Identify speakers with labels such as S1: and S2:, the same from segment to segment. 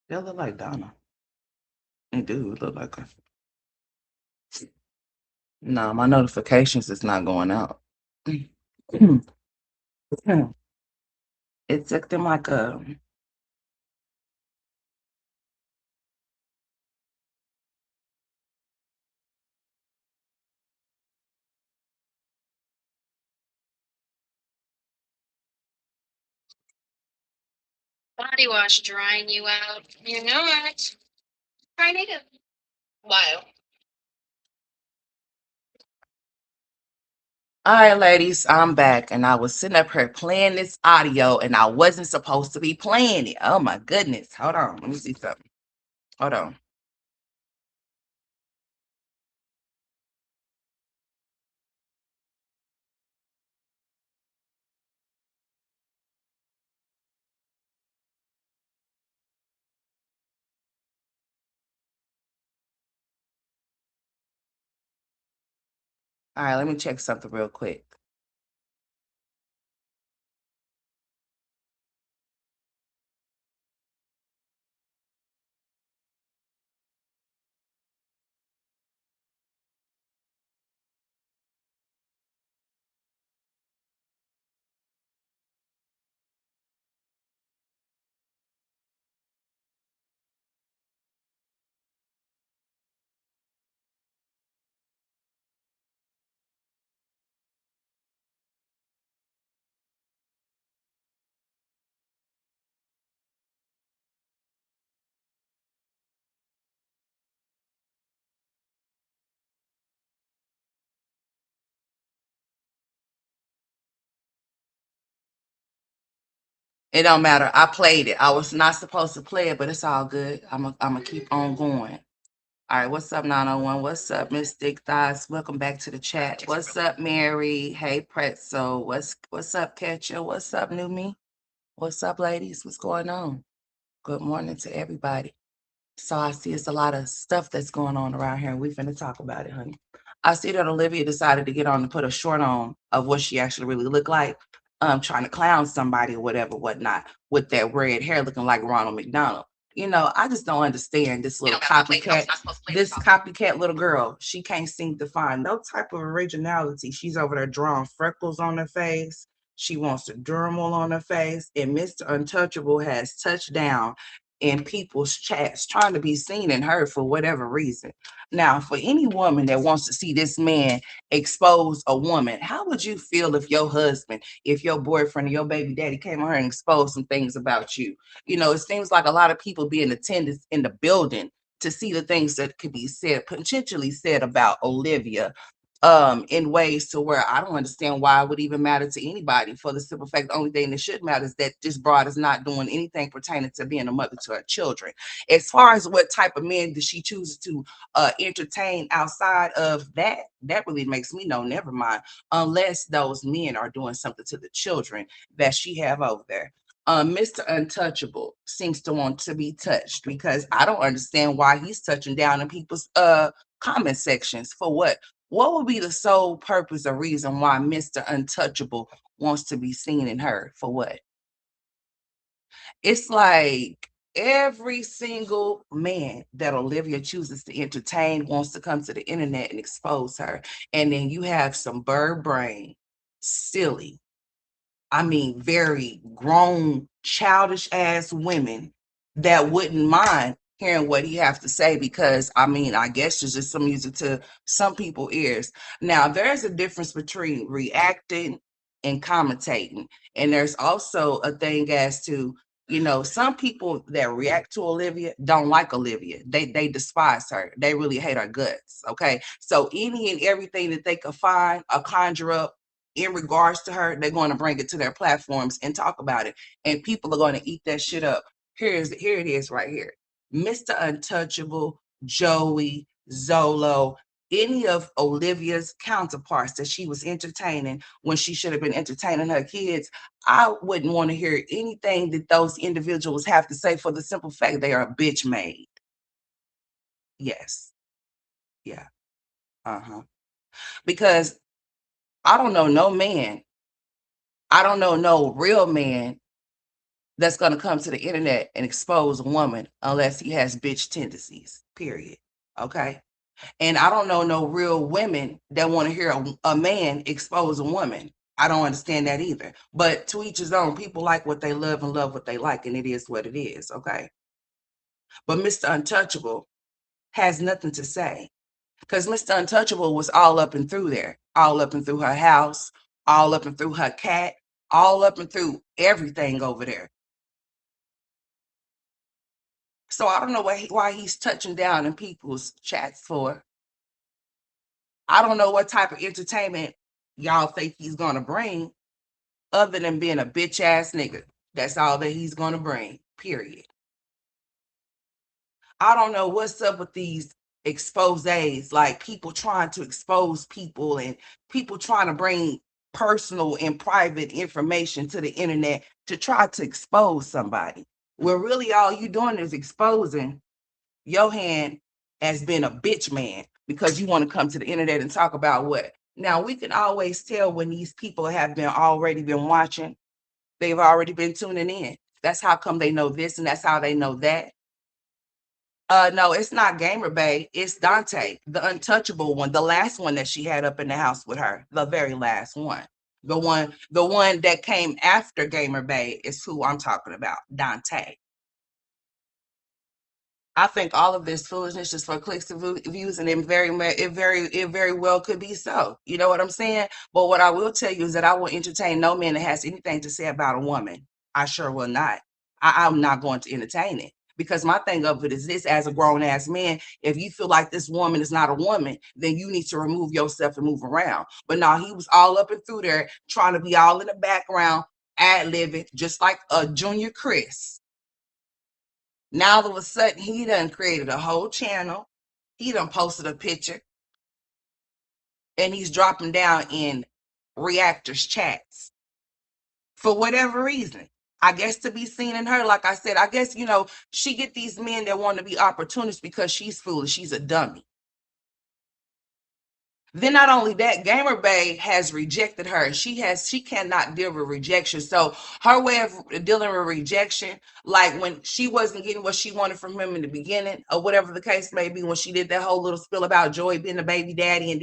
S1: They look like Donna. They do look like her. No, my notifications is not going out. It took them like a
S2: Body wash drying you out. You know it. Try native. Wow.
S1: all right, ladies, I'm back, and I was sitting up here playing this audio, and I wasn't supposed to be playing it. Oh my goodness! Hold on, let me see something. Hold on. All right, let me check something real quick. It don't matter. I played it. I was not supposed to play it, but it's all good. I'm gonna keep on going. All right, what's up, 901? What's up, Miss Thick Thighs? Welcome back to the chat. What's up, Mary? Hey, Pretzel. What's up, Ketcha? What's up, New Me? What's up, ladies? What's going on? Good morning to everybody. So I see it's a lot of stuff that's going on around here, and we finna talk about it, honey. I see that Olivia decided to get on and put a short on of what she actually really looked like, trying to clown somebody or whatever, whatnot, with that red hair looking like Ronald McDonald. You know, I just don't understand this little copycat, this copycat little girl. She can't seem to find no type of originality. She's over there drawing freckles on her face. She wants a dermal on her face, and Mr. Untouchable has touched down in people's chats trying to be seen and heard for whatever reason. Now, for any woman that wants to see this man expose a woman, how would you feel if your husband, if your boyfriend or your baby daddy came on here and exposed some things about you? You know, it seems like a lot of people be in attendance in the building to see the things that could be said, potentially said about Olivia, in ways to where I don't understand why it would even matter to anybody, for the simple fact the only thing that should matter is that this broad is not doing anything pertaining to being a mother to her children. As far as what type of men that she chooses to entertain outside of that, that really makes me know, never mind, unless those men are doing something to the children that she have over there. Mr. Untouchable seems to want to be touched, because I don't understand why he's touching down in people's comment sections. For what would be the sole purpose or reason why Mr. Untouchable wants to be seen and heard? For what? It's like every single man that Olivia chooses to entertain wants to come to the internet and expose her. And then you have some bird brain, silly, I mean, very grown, childish ass women that wouldn't mind hearing what he has to say, because I mean, I guess it's just some music to some people's ears. Now, there's a difference between reacting and commentating. And there's also a thing as to, you know, some people that react to Olivia don't like Olivia. They despise her. They really hate her guts. Okay. So any and everything that they could find or conjure up in regards to her, they're going to bring it to their platforms and talk about it. And people are going to eat that shit up. Here it is right here. Mr. Untouchable, Joey, Zolo, any of Olivia's counterparts that she was entertaining when she should have been entertaining her kids, I wouldn't want to hear anything that those individuals have to say, for the simple fact they are bitch made. Yes. Yeah. Uh-huh. Because I don't know no man, I don't know no real man that's going to come to the internet and expose a woman unless he has bitch tendencies, period. Okay. And I don't know no real women that want to hear a man expose a woman. I don't understand that either. But to each his own. People like what they love and love what they like, and it is what it is. Okay. But Mr. Untouchable has nothing to say because Mr. Untouchable was all up and through there, all up and through her house, all up and through her cat, all up and through everything over there. So I don't know why he's touching down in people's chats for. I don't know what type of entertainment y'all think he's gonna bring, other than being a bitch ass nigga. That's all that he's gonna bring. Period. I don't know what's up with these exposés, like people trying to expose people and people trying to bring personal and private information to the internet to try to expose somebody. Where really all you doing is exposing your hand as being a bitch man because you want to come to the internet and talk about what. Now we can always tell when these people have been already been watching. They've already been tuning in. That's how come they know this and that's how they know that. No, it's not Gamer Bay. It's Dante, the untouchable one, the last one that she had up in the house with her, the very last one. The one that came after Gamer Bay is who I'm talking about, Dante. I think all of this foolishness just for clicks and views, and it very well could be so. You know what I'm saying? But what I will tell you is that I will entertain no man that has anything to say about a woman. I sure will not. I'm not going to entertain it because my thing of it is this: as a grown ass man, if you feel like this woman is not a woman, then you need to remove yourself and move around. But now he was all up and through there trying to be all in the background, ad libbing, just like a Junior Chris. Now all of a sudden he done created a whole channel. He done posted a picture and he's dropping down in reactors chats for whatever reason. I guess to be seen in her, like I said, I guess, she get these men that want to be opportunists because she's foolish. She's a dummy. Then not only that, Gamer Bay has rejected her. She cannot deal with rejection. So her way of dealing with rejection, like when she wasn't getting what she wanted from him in the beginning, or whatever the case may be, when she did that whole little spill about Joey being the baby daddy, and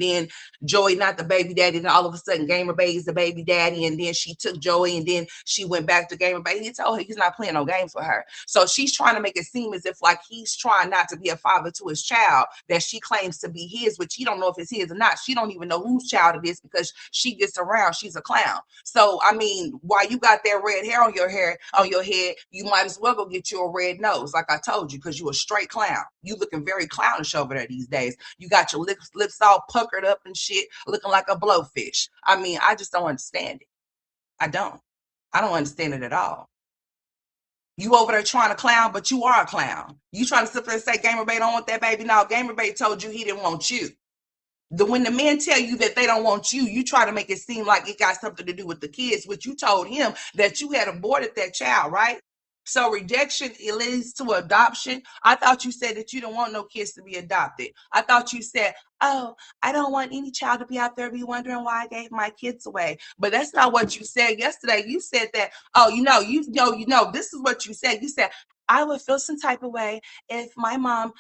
S1: then Joey not the baby daddy, and all of a sudden Gamer Bay is the baby daddy, and then she took Joey, and then she went back to Gamer Bay. He told her he's not playing no games with her. So she's trying to make it seem as if like he's trying not to be a father to his child that she claims to be his, which he don't know if it's his or not. She don't even know whose child it is because she gets around. She's a clown. So I mean, while you got that red hair on your head, you might as well go get you a red nose, like I told you, because you a straight clown. You looking very clownish over there these days. You got your lips all puckered up and shit, looking like a blowfish. I mean, I just don't understand it. I don't. I don't understand it at all. You over there trying to clown, but you are a clown. You trying to sit there and say Gamer Bay don't want that baby. No, Gamer Bay told you he didn't want you. When the men tell you that they don't want you, you try to make it seem like it got something to do with the kids, which you told him that you had aborted that child, right? So rejection, it leads to adoption. I thought you said that you don't want no kids to be adopted. I thought you said, oh, I don't want any child to be out there be wondering why I gave my kids away. But that's not what you said yesterday. You said that, oh, this is what you said. You said, I would feel some type of way if my mom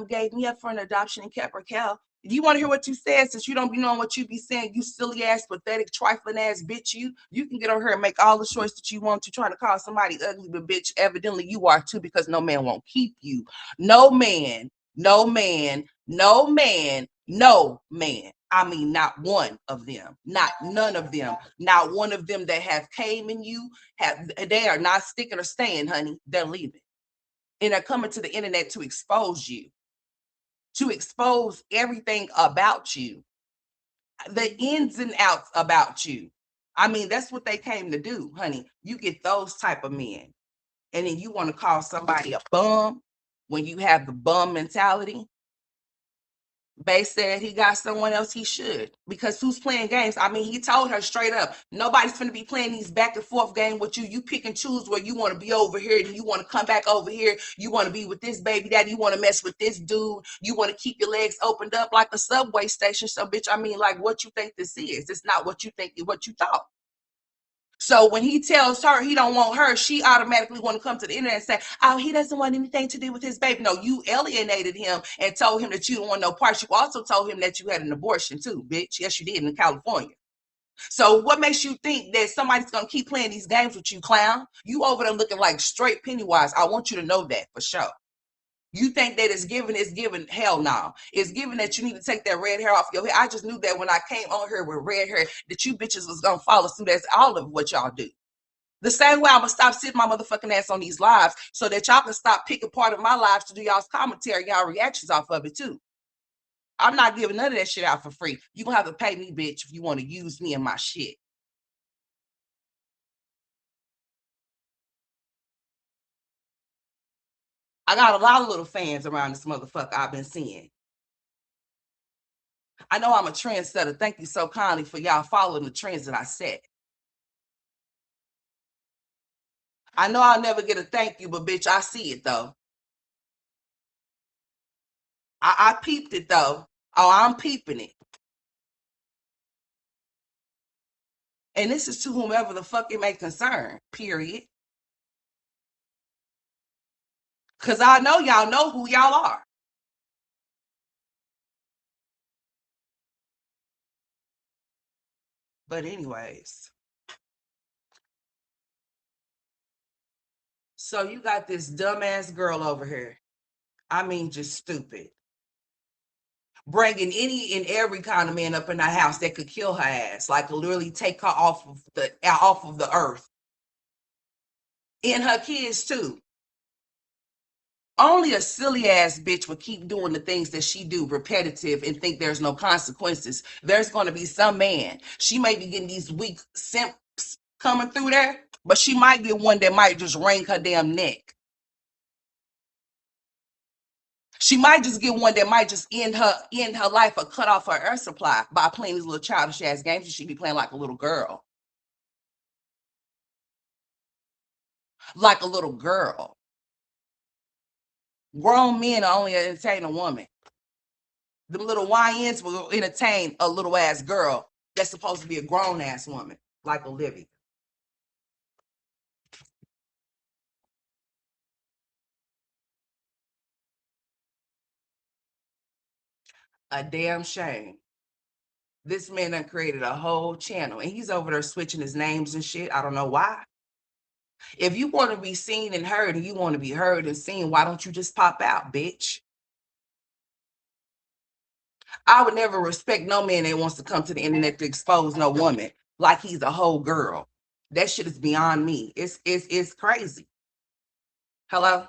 S1: gave me up for an adoption and kept Raquel. Do you want to hear what you said? Since you don't be knowing what you be saying, you silly ass, pathetic, trifling ass bitch, you can get over here and make all the choice that you want to, trying to call somebody ugly, but bitch, evidently you are too, because no man won't keep you. No man, no man, no man, no man. I mean, not one of them, not none of them, not one of them that have came in you, they are not sticking or staying, honey. They're leaving. And they're coming to the internet to expose you, to expose everything about you, the ins and outs about you. I mean, that's what they came to do, honey. You get those type of men. And then you want to call somebody a bum when you have the bum mentality. Bay said he got someone else he should, because who's playing games? I mean, he told her straight up, nobody's going to be playing these back and forth games with you. You pick and choose where you want to be over here, and you want to come back over here. You want to be with this baby daddy. You want to mess with this dude. You want to keep your legs opened up like a subway station. So, bitch, I mean, like, what you think this is? It's not what you think, what you thought. So when he tells her he don't want her, she automatically want to come to the internet and say, oh, he doesn't want anything to do with his baby. No, you alienated him and told him that you don't want no parts. You also told him that you had an abortion too, bitch. Yes, you did, in California. So what makes you think that somebody's going to keep playing these games with you, clown? You over there looking like straight Pennywise. I want you to know that for sure. You think that it's given. Hell no. It's given that you need to take that red hair off your head. I just knew that when I came on here with red hair, that you bitches was going to follow suit. That's all of what y'all do. The same way I'm going to stop sitting my motherfucking ass on these lives so that y'all can stop picking part of my lives to do y'all's commentary, y'all reactions off of it too. I'm not giving none of that shit out for free. You gonna have to pay me, bitch, if you want to use me and my shit. I got a lot of little fans around this motherfucker I've been seeing. I know I'm a trendsetter. Thank you so kindly for y'all following the trends that I set. I know I'll never get a thank you, but bitch, I see it though. I peeped it though. Oh, I'm peeping it. And this is to whomever the fuck it may concern, period. Because I know y'all know who y'all are. But anyways. So you got this dumbass girl over here. I mean, just stupid. Bringing any and every kind of man up in that house that could kill her ass, like literally take her off of the earth. And her kids too. Only a silly ass bitch would keep doing the things that she do repetitive and think there's no consequences. There's going to be some man. She may be getting these weak simps coming through there, but she might get one that might just wring her damn neck. She might just get one that might just end her life or cut off her air supply by playing these little childish ass games that she be playing like a little girl. Like a little girl. Grown men only entertain a woman. The little YNs will entertain a little ass girl that's supposed to be a grown ass woman, like Olivia. A damn shame. This man done created a whole channel and he's over there switching his names and shit. I don't know why. If you want to be seen and heard and you want to be heard and seen, why don't you just pop out, bitch? I would never respect no man that wants to come to the internet to expose no woman like he's a whole girl. That shit is beyond me. It's crazy. Hello?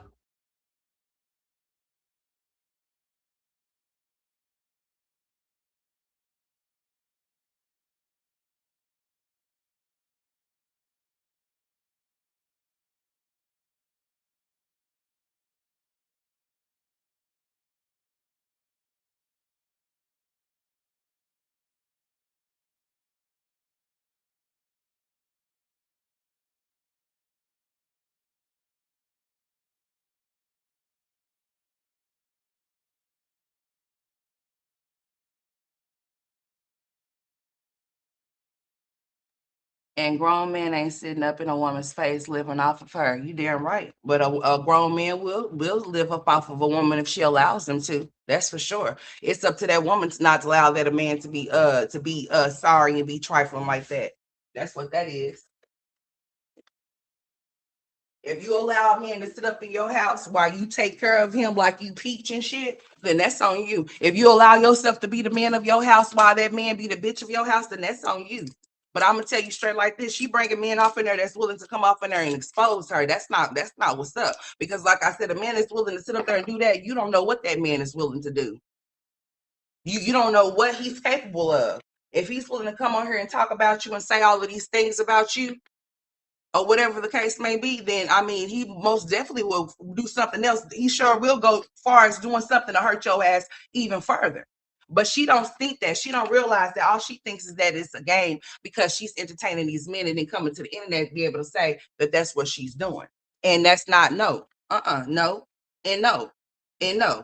S1: And grown men ain't sitting up in a woman's face living off of her. You damn right. But a grown man will live up off of a woman if she allows them to. That's for sure. It's up to that woman to not allow that a man to be sorry and be trifling like that. That's what that is. If you allow a man to sit up in your house while you take care of him like you peach and shit, then that's on you. If you allow yourself to be the man of your house while that man be the bitch of your house, then that's on you. But I'm gonna tell you straight like this: she bringing men off in there that's willing to come off in there and expose her. That's not what's up. Because like I said, a man is willing to sit up there and do that. You don't know what that man is willing to do. You don't know what he's capable of. If he's willing to come on here and talk about you and say all of these things about you, or whatever the case may be, then I mean, he most definitely will do something else. He sure will go far as doing something to hurt your ass even further. But she don't think that. She don't realize that all she thinks is that it's a game because she's entertaining these men and then coming to the internet to be able to say that that's what she's doing. And that's not no. No. And no. And no.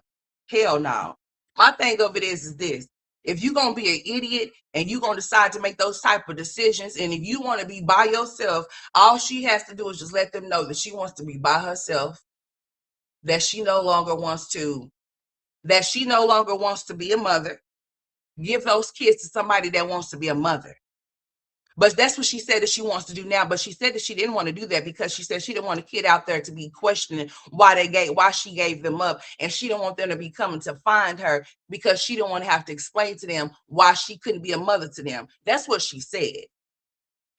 S1: Hell no. My thing of it is this. If you're going to be an idiot and you're going to decide to make those type of decisions, and if you want to be by yourself, all she has to do is just let them know that she wants to be by herself, that she no longer wants to be a mother. Give those kids to somebody that wants to be a mother. But that's what she said that she wants to do now. But she said that she didn't want to do that because she said she didn't want a kid out there to be questioning why she gave them up. And she didn't want them to be coming to find her because she didn't want to have to explain to them why she couldn't be a mother to them. That's what she said.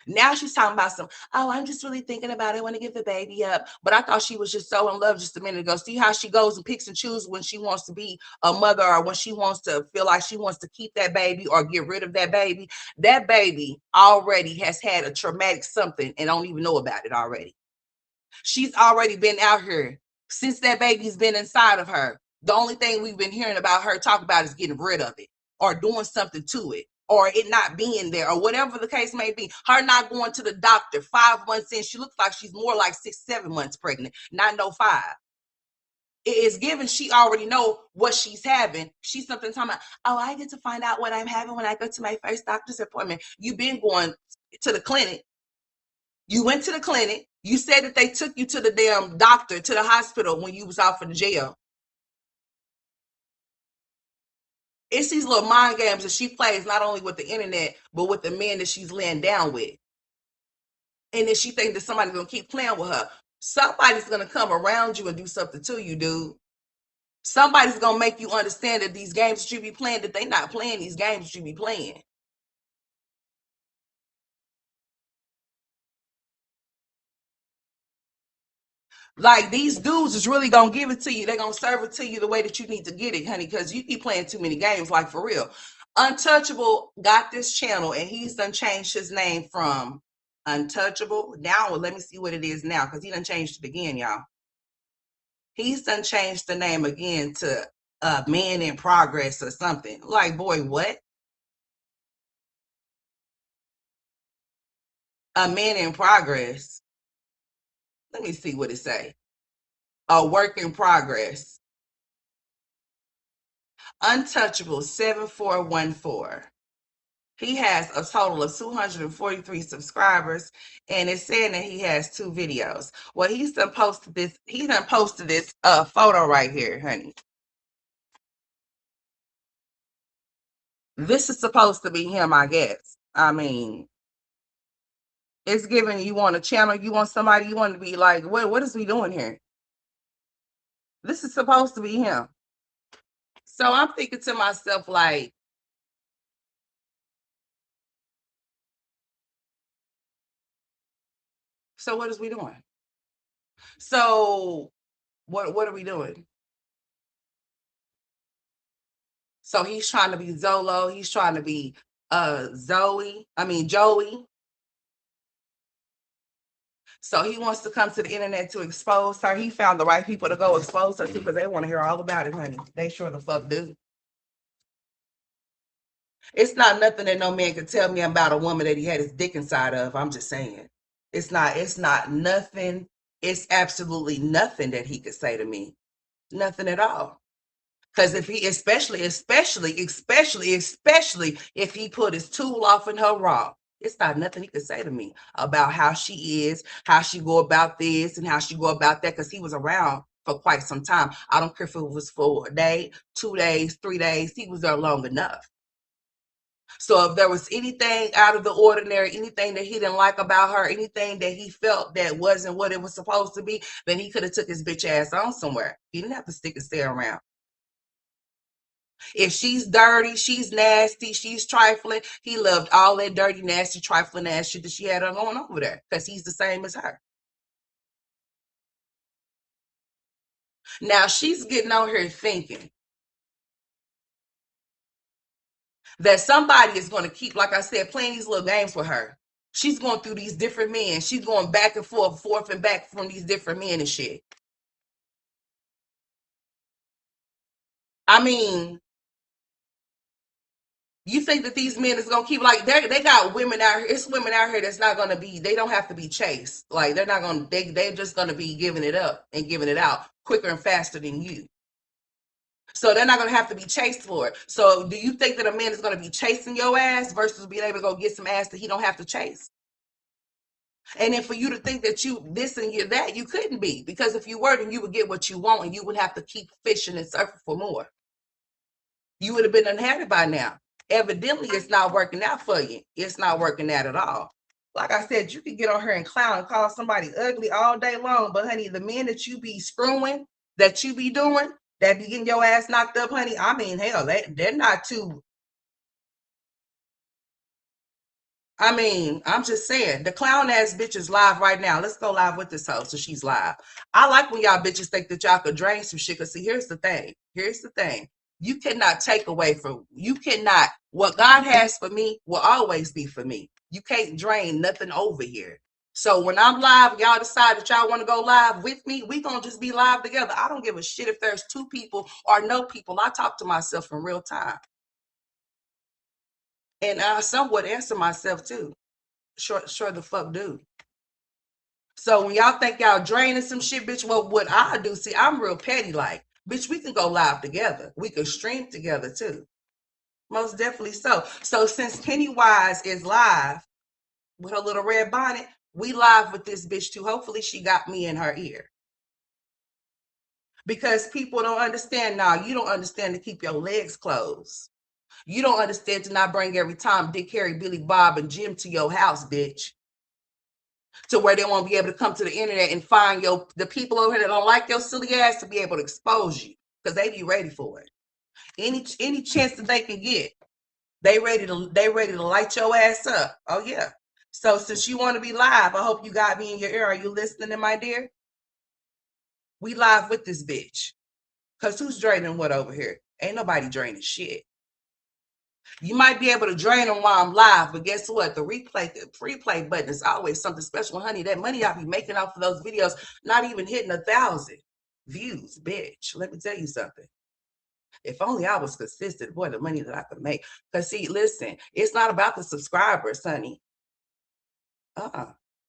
S1: Now she's talking about I'm just really thinking about it. I want to give the baby up. But I thought she was just so in love just a minute ago. See how she goes and picks and chooses when she wants to be a mother or when she wants to feel like she wants to keep that baby or get rid of that baby. That baby already has had a traumatic something and don't even know about it already. She's already been out here since that baby's been inside of her. The only thing we've been hearing about her talk about is getting rid of it or doing something to it or it not being there or whatever the case may be. Her not going to the doctor 5 months in. She looks like she's more like 6, 7 months pregnant, not no 5. It is given she already know what she's having. She's something talking about, I get to find out what I'm having when I go to my first doctor's appointment. You've been going to the clinic. You went to the clinic. You said that they took you to the damn doctor, to the hospital when you was out for the jail. It's these little mind games that she plays not only with the internet, but with the men that she's laying down with. And then she thinks that somebody's going to keep playing with her. Somebody's going to come around you and do something to you, dude. Somebody's going to make you understand that these games that you be playing, that they not playing these games that you be playing. Like, these dudes is really gonna give it to you. They're gonna serve it to you the way that you need to get it, honey, because you keep playing too many games, like, for real. Untouchable got this channel and he's done changed his name from Untouchable now. Let me see what it is now, because he done changed it again, y'all. He's done changed the name again to Man in Progress or something. Like, boy, what? A Man in Progress. Let me see what it say. A Work in Progress. Untouchable 7414. He has a total of 243 subscribers, and it's saying that he has 2 videos. Well, he's done posted this. He done posted this photo right here, honey. This is supposed to be him, I guess. I mean, it's giving you want a channel, you want somebody, you want to be like, what is we doing here? This is supposed to be him. So I'm thinking to myself, like, so what is we doing? So what are we doing? So he's trying to be Zolo. He's trying to be Joey. So he wants to come to the internet to expose her. He found the right people to go expose her to because they want to hear all about it, honey. They sure the fuck do. It's not nothing that no man could tell me about a woman that he had his dick inside of. I'm just saying. It's not nothing. It's absolutely nothing that he could say to me. Nothing at all. Because if he, especially if he put his tool off in her raw, it's not nothing he could say to me about how she is, how she go about this, and how she go about that. Because he was around for quite some time. I don't care if it was for a day, 2 days, 3 days. He was there long enough. So if there was anything out of the ordinary, anything that he didn't like about her, anything that he felt that wasn't what it was supposed to be, then he could have took his bitch ass on somewhere. He didn't have to stick and stay around. If she's dirty, she's nasty, she's trifling, he loved all that dirty, nasty, trifling ass shit that she had going over there because he's the same as her. Now she's getting on here thinking that somebody is going to keep, like I said, playing these little games with her. She's going through these different men. She's going back and forth and back from these different men and shit. I mean, you think that these men is gonna keep, like, they got women out here? It's women out here that's not gonna be. They don't have to be chased. Like, they're not gonna. They're just gonna be giving it up and giving it out quicker and faster than you. So they're not going to have to be chased for it. So do you think that a man is going to be chasing your ass versus being able to go get some ass that he don't have to chase? And then for you to think that you this and you that, you couldn't be. Because if you were, then you would get what you want and you would have to keep fishing and surfing for more. You would have been unhappy by now. Evidently, it's not working out for you. It's not working out at all. Like I said, you can get on here and clown and call somebody ugly all day long, but honey, the men that you be screwing, that you be doing, that be getting your ass knocked up, honey, I mean, hell, they're not too. I mean, I'm just saying, the clown ass bitch is live right now. Let's go live with this hoe so she's live. I like when y'all bitches think that y'all could drain some shit. Cause see, here's the thing. Here's the thing. You cannot take away from, you cannot, what God has for me will always be for me. You can't drain nothing over here. So when I'm live, y'all decide that y'all want to go live with me, we gonna just be live together. I don't give a shit if there's 2 people or no people. I talk to myself in real time. And I somewhat answer myself too. Sure the fuck do. So when y'all think y'all draining some shit, bitch, well, what I do, see, I'm real petty like, bitch, we can go live together. We can stream together too. Most definitely so. So since Pennywise is live with her little red bonnet, we live with this bitch too. Hopefully she got me in her ear. Because people don't understand now. You don't understand to keep your legs closed. You don't understand to not bring every time Dick, Harry, Billy, Bob, and Jim to your house, bitch. To where they won't be able to come to the internet and find the people over here that don't like your silly ass to be able to expose you because they be ready for it. Any chance that they can get, they ready to light your ass up. Oh yeah. So since you want to be live, I hope you got me in your ear. Are you listening, my dear? We live with this bitch. Cause who's draining what over here? Ain't nobody draining shit. You might be able to drain them while I'm live, but guess what? The replay button is always something special, honey. That money I'll be making off of those videos, not even hitting 1,000 views, bitch. Let me tell you something. If only I was consistent, boy, the money that I could make. Because see, listen, it's not about the subscribers, honey.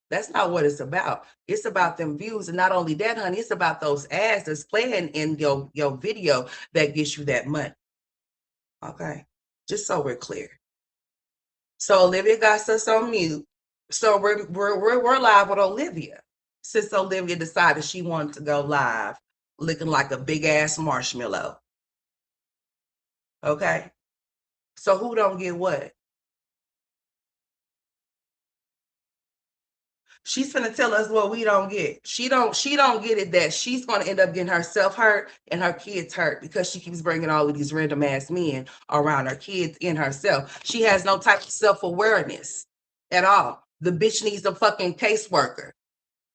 S1: That's not what it's about. It's about them views. And not only that, honey, it's about those ads that's playing in your video that gets you that money. Okay. Just so we're clear. So Olivia got us on mute. So we're live with Olivia. Since Olivia decided she wanted to go live looking like a big ass marshmallow. Okay. So who don't get what? She's gonna tell us what we don't get. She don't get it that she's gonna end up getting herself hurt and her kids hurt because she keeps bringing all of these random ass men around her kids and herself. She has no type of self-awareness at all. The bitch needs a fucking caseworker.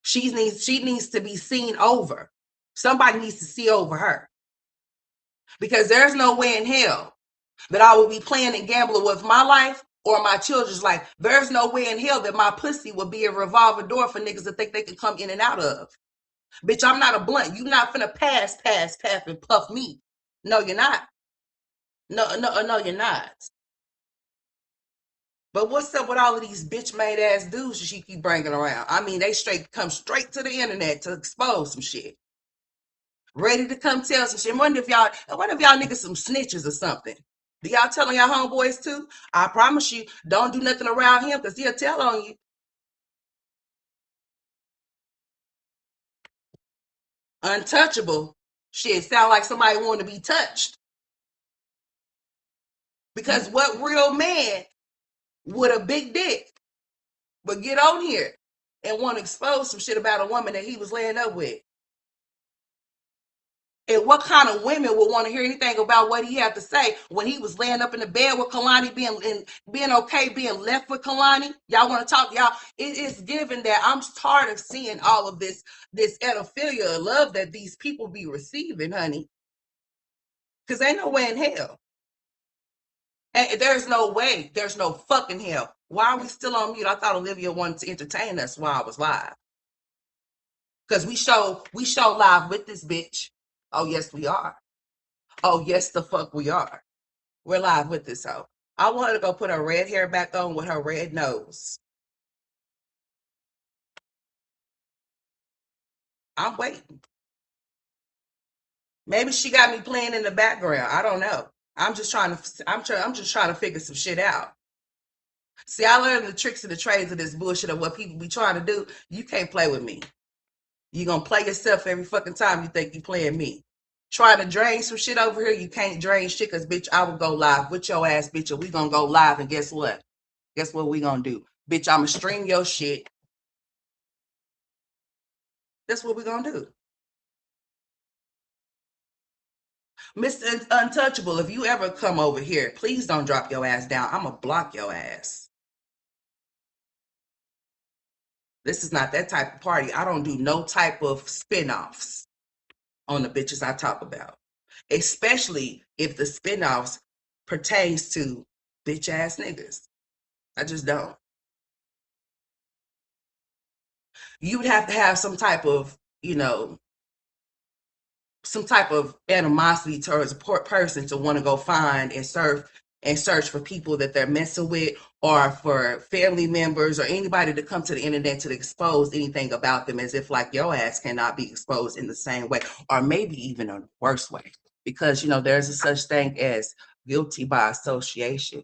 S1: She needs to be seen over. Somebody needs to see over her. Because there's no way in hell that I would be playing and gambling with my life or my children's life. There's no way in hell that my pussy would be a revolving door for niggas that think they can come in and out of. Bitch, I'm not a blunt. You not finna pass, and puff me. No, you're not. No, you're not. But what's up with all of these bitch-made ass dudes that she keep bringing around? I mean, they come straight to the internet to expose some shit. Ready to come tell some shit. I wonder if y'all niggas some snitches or something. Do y'all telling y'all homeboys too? I promise you, don't do nothing around him because he'll tell on you. Untouchable. Shit, sound like somebody want to be touched. Because what real man with a big dick would get on here and want to expose some shit about a woman that he was laying up with? And what kind of women would want to hear anything about what he had to say when he was laying up in the bed with Kalani, being okay, being left with Kalani? Y'all want to talk? Y'all, it is given that I'm tired of seeing all of this pedophilia love that these people be receiving, honey. Because ain't no way in hell. And there's no way. There's no fucking hell. Why are we still on mute? I thought Olivia wanted to entertain us while I was live. Because we show live with this bitch. Oh, yes, we are. Oh, yes, the fuck we are. We're live with this hoe. I want her to go put her red hair back on with her red nose. I'm waiting. Maybe she got me playing in the background. I don't know. I'm just trying to figure some shit out. See, I learned the tricks and the trades of this bullshit of what people be trying to do. You can't play with me. You gonna play yourself every fucking time you think you playing me. Trying to drain some shit over here, you can't drain shit because bitch, I will go live with your ass, bitch, and we gonna go live and guess what? Guess what we gonna do? Bitch, I'ma stream your shit. That's what we gonna do. Mr. Untouchable, if you ever come over here, please don't drop your ass down. I'ma block your ass. This is not that type of party. I don't do no type of spin-offs on the bitches I talk about, especially if the spinoffs pertains to bitch ass niggas. I just don't. You would have to have some type of, some type of animosity towards a person to want to go find and search for people that they're messing with, or for family members or anybody to come to the internet to expose anything about them, as if like your ass cannot be exposed in the same way, or maybe even a worse way, because there's a such thing as guilty by association,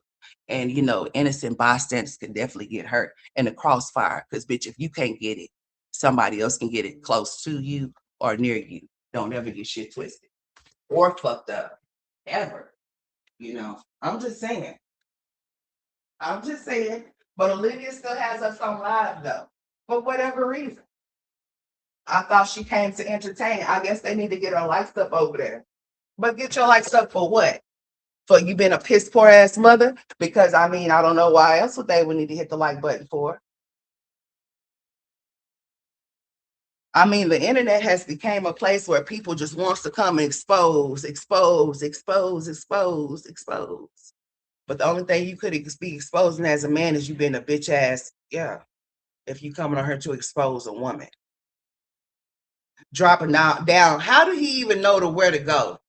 S1: and innocent bystanders can definitely get hurt in the crossfire, because bitch, if you can't get it, somebody else can get it close to you or near you. Don't ever get shit twisted or fucked up. Ever. I'm just saying. I'm just saying. But Olivia still has us on live though. For whatever reason. I thought she came to entertain. I guess they need to get her likes up over there. But get your likes up for what? For you being a piss poor ass mother? Because I don't know why else would they would need to hit the like button for. The internet has become a place where people just wants to come and expose, expose, expose, expose, expose. But the only thing you could be exposing as a man is you being a bitch ass, yeah. If you coming on her to expose a woman. Dropping down. How did he even know where to go?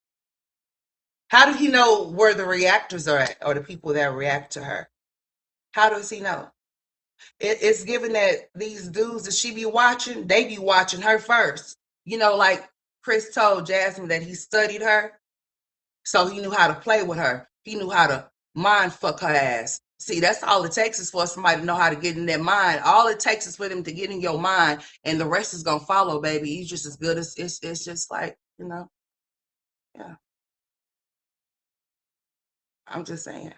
S1: How did he know where the reactors are at, or the people that react to her? How does he know? It's given that these dudes that she be watching, they be watching her first. Like Chris told Jasmine that he studied her, so he knew how to play with her. He knew how to mind fuck her ass. See, that's all it takes is for somebody to know how to get in their mind. All it takes is for them to get in your mind, and the rest is gonna follow, baby. You just as good as it's just like, yeah. I'm just saying.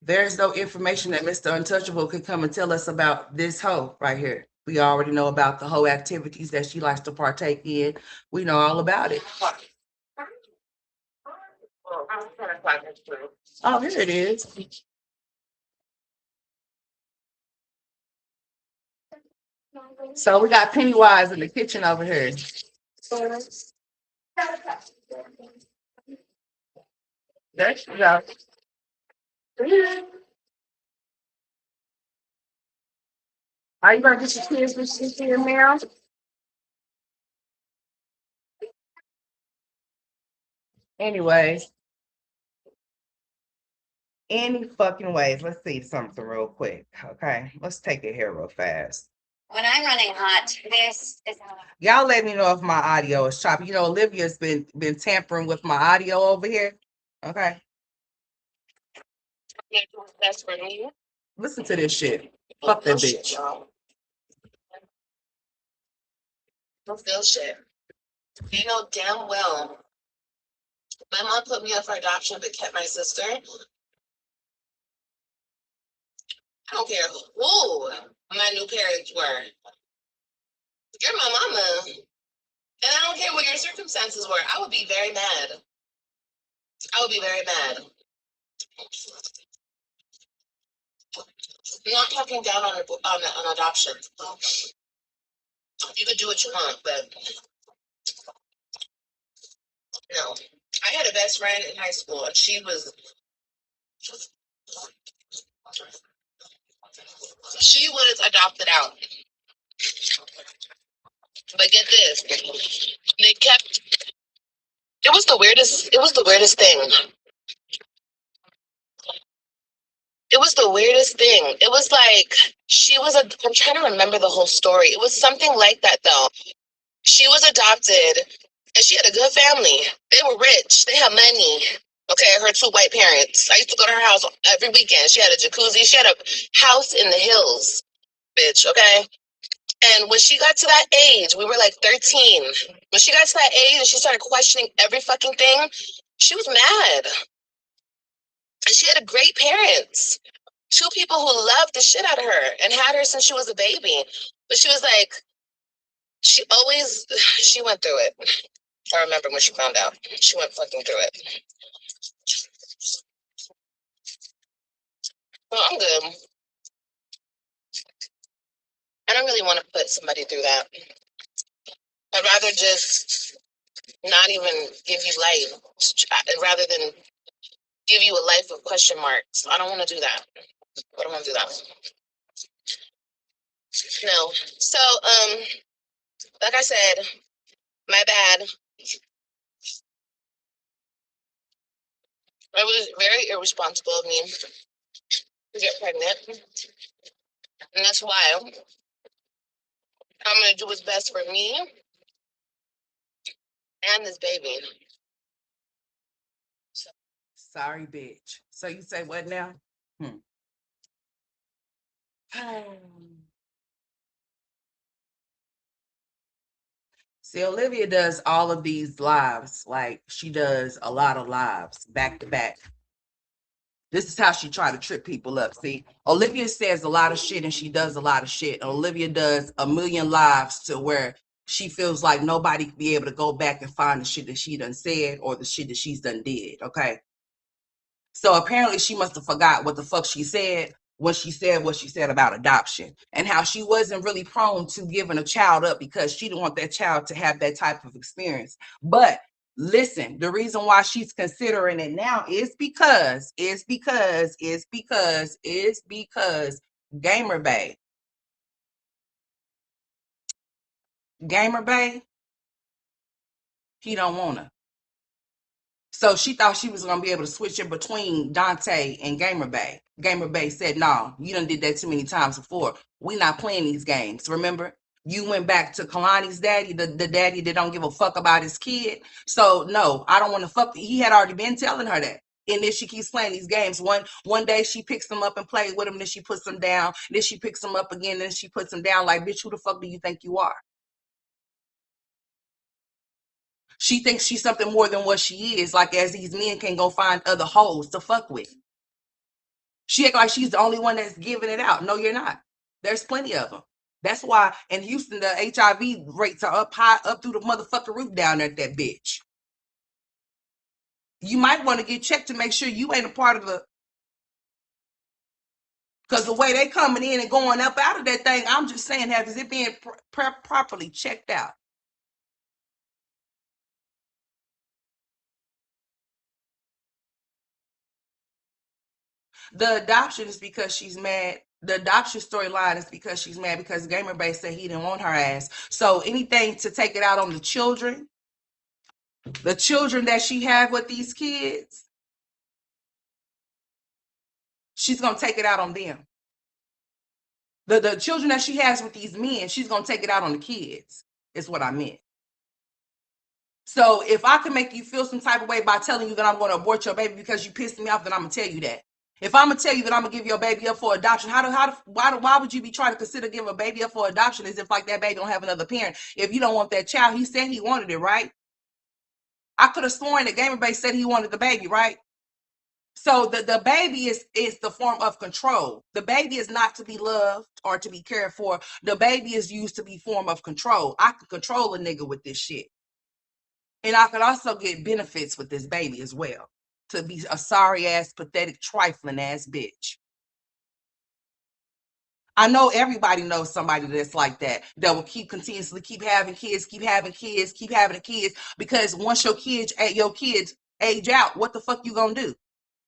S1: There's no information that Mr. Untouchable could come and tell us about this hoe right here. We already know about the hoe activities that she likes to partake in. We know all about it. Oh, here it is. So we got Pennywise in the kitchen over here. There she goes. Are you gonna get your kids with you here now? Anyways, any fucking ways. Let's see something real quick. Okay, let's take it here real fast.
S2: When I'm running hot, this is how.
S1: Y'all let me know if my audio is choppy. Olivia's been tampering with my audio over here. Okay.
S2: That's for me.
S1: Listen to this shit. Fuck that bitch.
S2: Don't feel shit. You know damn well. My mom put me up for adoption but kept my sister. I don't care who my new parents were. You're my mama. And I don't care what your circumstances were. I would be very mad. I would be very mad. I'm not talking down on adoption. You could do what you want, but no. I had a best friend in high school, and she was adopted out. But get this, they kept. It was the weirdest. It was the weirdest thing. It was the weirdest thing. It was like she was a. I'm trying to remember the whole story. It was something like that though. She was adopted, and she had a good family. They were rich. They had money. Okay, her two white parents. I used to go to her house every weekend. She had a jacuzzi. She had a house in the hills, bitch. Okay. And when she got to that age, we were like 13. When she got to that age and she started questioning every fucking thing, she was mad. And she had a great parents. Two people who loved the shit out of her and had her since she was a baby. But she was like, she went through it. I remember when she found out. She went fucking through it. Well, I'm good. I don't really want to put somebody through that. I'd rather just not even give you life rather than give you a life of question marks. I don't want to do that. I don't want to do that. No. So, like I said, my bad. It was very irresponsible of me to get pregnant. And that's why I'm going to do what's best for me and this baby.
S1: Sorry, bitch. So you say what now? See, Olivia does all of these lives. Like, she does a lot of lives back to back. This is how she try to trip people up. See, Olivia says a lot of shit and she does a lot of shit. Olivia does a million lives to where she feels like nobody can be able to go back and find the shit that she done said or the shit that she's done did. Okay. So apparently she must have forgot what the fuck she said when she said what she said about adoption and how she wasn't really prone to giving a child up because she didn't want that child to have that type of experience. But listen, the reason why she's considering it now is because Gamer Bay. Gamer Bay, he don't want her. So she thought she was gonna be able to switch in between Dante and Gamer Bay. Gamer Bay said, "No, you done did that too many times before. We not playing these games. Remember, you went back to Kalani's daddy, the daddy that don't give a fuck about his kid. So no, I don't want to fuck." He had already been telling her that. And then she keeps playing these games. One day she picks them up and plays with them, then she puts them down. Then she picks them up again, then she puts them down. Like, bitch, who the fuck do you think you are? She thinks she's something more than what she is, like as these men can go find other hoes to fuck with. She act like she's the only one that's giving it out. No, you're not. There's plenty of them. That's why in Houston, the HIV rates are up high, up through the motherfucking roof down there at that bitch. You might want to get checked to make sure you ain't a part of the, because the way they coming in and going up out of that thing, I'm just saying, has it been properly checked out? The adoption is because she's mad. The adoption storyline is because she's mad because Gamer Bay said he didn't want her ass. So anything to take it out on the children that she had with these kids, she's gonna take it out on them. The children that she has with these men, she's gonna take it out on the kids, is what I meant. So if I can make you feel some type of way by telling you that I'm gonna abort your baby because you pissed me off, then I'm gonna tell you that. If I'm gonna tell you that I'm gonna give your baby up for adoption, why would you be trying to consider giving a baby up for adoption as if like that baby don't have another parent? If you don't want that child, he said he wanted it, right? I could have sworn that Gamer Bay said he wanted the baby, right? So the baby is the form of control. The baby is not to be loved or to be cared for. The baby is used to be form of control. I can control a nigga with this shit. And I could also get benefits with this baby as well. To be a sorry ass, pathetic, trifling ass bitch. I know everybody knows somebody that's like that will continuously keep having kids, keep having kids, keep having kids. Because once your kids age out, what the fuck you gonna do?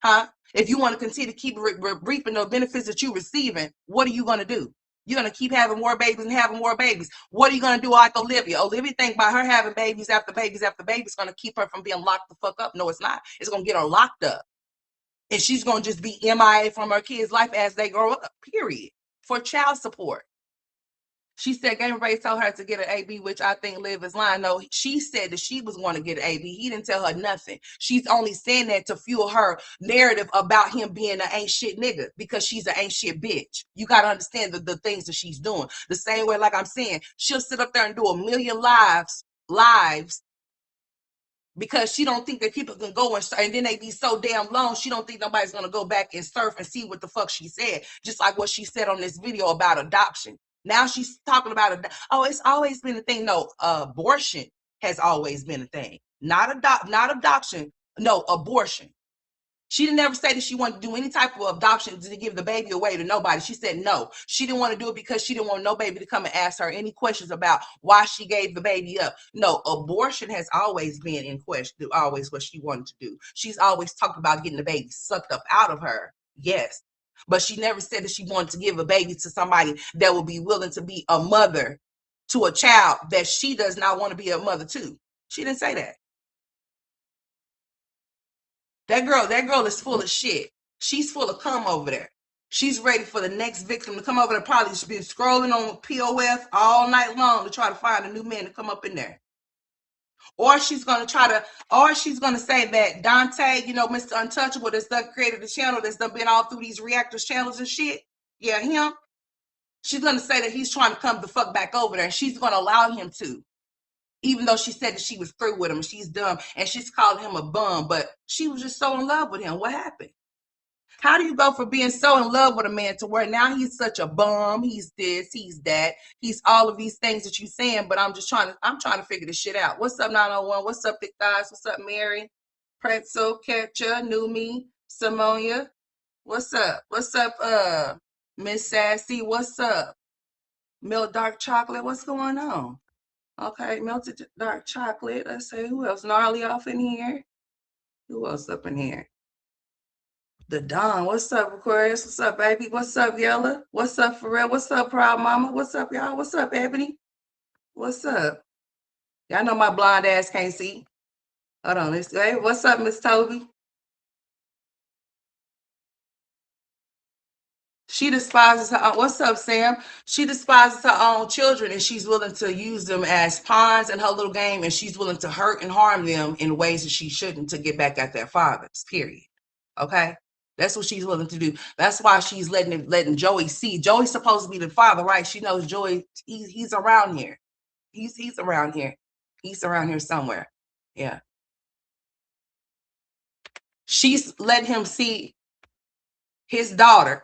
S1: Huh? If you want to continue to keep reaping the benefits that you're receiving, what are you gonna do? You're gonna keep having more babies and having more babies. What are you gonna do like Olivia? Olivia think by her having babies after babies after babies gonna keep her from being locked the fuck up. No, it's not. It's gonna get her locked up. And she's gonna just be MIA from her kids' life as they grow up, period. For child support. She said Gamer Ray told her to get an AB, which I think Liv is lying. No, she said that she was going to get an AB. He didn't tell her nothing. She's only saying that to fuel her narrative about him being an ain't shit nigga because she's an ain't shit bitch. You got to understand the things that she's doing. The same way, like I'm saying, she'll sit up there and do a million lives because she don't think that people can go and then they be so damn long, she don't think nobody's going to go back and surf and see what the fuck she said. Just like what she said on this video about adoption. Now she's talking about, it's always been a thing. No, abortion has always been a thing. Not adoption. No, abortion. She didn't ever say that she wanted to do any type of adoption to give the baby away to nobody. She said no. She didn't want to do it because she didn't want no baby to come and ask her any questions about why she gave the baby up. No, abortion has always been in question, always what she wanted to do. She's always talked about getting the baby sucked up out of her. Yes. But she never said that she wanted to give a baby to somebody that would be willing to be a mother to a child that she does not want to be a mother to. She didn't say that. That girl is full of shit. She's full of cum over there. She's ready for the next victim to come over there. Probably she's been scrolling on POF all night long to try to find a new man to come up in there. Or she's gonna say that Dante, Mr. Untouchable, that's done created the channel, that's done been all through these reactors channels and shit. Yeah, him. She's gonna say that he's trying to come the fuck back over there, and she's gonna allow him to. Even though she said that she was through with him, she's dumb, and she's calling him a bum, but she was just so in love with him. What happened? How do you go from being so in love with a man to where now he's such a bum, he's this, he's that, he's all of these things that you're saying, but I'm trying to figure this shit out. What's up, 901? What's up, Thick Thighs? What's up, Mary? Pretzel, Ketcha, New Me, Simonia. What's up? What's up, Miss Sassy? What's up? Milk Dark Chocolate, what's going on? Okay, melted dark chocolate. Let's see who else. Gnarly off in here. Who else up in here? The Don. What's up, Aquarius? What's up, baby? What's up, Yella? What's up, Pharrell? What's up, Proud Mama? What's up, y'all? What's up, Ebony? What's up? Y'all know my blonde ass can't see. Hold on. Hey, what's up, Miss Toby? She despises her own. What's up, Sam? She despises her own children, and she's willing to use them as pawns in her little game, and she's willing to hurt and harm them in ways that she shouldn't to get back at their fathers. Period. Okay, that's what she's willing to do. That's why she's letting Joey see. Joey's supposed to be the father, right? She knows Joey. He's around here. He's around here. He's around here somewhere. Yeah. She's letting him see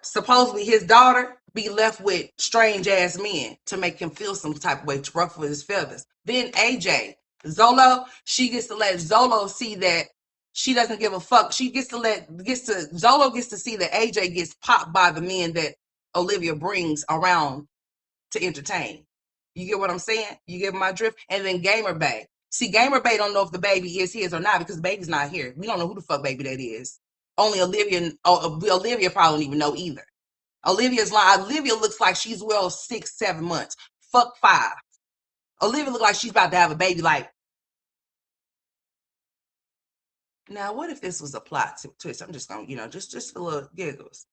S1: supposedly his daughter, be left with strange ass men to make him feel some type of way, to ruffle his feathers. Then AJ, Zolo, she gets to let Zolo see that she doesn't give a fuck. Zolo gets to see that AJ gets popped by the men that Olivia brings around to entertain. You get what I'm saying? You get my drift? And then Gamer Bay. See, Gamer Bay don't know if the baby is his or not because the baby's not here. We don't know who the fuck baby that is. Only Olivia probably don't even know either. Olivia's lying. Olivia looks like she's 6-7 months. Fuck 5. Olivia looks like she's about to have a baby. Like, now what if this was a plot twist? I'm just gonna, just a little giggles.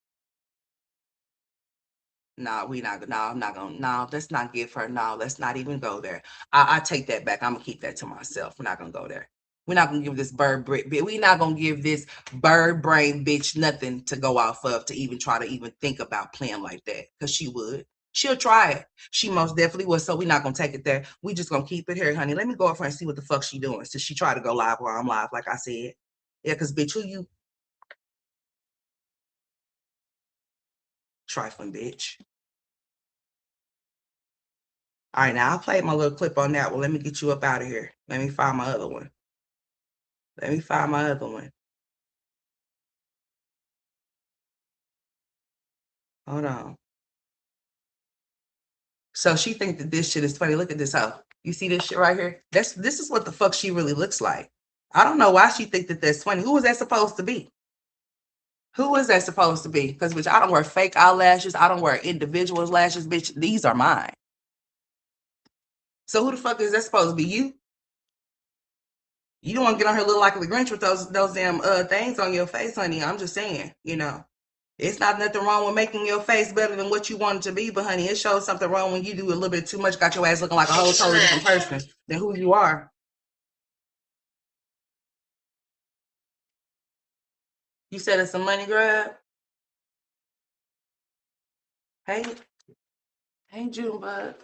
S1: No, I'm not gonna, no, let's not give her, no, let's not even go there. I take that back. I'm gonna keep that to myself. We're not gonna go there. We're not gonna give this we're not gonna give this bird brain bitch nothing to go off of to even try to even think about playing like that. Because she would. She'll try it. She most definitely would. So we're not gonna take it there. We just gonna keep it here, honey. Let me go up and see what the fuck she doing. So she tried to go live while I'm live, like I said. Yeah, because bitch, who you trifling bitch? All right, now I played my little clip on that one. Let me get you up out of here. Let me find my other one. Hold on. So she thinks that this shit is funny. Look at this hoe. You see this shit right here? This is what the fuck she really looks like. I don't know why she thinks that that's funny. Who is that supposed to be? Who is that supposed to be? Because, bitch, I don't wear fake eyelashes. I don't wear individual lashes, bitch. These are mine. So who the fuck is that supposed to be? You? You don't want to get on here looking like the Grinch with those damn things on your face, honey. I'm just saying, It's not nothing wrong with making your face better than what you want it to be, but honey, it shows something wrong when you do a little bit too much, got your ass looking like a whole totally different person than who you are. You said it's a money grab? Hey, hey, Junebug.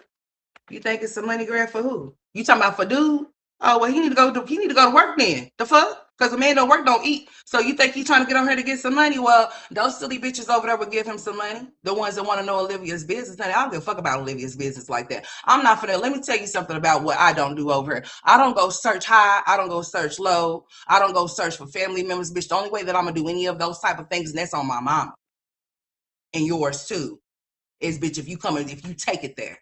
S1: You think it's a money grab for who? You talking about for dude? Oh well, he need to go to work then. The fuck? Because a man don't work, don't eat. So you think he's trying to get on here to get some money? Well, those silly bitches over there would give him some money. The ones that want to know Olivia's business. Honey, I don't give a fuck about Olivia's business like that. I'm not for that. Let me tell you something about what I don't do over here. I don't go search high. I don't go search low. I don't go search for family members, bitch. The only way that I'm gonna do any of those type of things, and that's on my mama and yours too, is bitch if you take it there.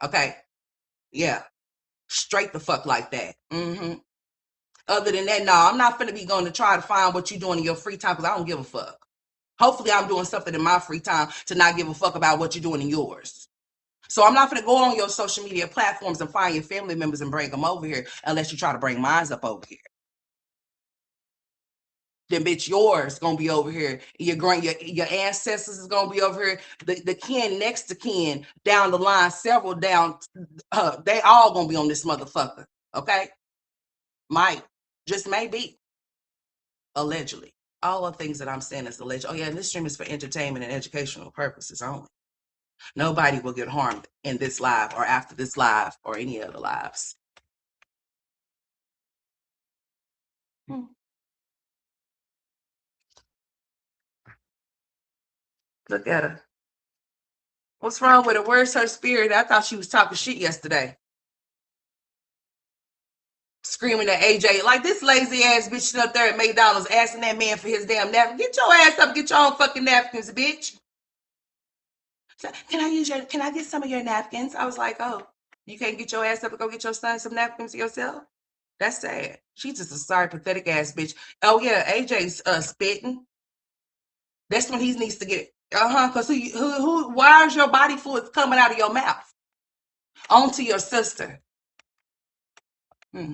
S1: Okay. Yeah. Straight the fuck like that. Other than that, no, I'm not finna be going to try to find what you're doing in your free time because I don't give a fuck. Hopefully, I'm doing something in my free time to not give a fuck about what you're doing in yours. So I'm not finna go on your social media platforms and find your family members and bring them over here unless you try to bring mine up over here. Then bitch, yours gonna be over here. Your ancestors is gonna be over here. The kin next to kin down the line, several down, they all gonna be on this motherfucker. Okay, might just maybe allegedly. All the things that I'm saying is alleged. Oh yeah, and this stream is for entertainment and educational purposes only. Nobody will get harmed in this live or after this live or any other lives. Look at her. What's wrong with her? Where's her spirit? I thought she was talking shit yesterday. Screaming at AJ like this lazy ass bitch up there at McDonald's asking that man for his damn napkin. Get your ass up, get your own fucking napkins, bitch. So, can I get some of your napkins? I was like, oh, you can't get your ass up and go get your son some napkins yourself? That's sad. She's just a sorry, pathetic ass bitch. Oh yeah, AJ's spitting. That's when he needs to get because why is your body fluids coming out of your mouth? Onto your sister. Hmm.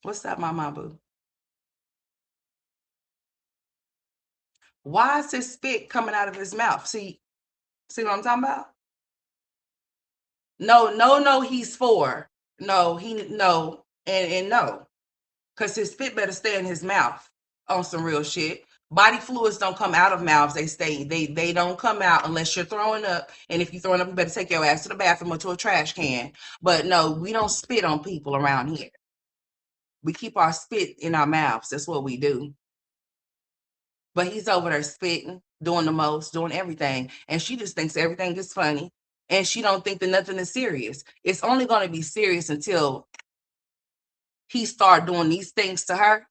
S1: What's up, Mama Boo? Why is his spit coming out of his mouth? See what I'm talking about? No, he's for. No, and no. Because his spit better stay in his mouth on some real shit. Body fluids don't come out of mouths. They don't come out unless you're throwing up. And if you're throwing up, you better take your ass to the bathroom or to a trash can. But no, we don't spit on people around here. We keep our spit in our mouths. That's what we do. But he's over there spitting, doing the most, doing everything. And she just thinks everything is funny. And she don't think that nothing is serious. It's only going to be serious until he start doing these things to her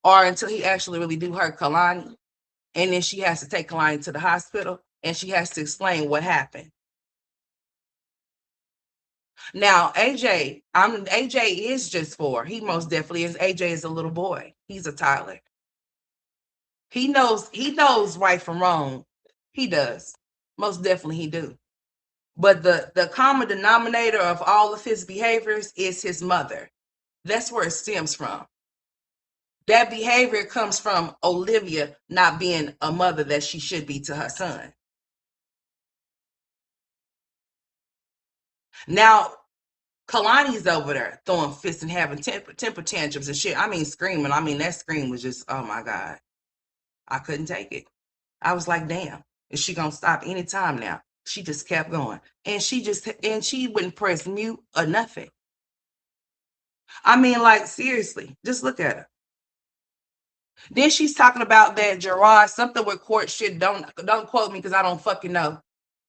S1: or until he actually really do hurt Kalani. And then she has to take Kalani to the hospital and she has to explain what happened. Now, AJ is just 4. He most definitely is. AJ is a little boy. He's a toddler. He knows right from wrong. He does. Most definitely he do. But the common denominator of all of his behaviors is his mother. That's where it stems from. That behavior comes from Olivia not being a mother that she should be to her son. Now, Kalani's over there throwing fists and having temper tantrums and shit. I mean, screaming. I mean, that scream was just, oh my God. I couldn't take it. I was like, damn, is she going to stop anytime now? She just kept going. And she wouldn't press mute or nothing. I mean, like, seriously, just look at her. Then she's talking about that Gerard, something with court shit. Don't quote me because I don't fucking know.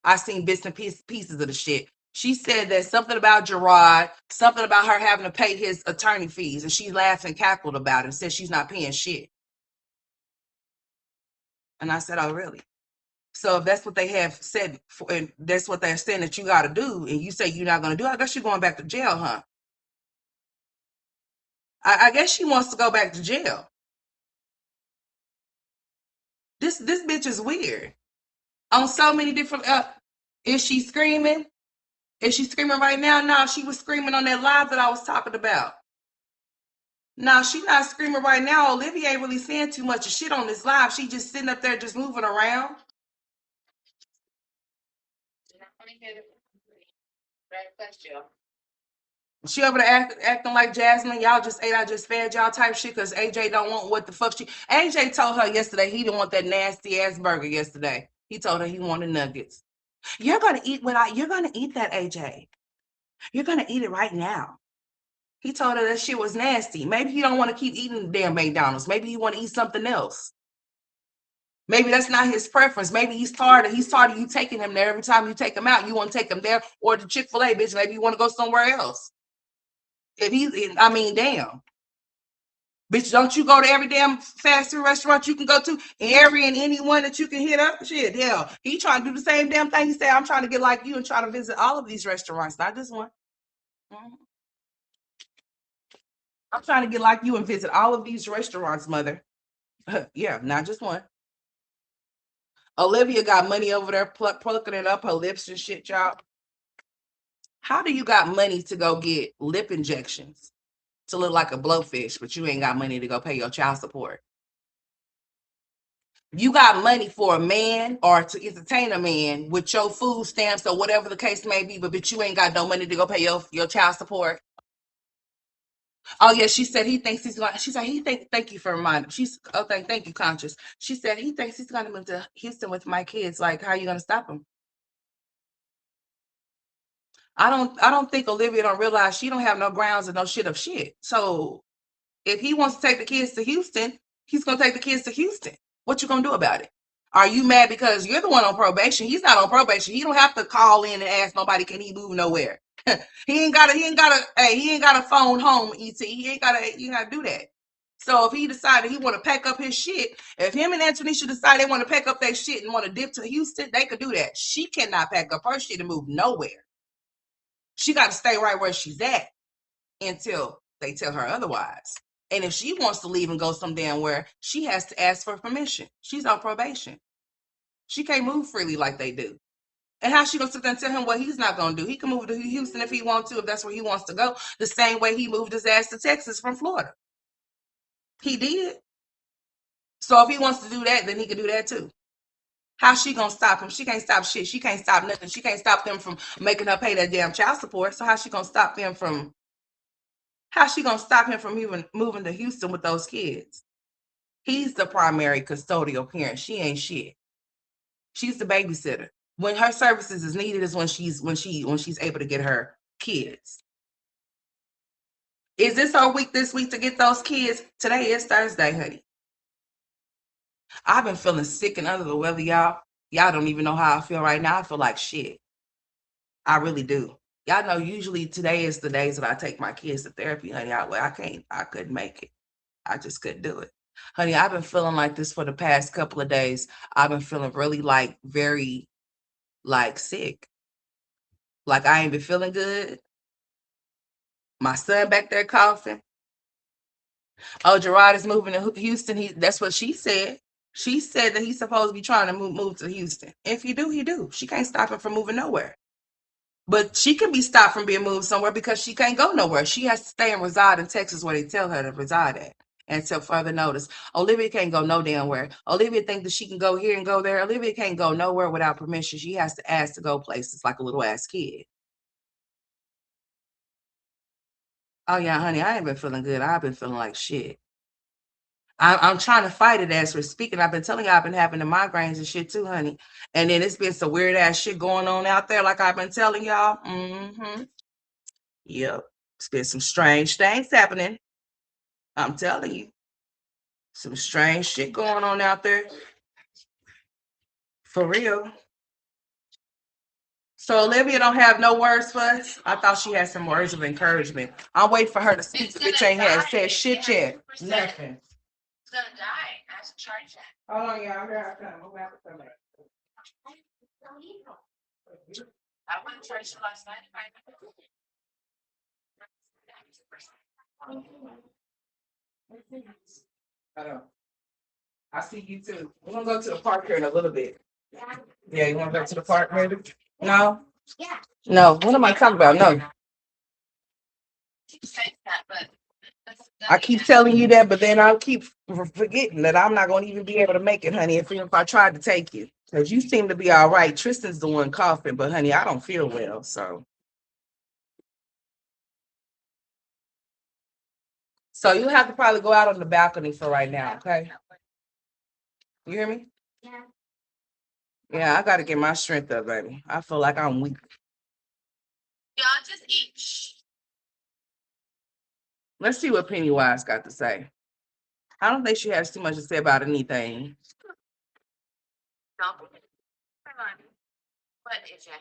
S1: I seen bits and pieces of the shit. She said that something about Gerard, something about her having to pay his attorney fees, and she laughed and cackled about it and said she's not paying shit. And I said, oh, really? So if that's what they have said, and that's what they're saying that you got to do, and you say you're not going to do, I guess you're going back to jail, huh? I guess she wants to go back to jail. This bitch is weird. On so many different. Is she screaming? Is she screaming right now? No, she was screaming on that live that I was talking about. No, she's not screaming right now. Olivia ain't really saying too much of shit on this live. She just sitting up there just moving around. She over there acting like Jasmine. Y'all just ate, I just fed y'all type shit because AJ don't want what the fuck she. AJ told her yesterday he didn't want that nasty ass burger yesterday. He told her he wanted nuggets. You're gonna eat you're gonna eat that, AJ. You're gonna eat it right now. He told her that shit was nasty. Maybe he don't want to keep eating the damn McDonald's. Maybe he want to eat something else. Maybe that's not his preference. Maybe he's tired. He's tired of you taking him there every time you take him out. You want to take him there or the Chick-fil-A, bitch. Maybe you want to go somewhere else. If he's, I mean, damn. Bitch, don't you go to every damn fast food restaurant you can go to? Every and any one that you can hit up? Shit, hell. He trying to do the same damn thing. He said, I'm trying to get like you and try to visit all of these restaurants, not just one. I'm trying to get like you and visit all of these restaurants, mother. Yeah, not just one. Olivia got money over there plucking it up her lips and shit, y'all. How do you got money to go get lip injections to look like a blowfish, but you ain't got money to go pay your child support? You got money for a man or to entertain a man with your food stamps or whatever the case may be, but you ain't got no money to go pay your child support. Oh yeah, she said he thinks he's going. She said thank you for reminding. She's thank you, conscious. She said he thinks he's going to move to Houston with my kids. Like, how are you going to stop him? I don't think Olivia don't realize she don't have no grounds and no shit of shit. So if he wants to take the kids to Houston, he's gonna take the kids to Houston. What you gonna do about it? Are you mad because you're the one on probation? He's not on probation. He don't have to call in and ask nobody, can he move nowhere? He ain't got a phone home, ET. He ain't gotta do that. So if he decided he want to pack up his shit, if him and Antonisha decide they want to pack up their shit and want to dip to Houston, they could do that. She cannot pack up her shit and move nowhere. She got to stay right where she's at until they tell her otherwise. And if she wants to leave and go some damn where, she has to ask for permission. She's on probation. She can't move freely like they do. And how she gonna sit there and tell him what he's not gonna do? He can move to Houston if he wants to, if that's where he wants to go. The same way he moved his ass to Texas from Florida. He did. So if he wants to do that, then he can do that too. How's she gonna stop him? She can't stop shit. She can't stop nothing. She can't stop them from making her pay that damn child support. So how's she gonna stop them from? How's she gonna stop him from even moving to Houston with those kids? He's the primary custodial parent. She ain't shit. She's the babysitter. When her services is needed is when she's able to get her kids. Is this her week this week to get those kids? Today is Thursday, honey. I've been feeling sick and under the weather, y'all. Y'all don't even know how I feel right now. I feel like shit. I really do. Y'all know usually today is the days that I take my kids to therapy, honey. I couldn't make it. I just couldn't do it. Honey, I've been feeling like this for the past couple of days. I've been feeling really very sick. Like I ain't been feeling good. My son back there coughing. Oh, Gerard is moving to Houston. That's what she said. She said that he's supposed to be trying to move to Houston. If he do, he do. She can't stop him from moving nowhere. But she can be stopped from being moved somewhere because she can't go nowhere. She has to stay and reside in Texas where they tell her to reside at until further notice. Olivia can't go no damn where. Olivia thinks that she can go here and go there. Olivia can't go nowhere without permission. She has to ask to go places like a little ass kid. Oh yeah, honey, I ain't been feeling good. I've been feeling like shit. I'm trying to fight it as we're speaking. I've been telling you I've been having the migraines and shit too, honey. And then it's been some weird ass shit going on out there, like I've been telling y'all. Yep. It's been some strange things happening. I'm telling you. Some strange shit going on out there. For real. So Olivia don't have no words for us. I thought she had some words of encouragement. I'm waiting for her to speak. The bitch ain't had said shit yet. Nothing.
S2: It's gonna die. I have to charge that.
S1: Hold on, y'all. Here I come. I'm gonna come back.
S2: I went to charge it last night.
S1: I see you too. We're gonna go to the park here in a little bit. Yeah, you wanna go to the park, maybe? No?
S2: Yeah.
S1: No. What am I talking about? No.
S2: She said that, but that's
S1: I keep telling you that, but then I'll keep forgetting that I'm not going to even be able to make it, honey, if I tried to take you. Because you seem to be all right. Tristan's the one coughing, but honey, I don't feel well. So you have to probably go out on the balcony for right now, okay? You hear me? Yeah, I got to get my strength up, baby. I feel like I'm weak.
S2: Y'all just eat. Shh.
S1: Let's see what Pennywise got to say. I don't think she has too much to say about anything.
S2: Don't. What is that?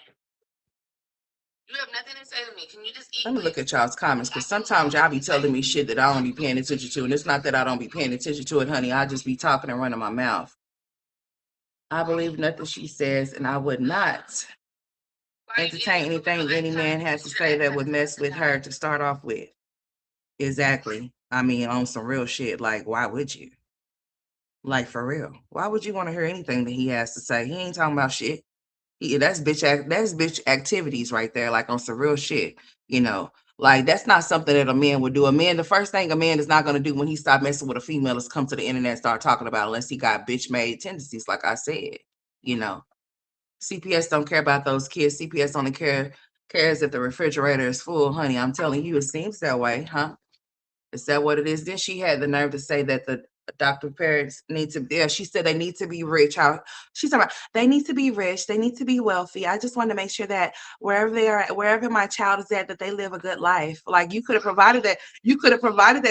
S2: You have nothing to say to me. Can you just eat?
S1: Let me look at y'all's comments, because sometimes y'all be telling me shit that I don't be paying attention to. And it's not that I don't be paying attention to it, honey. I just be talking and running my mouth. I believe nothing she says, and I would not entertain anything any man has to say that would mess with her to start off with. Exactly. I mean, on some real shit. Like, why would you? Like, for real. Why would you want to hear anything that he has to say? He ain't talking about shit. That's bitch activities right there, like on some real shit, you know. Like, that's not something that a man would do. A man, the first thing a man is not going to do when he start messing with a female is come to the internet and start talking about it, unless he got bitch made tendencies, like I said, you know. CPS don't care about those kids. CPS only cares if the refrigerator is full, honey. I'm telling you, it seems that way, huh? Is that what it is? Then she had the nerve to say that the adoptive parents need to, yeah, she said they need to be rich. How she's talking about they need to be rich, they need to be wealthy. I just want to make sure that wherever they are, wherever my child is at, that they live a good life. Like, you could have provided that,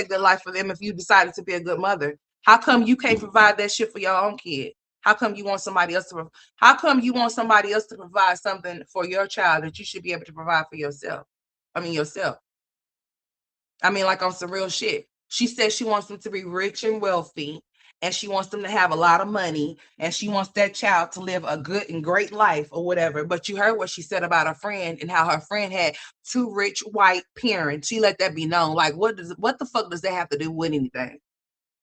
S1: good life for them if you decided to be a good mother. How come you can't provide that shit for your own kid? How come you want somebody else to provide something for your child that you should be able to provide for yourself? I mean, yourself. I mean, like on some real shit. She says she wants them to be rich and wealthy, and she wants them to have a lot of money, and she wants that child to live a good and great life or whatever. But you heard what she said about her friend and how her friend had two rich white parents. She let that be known. Like, what the fuck does that have to do with anything?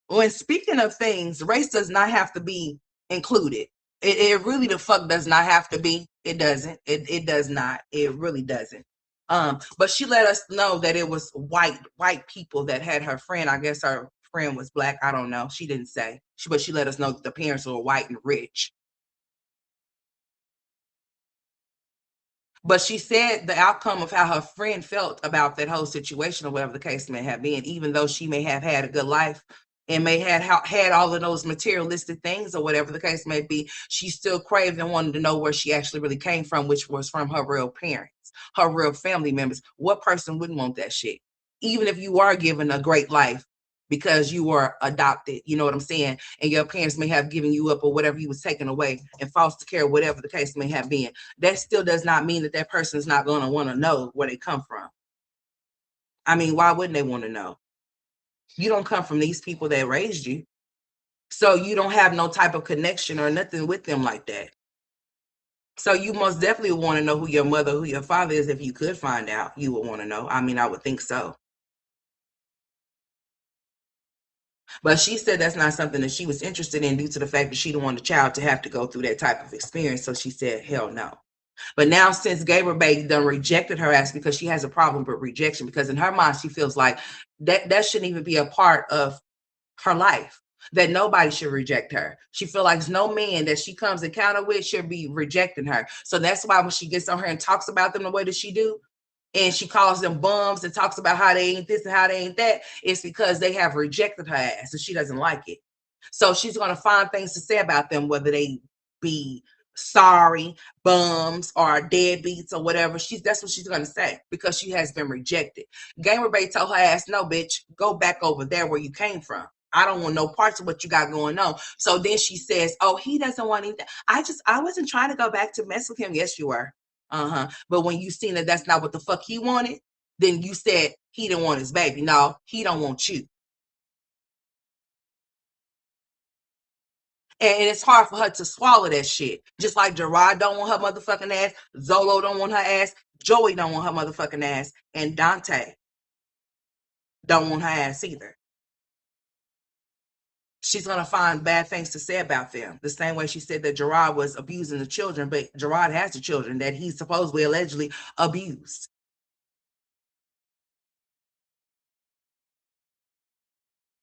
S1: When speaking of things, race does not have to be included. It really the fuck does not have to be. It doesn't. It does not. It really doesn't. But she let us know that it was white people that had her friend. I guess her friend was black. I don't know. She didn't say. But she let us know that the parents were white and rich. But she said the outcome of how her friend felt about that whole situation, or whatever the case may have been, even though she may have had a good life and may have had all of those materialistic things or whatever the case may be, she still craved and wanted to know where she actually really came from, which was from her real parents, her real family members. What person wouldn't want that shit? Even if you are given a great life because you were adopted, you know what I'm saying? And your parents may have given you up or whatever, you was taken away in foster care, whatever the case may have been. That still does not mean that person is not going to want to know where they come from. I mean, why wouldn't they want to know? You don't come from these people that raised you. So you don't have no type of connection or nothing with them like that. So you most definitely want to know who your mother, who your father is. If you could find out, you would want to know. I mean, I would think so. But she said that's not something that she was interested in due to the fact that she didn't want the child to have to go through that type of experience. So she said, hell no. But now, since Gabriel Bay done rejected her ass, because she has a problem with rejection, because in her mind she feels like that shouldn't even be a part of her life, that nobody should reject her. She feels like no man that she comes encounter with should be rejecting her. So that's why when she gets on her and talks about them the way that she do, and she calls them bums and talks about how they ain't this and how they ain't that, it's because they have rejected her ass and she doesn't like it. So she's going to find things to say about them, whether they be sorry, bums, or deadbeats or whatever. That's what she's going to say, because she has been rejected. Gamer Bay told her ass, no, bitch, go back over there where you came from. I don't want no parts of what you got going on. So then she says, oh, he doesn't want anything. I wasn't trying to go back to mess with him. Yes, you were. But when you seen that that's not what the fuck he wanted, then you said he didn't want his baby. No, he don't want you. And it's hard for her to swallow that shit. Just like Gerard don't want her motherfucking ass, Zolo don't want her ass, Joey don't want her motherfucking ass, and Dante don't want her ass either. She's gonna find bad things to say about them. The same way she said that Gerard was abusing the children, but Gerard has the children that he supposedly allegedly abused.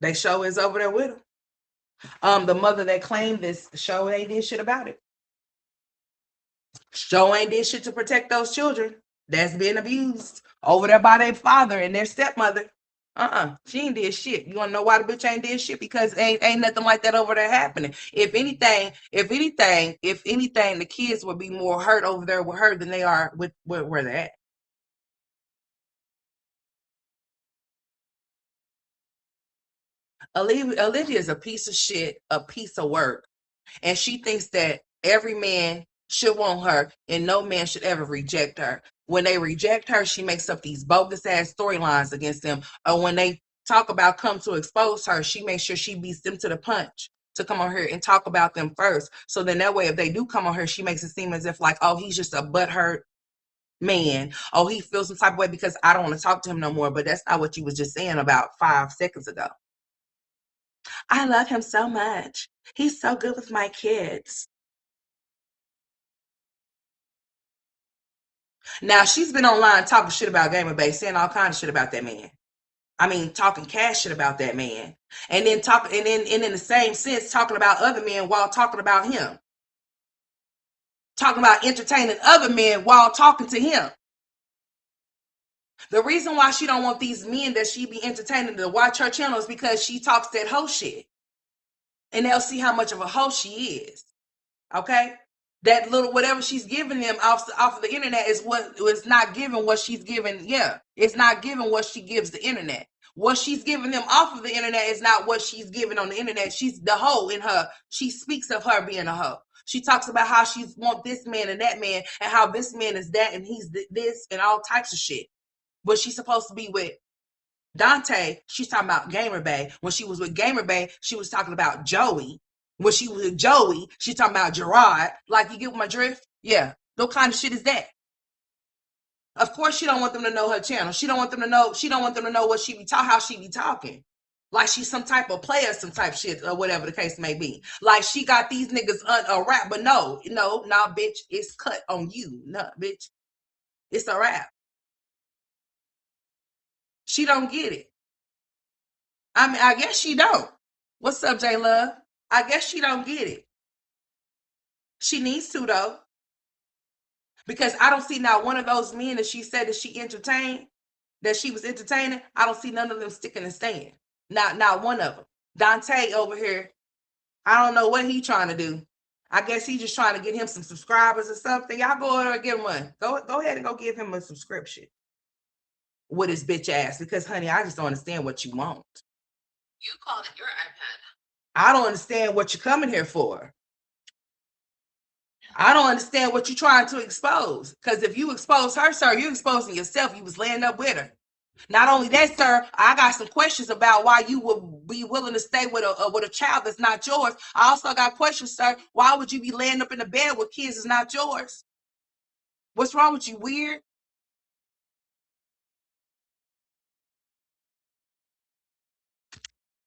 S1: They show is over there with him. The mother that claimed this show ain't did shit about it. Show ain't did shit to protect those children that's being abused over there by their father and their stepmother. She ain't did shit. You wanna know why the bitch ain't did shit? Because ain't nothing like that over there happening. If anything, the kids would be more hurt over there with her than they are with where they're at. Olivia is a piece of shit, a piece of work. And she thinks that every man should want her and no man should ever reject her. When they reject her, she makes up these bogus ass storylines against them. Or when they talk about come to expose her, she makes sure she beats them to the punch to come on here and talk about them first. So then that way, if they do come on her, she makes it seem as if like, oh, he's just a butthurt man. Oh, he feels some type of way because I don't want to talk to him no more. But that's not what you was just saying about 5 seconds ago. I love him so much. He's so good with my kids. Now she's been online talking shit about Gamer Bay, saying all kinds of shit about that man. I mean, talking cash shit about that man, and then in the same sense talking about other men while talking about him, talking about entertaining other men while talking to him. The reason why she don't want these men that she be entertaining to watch her channel is because she talks that hoe shit, and they'll see how much of a hoe she is. Okay. That little whatever she's giving them off of the internet is what is not giving what she's giving. Yeah, it's not giving what she gives the internet. What she's giving them off of the internet is not what she's giving on the internet. She's the hoe in her. She speaks of her being a hoe. She talks about how she want this man and that man, and how this man is that and he's this and all types of shit. But she's supposed to be with Dante. She's talking about Gamer Bay. When she was with Gamer Bay, she was talking about Joey. When she was with Joey, she's talking about Gerard. Like, you get my drift? Yeah. What kind of shit is that? Of course, she don't want them to know her channel. She don't want them to know. She don't want them to know what she be how she be talking. Like she's some type of player, some type of shit, or whatever the case may be. Like she got these niggas a rap, but no, bitch, it's cut on you. No, bitch, it's a rap. She don't get it. I mean, I guess she don't. What's up, J Love? I guess she don't get it. She needs to though. Because I don't see now one of those men that she said that she entertained, that she was entertaining. I don't see none of them sticking and staying. Not one of them. Dante over here, I don't know what he trying to do. I guess he just trying to get him some subscribers or something. Y'all go over and get him one. Go ahead and go give him a subscription with his bitch ass. Because honey, I just don't understand what you want.
S2: You called it your iPad.
S1: I don't understand what you're coming here for. I don't understand what you're trying to expose. Because if you expose her, sir, you're exposing yourself. You was laying up with her. Not only that, sir, I got some questions about why you would be willing to stay with a child that's not yours. I also got questions, sir. Why would you be laying up in the bed with kids that's not yours? What's wrong with you? Weird?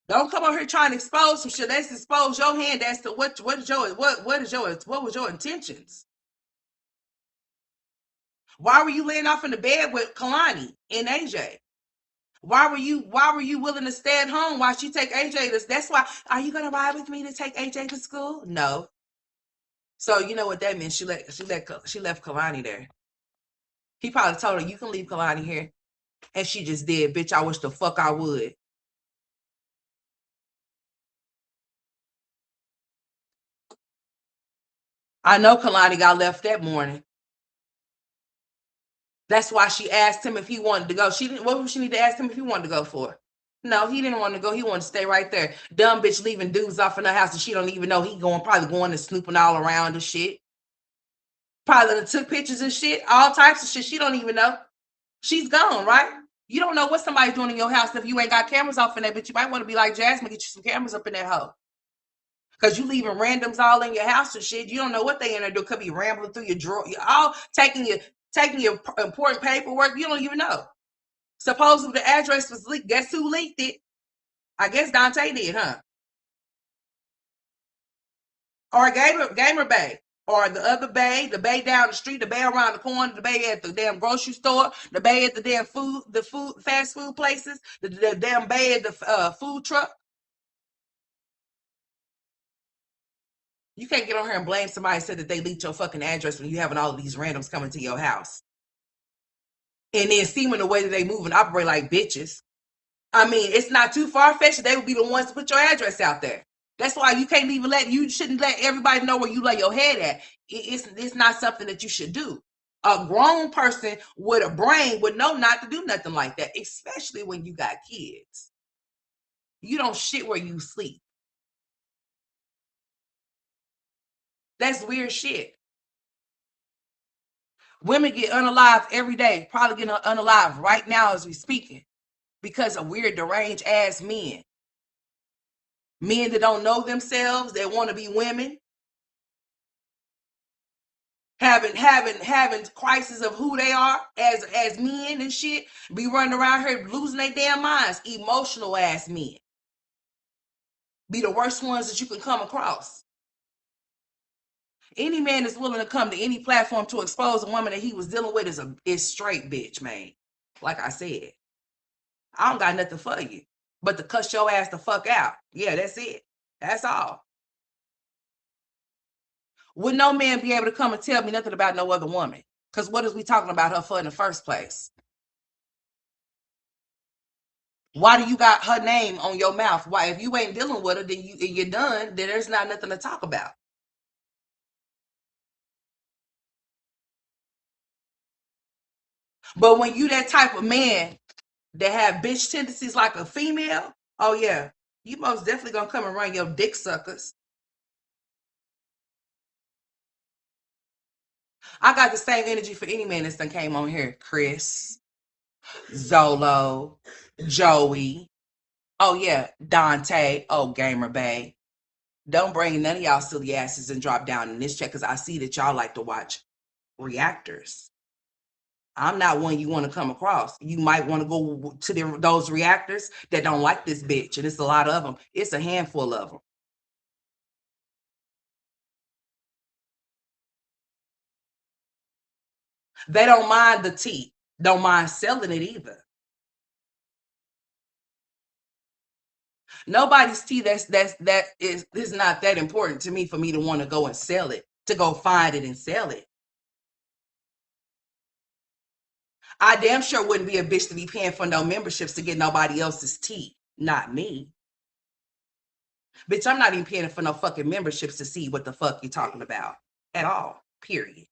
S1: Don't come over here trying to expose some shit. Let's expose your hand as to what was your intentions? Why were you laying off in the bed with Kalani and AJ? Why were you willing to stay at home while she take AJ? That's why. Are you gonna ride with me to take AJ to school? No. So you know what that means? She left Kalani there. He probably told her, you can leave Kalani here. And she just did. Bitch, I wish the fuck I would. I know Kalani got left that morning. That's why she asked him if he wanted to go. What would she need to ask him if he wanted to go for? No, he didn't want to go. He wanted to stay right there. Dumb bitch leaving dudes off in her house and she don't even know he probably going and snooping all around and shit. Probably took pictures and shit, all types of shit. She don't even know. She's gone, right? You don't know what somebody's doing in your house if you ain't got cameras off in there, but you might want to be like Jasmine, get you some cameras up in that hoe. Because you leaving randoms all in your house and shit. You don't know what they in there do. Could be rambling through your drawer. You're all taking your important paperwork. You don't even know. Supposedly the address was leaked. Guess who leaked it? I guess Dante did, huh? Or Gamer Bay. Or the other bay, the bay down the street, the bay around the corner, the bay at the damn grocery store, the bay at the damn fast food places, the damn bay at the food truck. You can't get on here and blame somebody and say that they leaked your fucking address when you having all of these randoms coming to your house. And then seeming the way that they move and operate like bitches. I mean, it's not too far-fetched. They would be the ones to put your address out there. That's why you shouldn't let everybody know where you lay your head at. It's not something that you should do. A grown person with a brain would know not to do nothing like that, especially when you got kids. You don't shit where you sleep. That's weird shit. Women get unalive every day, probably getting unalive right now as we speaking because of weird deranged ass men. Men that don't know themselves, that want to be women, having crisis of who they are as men and shit, be running around here losing their damn minds. Emotional ass men be the worst ones that you can come across. Any man that's willing to come to any platform to expose a woman that he was dealing with is straight bitch, man. Like I said, I don't got nothing for you but to cuss your ass the fuck out. Yeah, that's it. That's all. Would no man be able to come and tell me nothing about no other woman? Because what is we talking about her for in the first place? Why do you got her name on your mouth? Why, if you ain't dealing with her, then you're done. Then there's not nothing to talk about. But when you that type of man that have bitch tendencies like a female, oh yeah, you most definitely gonna come and run your dick suckers. I got the same energy for any man that came on here. Chris, Zolo, Joey. Oh yeah, Dante. Oh, Gamer Bay. Don't bring none of y'all silly asses and drop down in this chat because I see that y'all like to watch reactors. I'm not one you want to come across. You might want to go to those reactors that don't like this bitch, and it's a lot of them. It's a handful of them. They don't mind the tea. Don't mind selling it either. Nobody's tea that is not that important to me for me to want to go and sell it, to go find it and sell it. I damn sure wouldn't be a bitch to be paying for no memberships to get nobody else's tea. Not me. Bitch, I'm not even paying for no fucking memberships to see what the fuck you're talking about at all. Period.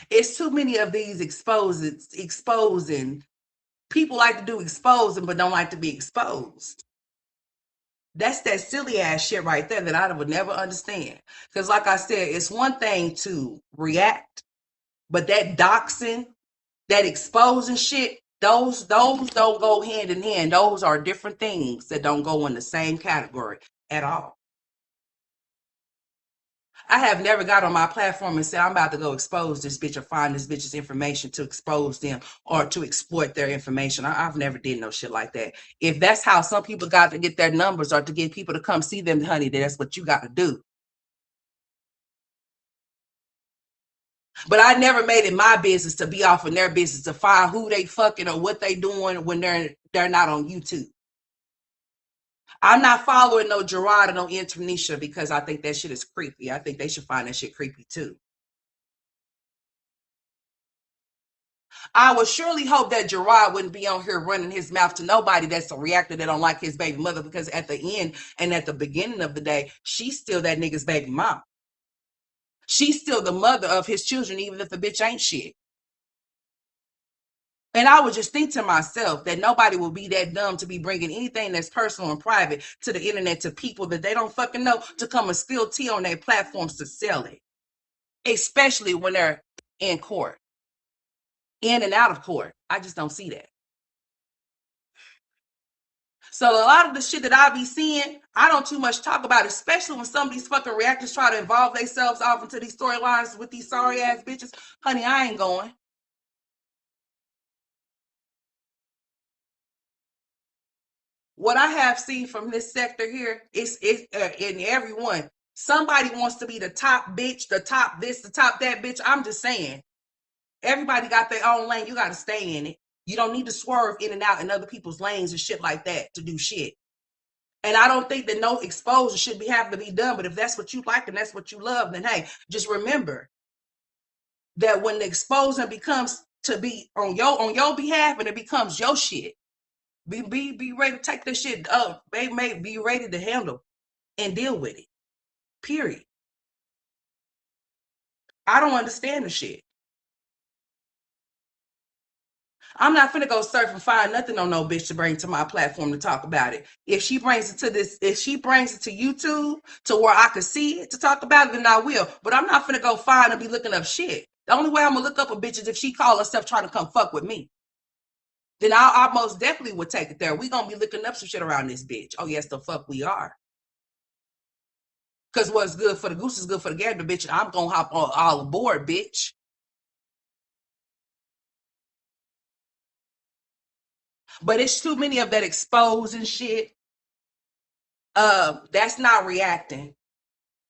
S1: It's too many of these exposing. People like to do exposing, but don't like to be exposed. That's that silly ass shit right there that I would never understand. Because like I said, it's one thing to react, but that doxing, that exposing shit, those don't go hand in hand. Those are different things that don't go in the same category at all. I have never got on my platform and said, I'm about to go expose this bitch or find this bitch's information to expose them or to exploit their information. I've never did no shit like that. If that's how some people got to get their numbers or to get people to come see them, honey, then that's what you got to do. But I never made it my business to be off in their business to find who they fucking or what they doing when they're not on YouTube. I'm not following no Gerard or no Antonisha because I think that shit is creepy. I think they should find that shit creepy too. I would surely hope that Gerard wouldn't be on here running his mouth to nobody that's a reactor that don't like his baby mother, because at the end and at the beginning of the day, she's still that nigga's baby mom. She's still the mother of his children, even if the bitch ain't shit. And I would just think to myself that nobody will be that dumb to be bringing anything that's personal and private to the internet to people that they don't fucking know to come and spill tea on their platforms to sell it, especially when they're in court, in and out of court. I just don't see that. So a lot of the shit that I be seeing, I don't too much talk about, especially when some of these fucking reactors try to involve themselves off into these storylines with these sorry ass bitches. Honey, I ain't going. What I have seen from this sector here is in everyone. Somebody wants to be the top bitch, the top this, the top that bitch. I'm just saying, everybody got their own lane. You got to stay in it. You don't need to swerve in and out in other people's lanes and shit like that to do shit. And I don't think that no exposure should be having to be done. But if that's what you like and that's what you love, then hey, just remember that when the exposure becomes to be on your behalf and it becomes your shit, be ready to take this shit up. Be ready to handle and deal with it. Period. I don't understand the shit. I'm not finna go surf and find nothing on no bitch to bring to my platform to talk about it. If she brings it to this, if she brings it to YouTube to where I could see it to talk about it, then I will. But I'm not finna go find and be looking up shit. The only way I'm gonna look up a bitch is if she call herself trying to come fuck with me. Then I most definitely would take it there. We gonna be looking up some shit around this bitch. Oh yes, the fuck we are. Cause what's good for the goose is good for the gander, bitch. And I'm gonna hop on all aboard, bitch. But it's too many of that exposing shit. That's not reacting.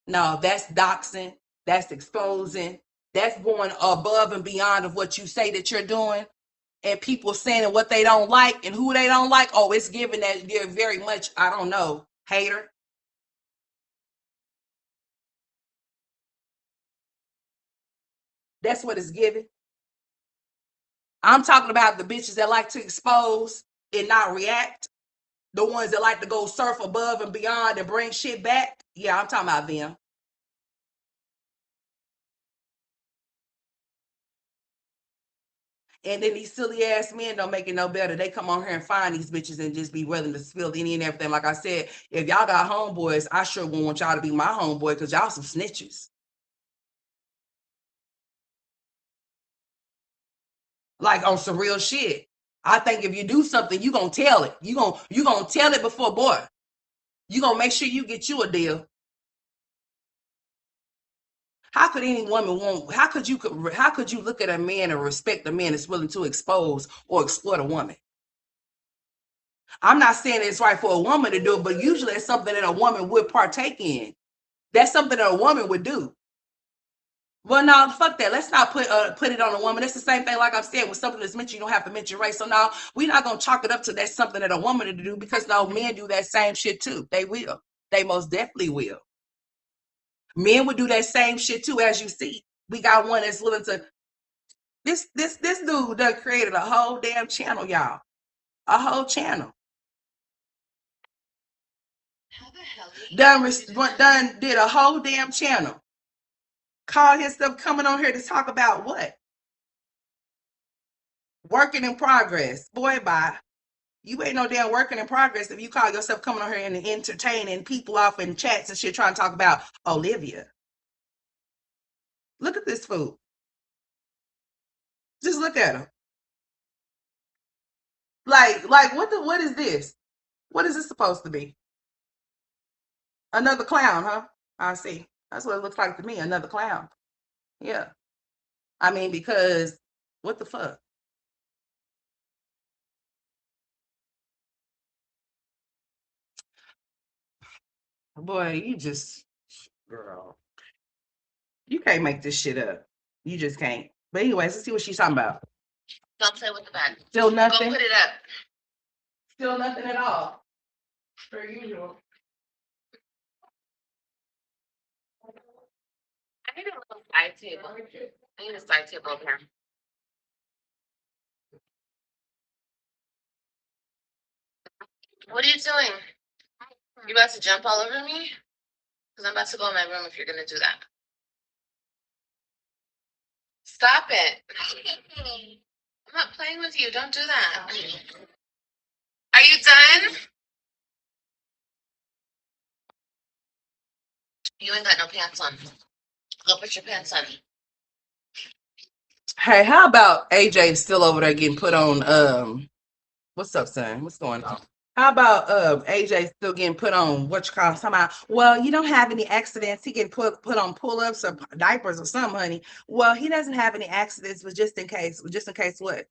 S1: No, that's doxing. That's exposing. That's going above and beyond of what you say that you're doing. And people saying what they don't like and who they don't like. Oh, it's given that they're very much, I don't know, hater. That's what it's given. I'm talking about the bitches that like to expose and not react. The ones that like to go surf above and beyond and bring shit back. Yeah, I'm talking about them. And then these silly ass men don't make it no better. They come on here and find these bitches and just be willing to spill any and everything. Like I said, if y'all got homeboys, I sure wouldn't want y'all to be my homeboy because y'all some snitches. Like on some real shit. I think if you do something, you gonna tell it. You gonna tell it before, boy. You gonna make sure you get you a deal. How could any woman want? How could you look at a man and respect a man that's willing to expose or exploit a woman? I'm not saying it's right for a woman to do it, but usually it's something that a woman would partake in. That's something that a woman would do. Well, no, fuck that. Let's not put it on a woman. It's the same thing, like I've said, with something that's mentioned, you don't have to mention race. So now we're not gonna chalk it up to that's something that a woman to do because no, men do that same shit too. They will. They most definitely will. Men would do that same shit too, as you see. We got one that's willing to. This dude done created a whole damn channel, y'all. A whole channel.
S2: How the hell
S1: Done did a whole damn channel. Called himself coming on here to talk about what? Working in progress. Boy, bye. You ain't no damn working in progress if you call yourself coming on here and entertaining people off in chats and shit trying to talk about Olivia. Look at this fool. Just look at him. Like what is this? What is this supposed to be? Another clown, huh? I see. That's what it looks like to me. Another clown. Yeah. I mean, because what the fuck? Boy, you just, girl, you can't make this shit up. You just can't. But anyways, let's see what she's talking about.
S2: Don't play with the bag.
S1: Still nothing.
S2: Go put it up.
S1: Still nothing at all. Per usual.
S2: I need a little side table. I need a side table over here. What are you doing? You about to jump all over me? Because I'm about to go in my room if you're going to do that. Stop it. I'm not playing with you. Don't do that. Are you done? You ain't got no pants on. Go put your pants on.
S1: Hey, how about AJ still over there getting put on what's up, son? What's going on? How about AJ still getting put on what you call somehow? Well, you don't have any accidents. He can put on pull-ups or diapers or something, honey. Well, he doesn't have any accidents, but just in case what?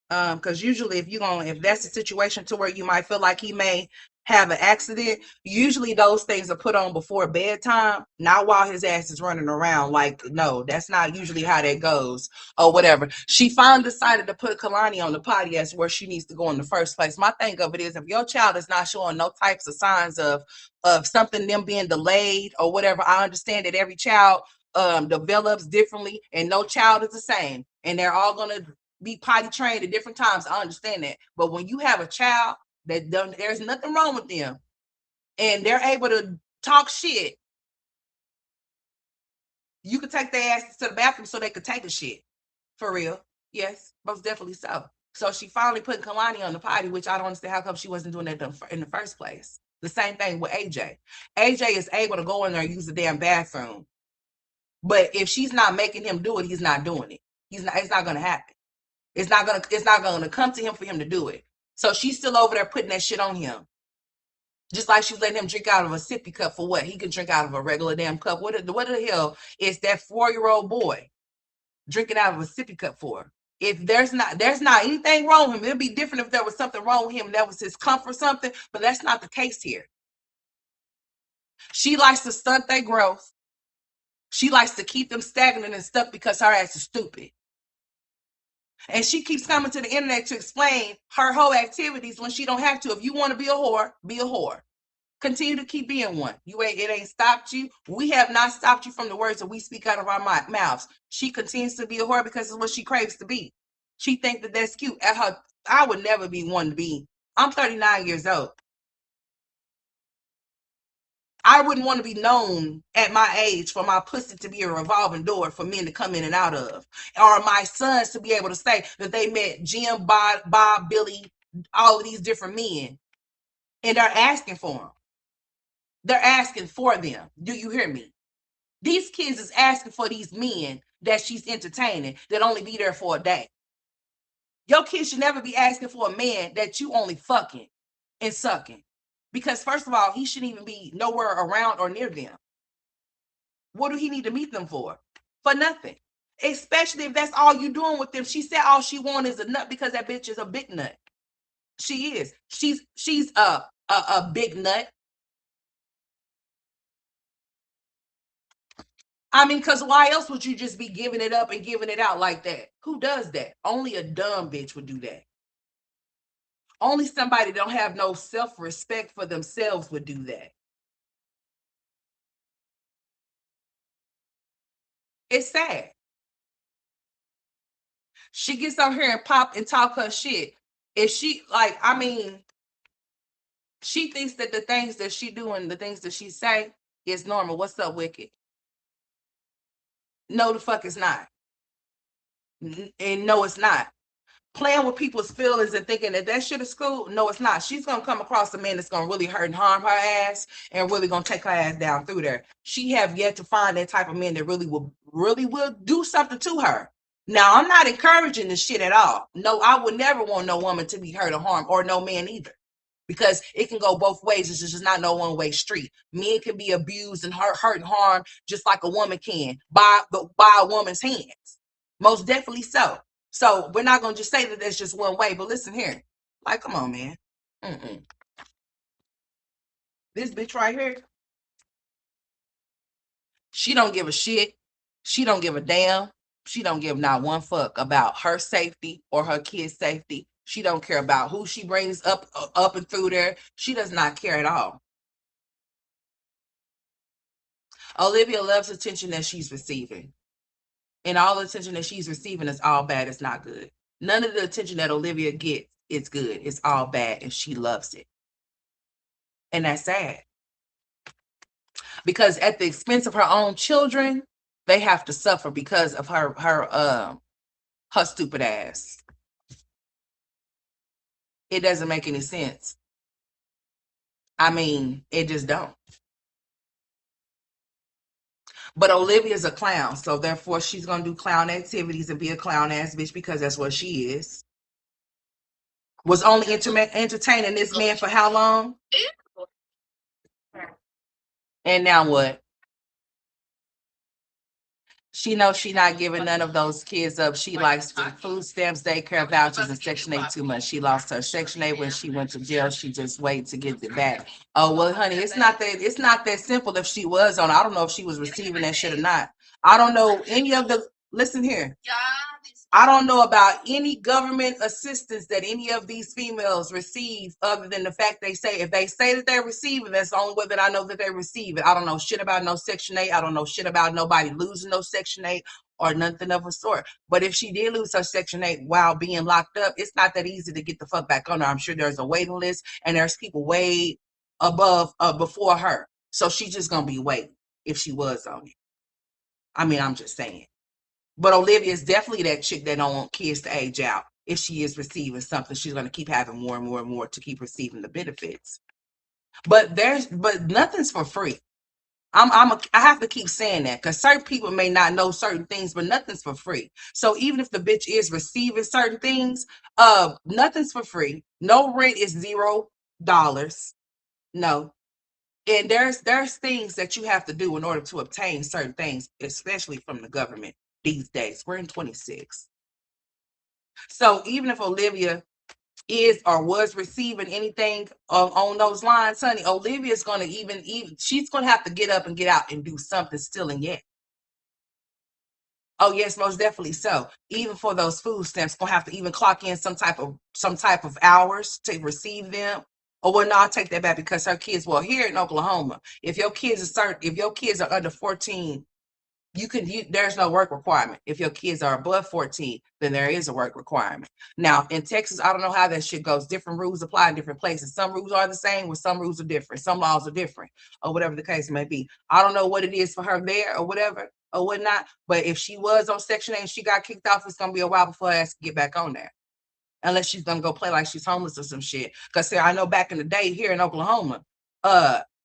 S1: Because usually if that's a situation to where you might feel like he may have an accident, usually those things are put on before bedtime, not while his ass is running around. Like, no, that's not usually how that goes or whatever. She finally decided to put Kalani on the potty as where she needs to go in the first place. My thing of it is, if your child is not showing no types of signs of something, them being delayed or whatever, I understand that every child develops differently and no child is the same. And they're all going to be potty trained at different times. I understand that. But when you have a child that there's nothing wrong with them and they're able to talk shit, you could take their asses to the bathroom so they could take a shit. For real. Yes, most definitely so. So she finally put Kalani on the potty, which I don't understand how come she wasn't doing that in the first place. The same thing with AJ. AJ is able to go in there and use the damn bathroom. But if she's not making him do it, he's not doing it. It's not gonna happen. It's not gonna come to him for him to do it. So she's still over there putting that shit on him. Just like she was letting him drink out of a sippy cup for what? He can drink out of a regular damn cup. What the hell is that 4-year-old boy drinking out of a sippy cup for? If there's not anything wrong with him, it'd be different if there was something wrong with him and that was his comfort something, but that's not the case here. She likes to stunt their growth. She likes to keep them stagnant and stuck because her ass is stupid. And she keeps coming to the internet to explain her whole activities when she don't have to. If you want to be a whore, be a whore. Continue to keep being one. It ain't stopped you. We have not stopped you from the words that we speak out of our mouths. She continues to be a whore because it's what she craves to be. She thinks that that's cute. I would never be one to be. I'm 39 years old. I wouldn't want to be known at my age for my pussy to be a revolving door for men to come in and out of, or my sons to be able to say that they met Jim, Bob, Billy, all of these different men, and they're asking for them. They're asking for them. Do you hear me? These kids is asking for these men that she's entertaining that only be there for a day. Your kids should never be asking for a man that you only fucking and sucking. Because first of all, he shouldn't even be nowhere around or near them. What do he need to meet them for? For nothing. Especially if that's all you doing with them. She said all she wants is a nut because that bitch is a big nut. She is. She's a big nut. I mean, because why else would you just be giving it up and giving it out like that? Who does that? Only a dumb bitch would do that. Only somebody that don't have no self-respect for themselves would do that. It's sad. She gets on here and pop and talk her shit. If she, like, I mean, she thinks that the things that she do and the things that she say is normal. What's up, Wicked? No, the fuck it's not. And no, it's not. Playing with people's feelings and thinking that shit is cool. No, it's not. She's gonna come across a man that's gonna really hurt and harm her ass and really gonna take her ass down through there. She have yet to find that type of man that really will do something to her. Now, I'm not encouraging this shit at all. No, I would never want no woman to be hurt or harmed, or no man either. Because it can go both ways. It's just not no one-way street. Men can be abused and hurt and harmed just like a woman can by a woman's hands. Most definitely so. So we're not going to just say that there's just one way. But listen here. Like, come on, man. This bitch right here, she don't give a shit. She don't give a damn. She don't give not one fuck about her safety or her kids' safety. She don't care about who she brings up and through there. She does not care at all. Olivia loves attention that she's receiving. And all the attention that she's receiving is all bad. It's not good. None of the attention that Olivia gets is good. It's all bad, and she loves it. And that's sad. Because at the expense of her own children, they have to suffer because of her stupid ass. It doesn't make any sense. I mean, it just don't. But Olivia's a clown, so therefore she's gonna do clown activities and be a clown ass bitch because that's what she is. Was only entertaining this man for how long? And now what? She knows she not giving none of those kids up. She likes the food stamps, daycare vouchers, and Section 8 too much. She lost her Section 8 when she went to jail. She just waited to get it back. Oh well, honey, it's not that simple. If she was on, I don't know if she was receiving that shit or not. I don't know any of the. Listen here. I don't know about any government assistance that any of these females receive other than the fact they say, if they say that they're receiving, that's the only way that I know that they receive it. I don't know shit about no Section 8. I don't know shit about nobody losing no Section 8 or nothing of a sort. But if she did lose her Section 8 while being locked up, it's not that easy to get the fuck back on her. I'm sure there's a waiting list and there's people way above, before her. So she's just going to be waiting if she was on it. I mean, I'm just saying. But Olivia is definitely that chick that don't want kids to age out. If she is receiving something, she's going to keep having more and more and more to keep receiving the benefits. But nothing's for free. I have to keep saying that because certain people may not know certain things, but nothing's for free. So even if the bitch is receiving certain things, nothing's for free. No rent is $0. No. And there's things that you have to do in order to obtain certain things, especially from the government these days. We're in 26. So even if Olivia is or was receiving anything on those lines, honey, Olivia's going to even she's going to have to get up and get out and do something still and yet. Oh yes, most definitely so. Even for those food stamps, gonna have to even clock in some type of hours to receive them. Oh well, no, I'll take that back because her kids. Well, here in Oklahoma, if your kids are under 14, there's no work requirement. If your kids are above 14, then there is a work requirement. Now in Texas, I don't know how that shit goes. Different rules apply in different places. Some rules are the same, but some rules are different. Some laws are different, or whatever the case may be. I don't know what it is for her there or whatever or whatnot. But if she was on Section 8 and she got kicked off, it's gonna be a while before her ass can get back on there. Unless she's gonna go play like she's homeless or some shit. Because I know back in the day here in Oklahoma,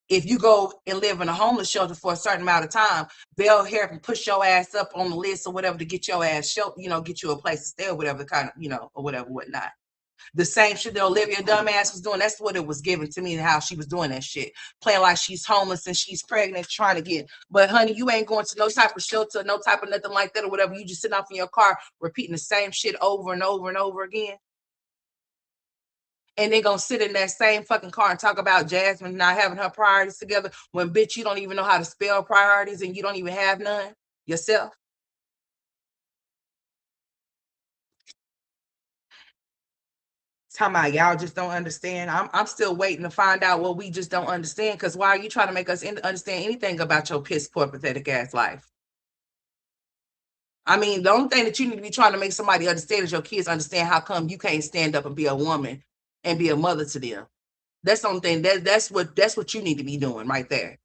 S1: if you go and live in a homeless shelter for a certain amount of time, they'll help and push your ass up on the list or whatever to get your ass shelter, get you a place to stay or whatever kind of, or whatever, whatnot. The same shit that Olivia dumbass was doing, that's what it was given to me and how she was doing that shit. Playing like she's homeless and she's pregnant, trying to get, but honey, you ain't going to no type of shelter, no type of nothing like that or whatever. You just sitting off in your car repeating the same shit over and over and over again. And they're gonna sit in that same fucking car and talk about Jasmine not having her priorities together when bitch you don't even know how to spell priorities and you don't even have none yourself. Talking about y'all just don't understand. I'm still waiting to find out what we just don't understand. Because why are you trying to make us understand anything about your piss poor pathetic ass life? I mean, the only thing that you need to be trying to make somebody understand is your kids understand how come you can't stand up and be a woman and be a mother to them. That's the only thing that's what you need to be doing right there.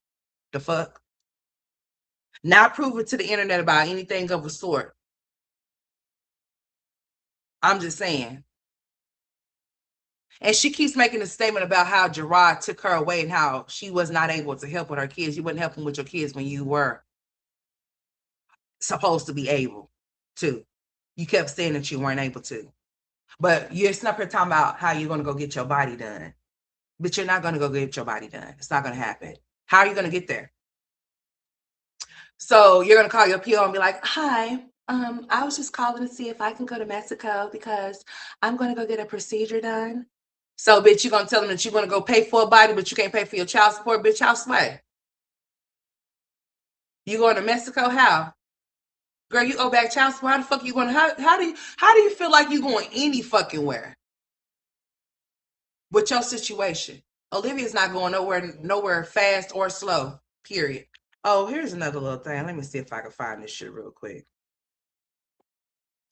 S1: The fuck? Not prove it to the internet about anything of a sort. I'm just saying. And she keeps making a statement about how Gerard took her away and how she was not able to help with her kids. You wasn't helping with your kids when you were supposed to be able to. You kept saying that you weren't able to. But you're up here talking about how you're going to go get your body done. But you're not going to go get your body done. It's not going to happen. How are you going to get there? So you're going to call your PO and be like, hi, I was just calling to see if I can go to Mexico because I'm going to go get a procedure done. So, bitch, you're going to tell them that you're going to go pay for a body, but you can't pay for your child support, bitch. How sway? You going to Mexico? How? Girl, you owe back child support. How the fuck you going? How do you feel like you going any fucking where with your situation? Olivia's not going nowhere fast or slow. Period. Oh, here's another little thing. Let me see if I can find this shit real quick.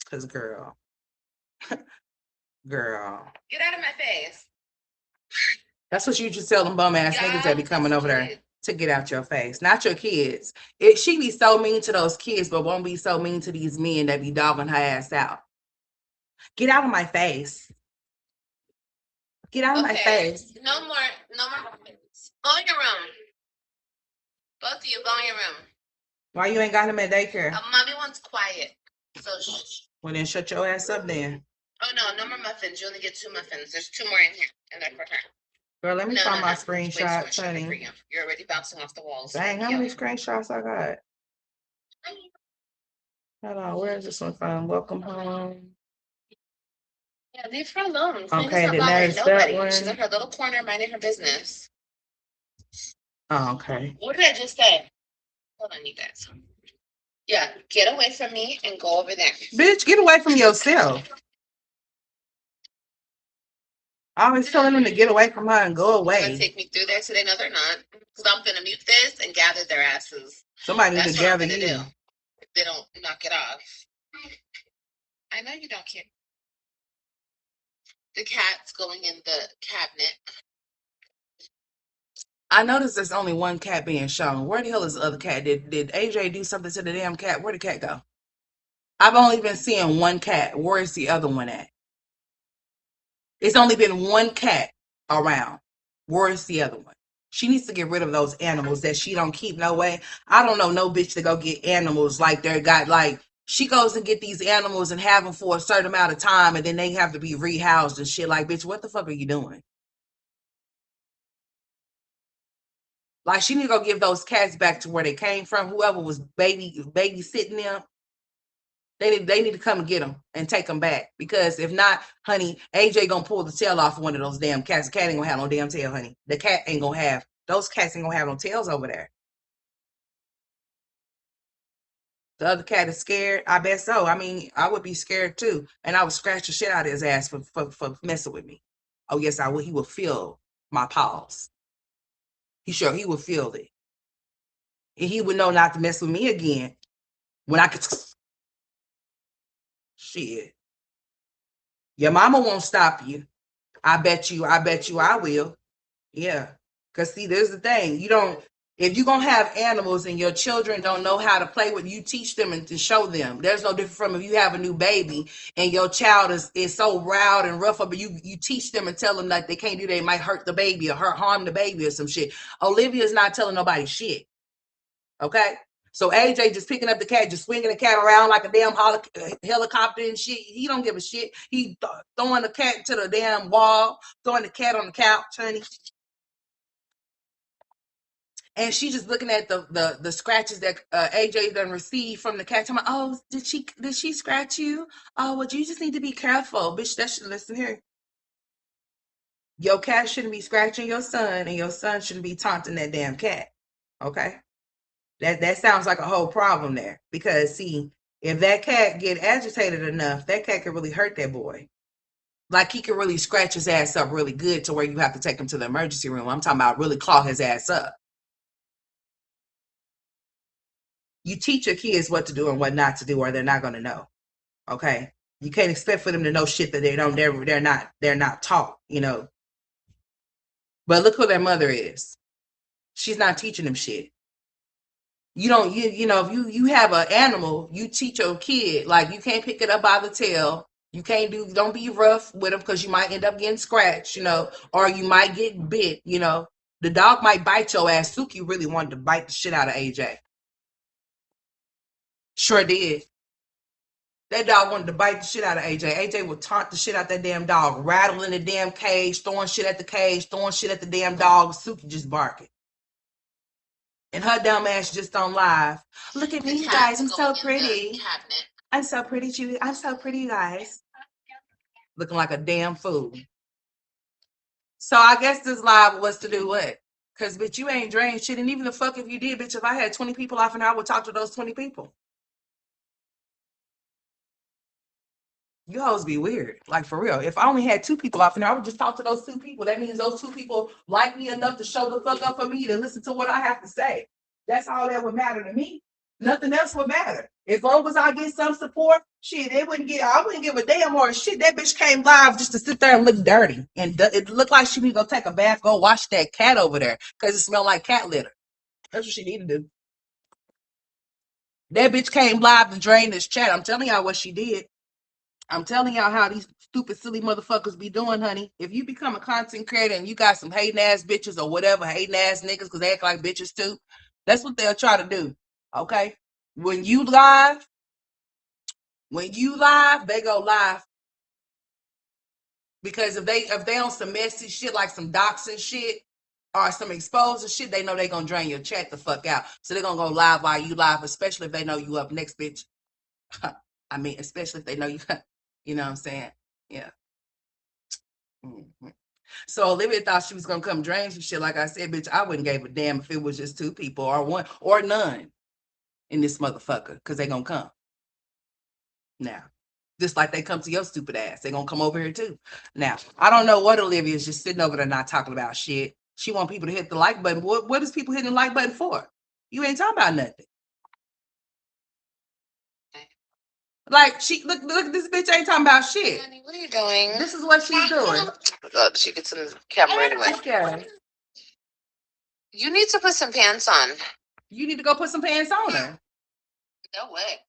S1: Cause girl, girl,
S2: get out of my face.
S1: That's what you just tell them bum ass niggas that be coming over there to get out your face. Not your kids. She be so mean to those kids, but won't be so mean to these men that be dogging her ass out. Get out of my face. Get out of my face.
S2: No more muffins. Go in your room. Both of you, go in your room.
S1: Why you ain't got him at daycare?
S2: Mommy wants quiet. So shh.
S1: Well, then shut your ass up then.
S2: Oh, no more muffins. You only get 2 muffins. There's 2 more in here. And they're for her.
S1: Girl, let me find my screenshots, honey.
S2: You're already bouncing off the walls.
S1: Dang, how many screenshots I got? Hold on, where is this one from? Welcome home.
S2: Yeah, leave her alone.
S1: Okay,
S2: not
S1: then
S2: bothering
S1: there's that
S2: nobody.
S1: one.
S2: She's in her little corner minding her business.
S1: Oh, okay.
S2: What did I just say? Hold on, you guys. Yeah, get away from me and go over there.
S1: Bitch, get away from yourself. I always telling them to get away from her and go
S2: They're
S1: away.
S2: gonna take me through there today. No, they're not. Because I'm gonna mute this and gather their asses.
S1: Somebody need
S2: That's
S1: to
S2: what I'm
S1: gather
S2: gonna
S1: you.
S2: do. If they don't knock it off. I know you don't care. The cat's going in the cabinet.
S1: I noticed there's only one cat being shown. Where the hell is the other cat? Did AJ do something to the damn cat? Where'd the cat go? I've only been seeing one cat. Where is the other one at? It's only been one cat around. Where is the other one? She needs to get rid of those animals that she don't keep no way. I don't know no bitch to go get animals like they got like she goes and get these animals and have them for a certain amount of time and then they have to be rehoused and shit. Like, bitch, what the fuck are you doing? Like, she need to go give those cats back to where they came from. Whoever was babysitting them, they need to come and get them and take them back. Because if not, honey, AJ gonna pull the tail off of one of those damn cats. The cat ain't gonna have no damn tail, honey. The cat ain't gonna have those cats ain't gonna have no tails over there. The other cat is scared. I bet so. I mean, I would be scared too, and I would scratch the shit out of his ass for messing with me. Oh yes, I would. He would feel my paws. He would feel it, and he would know not to mess with me again when I could. Shit. Your mama won't stop you. I bet you I will. Yeah. Cause see, there's the thing. You don't if you're gonna have animals and your children don't know how to play with you, teach them and to show them. There's no different from if you have a new baby and your child is so loud and rough, but you teach them and tell them that they can't do that, it might hurt the baby or harm the baby or some shit. Olivia's not telling nobody shit. Okay. So AJ just picking up the cat, just swinging the cat around like a damn helicopter and shit. He don't give a shit. He throwing the cat to the damn wall, throwing the cat on the couch, honey. And she just looking at the scratches that AJ done received from the cat. Talking about, oh, did she scratch you? Oh, well, you just need to be careful, bitch. That should listen here. Your cat shouldn't be scratching your son, and your son shouldn't be taunting that damn cat. Okay. That sounds like a whole problem there. Because see, if that cat get agitated enough, that cat can really hurt that boy. Like he can really scratch his ass up really good to where you have to take him to the emergency room. I'm talking about really claw his ass up. You teach your kids what to do and what not to do, or they're not gonna know. Okay. You can't expect for them to know shit that they're not taught, you know. But look who their mother is. She's not teaching them shit. You don't you know if you have an animal, you teach your kid like you can't pick it up by the tail. You can't don't be rough with them because you might end up getting scratched, you know, or you might get bit, you know. The dog might bite your ass. Suki really wanted to bite the shit out of AJ. Sure did. That dog wanted to bite the shit out of AJ. AJ would taunt the shit out that damn dog, rattling the damn cage, throwing shit at the cage, throwing shit at the damn dog. Suki just barking. And her dumb ass just on live. Look at me, you guys. I'm so pretty. I'm so pretty, Judy. I'm so pretty, you guys. Looking like a damn fool. So I guess this live was to do what? Because, bitch, you ain't drained shit. And even the fuck if you did, bitch, if I had 20 people off an hour, I would talk to those 20 people. You hoes be weird. Like, for real. If I only had 2 people off an hour, I would just talk to those 2 people. That means those 2 people like me enough to show the fuck up for me to listen to what I have to say. That's all that would matter to me. Nothing else would matter. As long as I get some support, shit, I wouldn't give a damn more shit. That bitch came live just to sit there and look dirty. And it looked like she need to go take a bath, go wash that cat over there. Because it smelled like cat litter. That's what she need to do. That bitch came live to drain this chat. I'm telling y'all what she did. I'm telling y'all how these stupid, silly motherfuckers be doing, honey. If you become a content creator and you got some hating ass bitches or whatever, hating ass niggas, because they act like bitches too, that's what they'll try to do. Okay? When you live, they go live. Because if they on some messy shit like some doxing shit or some exposing shit, they know they gonna drain your chat the fuck out. So they're gonna go live while you live, especially if they know you up next, bitch. I mean, especially if they know you, you know what I'm saying? Yeah. Mm-hmm. So Olivia thought she was gonna come drain some shit. Like I said, bitch, I wouldn't give a damn if it was just 2 people or 1 or none in this motherfucker, because they gonna come. Now, just like they come to your stupid ass, they gonna come over here too. Now, I don't know what Olivia is just sitting over there not talking about shit. She want people to hit the like button. What is people hitting the like button for? You ain't talking about nothing. Like she look, this bitch ain't talking about shit.
S2: Honey, what are you doing?
S1: This is what she's doing.
S2: Oh, she gets in the camera anyway.
S1: Okay.
S2: You need to put some pants on.
S1: You need to go put some pants on her.
S2: No way.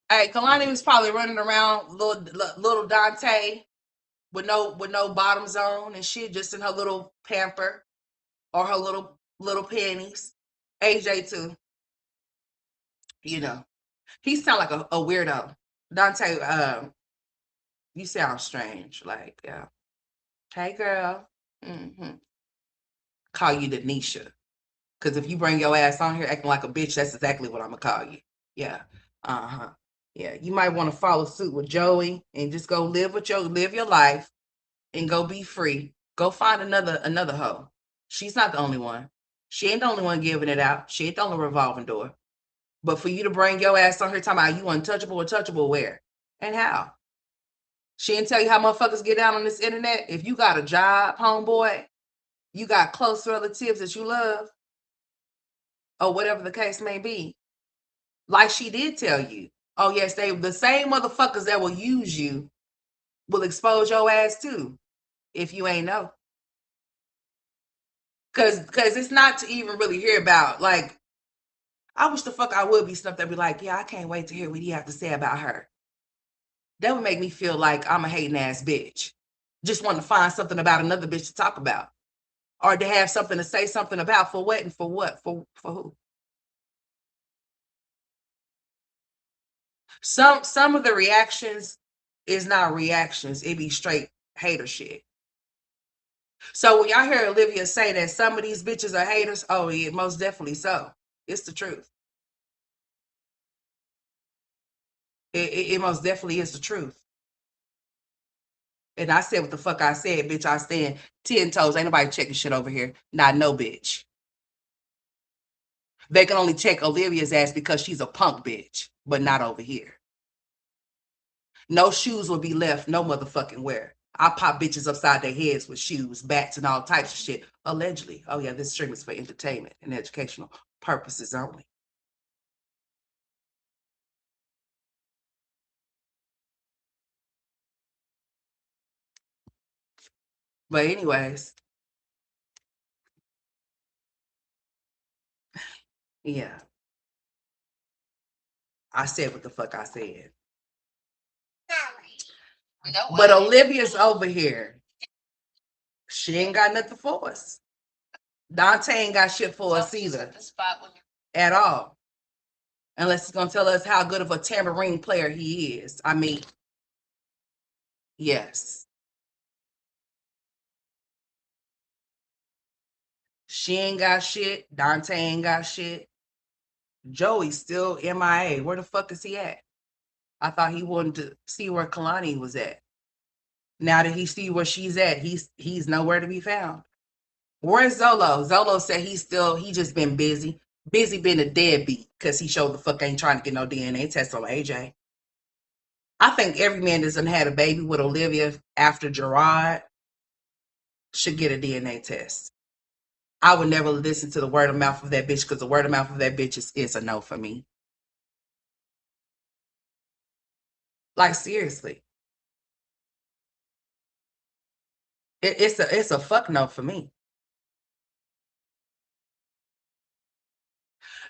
S1: Hey, Kalani was probably running around little Dante with no bottoms on and shit, just in her little pamper or her little panties. AJ too. You know, he sound like a weirdo. Dante, you sound strange. Like, yeah. Hey, girl. Mm-hmm. Call you Denisha. Because if you bring your ass on here acting like a bitch, that's exactly what I'm going to call you. Yeah. Uh-huh. Yeah. You might want to follow suit with Joey and just go live your life and go be free. Go find another hoe. She's not the only one. She ain't the only one giving it out. She ain't the only revolving door. But for you to bring your ass on here talking about you untouchable where? And how? She didn't tell you how motherfuckers get down on this internet. If you got a job, homeboy, you got close relatives that you love, or whatever the case may be. Like she did tell you. Oh, yes, the same motherfuckers that will use you will expose your ass too, if you ain't know. Cause it's not to even really hear about. Like, I wish the fuck I would be stuff that be like, yeah, I can't wait to hear what you have to say about her. That would make me feel like I'm a hating ass bitch. Just want to find something about another bitch to talk about. Or to have something to say something about for what and for what? For who? Some of the reactions is not reactions. It be straight hater shit. So when y'all hear Olivia say that some of these bitches are haters, oh yeah, most definitely so. It's the truth. It most definitely is the truth. And I said what the fuck I said, bitch. I stand 10 toes. Ain't nobody checking shit over here. Not no bitch. They can only check Olivia's ass because she's a punk bitch, but not over here. No shoes will be left, no motherfucking where. I pop bitches upside their heads with shoes, bats, and all types of shit. Allegedly. Oh yeah, this stream is for entertainment and educational purposes only. But anyways, yeah. I said what the fuck I said. No but Olivia's over here. She ain't got nothing for us. Dante ain't got shit for us either. At all. Unless he's gonna tell us how good of a tambourine player he is. I mean, yes. She ain't got shit. Dante ain't got shit. Joey's still MIA. Where the fuck is he at? I thought he wanted to see where Kalani was at. Now that he see where she's at, he's nowhere to be found. Where's Zolo? Zolo said he just been busy. Busy being a deadbeat because he showed the fuck ain't trying to get no DNA test on AJ. I think every man that's had a baby with Olivia after Gerard should get a DNA test. I would never listen to the word of mouth of that bitch because the word of mouth of that bitch is a no for me. Like, seriously. It's a fuck no for me.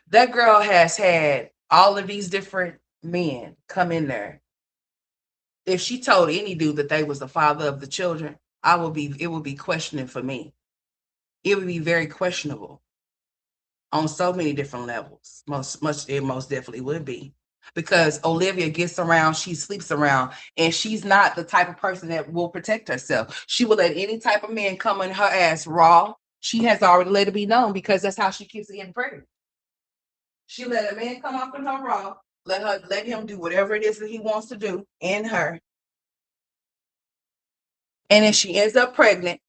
S1: That girl has had all of these different men come in there. If she told any dude that they was the father of the children, it would be questioning for me. It would be very questionable on so many different levels. It most definitely would be. Because Olivia gets around, she sleeps around, and she's not the type of person that will protect herself. She will let any type of man come in her ass raw. She has already let it be known because that's how she keeps getting pregnant. She let a man come off in her raw Let him do whatever it is that he wants to do in her. And if she ends up pregnant,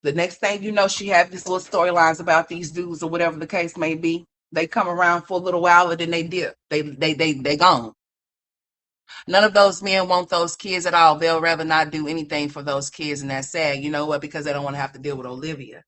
S1: the next thing you know, she have these little storylines about these dudes or whatever the case may be. They come around for a little while and then they dip. They gone. None of those men want those kids at all. They'll rather not do anything for those kids, and that's sad. You know what? Because they don't want to have to deal with Olivia.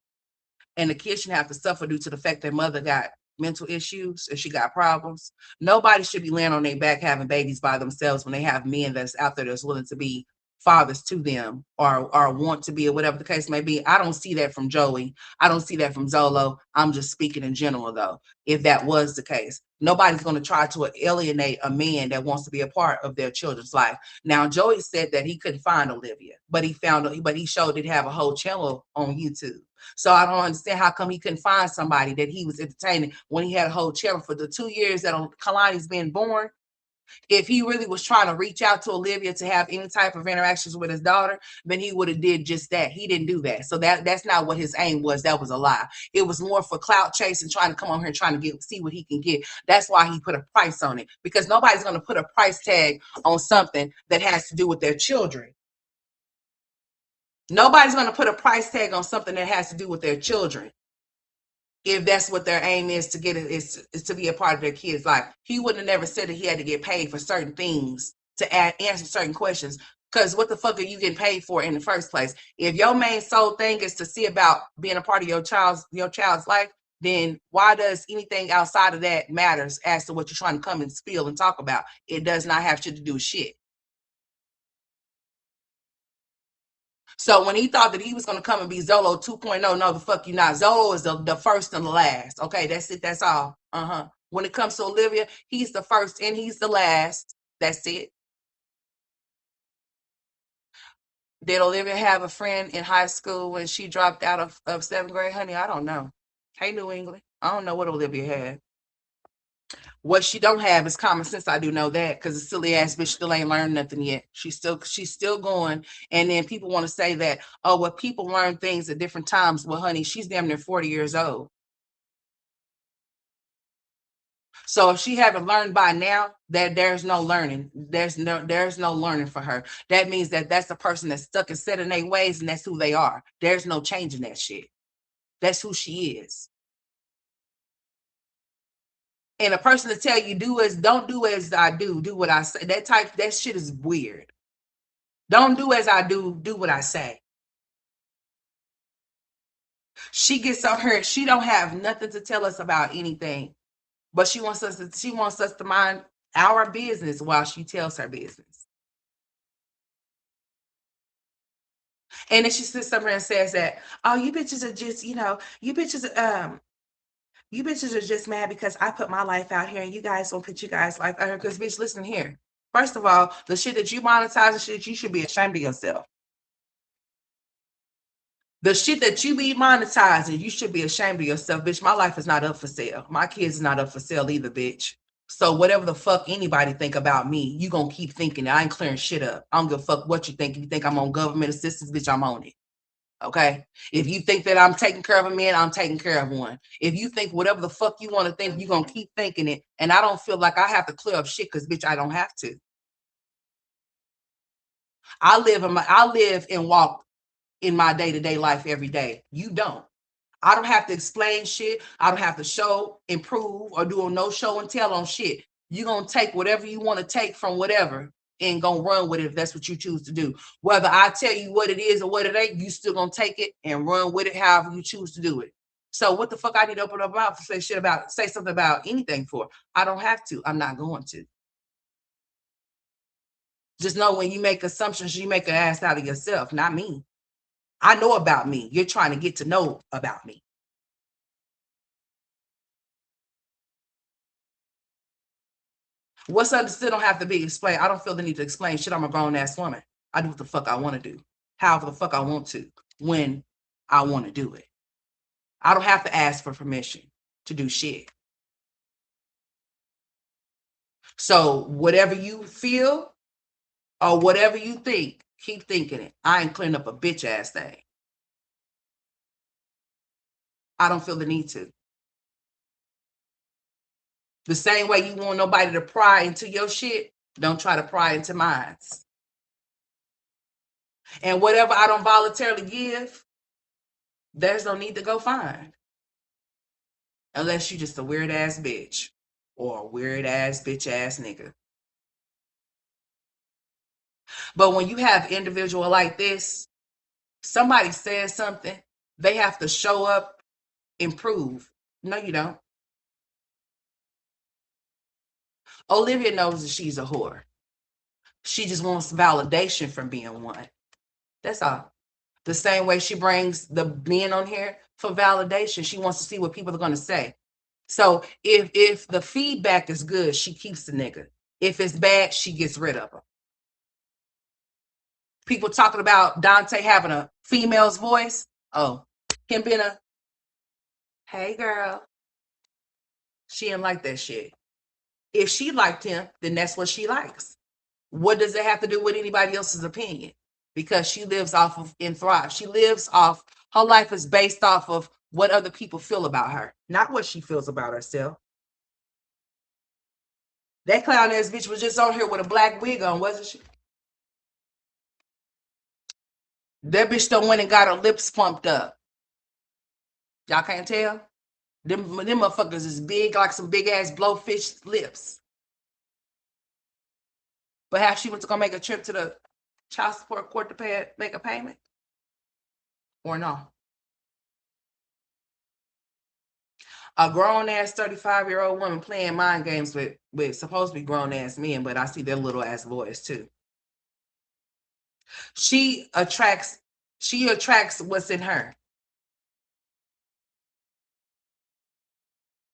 S1: And the kids shouldn't have to suffer due to the fact their mother got mental issues and she got problems. Nobody should be laying on their back having babies by themselves when they have men that's out there that's willing to be fathers to them or want to be or whatever the case may be. I don't see that from Joey. I don't see that from Zolo. I'm just speaking in general though. If that was the case, nobody's going to try to alienate a man that wants to be a part of their children's life. Now, Joey said that he couldn't find Olivia, but he showed it have a whole channel on YouTube. So I don't understand how come he couldn't find somebody that he was entertaining when he had a whole channel for the 2 years that Kalani's been born. If he really was trying to reach out to Olivia to have any type of interactions with his daughter, then he would have did just that. He didn't do that. So that's not what his aim was. That was a lie. It was more for clout chase and trying to come on here and trying to see what he can get. That's why he put a price on it, because nobody's going to put a price tag on something that has to do with their children. Nobody's going to put a price tag on something that has to do with their children. If that's what their aim is to get is to be a part of their kids' life. He wouldn't have never said that he had to get paid for certain things to answer certain questions. Because what the fuck are you getting paid for in the first place? If your main sole thing is to see about being a part of your child's life, then why does anything outside of that matters as to what you're trying to come and spill and talk about? It does not have shit to do with shit. So when he thought that he was going to come and be Zolo 2.0, no, the fuck you not. Zolo is the first and the last. Okay, that's it. That's all. When it comes to Olivia, he's the first and he's the last. That's it. Did Olivia have a friend in high school when she dropped out of seventh grade? Honey, I don't know. Hey, New England. I don't know what Olivia had. What she don't have is common sense. I do know that, because the silly ass bitch still ain't learned nothing yet. She's still going. And then people want to say that, oh, well, people learn things at different times. Well, honey, she's damn near 40 years old. So if she haven't learned by now, that there's no learning. There's no learning for her. That means that that's a person that's stuck and set in their ways, and that's who they are. There's no changing that shit. That's who she is. And a person to tell you don't do as I do what I say. That shit is weird. Don't do as I do what I say. She gets on her, she don't have nothing to tell us about anything, but she wants us to mind our business while she tells her business. And then she sits up here and says that, oh, you bitches are just, you bitches are just mad because I put my life out here and you guys don't put you guys' life out here. Because bitch, listen here. First of all, the shit that you monetize and shit, you should be ashamed of yourself. The shit that you be monetizing, you should be ashamed of yourself, bitch. My life is not up for sale. My kids is not up for sale either, bitch. So whatever the fuck anybody think about me, you gonna keep thinking it. I ain't clearing shit up. I don't give a fuck what you think. If you think I'm on government assistance, bitch, I'm on it. Okay? If you think that I'm taking care of a man, I'm taking care of one. If you think whatever the fuck you want to think, you're gonna keep thinking it. And I don't feel like I have to clear up shit, because bitch, I don't have to. I live and walk in my day-to-day life every day. You don't. I don't have to explain shit. I don't have to show, improve, or do a no show and tell on shit. You're going to take whatever you want to take from whatever and going to run with it if that's what you choose to do. Whether I tell you what it is or what it ain't, you still going to take it and run with it however you choose to do it. So what the fuck I need to open up mouth to say something about anything for? I don't have to. I'm not going to. Just know when you make assumptions, you make an ass out of yourself, not me. I know about me. You're trying to get to know about me. What's understood don't have to be explained. I don't feel the need to explain shit. I'm a grown ass woman. I do what the fuck I want to do, however the fuck I want to, when I want to do it. I don't have to ask for permission to do shit. So whatever you feel or whatever you think, keep thinking it. I ain't clearing up a bitch ass thing. I don't feel the need to. The same way you want nobody to pry into your shit, don't try to pry into mine. And whatever I don't voluntarily give, there's no need to go find. Unless you just a weird ass bitch or a weird ass bitch ass nigga. But when you have individual like this, somebody says something, they have to show up, improve. No, you don't. Olivia knows that she's a whore. She just wants validation from being one. That's all. The same way she brings the men on here for validation. She wants to see what people are going to say. So if the feedback is good, she keeps the nigga. If it's bad, she gets rid of him. People talking about Dante having a female's voice. Oh, him being a, hey girl. She didn't like that shit. If she liked him, then that's what she likes. What does it have to do with anybody else's opinion? Because she lives off of and thrives. She lives off, her life is based off of what other people feel about her, not what she feels about herself. That clown ass bitch was just on here with a black wig on, wasn't she? That bitch done went and got her lips pumped up. Y'all can't tell? Them motherfuckers is big, like some big ass blowfish lips. But have she went to go make a trip to the child support court to make a payment? Or no? A grown ass 35-year-old woman playing mind games with supposed to be grown ass men, but I see their little ass boys too. She attracts what's in her.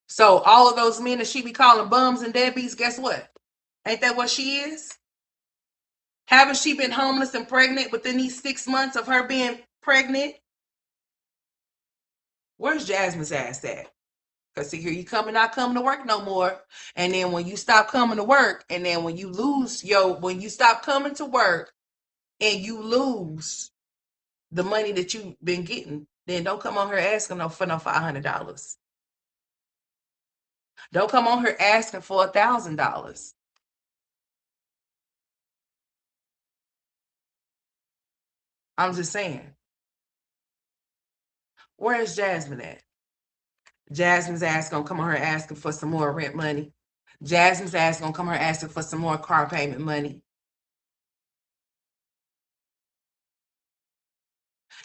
S1: So all of those men that she be calling bums and deadbeats, guess what? Ain't that what she is? Haven't she been homeless and pregnant within these 6 months of her being pregnant? Where's Jasmine's ass at? Because see, here you come and not coming to work no more. And then when you stop coming to work, and then when you stop coming to work and you lose the money that you've been getting, then don't come on here asking for no $500. Don't come on here asking for $1,000. I'm just saying. Where is Jasmine at? Jasmine's ass gonna come on here asking for some more rent money. Jasmine's ass gonna come here asking for some more car payment money.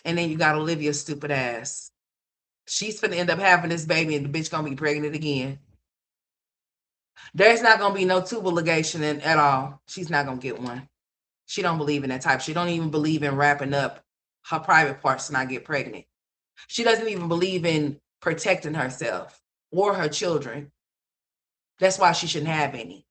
S1: And then you got Olivia's stupid ass. She's gonna end up having this baby and the bitch gonna be pregnant again. There's not gonna be no tubal ligation at all. She's not gonna get one. She don't believe in that type. She don't even believe in wrapping up her private parts to not get pregnant. She doesn't even believe in protecting herself or her children. That's why she shouldn't have any.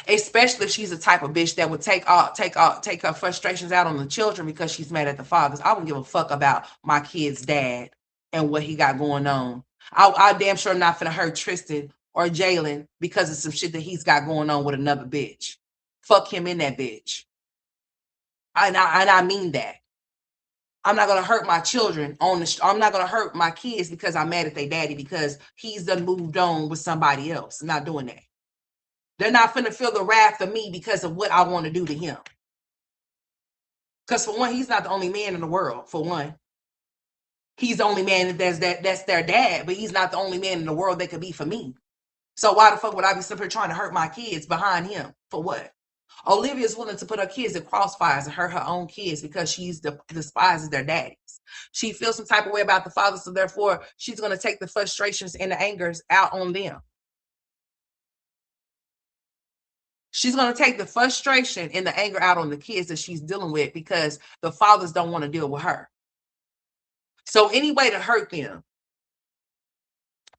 S1: Especially if she's the type of bitch that would take her frustrations out on the children because she's mad at the fathers. I wouldn't give a fuck about my kid's dad and what he got going on. I damn sure not finna hurt Tristan or Jalen because of some shit that he's got going on with another bitch. Fuck him in that bitch. And I mean that. I'm not gonna hurt my children I'm not gonna hurt my kids because I'm mad at their daddy because he's done moved on with somebody else. I'm not doing that. They're not finna feel the wrath of me because of what I want to do to him. Because for one, he's not the only man in the world. For one, he's the only man that's their dad, but he's not the only man in the world that could be for me. So why the fuck would I be simply trying to hurt my kids behind him? For what? Olivia's willing to put her kids in crossfires and hurt her own kids because she's despises their daddies. She feels some type of way about the father, so therefore she's going to take the frustrations and the angers out on them. She's going to take the frustration and the anger out on the kids that she's dealing with because the fathers don't want to deal with her. So any way to hurt them,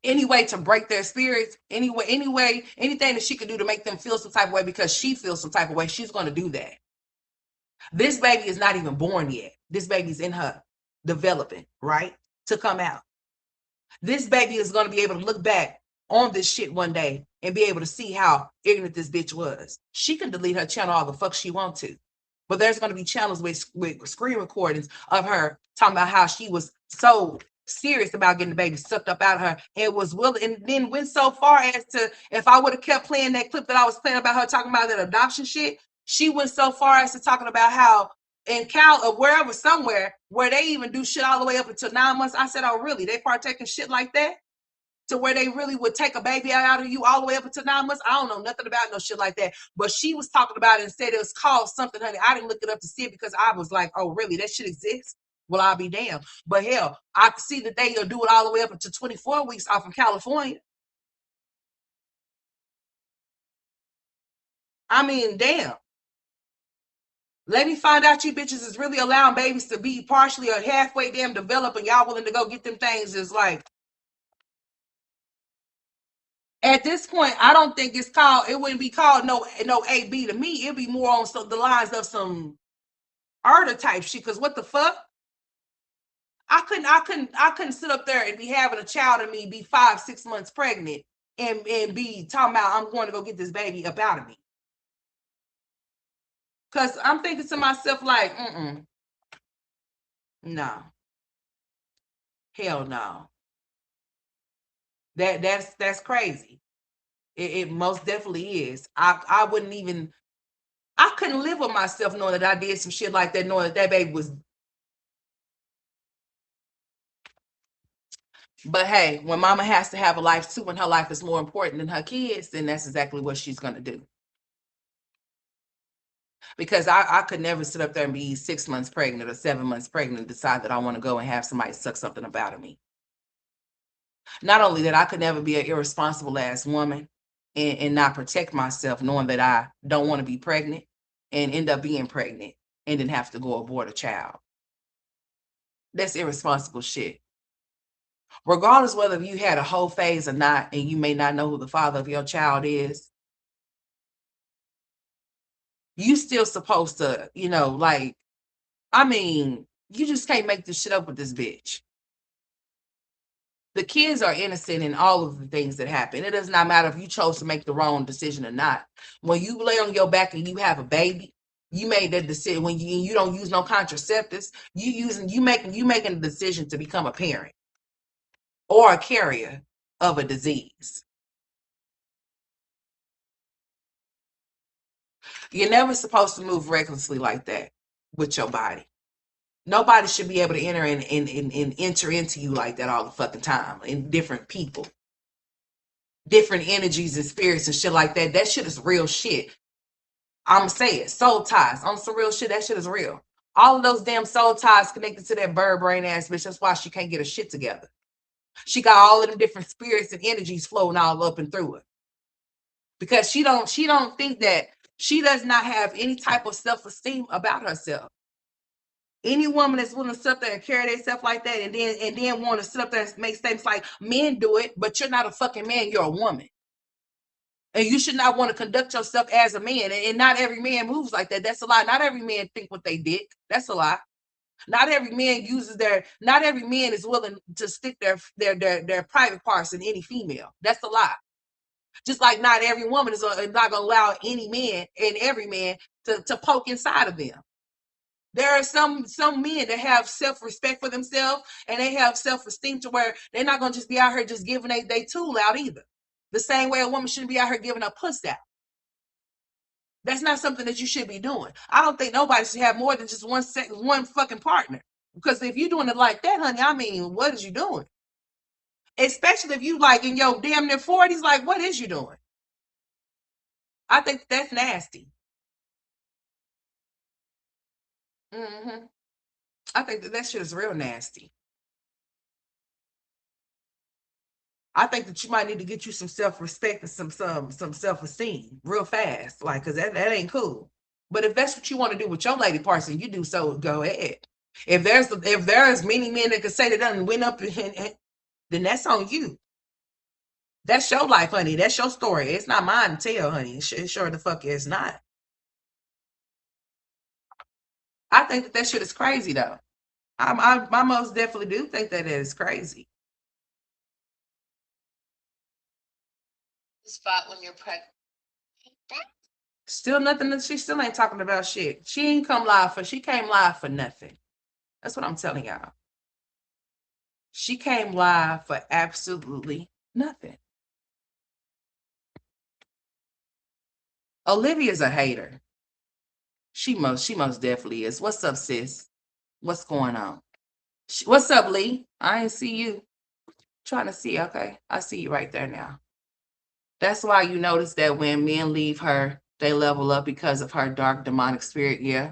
S1: any way to break their spirits, anyway, anything that she could do to make them feel some type of way because she feels some type of way, she's going to do that. This baby is not even born yet. This baby's in her developing, right? To come out. This baby is going to be able to look back on this shit one day and be able to see how ignorant this bitch was. She can delete her channel all the fuck she wants to. But there's going to be channels with screen recordings of her talking about how she was so serious about getting the baby sucked up out of her, and was willing, and then went so far as to, if I would have kept playing that clip that I was playing about her talking about that adoption shit, she went so far as to talking about how in Cal or wherever, somewhere where they even do shit all the way up until 9 months. I said, oh really? They partake in shit like that? To where they really would take a baby out of you all the way up until 9 months? I don't know nothing about no shit like that. But she was talking about it and said it was called something, honey. I didn't look it up to see it because I was like, oh really? That shit exists? Well, I'll be damned. But hell, I can see that they do it all the way up until 24 weeks off in California. I mean, damn. Let me find out you bitches is really allowing babies to be partially or halfway damn developed, and y'all willing to go get them things. Is like, at this point, I don't think it's called, it wouldn't be called no AB to me. It'd be more on the lines of some Arda type shit. Cause what the fuck? I couldn't sit up there and be having a child of me, be 5-6 months pregnant, and be talking about I'm going to go get this baby up out of me. Cause I'm thinking to myself like, no, hell no. That's crazy. It most definitely is. I wouldn't even. I couldn't live with myself knowing that I did some shit like that, knowing that baby was. But hey, when mama has to have a life too, and her life is more important than her kids, then that's exactly what she's gonna do. Because I could never sit up there and be 6 months pregnant or 7 months pregnant and decide that I want to go and have somebody suck something up out of me. Not only that, I could never be an irresponsible ass woman and not protect myself, knowing that I don't want to be pregnant and end up being pregnant and then have to go abort a child. That's irresponsible shit. Regardless whether you had a whole phase or not, and you may not know who the father of your child is, you still supposed to, like, I mean, you just can't make this shit up with this bitch. The kids are innocent in all of the things that happen. It does not matter if you chose to make the wrong decision or not. When you lay on your back and you have a baby, you made that decision. When you don't use no contraceptives, you making the decision to become a parent or a carrier of a disease. You're never supposed to move recklessly like that with your body. Nobody should be able to enter and enter into you like that all the fucking time. And different people, different energies and spirits and shit like that. That shit is real shit. I'm saying soul ties on some real shit. That shit is real. All of those damn soul ties connected to that bird brain ass bitch. That's why she can't get her shit together. She got all of them different spirits and energies flowing all up and through it. Because she don't think that she does not have any type of self-esteem about herself. Any woman that's willing to sit up there and carry themselves like that, and then want to sit up there and make statements like men do it, but you're not a fucking man, you're a woman. And you should not want to conduct yourself as a man. And not every man moves like that. That's a lie. Not every man think what they did. That's a lie. Not every man not every man is willing to stick their private parts in any female. That's a lie. Just like not every woman is not going to allow any man and every man to poke inside of them. There are some men that have self-respect for themselves, and they have self-esteem to where they're not going to just be out here just giving they tool out either. The same way a woman shouldn't be out here giving a puss out. That's not something that you should be doing. I don't think nobody should have more than just one fucking partner. Because if you're doing it like that, honey, I mean, what is you doing? Especially if you like in your damn near 40s, like, what is you doing? I think that's nasty. I think that shit is real nasty. I think that you might need to get you some self-respect and some self-esteem real fast, like, because that ain't cool. But if that's what you want to do with your lady parts, and you do so, go ahead. If there's many men that could say that done went up, then that's on you. That's your life, honey. That's your story. It's not mine to tell, honey. It sure the fuck is not. I think that shit is crazy, though. I most definitely do think that it is crazy.
S2: Spot when you're pregnant.
S1: Still nothing that she still ain't talking about shit. She came live for nothing. That's what I'm telling y'all. She came live for absolutely nothing. Olivia's a hater. She most definitely is. What's up, sis? What's going on? What's up, Lee? I ain't see you. Trying to see. Okay, I see you right there now. That's why you notice that when men leave her, they level up because of her dark demonic spirit. Yeah.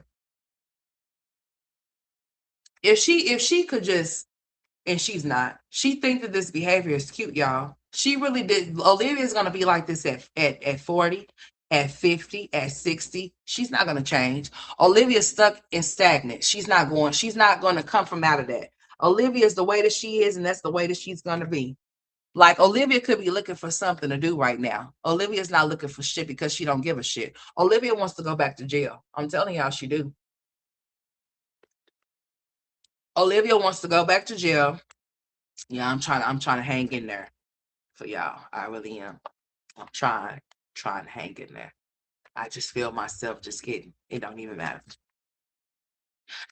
S1: If she could just, and she's not. She think that this behavior is cute, y'all. She really did. Olivia's gonna be like this at 40, at 50, at 60. She's not gonna change. Olivia's stuck and stagnant. She's not gonna come from out of that. Olivia's the way that she is, and that's the way that she's gonna be. Like Olivia could be looking for something to do right now. Olivia's not looking for shit because she don't give a shit. Olivia wants to go back to jail. I'm telling y'all she do. Olivia wants to go back to jail. Yeah, I'm trying to hang in there for y'all. I really am. I'm trying to hang in there. I just feel myself just getting, it don't even matter.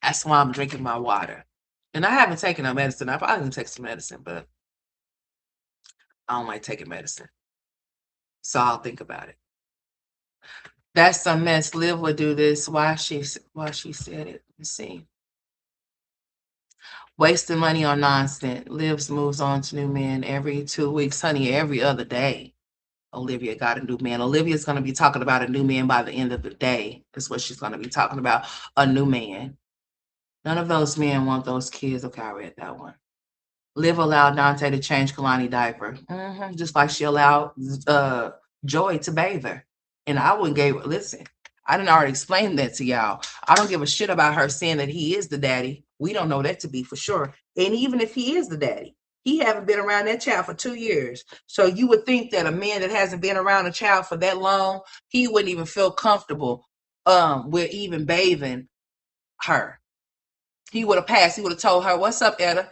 S1: That's why I'm drinking my water. And I haven't taken no medicine. I probably didn't take some medicine, but I don't like taking medicine. So I'll think about it. That's some mess. Liv would do this. Why she said it. Let's see. Wasting money on nonsense. Lives moves on to new men every 2 weeks, honey, every other day. Olivia got a new man. Olivia's going to be talking about a new man by the end of the day. That's what she's going to be talking about. A new man. None of those men want those kids. Okay, I read that one. Liv allowed Dante to change Kalani diaper. Just like she allowed Joy to bathe her. And I wouldn't give, listen, I didn't already explain that to y'all. I don't give a shit about her saying that he is the daddy. We don't know that to be for sure. And even if he is the daddy, he haven't been around that child for 2 years. So you would think that a man that hasn't been around a child for that long, he wouldn't even feel comfortable with even bathing her. He would have passed. He would have told her, "What's up, Etta?"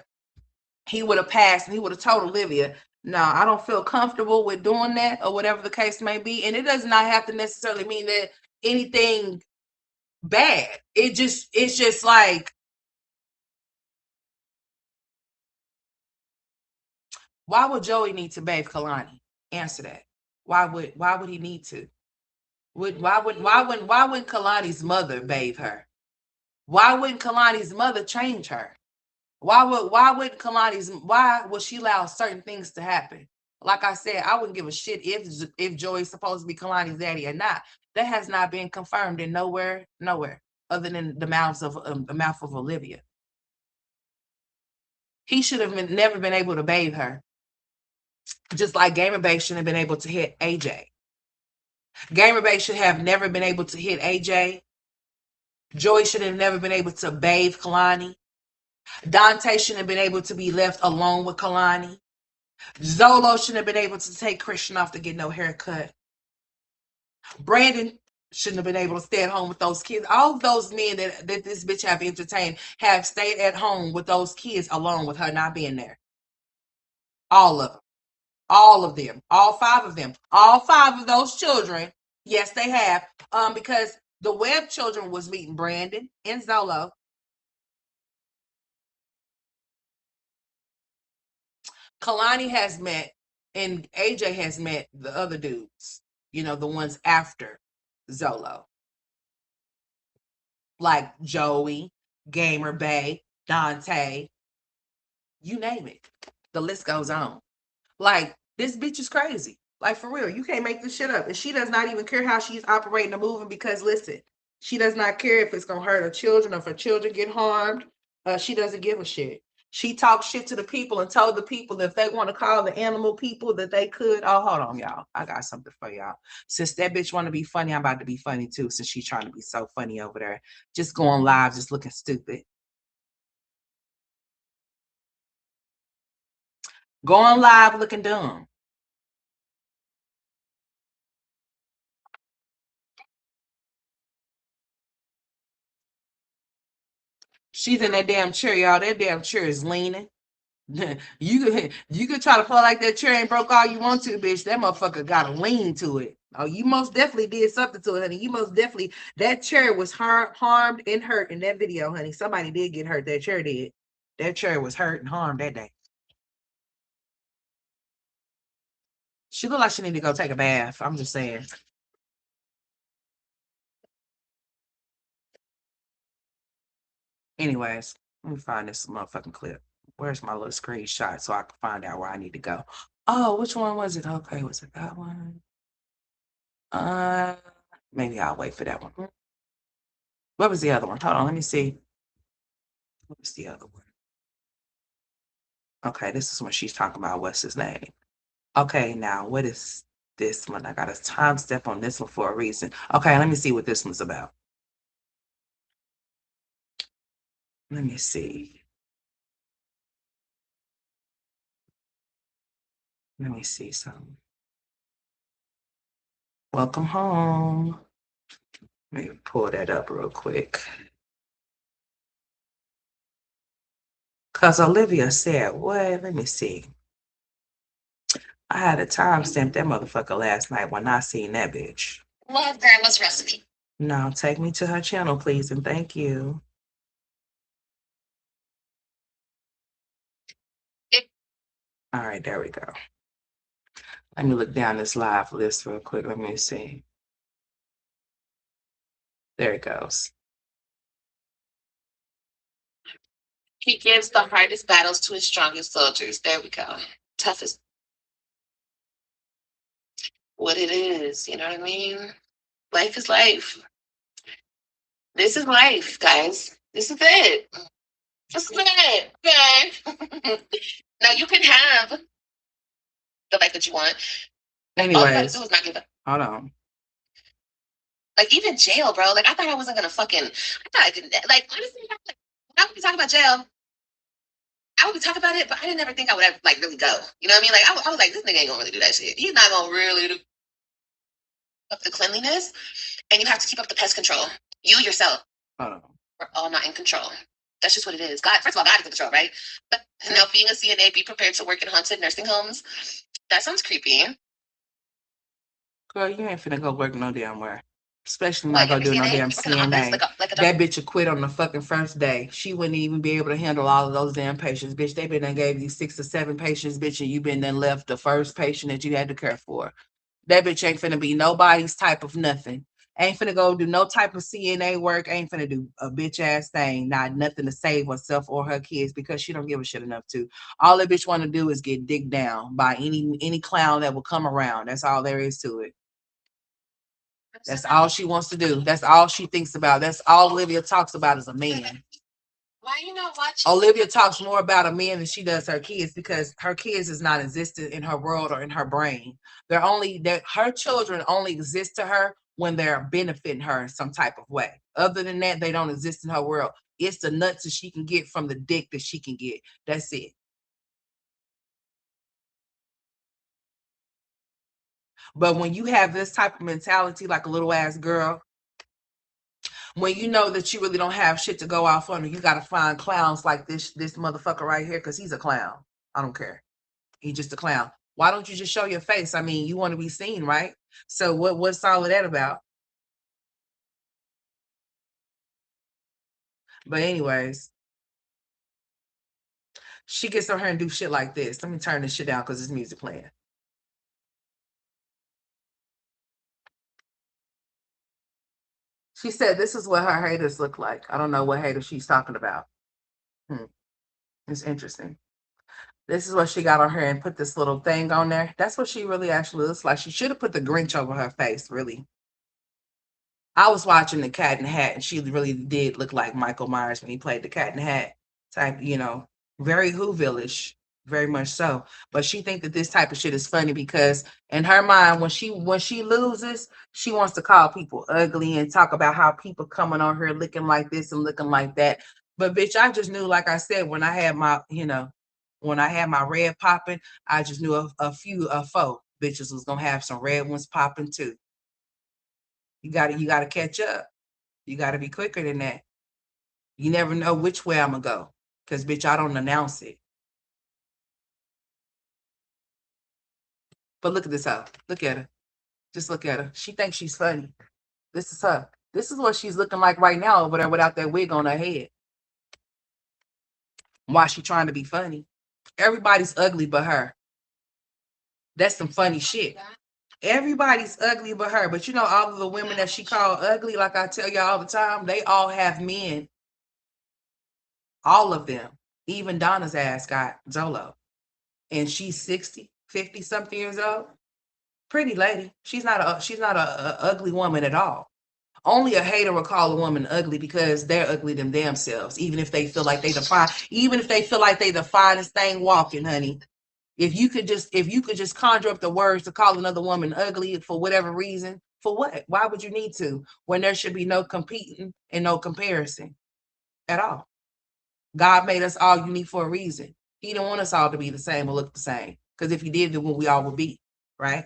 S1: He would have passed and he would have told Olivia, "No, I don't feel comfortable with doing that," or whatever the case may be. And it does not have to necessarily mean that anything bad. It's just like, why would Joey need to bathe Kalani? Answer that. Why would he need to? Why wouldn't Kalani's mother bathe her? Why wouldn't Kalani's mother change her? Why would she allow certain things to happen? Like I said, I wouldn't give a shit if Joey's supposed to be Kalani's daddy or not. That has not been confirmed in nowhere other than the mouth of Olivia. He should have never been able to bathe her. Just like Gamer Bay shouldn't have been able to hit AJ. Gamer Bay should have never been able to hit AJ. Joey should have never been able to bathe Kalani. Dante shouldn't have been able to be left alone with Kalani. Zolo shouldn't have been able to take Christian off to get no haircut. Brandon shouldn't have been able to stay at home with those kids. All of those men that this bitch have entertained have stayed at home with those kids alone with her not being there. All of them. All of them. All five of them. All five of those children. Yes, they have. Because the Webb children was meeting Brandon and Zolo. Kalani has met and AJ has met the other dudes, the ones after Zolo, like Joey, Gamer Bay, Dante, you name it. The list goes on. Like, this bitch is crazy. Like, for real, you can't make this shit up. And she does not even care how she's operating and moving because, listen, she does not care if it's going to hurt her children or if her children get harmed. She doesn't give a shit. She talked shit to the people and told the people that if they want to call the animal people that they could. Oh, hold on, y'all. I got something for y'all. Since that bitch want to be funny, I'm about to be funny too, since she's trying to be so funny over there. Just going live, just looking stupid. Going live looking dumb. She's in that damn chair, y'all. That damn chair is leaning. You could try to fall like that chair ain't broke all you want to, bitch. That motherfucker got a lean to it. Oh, you most definitely did something to it, honey. You most definitely, that chair was harmed and hurt in that video, honey. Somebody did get hurt. That chair did. That chair was hurt and harmed that day. She look like she need to go take a bath. I'm just saying. Anyways, let me find this motherfucking clip. Where's my little screenshot so I can find out where I need to go? Oh, which one was it? Okay, was it that one? Uh, Maybe I'll wait for that one. What was the other one? Hold on, let me see. What was the other one? Okay, this is when she's talking about what's his name. Okay, now what is this one? I got a time step on this one for a reason. Okay, let me see what this one's about. Let me see. Let me see something. Welcome home. Let me pull that up real quick. Because Olivia said, what? Let me see. I had a timestamp that motherfucker last night when I seen that bitch.
S2: Love grandma's recipe.
S1: Now, take me to her channel, please, and thank you. All right, there we go. Let me look down this live list real quick. Let me see. There it goes.
S2: He gives the hardest battles to his strongest soldiers. There we go. Toughest. What it is, you know what I mean? Life is life. This is life, guys. This is it. This is it. Okay. Now you can have the life that you want. All you gotta do is not give up.
S1: Hold on.
S2: Like even jail, bro. Like I thought I wasn't gonna fucking. I thought I could. Like honestly, when I would be talking about jail, I would be talking about it, but I didn't ever think I would ever like really go. You know what I mean? Like I was like, this nigga ain't gonna really do that shit. He's not gonna really do up the cleanliness, and you have to keep up the pest control. You yourself. We're all not in control. That's just what it is. God, first of all, God is in control, right? But now being a CNA, be prepared to work in haunted nursing homes. That sounds creepy.
S1: Girl, you ain't finna go work no damn where. Especially not go do no damn CNA. That bitch would quit on the fucking first day. She wouldn't even be able to handle all of those damn patients. Bitch, they been done gave you 6 or 7 patients, bitch, and you been then left the first patient that you had to care for. That bitch ain't finna be nobody's type of nothing. Ain't finna go do no type of CNA work. Ain't finna do a bitch ass thing. Not nothing to save herself or her kids because she don't give a shit enough to. All that bitch want to do is get digged down by any clown that will come around. That's all there is to it. That's all she wants to do. That's all she thinks about. That's all Olivia talks about is a man.
S2: Why you not watching?
S1: Olivia talks more about a man than she does her kids because her kids is not existent in her world or in her brain. Her children only exist to her when they're benefiting her in some type of way. Other than that, they don't exist in her world. It's the nuts that she can get from the dick that she can get. That's it. But when you have this type of mentality, like a little ass girl, when you know that you really don't have shit to go off on, you got to find clowns like this motherfucker right here because he's a clown. I don't care. He's just a clown. Why don't you just show your face? I mean, you want to be seen, right? So what's all of that about? But anyways, she gets on her and do shit like this. Let me turn this shit down because there's music playing. She said this is what her haters look like. I don't know what haters she's talking about. It's interesting. This is what she got on her and put this little thing on there. That's what she really actually looks like. She should have put the Grinch over her face, really. I was watching the Cat in the Hat, and she really did look like Michael Myers when he played the Cat in the Hat type, very Whoville-ish, very much so. But she think that this type of shit is funny because in her mind, when she loses, she wants to call people ugly and talk about how people coming on her looking like this and looking like that. But bitch, I just knew, like I said, when I had my red popping, I just knew a four bitches was gonna have some red ones popping too. You gotta catch up. You gotta be quicker than that. You never know which way I'm gonna go. Cause bitch, I don't announce it. But look at this hoe. Look at her. Just look at her. She thinks she's funny. This is her. This is what she's looking like right now over there without that wig on her head. Why she trying to be funny? Everybody's ugly but her. That's some funny shit. Everybody's ugly but her. But you know, all of the women that she called ugly, like I tell y'all all the time, they all have men. All of them. Even Donna's ass got Zolo. And she's 60, 50 something years old. Pretty lady. She's not a ugly woman at all. Only a hater will call a woman ugly because they're ugly themselves, even if they feel like even if they feel like they the finest thing walking, honey. If you could just conjure up the words to call another woman ugly for whatever reason, for what? Why would you need to? When there should be no competing and no comparison at all. God made us all unique for a reason. He didn't want us all to be the same or look the same. Because if he did, then we all would be, right?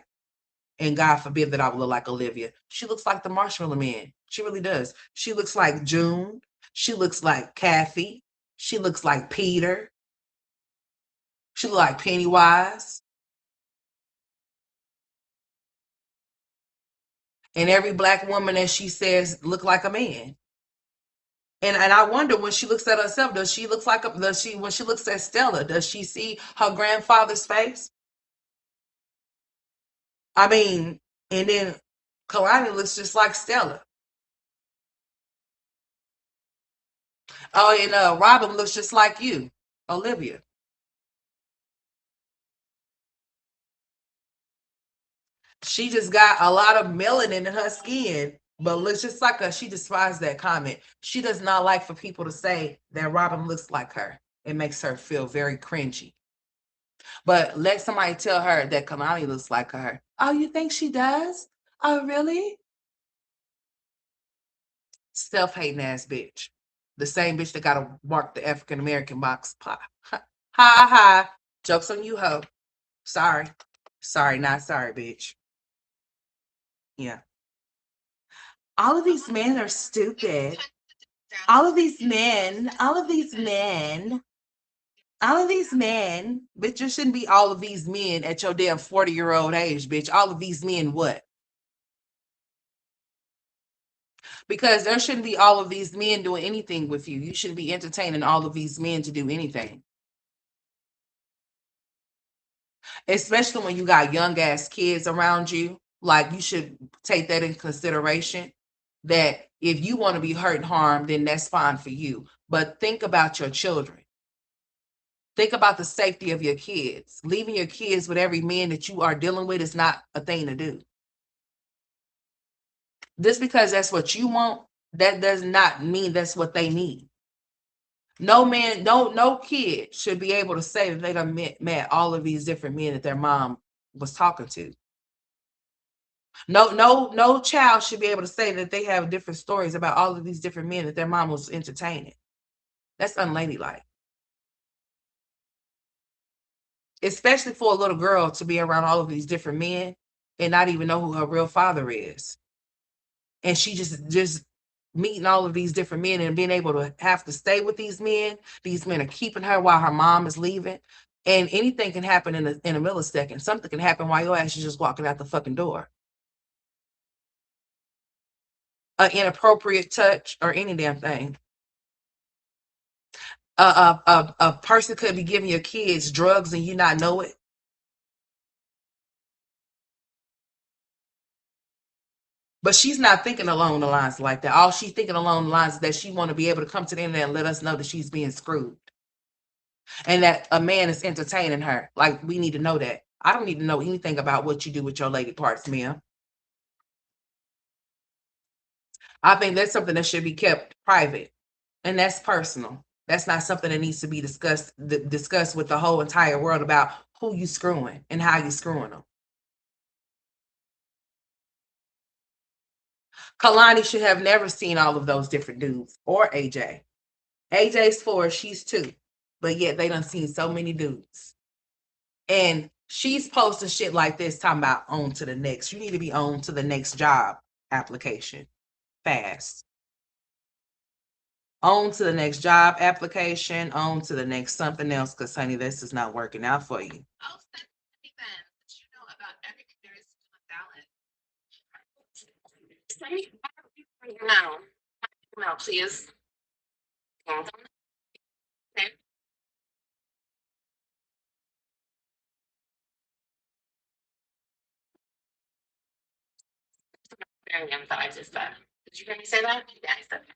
S1: And God forbid that I would look like Olivia. She looks like the Marshmallow Man. She really does. She looks like June. She looks like Kathy. She looks like Peter. She looks like Pennywise. And every black woman that she says look like a man. And I wonder when she looks at herself, does she look like when she looks at Stella, does she see her grandfather's face? I mean, and then Kalani looks just like Stella. Oh, and Robin looks just like you, Olivia. She just got a lot of melanin in her skin, but looks just like her. She despises that comment. She does not like for people to say that Robin looks like her. It makes her feel very cringy. But let somebody tell her that Kalani looks like her. Oh, you think she does? Oh, really? Self-hating ass bitch. The same bitch that got to mark the African American box. Ha ha ha. Jokes on you, ho. Sorry. Sorry, not sorry, bitch. Yeah. All of these men are stupid. All of these men, all of these men, all of these men, bitch, you shouldn't be all of these men at your damn 40-year-old age, bitch. All of these men, what? Because there shouldn't be all of these men doing anything with you. You shouldn't be entertaining all of these men to do anything. Especially when you got young ass kids around you. Like, you should take that in consideration, that if you want to be hurt and harmed, then that's fine for you. But think about your children. Think about the safety of your kids. Leaving your kids with every man that you are dealing with is not a thing to do. Just because that's what you want, that does not mean that's what they need. No man, no kid should be able to say that they done met all of these different men that their mom was talking to. No child should be able to say that they have different stories about all of these different men that their mom was entertaining. That's unladylike. Especially for a little girl to be around all of these different men and not even know who her real father is. And she just meeting all of these different men and being able to have to stay with these men. These men are keeping her while her mom is leaving. And anything can happen in a millisecond. Something can happen while your ass is just walking out the fucking door. An inappropriate touch or any damn thing. A person could be giving your kids drugs and you not know it. But she's not thinking along the lines like that. All she's thinking along the lines is that she want to be able to come to the internet and let us know that she's being screwed. And that a man is entertaining her. Like, we need to know that. I don't need to know anything about what you do with your lady parts, ma'am. I think that's something that should be kept private. And that's personal. That's not something that needs to be discussed with the whole entire world about who you screwing and how you screwing them. Kalani should have never seen all of those different dudes, or AJ. AJ's 4, she's 2. But yet they done seen so many dudes. And she's posting shit like this talking about on to the next. You need to be on to the next job application fast. On to the next job application, on to the next something else, because honey, this is not working out for you.
S2: I'll send you that you know about everything there is to the ballot. Send me now. Email, please. Okay. aquarium that I just said. Did you hear me say that? Yeah, I said that.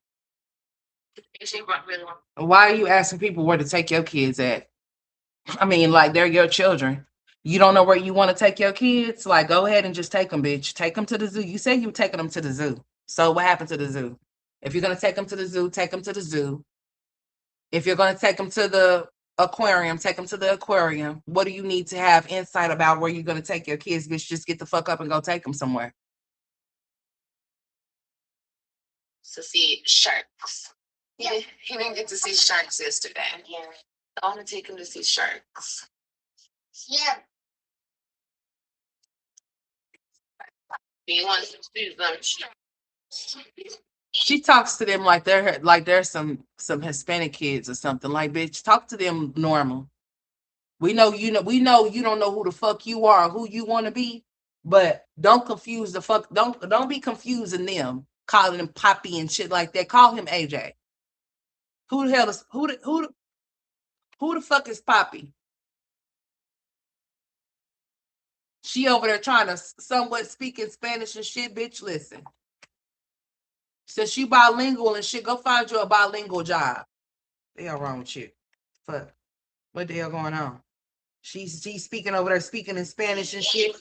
S2: Really want.
S1: Why are you asking people where to take your kids at? I mean, like they're your children. You don't know where you want to take your kids? Like, go ahead and just take them, bitch. Take them to the zoo. You said you were taking them to the zoo. So what happened to the zoo? If you're gonna take them to the zoo, take them to the zoo. If you're gonna take them to the aquarium, take them to the aquarium. What do you need to have insight about where you're gonna take your kids, bitch? Just get the fuck up and go take them somewhere.
S2: To see sharks. Yeah, he didn't get to see sharks yesterday. Yeah. I want to take him to see sharks. Yeah. He wants to see them sharks.
S1: She talks to them like they're some Hispanic kids or something. Like, bitch, talk to them normal. We know you don't know who the fuck you are, who you want to be, but don't confuse the fuck. Don't be confusing them, calling him Poppy and shit like that. Call him AJ. Who the hell is who the fuck is Poppy? She over there trying to somewhat speak in Spanish and shit, bitch. Listen, since you bilingual and shit, go find you a bilingual job. The hell wrong with you? Fuck, what the hell going on? She's speaking over there, speaking in Spanish and shit.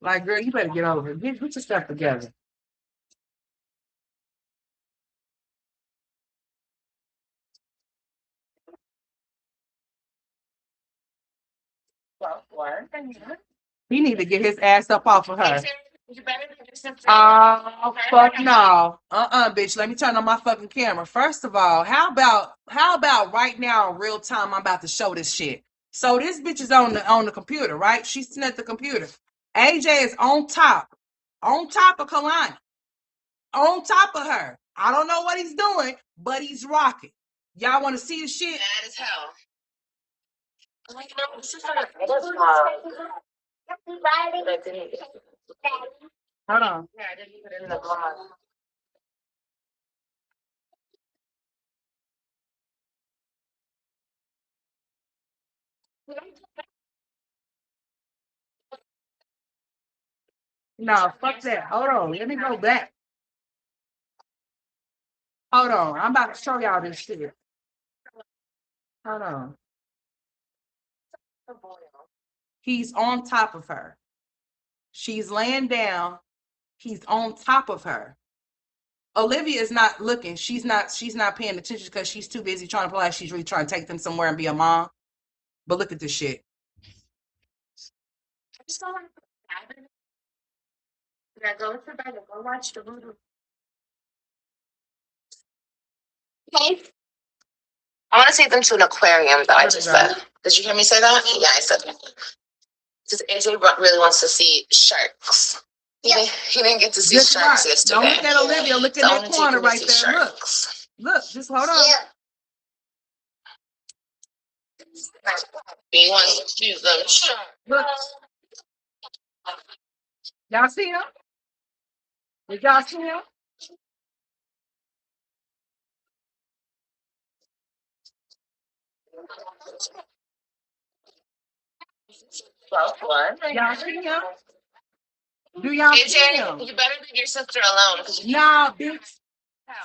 S1: Like, girl, you better get over it. Get your stuff together. He need to get his ass up off of her. Oh, fuck no. Bitch. Let me turn on my fucking camera. First of all, how about right now in real time I'm about to show this shit. So this bitch is on the computer, right? She's sitting at the computer. AJ is on top of Kalani, on top of her. I don't know what he's doing, but he's rocking. Y'all want to see the shit?
S2: Mad as hell.
S1: Hold on.
S2: Yeah, I didn't put it in the glass.
S1: No, fuck that. Hold on. Let me go back. Hold on. I'm about to show y'all this shit. Hold on. He's on top of her. She's laying down. He's on top of her. Olivia is not looking. She's not paying attention because she's too busy trying to play like she's really trying to take them somewhere and be a mom. But look at this shit.
S2: Yeah, go to bed and go watch the movie. Okay. I want to take them to an aquarium that I just said. Did you hear me say that? Yeah, I said that. Because AJ really wants to see sharks. Yeah. He didn't get to see
S1: Just
S2: sharks
S1: right.
S2: yesterday.
S1: Don't look at Olivia. Look in that corner right there.
S2: Sharks.
S1: Look. Just hold on.
S2: Yeah. He wants to see them sharks.
S1: Look. Y'all see him? Did y'all see him? Y'all see him? Do y'all see him?
S2: You better leave your sister alone.
S1: Nah, bitch.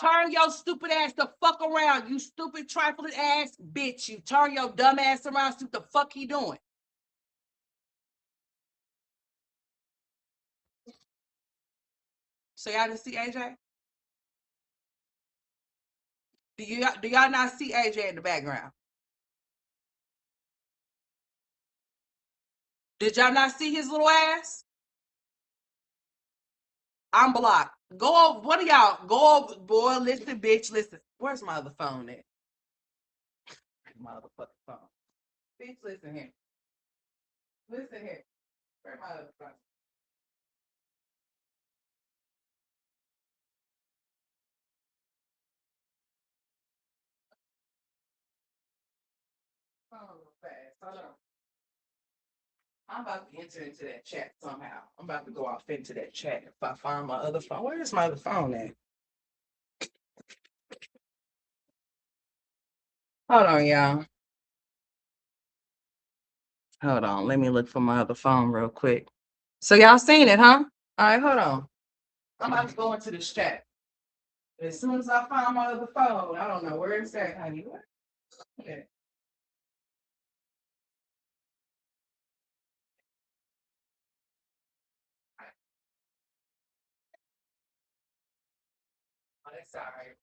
S1: Turn your stupid ass the fuck around, you stupid trifling ass bitch. You turn your dumb ass around, see what the fuck he doing. So y'all didn't see AJ? Do y'all not see AJ in the background? Did y'all not see his little ass? I'm blocked. Go over. What are y'all? Go over, boy. Listen, bitch. Listen. Where's my other phone at? Motherfucking phone. Bitch, listen here. Listen here. Where's my other phone? Phone real fast. Hold on. I'm about to enter into that chat somehow. I'm about to go off into that chat if I find my other phone. Where's my other phone at? Hold on, y'all. Hold on. Let me look for my other phone real quick. So y'all seen it, huh? All right, hold on. I'm about to go into this chat. As soon as I find my other phone, I don't know where it's at, honey. Okay. Oh, that's all right.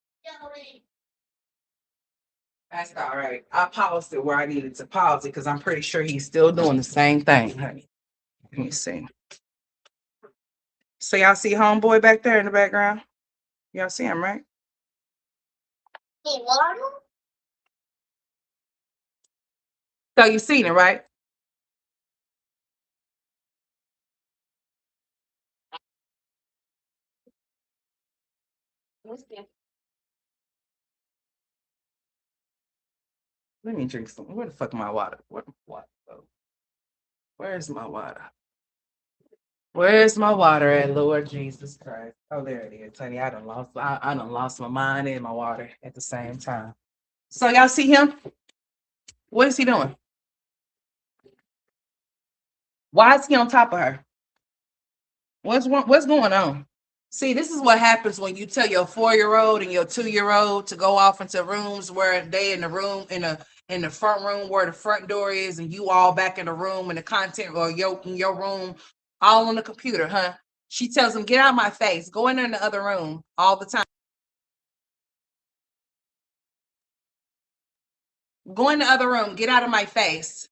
S1: That's all right. I paused it where I needed to pause it because I'm pretty sure he's still doing the same thing, honey. Let me see. So y'all see homeboy back there in the background? Y'all see him, right? So you seen it, right? Let me drink some. Where the fuck my water? Where's my water? Where's my water at, Lord Jesus Christ? Oh, there it is, honey. I done lost my mind and my water at the same time. So y'all see him? What is he doing? Why is he on top of her? What's going on? See, this is what happens when you tell your 4-year-old and your 2-year-old to go off into rooms where they in the room in the front room where the front door is, and you all back in the room in the content or in your room, all on the computer, huh? She tells them, "Get out of my face. Go in there in the other room all the time. Go in the other room. Get out of my face."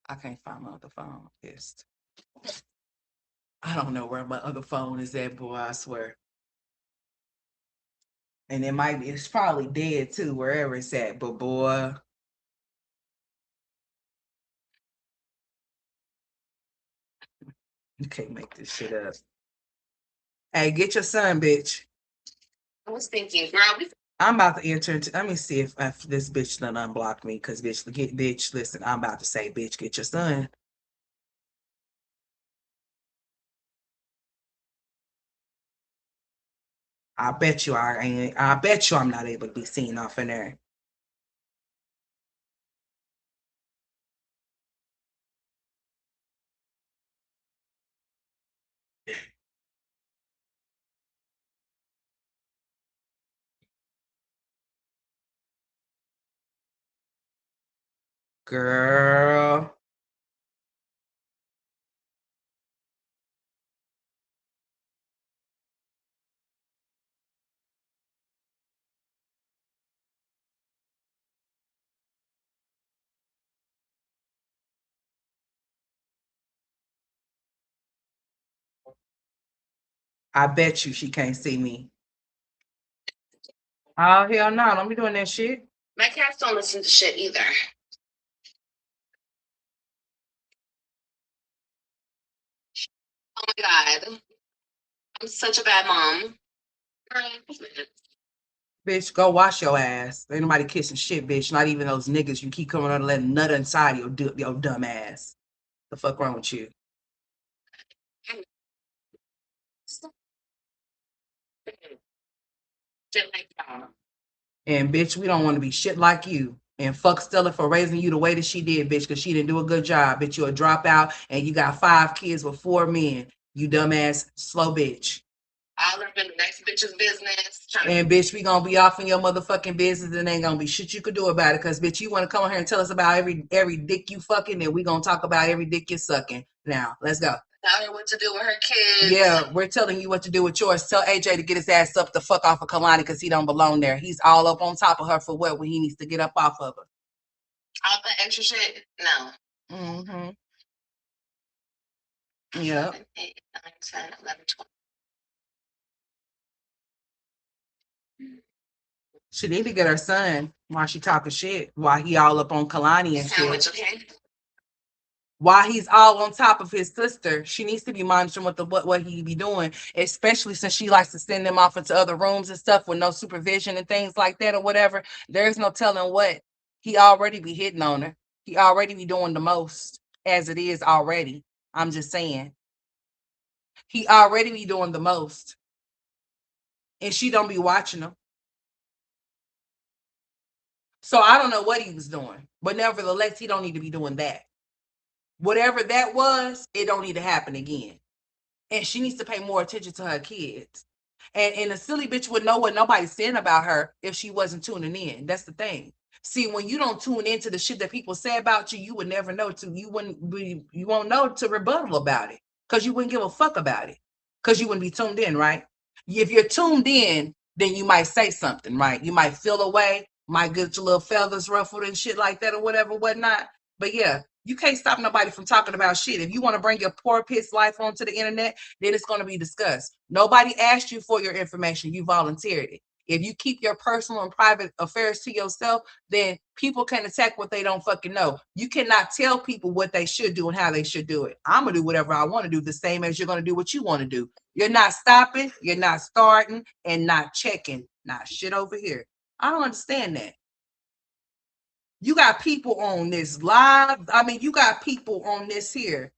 S1: I can't find my other phone. Pissed. I don't know where my other phone is at, boy. I swear. And it's probably dead too, wherever it's at. But boy, you can't make this shit up. Hey, get your son, bitch.
S2: I was thinking, girl,
S1: I'm about to enter into. Let me see if this bitch done unblock me. Cause bitch. Listen, I'm about to say, bitch, get your son. I bet you I ain't. I bet you I'm not able to be seen off in there. Girl, I bet you she can't see me. Oh hell no! Don't be doing that shit.
S2: my cats don't listen to shit either. Oh my god, I'm such a bad mom.
S1: Bitch, go wash your ass. Ain't nobody kissing shit, bitch. Not even those niggas you keep coming on and letting nut inside your dumb ass. The fuck wrong with you?
S2: Shit like that.
S1: And bitch, we don't want to be shit like you. And fuck Stella for raising you the way that she did, bitch, because she didn't do a good job. Bitch, you a dropout and you got 5 kids with 4 men. You dumbass, slow bitch.
S2: All up in the next bitch's business.
S1: And bitch, we gonna be off in your motherfucking business and ain't gonna be shit you could do about it. Cause bitch, you wanna come on here and tell us about every dick you fucking, and we gonna talk about every dick you sucking. Now, let's go.
S2: Tell her what to do with her kids.
S1: Yeah, we're telling you what to do with yours. Tell AJ to get his ass up the fuck off of Kalani because he don't belong there. He's all up on top of her for what when he needs to get up off of her.
S2: All the extra shit? No.
S1: Mm-hmm. Yeah.
S2: 7, 8, 9, 10, 11, 12.
S1: She need to get her son while she talking shit, while he all up on Kalani and
S2: Sandwich,
S1: shit.
S2: okay?
S1: While he's all on top of his sister, she needs to be monitoring what he be doing, especially since she likes to send them off into other rooms and stuff with no supervision and things like that or whatever. There's no telling what he already be hitting on her. He already be doing the most as it is already. I'm just saying. He already be doing the most. And she don't be watching him. So I don't know what he was doing, but nevertheless, he don't need to be doing that. Whatever that was, it don't need to happen again. And she needs to pay more attention to her kids. And a silly bitch would know what nobody's saying about her if she wasn't tuning in. That's the thing. See, when you don't tune into the shit that people say about you, you would never know to. You won't know to rebuttal about it because you wouldn't give a fuck about it because you wouldn't be tuned in, right? If you're tuned in, then you might say something, right? You might feel away, might get your little feathers ruffled and shit like that or whatever, whatnot. But yeah, you can't stop nobody from talking about shit. If you want to bring your poor piss life onto the internet, then it's going to be discussed. Nobody asked you for your information. You volunteered it. If you keep your personal and private affairs to yourself, then people can attack what they don't fucking know. You cannot tell people what they should do and how they should do it. I'm going to do whatever I want to do, the same as you're going to do what you want to do. You're not stopping, you're not starting, and not checking. Not shit over here. I don't understand that. You got people on this live. I mean, you got people on this here.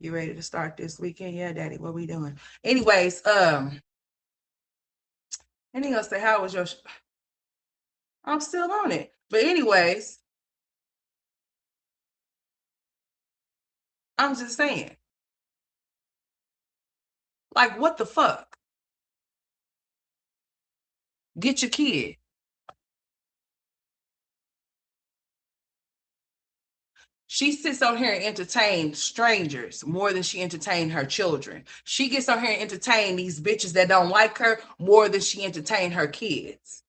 S1: You ready to start this weekend? Yeah, Daddy. What we doing? Anyways, anything else say, how was your I'm still on it. But anyways, I'm just saying. Like, what the fuck? Get your kid. She sits on here and entertains strangers more than she entertained her children. She gets on here and entertain these bitches that don't like her more than she entertained her kids.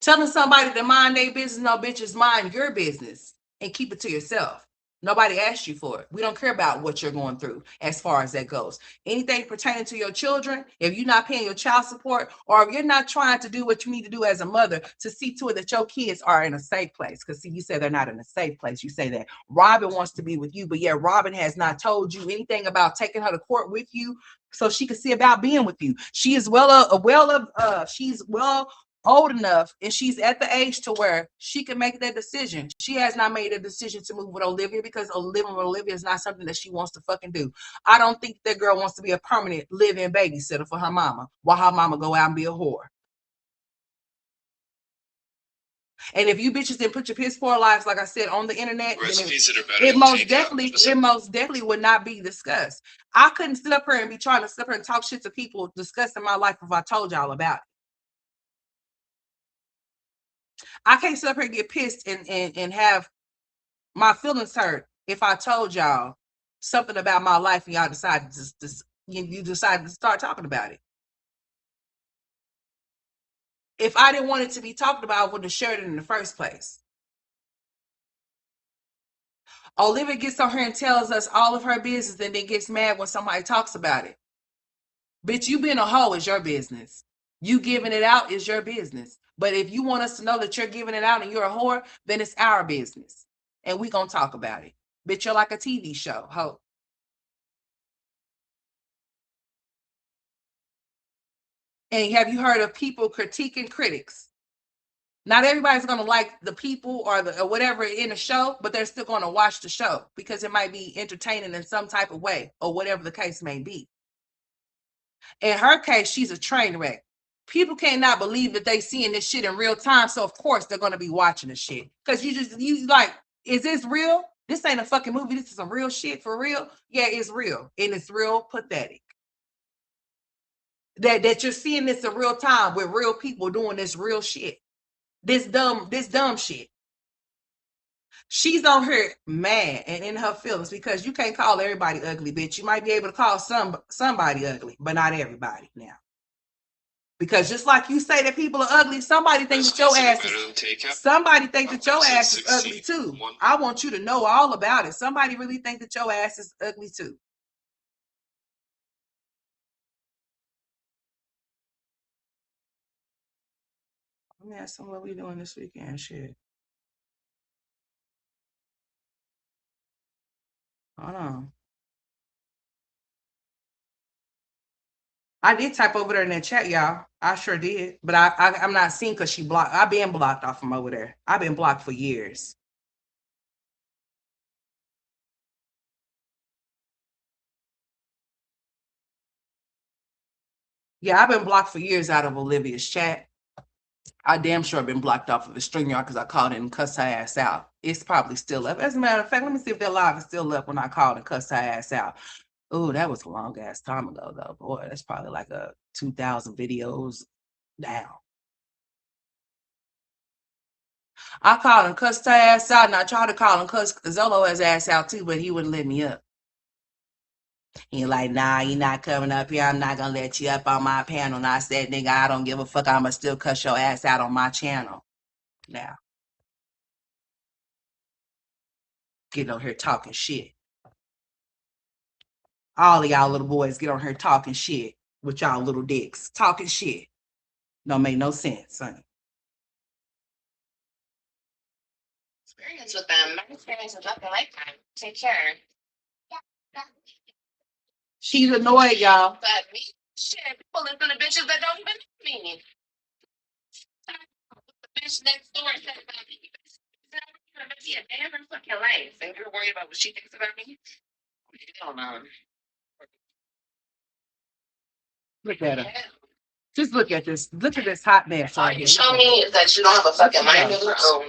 S1: Telling somebody to mind their business, no, bitches, mind your business and keep it to yourself. Nobody asked you for it. We don't care about what you're going through as far as that goes. Anything pertaining to your children, if you're not paying your child support or if you're not trying to do what you need to do as a mother to see to it that your kids are in a safe place. Because see, you say they're not in a safe place. You say that Robin wants to be with you, but yeah, Robin has not told you anything about taking her to court with you so she can see about being with you. She is she's well old enough and she's at the age to where she can make that decision. She has not made a decision to move with Olivia because living with Olivia is not something that she wants to fucking do. I don't think that girl wants to be a permanent live-in babysitter for her mama while her mama go out and be a whore. And if you bitches didn't put your piss poor lives, like I said, on the internet, it most definitely would not be discussed. I couldn't sit up here and be trying to sit up here and talk shit to people discussing my life if I told y'all about it. I can't sit up here and get pissed and have my feelings hurt if I told y'all something about my life and y'all decided you decided to start talking about it. If I didn't want it to be talked about, I wouldn't have shared it in the first place. Olivia gets on here and tells us all of her business and then gets mad when somebody talks about it. Bitch, you being a hoe is your business. You giving it out is your business. But if you want us to know that you're giving it out and you're a whore, then it's our business. And we gonna talk about it. Bitch, you're like a TV show, hoe. And have you heard of people critiquing critics? Not everybody's going to like the people or whatever in the show, but they're still going to watch the show because it might be entertaining in some type of way or whatever the case may be. In her case, she's a train wreck. People cannot believe that they seeing this shit in real time, so of course they're going to be watching the shit because you like, is this real? This ain't a fucking movie. This is some real shit for real. Yeah, it's real and it's real pathetic. That you're seeing this in real time with real people doing this real shit. This dumb shit. She's on her mad and in her feelings because you can't call everybody ugly, bitch. You might be able to call somebody ugly, but not everybody now. Because just like you say that people are ugly, somebody thinks that your ass is ugly too. I want you to know all about it. Somebody really think that your ass is ugly too. Let me ask them what we doing this weekend. Shit. Hold on. I did type over there in that chat, y'all. I sure did. But I'm not seeing because she blocked. I've been blocked off from over there. I've been blocked for years. Yeah, I've been blocked for years out of Olivia's chat. I damn sure been blocked off of the StreamYard because I called and cussed her ass out. It's probably still up. As a matter of fact, let me see if that live is still up when I called and cussed her ass out. Oh, that was a long ass time ago, though. Boy, that's probably like a 2,000 videos down. I called and cussed her ass out, and I tried to call and cuss Zolo his ass out too, but he wouldn't let me up. He like, nah, you're not coming up here. I'm not gonna let you up on my panel. And I said, nigga, I don't give a fuck. I'ma still cuss your ass out on my channel. Now, getting on here talking shit. All of y'all little boys get on here talking shit with y'all little dicks. Talking shit. Don't make no sense, honey.
S2: Experience with them. My experience is nothing like that. Take care.
S1: She's annoyed, y'all.
S2: But me, shit, people listen to bitches that don't even know me. The bitch next door said about me. Never see a damn in fucking life, and you're worried about what she thinks about me. Hell no.
S1: Look at her. Just look at this. Look at this hot mess right here.
S2: Show me is that you don't have a fucking mind of your own.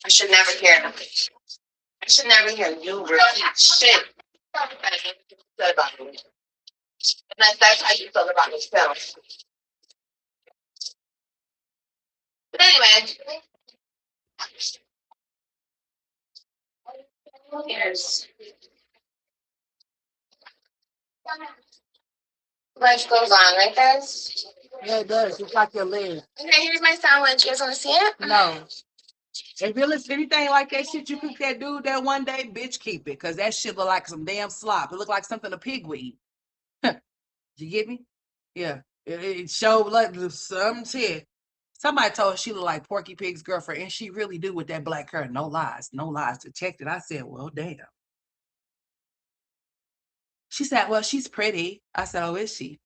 S2: I should never hear nothing. I should never hear you repeat shit that you said about me. And that's how you feel about yourself. But anyway. Here's. Life goes on, right, guys?
S1: Yeah, it does. It's like your leg.
S2: Okay, here's my sandwich. You guys want to see it?
S1: No. If you listen anything like that shit you cooked that dude that one day, bitch, keep it. Because that shit look like some damn slop. It look like something a pig would eat. You get me? Yeah. It showed like some shit. Somebody told her she looked like Porky Pig's girlfriend, and she really do with that black hair. No lies. No lies detected. I said, well, damn. She said, well, she's pretty. I said, oh, is she?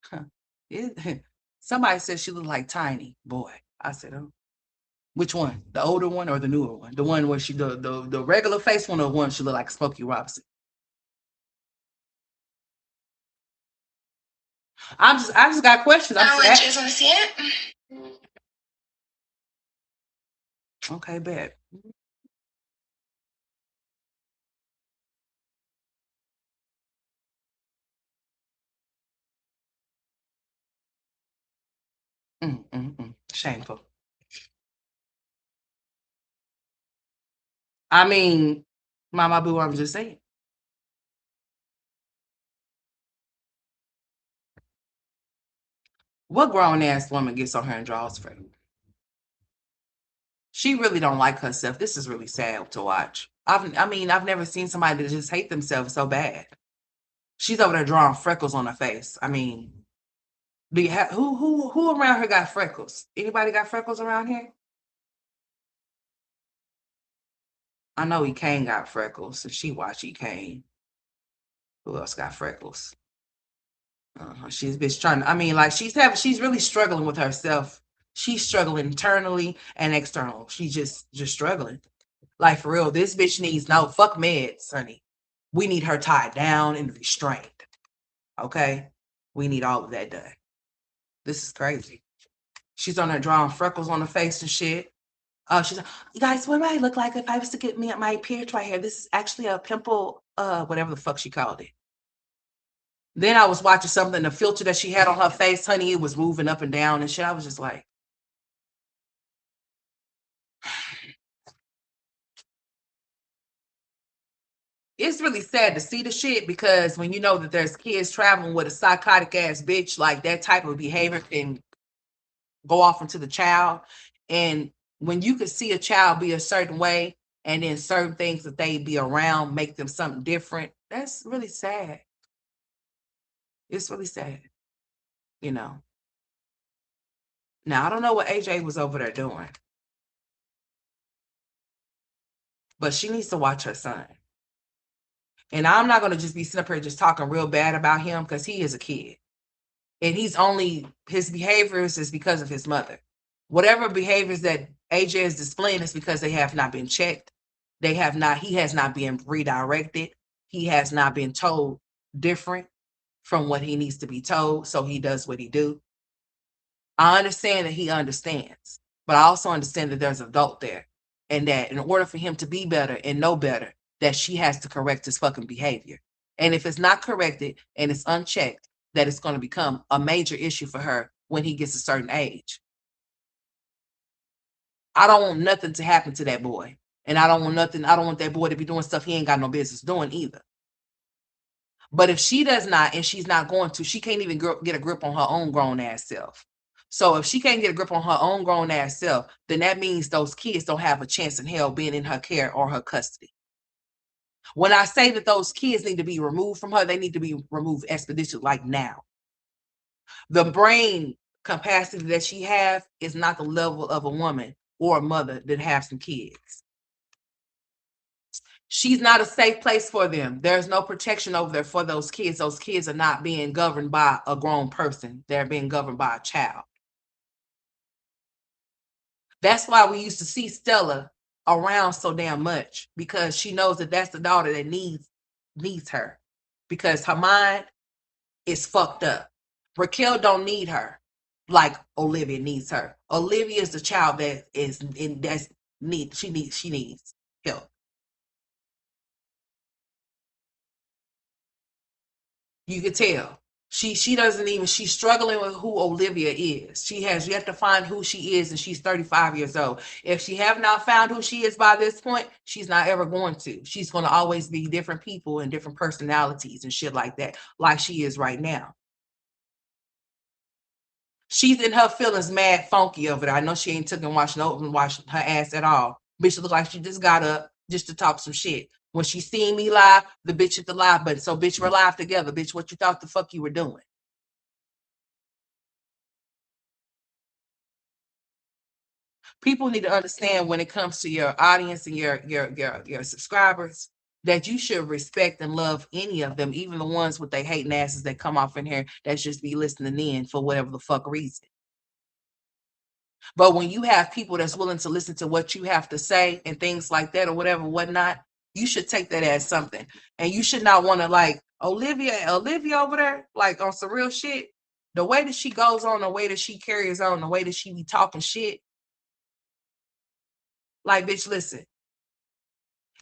S1: Somebody said she looked like Tiny Boy. I said, oh. Which one? The older one or the newer one? The one where she the regular face one or one she look like Smokey Robinson? I just got questions.
S2: I want you to see it.
S1: Okay, bet. Shameful. I mean, Mama Boo, I'm just saying. What grown ass woman gets on her and draws for you? She really don't like herself. This is really sad to watch. I've never seen somebody that just hate themselves so bad. She's over there drawing freckles on her face. I mean, do you have who around here got freckles? Anybody got freckles around here? I know Kane got freckles. So she watched Kane. Who else got freckles? She's bitch trying. I mean, like she's really struggling with herself. She's struggling internally and external. She's just struggling. Like for real, this bitch needs no fuck meds, honey. We need her tied down and restrained. Okay, we need all of that done. This is crazy. She's on there drawing freckles on her face and shit. She's like, you guys, what do I look like if I was to get me at my appearance right here? This is actually a pimple, whatever the fuck she called it. Then I was watching something, the filter that she had on her face, honey, it was moving up and down and shit. I was just like, it's really sad to see the shit because when you know that there's kids traveling with a psychotic ass bitch, like that type of behavior can go off into the child. And when you could see a child be a certain way and then certain things that they be around make them something different, that's really sad. It's really sad, you know. Now, I don't know what AJ was over there doing, but she needs to watch her son. And I'm not going to just be sitting up here just talking real bad about him because he is a kid. And his behaviors is because of his mother. Whatever behaviors that AJ is displaying is because they have not been checked. He has not been redirected. He has not been told different from what he needs to be told. So he does what he do. I understand that he understands, but I also understand that there's an adult there, and that in order for him to be better and know better, that she has to correct his fucking behavior. And if it's not corrected and it's unchecked, that it's going to become a major issue for her when he gets a certain age. I don't want nothing to happen to that boy. And I don't want that boy to be doing stuff he ain't got no business doing either. But if she does not, and she's not going to, she can't even get a grip on her own grown ass self. So if she can't get a grip on her own grown ass self, then that means those kids don't have a chance in hell being in her care or her custody. When I say that those kids need to be removed from her, they need to be removed expeditiously, like now. The brain capacity that she has is not the level of a woman or a mother that have some kids. She's not a safe place for them. There's no protection over there for those kids. Those kids are not being governed by a grown person. They're being governed by a child. That's why we used to see Stella around so damn much, because she knows that that's the daughter that needs her, because her mind is fucked up. Raquel don't need her like Olivia needs her. Olivia is the child that is in that's she needs help. You can tell. She doesn't even, she's struggling with who Olivia is. She has yet to find who she is, and she's 35 years old. If she have not found who she is by this point, she's not ever going to. She's going to always be different people and different personalities and shit like that, like she is right now. She's in her feelings mad funky over there. I know she ain't took and washed her ass at all. Bitch look like she just got up just to talk some shit. When she seen me live, the bitch hit the live button. So bitch, we're live together. Bitch, what you thought the fuck you were doing? People need to understand, when it comes to your audience and your subscribers, that you should respect and love any of them, even the ones with they hating asses that come off in here that just be listening in for whatever the fuck reason. But when you have people that's willing to listen to what you have to say and things like that or whatever, whatnot, you should take that as something. And you should not want to, like, Olivia over there, like on some real shit. The way that she goes on, the way that she carries on, the way that she be talking shit. Like, bitch, listen.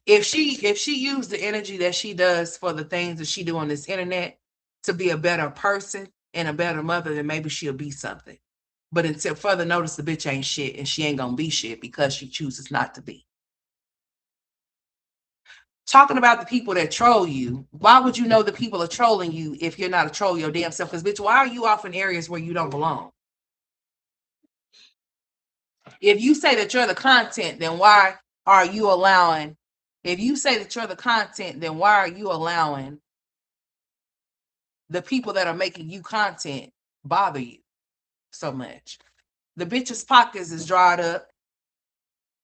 S1: If she used the energy that she does for the things that she do on this internet to be a better person and a better mother, then maybe she'll be something. But until further notice, the bitch ain't shit, and she ain't gonna be shit because she chooses not to be. Talking about the people that troll you, why would you know the people are trolling you if you're not a troll your damn self? Because bitch, why are you off in areas where you don't belong? If you say that you're the content, then why are you allowing? If you say that you're the content, then why are you allowing the people that are making you content bother you so much? The bitch's pockets is dried up.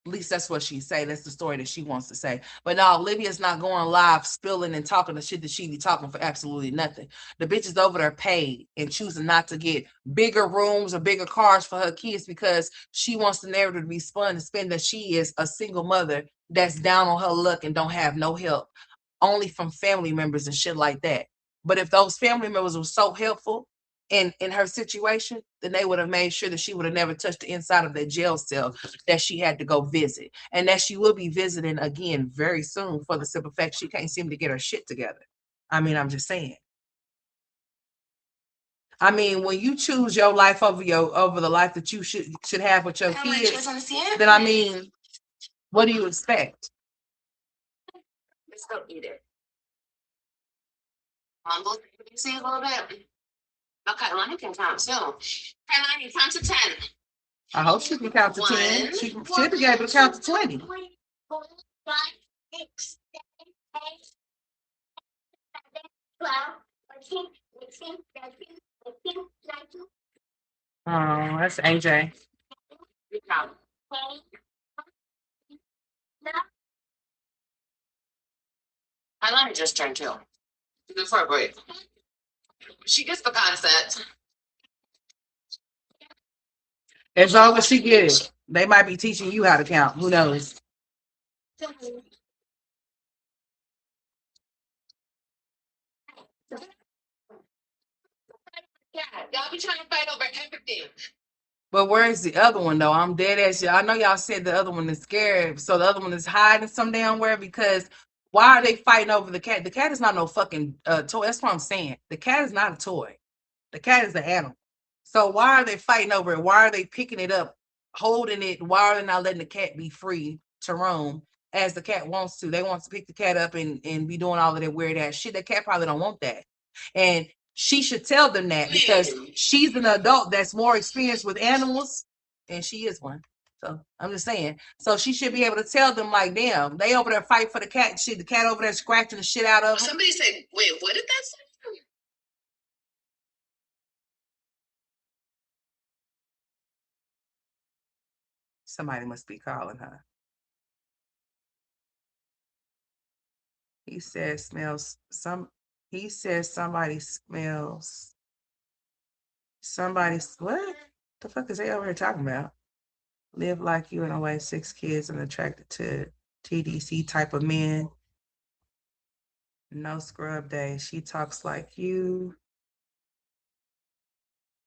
S1: At least that's what she say. That's the story that she wants to say. But now Olivia's not going live spilling and talking the shit that she be talking for absolutely nothing. The bitch is over there paid and choosing not to get bigger rooms or bigger cars for her kids because she wants the narrative to be spun and spin that she is a single mother that's down on her luck and don't have no help, only from family members and shit like that. But if those family members were so helpful in her situation, then they would have made sure that she would have never touched the inside of that jail cell that she had to go visit, and that she will be visiting again very soon, for the simple fact she can't seem to get her shit together. I mean, I'm just saying. I mean, when you choose your life over the life that you should have with your kids, then I mean, what do you expect?
S2: Let's go eat it. Mumble, you see a little bit? Okay, Lonnie can count too. Hey, Lonnie, count to 10.
S1: I hope she can count to 10. She should be able to count to 20. Oh, that's AJ.
S2: Good job. My Lonnie just turned 2. Good for a break. She gets the concept.
S1: As long as she gets it, they might be teaching you how to count. Who knows?
S2: Yeah, y'all be trying to fight over everything.
S1: But where's the other one though? I'm dead ass. I know y'all said the other one is scared, so the other one is hiding some damn where because why are they fighting over the cat? The cat is not no fucking toy. That's what I'm saying. The cat is not a toy. The cat is an animal. So why are they fighting over it? Why are they picking it up, holding it? Why are they not letting the cat be free to roam as the cat wants to? They want to pick the cat up and be doing all of that weird ass shit. The cat probably don't want that. And she should tell them that because she's an adult that's more experienced with animals, and she is one. So I'm just saying. So she should be able to tell them, like, damn, they over there fight for the cat shit. The cat over there scratching the shit out of them.
S2: Somebody said, wait, what did that say?
S1: Somebody must be calling her. He says smells some. He says somebody smells. Somebody's what? The fuck is they over here talking about? Live like you and away 6 kids and attracted to TDC type of men. No scrub day. She talks like you.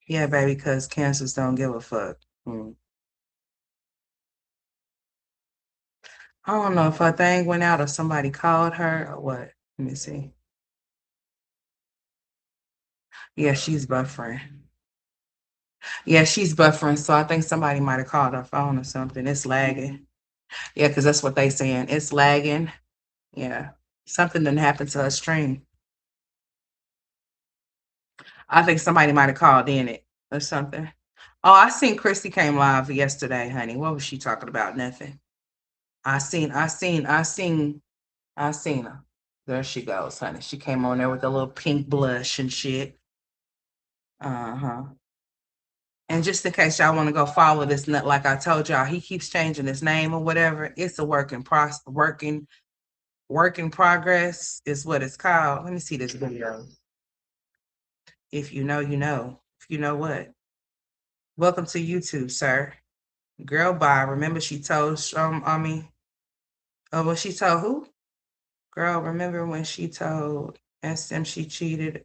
S1: Yeah, baby, because cancers don't give a fuck. I don't know if her thing went out or somebody called her or what. Let me see. Yeah, she's buffering. Yeah, she's buffering. So I think somebody might have called her phone or something. It's lagging. Yeah, because that's what they saying. It's lagging. Yeah. Something didn't happen to her stream. I think somebody might have called in it or something. Oh, I seen Christy came live yesterday, honey. What was she talking about? Nothing. I seen her. There she goes, honey. She came on there with a little pink blush and shit. Uh-huh. And just in case y'all want to go follow this nut, like I told y'all, he keeps changing his name or whatever. It's a work in progress is what it's called. Let me see this video. If you know, you know. If you know what. Welcome to YouTube, sir. Girl, bye. Remember she told well, she told who? Girl, remember when she told SM she cheated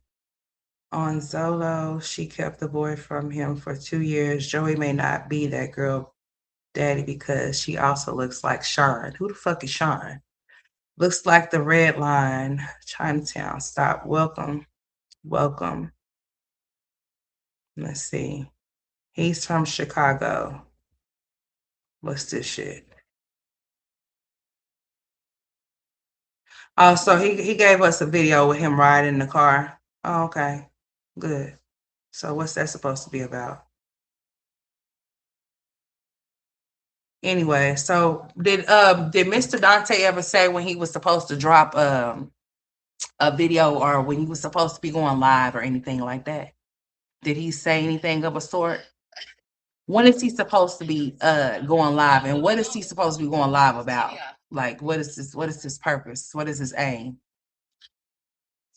S1: on Zolo? She kept the boy from him for 2 years. Joey may not be that girl daddy because she also looks like Sean. Who the fuck is Sean? Looks like the red line. Chinatown. Stop. Welcome. Welcome. Let's see. He's from Chicago. What's this shit? Oh, so he gave us a video with him riding in the car. Oh, okay. Good. So what's that supposed to be about? Anyway, so did Mr. Dante ever say when he was supposed to drop a video or when he was supposed to be going live or anything like that? Did he say anything of a sort? When is he supposed to be going live and what is he supposed to be going live about? Like what is his purpose? What is his aim?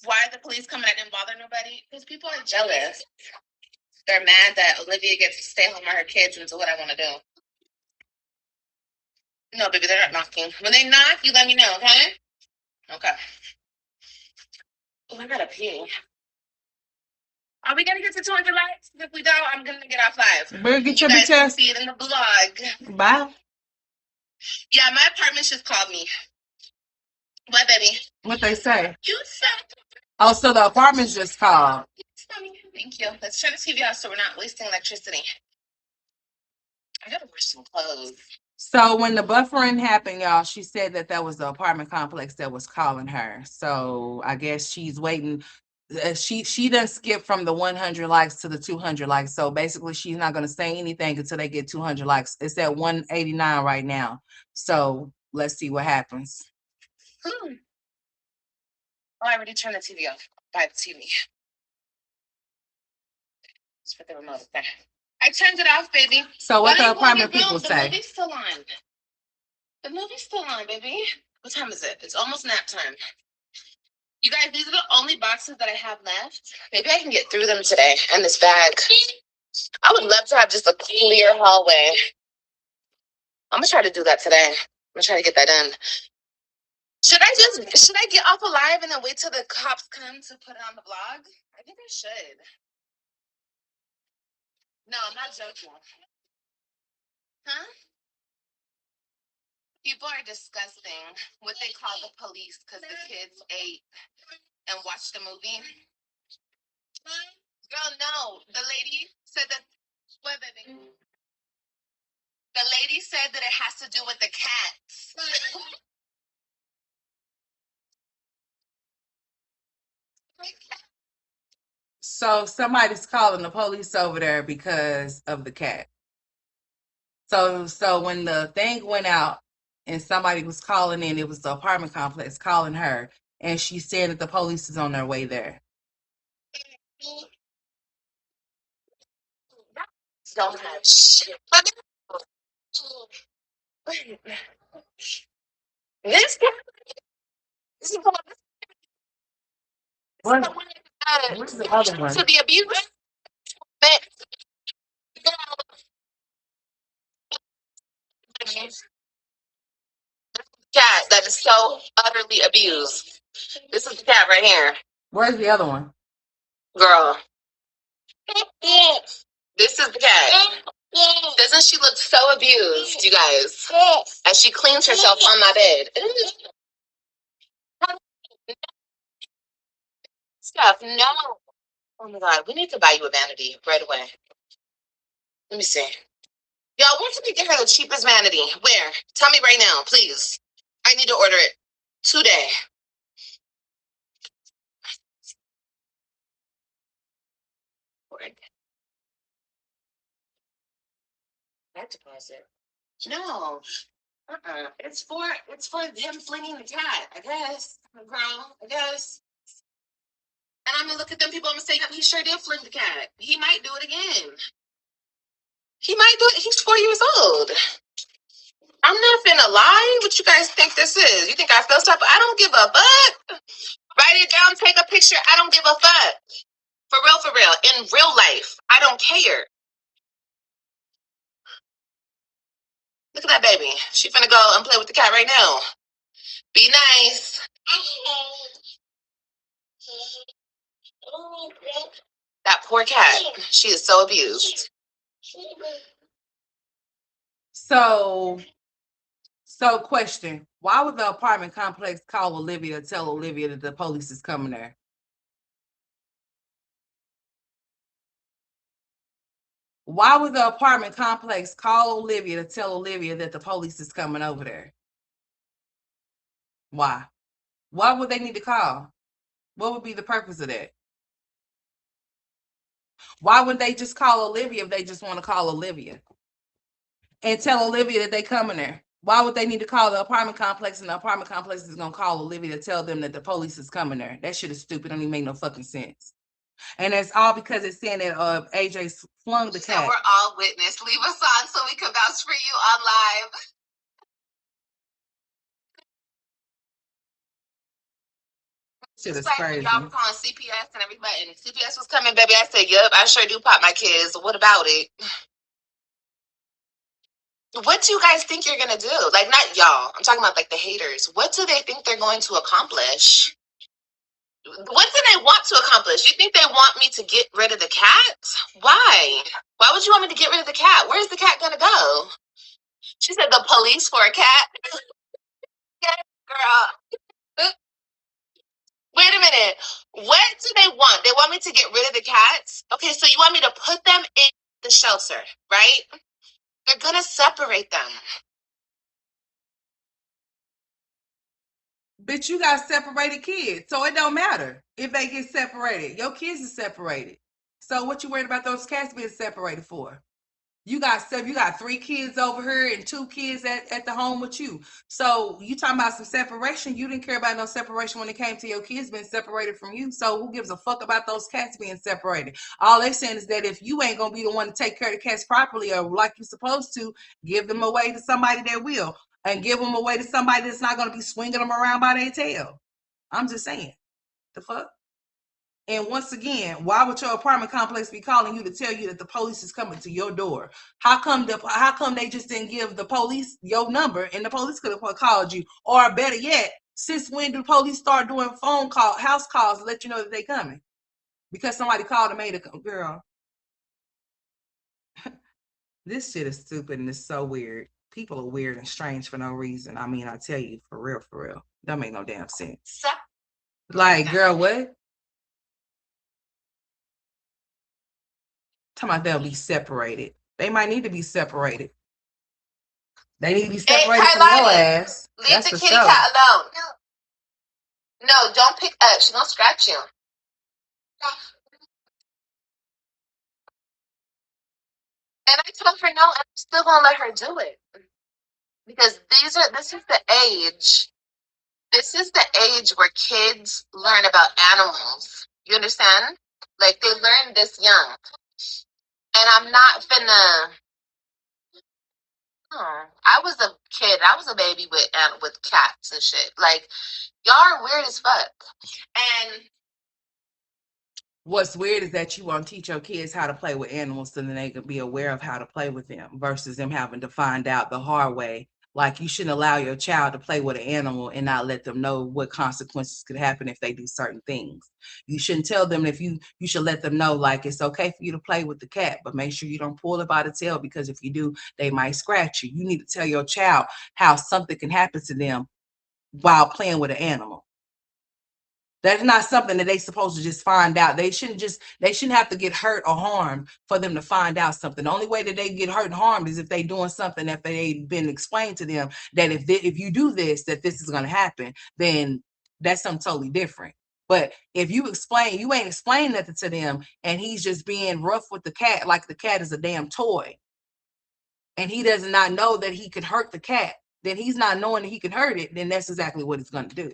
S2: Why are the police coming? I didn't bother nobody? Because people are jealous. They're mad that Olivia gets to stay home with her kids and do what I want to do. No, baby, they're not knocking. When they knock, you let me know, okay? Okay. Oh, I gotta pee. Are we gonna get to 200 likes? If we don't, I'm gonna get off live.
S1: Better get
S2: you
S1: your
S2: guys
S1: bitch
S2: can
S1: ass.
S2: see it in the vlog.
S1: Bye.
S2: Yeah, my apartment just called me. What, baby?
S1: What they say?
S2: You said.
S1: Oh, so the apartment's just called.
S2: Thank you. Let's turn the TV off so we're not wasting electricity. I gotta wear some clothes.
S1: So when the buffering happened, y'all, she said that was the apartment complex that was calling her. So I guess she's waiting. She doesn't skip from the 100 likes to the 200 likes. So basically, she's not going to say anything until they get 200 likes. It's at 189 right now. So let's see what happens.
S2: Oh, I already turned the TV off. By the TV. Let's put the remote there. I turned it off, baby.
S1: So what the apartment people say?
S2: The movie's still on. The movie's still on, baby. What time is it? It's almost nap time. You guys, these are the only boxes that I have left. Maybe I can get through them today. And this bag. I would love to have just a clear hallway. I'm gonna try to do that today. I'm gonna try to get that done. Should I get off alive and then wait till the cops come to put it on the vlog? I think I should. No, I'm not joking. Huh? People are disgusting. What they call the police because the kids ate and watched the movie. Girl, no. The lady said that. What, baby? The lady said that it has to do with the cats.
S1: So somebody's calling the police over there because of the cat. So when the thing went out and somebody was calling in, it was the apartment complex calling her, and she said that the police is on their way there.
S2: Don't have shit. This is
S1: What? Where's the other one?
S2: to be abused. But cat that is so utterly abused. This is the cat right here.
S1: Where's the other one?
S2: Girl. This is the cat. Doesn't she look so abused, you guys? As she cleans herself on my bed. Stuff. No. Oh my god, we need to buy you a vanity right away. Let me see. Y'all, where can we get her the cheapest vanity? Where? Tell me right now, please. I need to order it today. That deposit. No. It's for him flinging the cat, I guess. Girl, I guess. And I'm gonna look at them people and say, yep, he sure did fling the cat. He might do it again. He might do it. He's 4 years old. I'm not finna lie. What you guys think this is? You think I feel stuff? I don't give a fuck. Write it down, take a picture. I don't give a fuck. For real. In real life, I don't care. Look at that baby. She finna go and play with the cat right now. Be nice. That poor cat. She is so abused.
S1: So question. Why would the apartment complex call Olivia to tell Olivia that the police is coming there? Why would the apartment complex call Olivia to tell Olivia that the police is coming over there? Why? Why would they need to call? What would be the purpose of that? Why wouldn't they just call Olivia if they just want to call Olivia? And tell Olivia that they coming there? Why would they need to call the apartment complex and the apartment complex is going to call Olivia to tell them that the police is coming there? That shit is stupid. Don't even make no fucking sense. And it's all because it's saying that AJ flung the cat.
S2: So we're all witness. Leave us on so we can vouch for you on live.
S1: Shit is
S2: like
S1: crazy.
S2: Y'all were calling CPS and everybody, and CPS was coming, baby. I said, "Yup, I sure do pop my kids. What about it?" What do you guys think you're gonna do? Like, not y'all. I'm talking about like the haters. What do they think they're going to accomplish? What do they want to accomplish? You think they want me to get rid of the cat? Why? Why would you want me to get rid of the cat? Where's the cat gonna go? She said the police for a cat. Girl. Wait a minute. What do they want? They want me to get rid of the cats? Okay, so you want me to put them in the shelter, right? They're gonna separate them.
S1: Bitch, you got separated kids, so it don't matter if they get separated. Your kids are separated. So what you worried about those cats being separated for? You got 3 kids over here and 2 kids at the home with you. So you talking about some separation. You didn't care about no separation when it came to your kids being separated from you. So who gives a fuck about those cats being separated? All they saying is that if you ain't gonna be the one to take care of the cats properly or like you're supposed to, give them away to somebody that will. And give them away to somebody that's not gonna be swinging them around by their tail. I'm just saying. The fuck? And once again, why would your apartment complex be calling you to tell you that the police is coming to your door? How come they just didn't give the police your number and the police could have called you? Or better yet, since when do police start doing house calls to let you know that they coming? Because somebody called and made a girl. This shit is stupid and it's so weird. People are weird and strange for no reason. I mean, I tell you, for real, for real. That make no damn sense. Like, girl, what? Talking about they'll be separated. They might need to be separated. They need to be separated from your ass.
S2: Leave the kitty cat alone. No, don't pick up. She's gonna scratch you. And I told her no, and I'm still gonna let her do it. Because this is the age. This is the age where kids learn about animals. You understand? Like they learn this young. And I'm not finna. I was a kid. I was a baby with cats and shit. Like y'all are weird as fuck. And
S1: what's weird is that you want to teach your kids how to play with animals so then they can be aware of how to play with them versus them having to find out the hard way. Like you shouldn't allow your child to play with an animal and not let them know what consequences could happen if they do certain things. You shouldn't tell them if you should let them know like it's okay for you to play with the cat, but make sure you don't pull it by the tail because if you do, they might scratch you. You need to tell your child how something can happen to them while playing with an animal. That's not something that they supposed to just find out. They shouldn't have to get hurt or harmed for them to find out something. The only way that they get hurt and harmed is if they doing something that they've been explained to them that if you do this, that this is going to happen, then that's something totally different. But if you ain't explaining nothing to them and he's just being rough with the cat like the cat is a damn toy and he does not know that he could hurt the cat, then he's not knowing that he can hurt it, then that's exactly what it's going to do.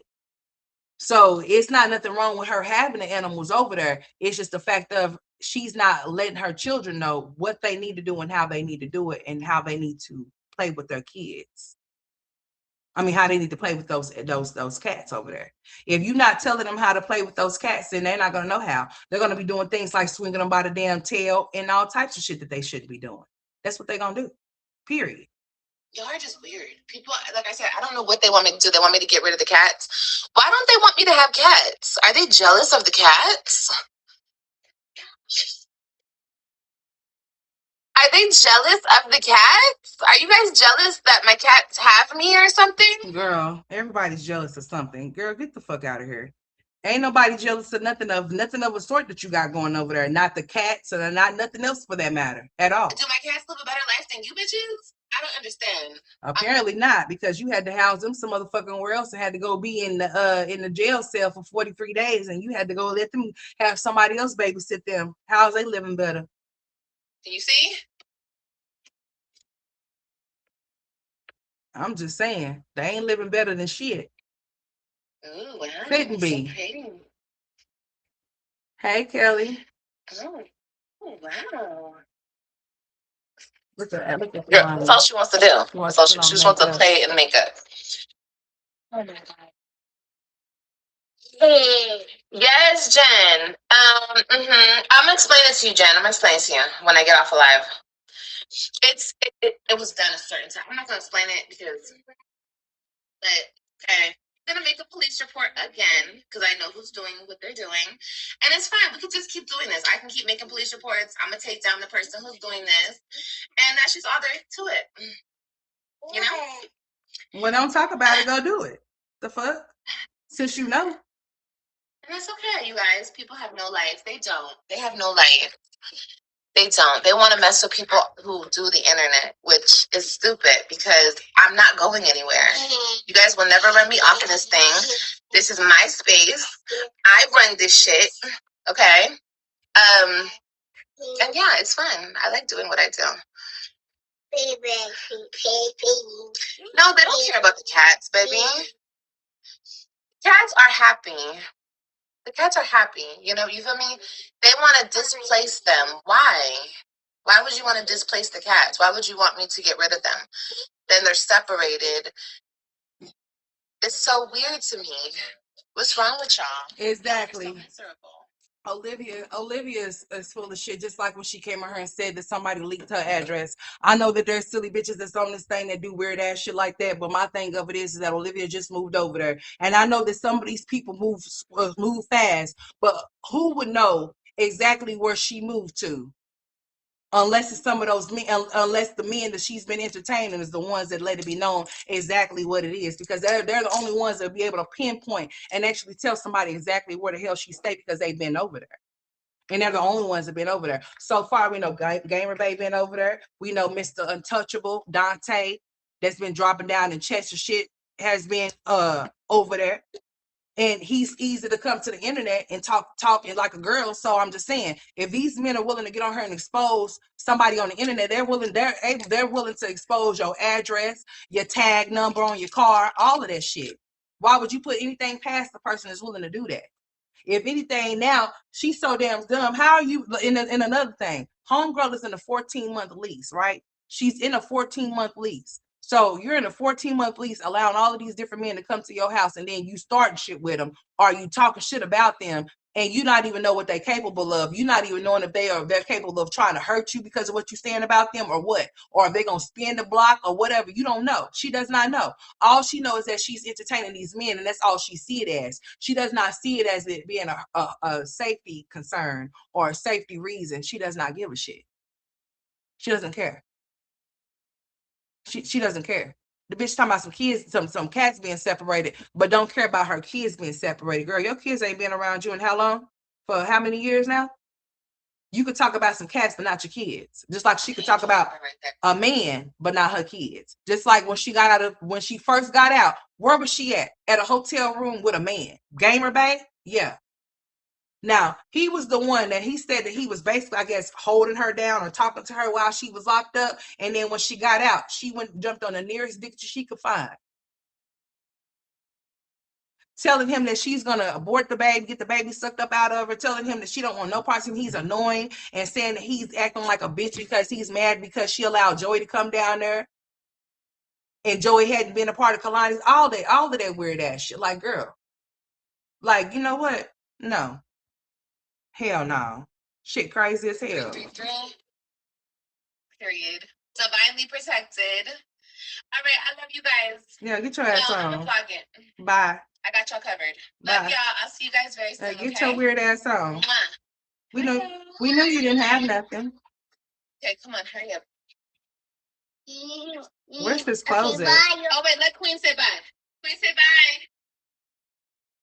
S1: So it's not nothing wrong with her having the animals over there. It's just the fact of she's not letting her children know what they need to do and how they need to do it and how they need to play with their kids. I mean, how they need to play with those cats over there. If you're not telling them how to play with those cats, then they're not going to know how. They're going to be doing things like swinging them by the damn tail and all types of shit that they shouldn't be doing. That's what they're going to do. Period.
S2: Y'all are just weird. People, like I said, I don't know what they want me to do. They want me to get rid of the cats. Why don't they want me to have cats? Are they jealous of the cats? Are they jealous of the cats? Are you guys jealous that my cats have me or something?
S1: Girl, everybody's jealous of something. Girl, get the fuck out of here. Ain't nobody jealous of nothing of a sort that you got going over there. Not the cats and not nothing else for that matter at all.
S2: Do my cats live a better life than you bitches? I don't understand.
S1: Apparently not, because you had to house them some motherfucking where else and had to go be in the jail cell for 43 days and you had to go let them have somebody else babysit them. How's they living better?
S2: Can you see?
S1: I'm just saying, they ain't living better than shit.
S2: Oh, wow.
S1: Couldn't be. So hey, Kelly.
S2: Oh, wow.
S1: Look at
S2: that's all she wants to do. She just wants to play and make up. Oh my god. Yes, Jen. I'm gonna explain it to you, Jen. I'm gonna explain it to you when I get off alive. It was done a certain time. I'm not gonna explain it because, but okay. I'm gonna make a police report again because I know who's doing what they're doing, and it's fine. We can just keep doing this. I can keep making police reports. I'm gonna take down the person who's doing this, and that's just all there is to it. You know?
S1: Well, don't talk about it. Go do it. The fuck? Since you know.
S2: And it's okay, you guys. People have no life. They don't. They have no life. They don't. They want to mess with people who do the internet, which is stupid because I'm not going anywhere. You guys will never run me off in this thing. This is my space. I run this shit. Okay? And yeah, it's fun. I like doing what I do. No, they don't care about the cats, baby. Cats are happy. The cats are happy. You know, you feel me? They want to displace them. Why? Why would you want to displace the cats? Why would you want me to get rid of them? Then they're separated. It's so weird to me. What's wrong with y'all?
S1: Exactly. Olivia is full of shit, just like when she came on her and said that somebody leaked her address. I know that there's silly bitches that's on this thing that do weird ass shit like that, but my thing of it is that Olivia just moved over there. And I know that some of these people move fast, but who would know exactly where she moved to? Unless it's some of those men, unless the men that she's been entertaining is the ones that let it be known exactly what it is, because they're the only ones that be able to pinpoint and actually tell somebody exactly where the hell she stayed because they've been over there. And they're the only ones that been over there. So far, we know Gamer Bay been over there. We know Mr. Untouchable, Dante, that's been dropping down in Chester shit, has been over there. And he's easy to come to the internet and talking like a girl. So I'm just saying, if these men are willing to get on her and expose somebody on the internet, they're willing to expose your address, your tag number on your car, all of that shit. Why would you put anything past the person that's willing to do that? If anything, now she's so damn dumb. How are you? In another thing, homegirl is in a 14-month lease, right? She's in a 14-month lease. So you're in a 14-month lease, allowing all of these different men to come to your house, and then you starting shit with them, or you talking shit about them, and you not even know what they're capable of. You not even knowing if they're capable of trying to hurt you because of what you're saying about them, or what, or if they're gonna spin the block or whatever. You don't know. She does not know. All she knows is that she's entertaining these men, and that's all she see it as. She does not see it as it being a safety concern or a safety reason. She does not give a shit. She doesn't care. She doesn't care. The bitch talking about some kids, some cats being separated, but don't care about her kids being separated. Girl, your kids ain't been around you in how long? For how many years now? You could talk about some cats, but not your kids. Just like she could talk about a man, but not her kids. Just like when she first got out, where was she at? At a hotel room with a man. Gamer Bay? Yeah. Now, he was the one that he said that he was basically, I guess, holding her down or talking to her while she was locked up. And then when she got out, she jumped on the nearest dick she could find, telling him that she's going to abort the baby, get the baby sucked up out of her, telling him that she don't want no parts of him. He's annoying, and saying that he's acting like a bitch because he's mad because she allowed Joey to come down there. And Joey hadn't been a part of Kalani's, all of that weird ass shit. Like, girl, like, you know what? No. Hell no. Shit crazy as hell.
S2: Period. Divinely protected. All right, I love you guys.
S1: Yeah, get your ass on.
S2: I'm vlog it.
S1: Bye.
S2: I got y'all covered. Love y'all. I'll see you guys very soon.
S1: Get your weird ass on. We knew you didn't have nothing.
S2: Okay, come on, hurry up.
S1: Where's this clothes at?
S2: Oh wait, let Queen say bye. Queen say bye.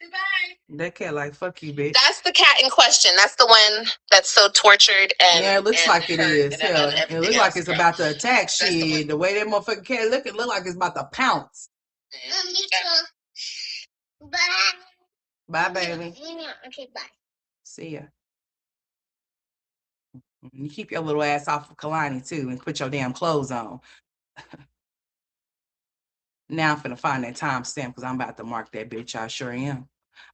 S2: Say bye.
S1: That cat like, fuck you, bitch.
S2: That's the cat in question. That's the one that's so tortured and
S1: yeah, it looks like it is. Hell, it looks like it's about to attack shit. The way that motherfucking cat look, it look like it's about to pounce.
S2: Bye.
S1: Bye, baby.
S2: Okay, bye.
S1: See ya. You keep your little ass off of Kalani too, and put your damn clothes on. Now I'm finna find that timestamp because I'm about to mark that bitch. I sure am.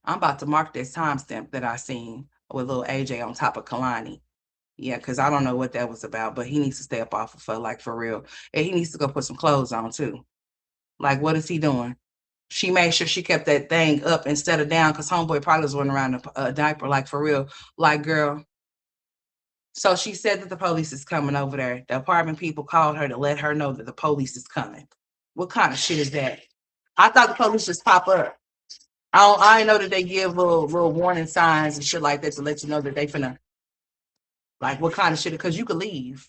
S1: I'm about to mark this timestamp that I seen with little AJ on top of Kalani. Yeah, because I don't know what that was about, but he needs to stay up off of her, like, for real. And he needs to go put some clothes on too. Like, what is he doing? She made sure she kept that thing up instead of down, because homeboy probably was running around a diaper, like, for real. Like, girl. So she said that the police is coming over there. The apartment people called her to let her know that the police is coming. What kind of shit is that? I thought the police just pop up. I know that they give little warning signs and shit like that to let you know that they finna, like, what kind of shit? Because you could leave.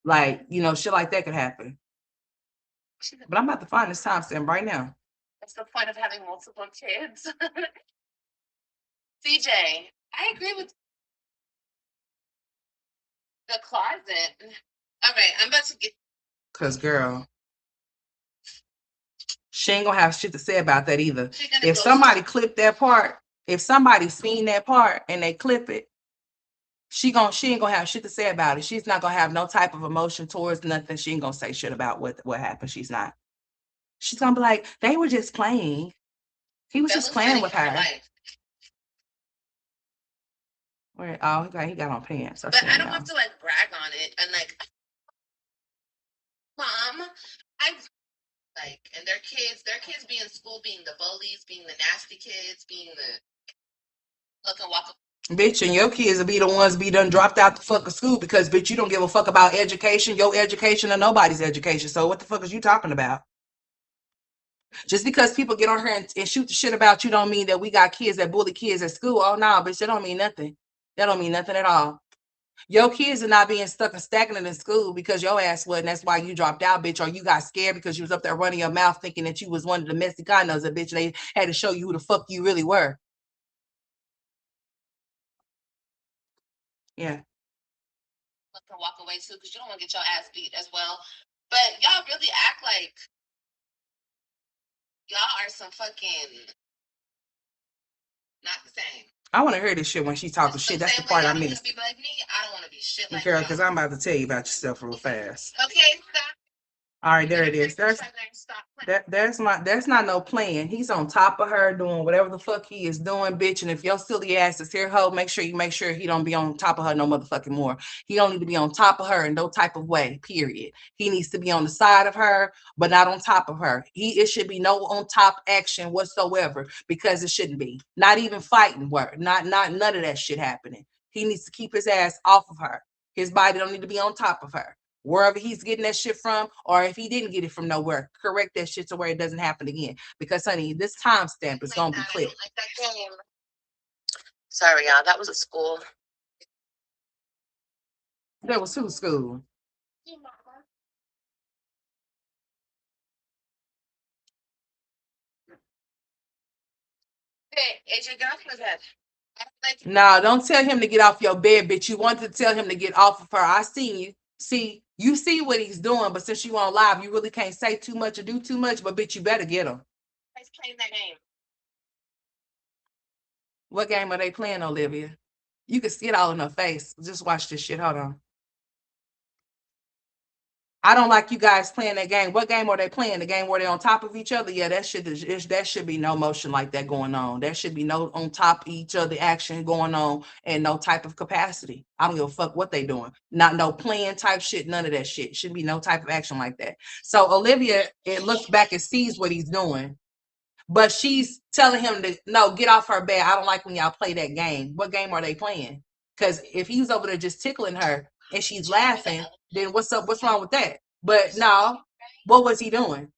S1: Like, you know, shit like that could happen. But I'm about to find this timestamp right now.
S2: That's the point of having multiple kids. CJ, I agree with the closet. All right, I'm about to get.
S1: Because, girl, she ain't gonna have shit to say about that either. If somebody clipped that part, if somebody seen that part and they clip it, she ain't gonna have shit to say about it. She's not gonna have no type of emotion towards nothing. She ain't gonna say shit about what happened. She's not. She's gonna be like, they were just playing. He was just playing with her. Where? Oh, he got on pants.
S2: But I don't have to like brag on it and like, Mom, and their kids being in school, being the bullies, being the nasty kids, being the look and walk.
S1: Bitch, and your kids will be the ones be done dropped out the fucking school because, bitch, you don't give a fuck about education, your education, or nobody's education. So what the fuck is you talking about? Just because people get on here and shoot the shit about you don't mean that we got kids that bully kids at school. Oh, no, bitch, that don't mean nothing. That don't mean nothing at all. Your kids are not being stuck and stagnant in school because your ass wasn't. That's why you dropped out, bitch, or you got scared because you was up there running your mouth thinking that you was one of the Mexicanos, a bitch. They had to show you who the fuck you really were. Yeah.
S2: Can walk away too because you don't want to get your ass beat as well. But y'all really act like y'all are some fucking not the same.
S1: I want to hear this shit when she talking shit. That's the part I missed.
S2: Be like me. I don't want to be shit like
S1: girl, because I'm about to tell you about yourself real fast.
S2: Okay, stop.
S1: All right, there it is. That's not no plan. He's on top of her doing whatever the fuck he is doing, bitch. And if your silly ass is here, ho, make sure he don't be on top of her no motherfucking more. He don't need to be on top of her in no type of way, period. He needs to be on the side of her, but not on top of her. It should be no on top action whatsoever because it shouldn't be. Not even fighting work. Not none of that shit happening. He needs to keep his ass off of her. His body don't need to be on top of her. Wherever he's getting that shit from, or if he didn't get it from nowhere, correct that shit to where it doesn't happen again. Because, honey, this timestamp is gonna be clear.
S2: Sorry, y'all. That was a school.
S1: That was whose school?
S2: Hey, AJ, get off my bed.
S1: No, don't tell him to get off your bed, bitch. You wanted to tell him to get off of her. I seen you. See, you see what he's doing, but since you on live, you really can't say too much or do too much, but bitch, you better get him.
S2: He's playing that game.
S1: What game are they playing, Olivia? You can see it all in her face. Just watch this shit. Hold on. I don't like you guys playing that game. What game are they playing? The game where they're on top of each other? Yeah, that should be no motion like that going on. There should be no on top of each other action going on and no type of capacity. I don't give a fuck what they doing. Not no playing type shit, none of that shit. Should be no type of action like that. So Olivia, it looks back and sees what he's doing. But she's telling him to no, get off her bed. I don't like when y'all play that game. What game are they playing? Because if he's over there just tickling her and she's laughing, then what's up? What's wrong with that? But no, what was he doing?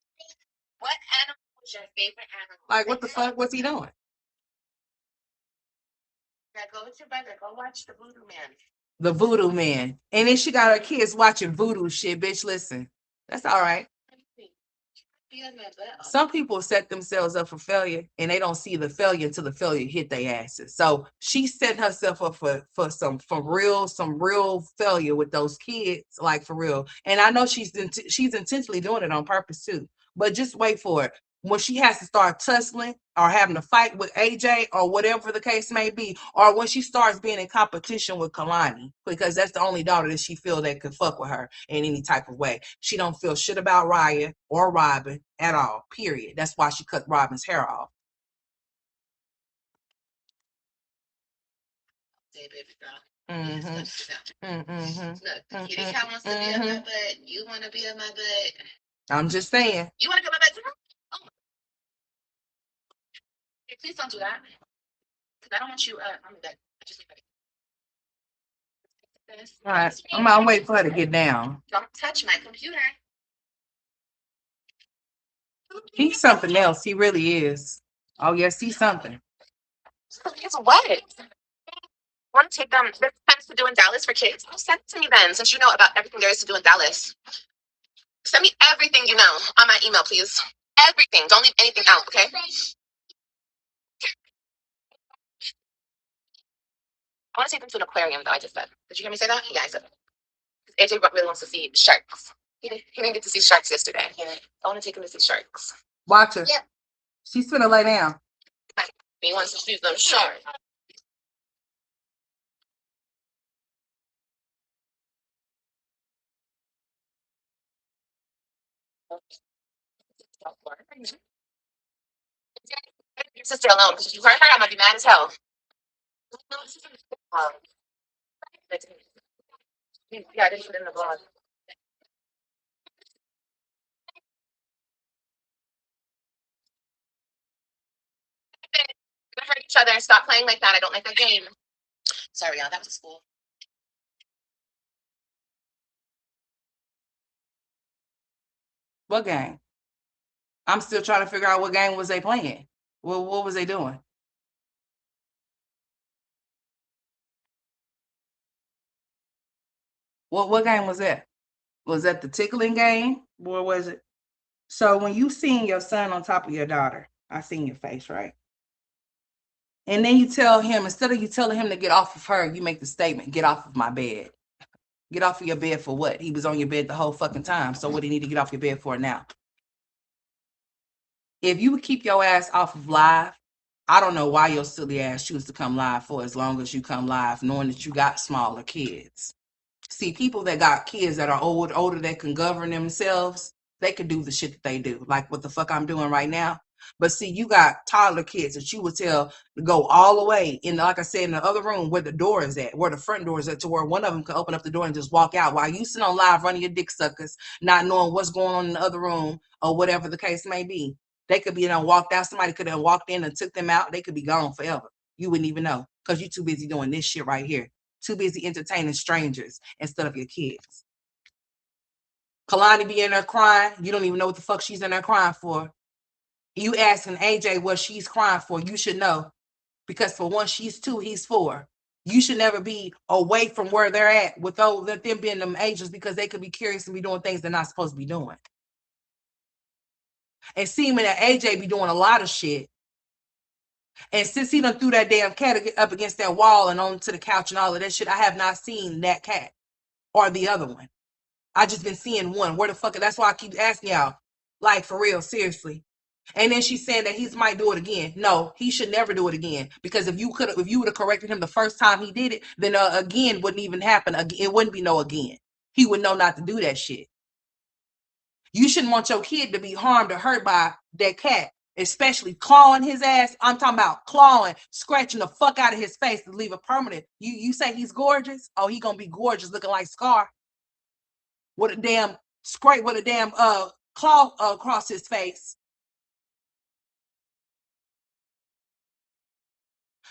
S2: What animal was your favorite animal?
S1: Like, what the fuck was he doing?
S2: Now go with your brother. Go watch the Voodoo Man.
S1: The Voodoo Man. And then she got her kids watching voodoo shit, bitch. Listen, that's all right. Some people set themselves up for failure and they don't see the failure until the failure hit their asses. So she's setting herself up for some real failure with those kids, like for real. And I know she's intentionally doing it on purpose too. But just wait for it. When she has to start tussling or having to fight with AJ or whatever the case may be, or when she starts being in competition with Kalani, because that's the only daughter that she feel that could fuck with her in any type of way. She don't feel shit about Raya or Robin at all, period. That's why she cut Robin's hair off.
S2: Hey, baby girl. Look, Kitty Cat wants to be in my butt. You want to be in my butt.
S1: I'm just saying.
S2: You want to be in my butt too? Oh. Hey, please don't do that. Because I don't want you on the bed. I just need this.
S1: All right. I'm gonna wait for her to get down.
S2: Don't touch my computer.
S1: He's something else. He really is. Oh, yes, he's something.
S2: It's what? Want to take them? There's things to do in Dallas for kids. Oh, send it to me then, since you know about everything there is to do in Dallas. Send me everything you know on my email, please. Everything. Don't leave anything out, okay? I want to take them to an aquarium, though. I just said. Did you hear me say that? Yeah, I said. AJ really wants to see sharks. He didn't get to see sharks yesterday. I want to take him to see sharks.
S1: Watch her. Yeah. She's gonna lay down.
S2: He wants to see them sharks. Your sister alone, because if you hurt her, I'm gonna be mad as hell. Yeah, I didn't put it in the blog. We're gonna hurt each other and stop playing like that. I don't like that game. Sorry, y'all. That was a school.
S1: What game? I'm still trying to figure out what game was they playing. What was they doing? What game was that? Was that the tickling game? Or was it? So when you seen your son on top of your daughter, I seen your face, right? And then you tell him, instead of you telling him to get off of her, you make the statement, get off of my bed. Get off of your bed for what? He was on your bed the whole fucking time. So what do you need to get off your bed for now? If you would keep your ass off of live, I don't know why your silly ass choose to come live for as long as you come live, knowing that you got smaller kids. See, people that got kids that are older that can govern themselves, they can do the shit that they do, like what the fuck I'm doing right now. But see, you got toddler kids that you would tell to go all the way in, like I said, in the other room where the door is at, where the front door is at, to where one of them can open up the door and just walk out while you sit on live running your dick suckers, not knowing what's going on in the other room or whatever the case may be. They could be, walked out. Somebody could have walked in and took them out. They could be gone forever. You wouldn't even know because you're too busy doing this shit right here. Too busy entertaining strangers instead of your kids. Kalani be in there crying. You don't even know what the fuck she's in there crying for. You asking AJ what she's crying for. You should know. Because for one, she's 2, he's 4. You should never be away from where they're at with them being them ages, because they could be curious and be doing things they're not supposed to be doing. And seeming that AJ be doing a lot of shit. And since he done threw that damn cat up against that wall and onto the couch and all of that shit, I have not seen that cat or the other one. I just been seeing one. Where the fuck? That's why I keep asking y'all. Like, for real, seriously. And then she's saying that he might do it again. No, he should never do it again. Because if you would have corrected him the first time he did it, then again wouldn't even happen. It wouldn't be no again. He would know not to do that shit. You shouldn't want your kid to be harmed or hurt by that cat, especially clawing his ass. I'm talking about clawing, scratching the fuck out of his face to leave a permanent. You say he's gorgeous? Oh, he gonna be gorgeous, looking like Scar with a damn scrape, with a damn claw across his face.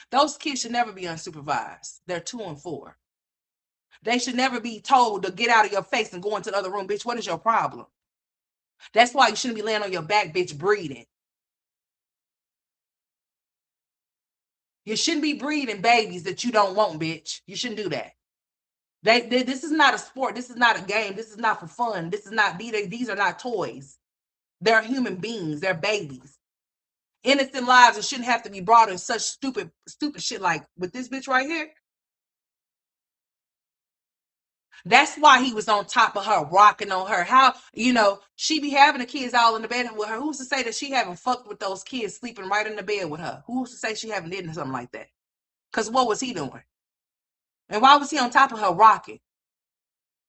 S1: Those kids should never be unsupervised. They're 2 and 4. They should never be told to get out of your face and go into the other room. Bitch, what is your problem? That's why you shouldn't be laying on your back, bitch, breathing. You shouldn't be breeding babies that you don't want, bitch. You shouldn't do that. This is not a sport. This is not a game. This is not for fun. This is not, these are not toys. They're human beings. They're babies. Innocent lives that shouldn't have to be brought in such stupid shit like with this bitch right here. That's why he was on top of her, rocking on her. How, she be having the kids all in the bed with her. Who's to say that she haven't fucked with those kids sleeping right in the bed with her? Who's to say she haven't did something like that? Because what was he doing? And why was he on top of her rocking?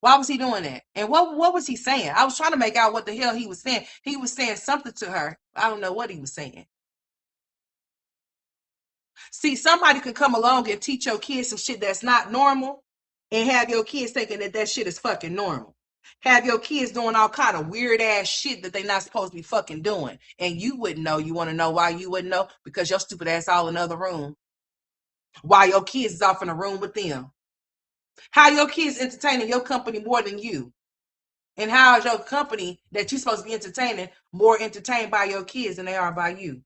S1: Why was he doing that? And what was he saying? I was trying to make out what the hell he was saying. He was saying something to her. I don't know what he was saying. See, somebody could come along and teach your kids some shit that's not normal and have your kids thinking that shit is fucking normal. Have your kids doing all kind of weird ass shit that they not supposed to be fucking doing. And you wouldn't know. You want to know why you wouldn't know? Because your stupid ass all in another room. While your kids is off in a room with them. How your kids entertaining your company more than you? And how is your company that you're supposed to be entertaining more entertained by your kids than they are by you?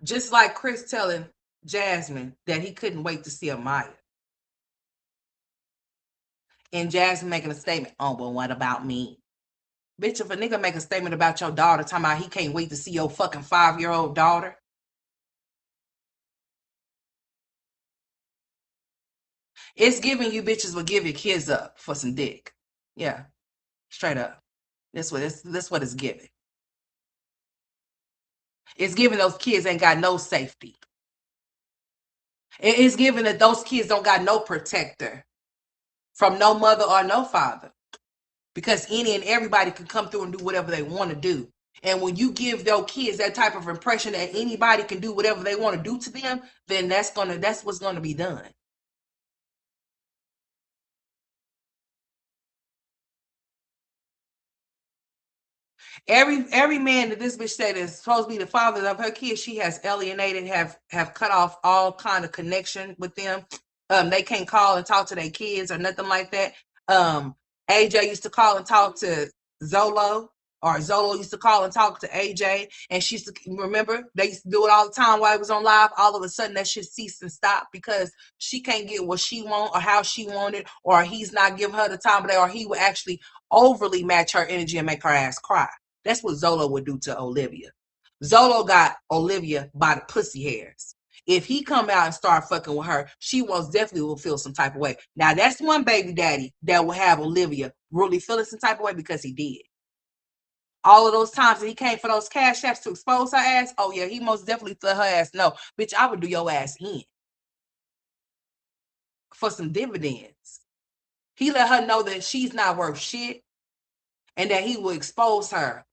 S1: Just like Chris telling Jasmine that he couldn't wait to see Amaya. And Jasmine making a statement, oh, but what about me? Bitch, if a nigga make a statement about your daughter talking about he can't wait to see your fucking 5-year-old daughter, it's giving you bitches will give your kids up for some dick. Yeah, straight up. That's what it's giving. It's giving those kids ain't got no safety. It's giving that those kids don't got no protector from no mother or no father. Because any and everybody can come through and do whatever they want to do. And when you give those kids that type of impression that anybody can do whatever they want to do to them, then that's what's gonna be done. Every man that this bitch said is supposed to be the father of her kids, she has alienated, have cut off all kind of connection with them. They can't call and talk to their kids or nothing like that. AJ used to call and talk to Zolo. Or Zolo used to call and talk to AJ, and she used to remember they used to do it all the time while it was on live. All of a sudden, that shit ceased and stopped because she can't get what she want or how she wanted, or he's not giving her the time of day, or he would actually overly match her energy and make her ass cry. That's what Zolo would do to Olivia. Zolo got Olivia by the pussy hairs. If he come out and start fucking with her, she most definitely will feel some type of way. Now, that's one baby daddy that will have Olivia really feeling some type of way because he did. All of those times that he came for those cash apps to expose her ass, oh yeah, he most definitely let her ass know, bitch, I would do your ass in for some dividends. He let her know that she's not worth shit and that he will expose her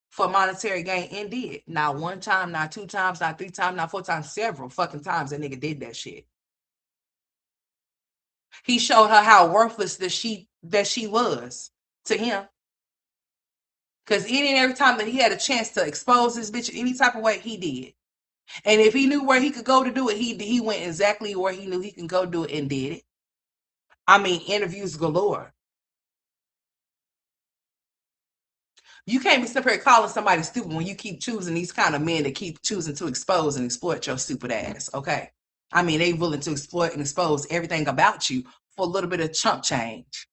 S1: for monetary gain, and did. Not one time, not two times, not three times, not four times, several fucking times that nigga did that shit. He showed her how worthless that she was to him. Because any and every time that he had a chance to expose this bitch any type of way, he did. And if he knew where he could go to do it, he went exactly where he knew he can go do it and did it. I mean, interviews galore. You can't be sitting here calling somebody stupid when you keep choosing these kind of men that keep choosing to expose and exploit your stupid ass, okay? I mean, they willing to exploit and expose everything about you for a little bit of chump change.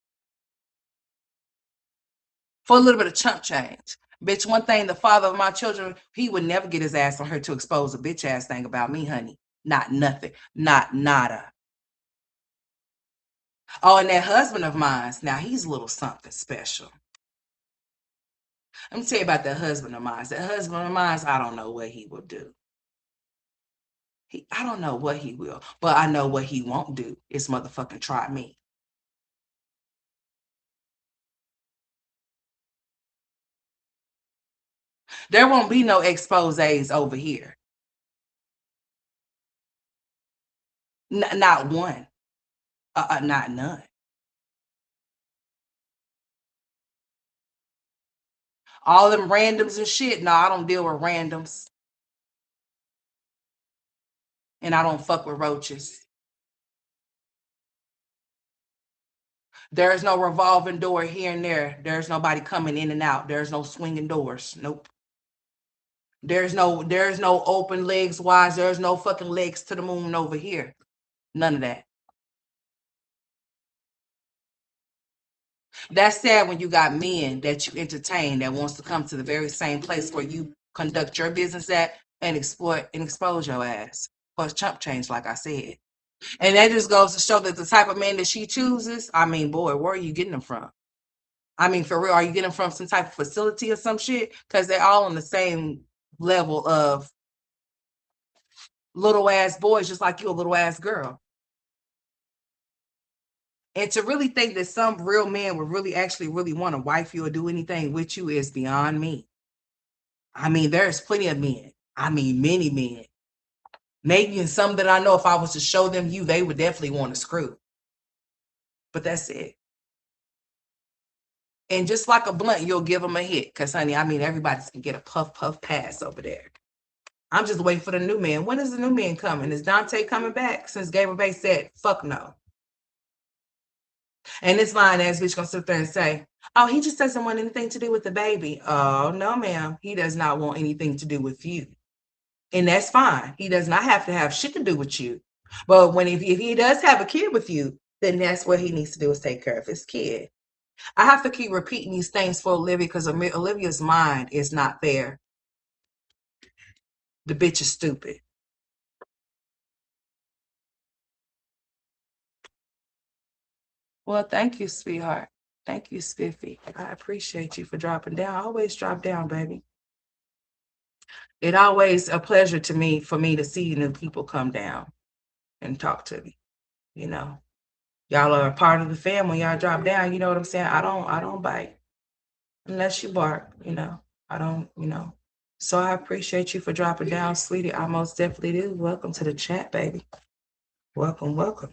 S1: For a little bit of chump change. Bitch, one thing, the father of my children, he would never get his ass on her to expose a bitch ass thing about me, honey. Not nothing. Not nada. Oh, and that husband of mine, now he's a little something special. Let me tell you about that husband of mine. That husband of mine, I don't know what he will do. I don't know what he will, but I know what he won't do is motherfucking try me. There won't be no exposés over here. Not one. Not none. All them randoms and shit. No, I don't deal with randoms. And I don't fuck with roaches. There's no revolving door here and there. There's nobody coming in and out. There's no swinging doors. Nope. There's no open legs wise. There's no fucking legs to the moon over here. None of that. That's sad when you got men that you entertain that wants to come to the very same place where you conduct your business at and exploit and expose your ass for chump change, like I said. And that just goes to show that the type of man that she chooses, I mean, boy, where are you getting them from? I mean, for real, are you getting them from some type of facility or some shit? Because they're all on the same level of little ass boys, just like you, a little ass girl. And to really think that some real man would really actually really want to wife you or do anything with you is beyond me. I mean, there's plenty of men. I mean, many men. Maybe in some that I know, if I was to show them you, they would definitely want to screw. But that's it. And just like a blunt, you'll give them a hit. Because, honey, I mean, everybody can get a puff pass over there. I'm just waiting for the new man. When is the new man coming? Is Dante coming back? Since Gabriel Bay said, fuck no. And this lying ass bitch gonna sit there and say, oh, he just doesn't want anything to do with the baby. Oh, no, ma'am. He does not want anything to do with you. And that's fine. He does not have to have shit to do with you. But if he does have a kid with you, then that's what he needs to do is take care of his kid. I have to keep repeating these things for Olivia because Olivia's mind is not there. The bitch is stupid. Well, thank you, sweetheart. Thank you, Spiffy. I appreciate you for dropping down. I always drop down, baby. It's always a pleasure to me for me to see new people come down and talk to me. You know, y'all are a part of the family. Y'all drop down. You know what I'm saying? I don't bite unless you bark. You know, I don't. You know. So I appreciate you for dropping down, sweetie. I most definitely do. Welcome to the chat, baby. Welcome, welcome.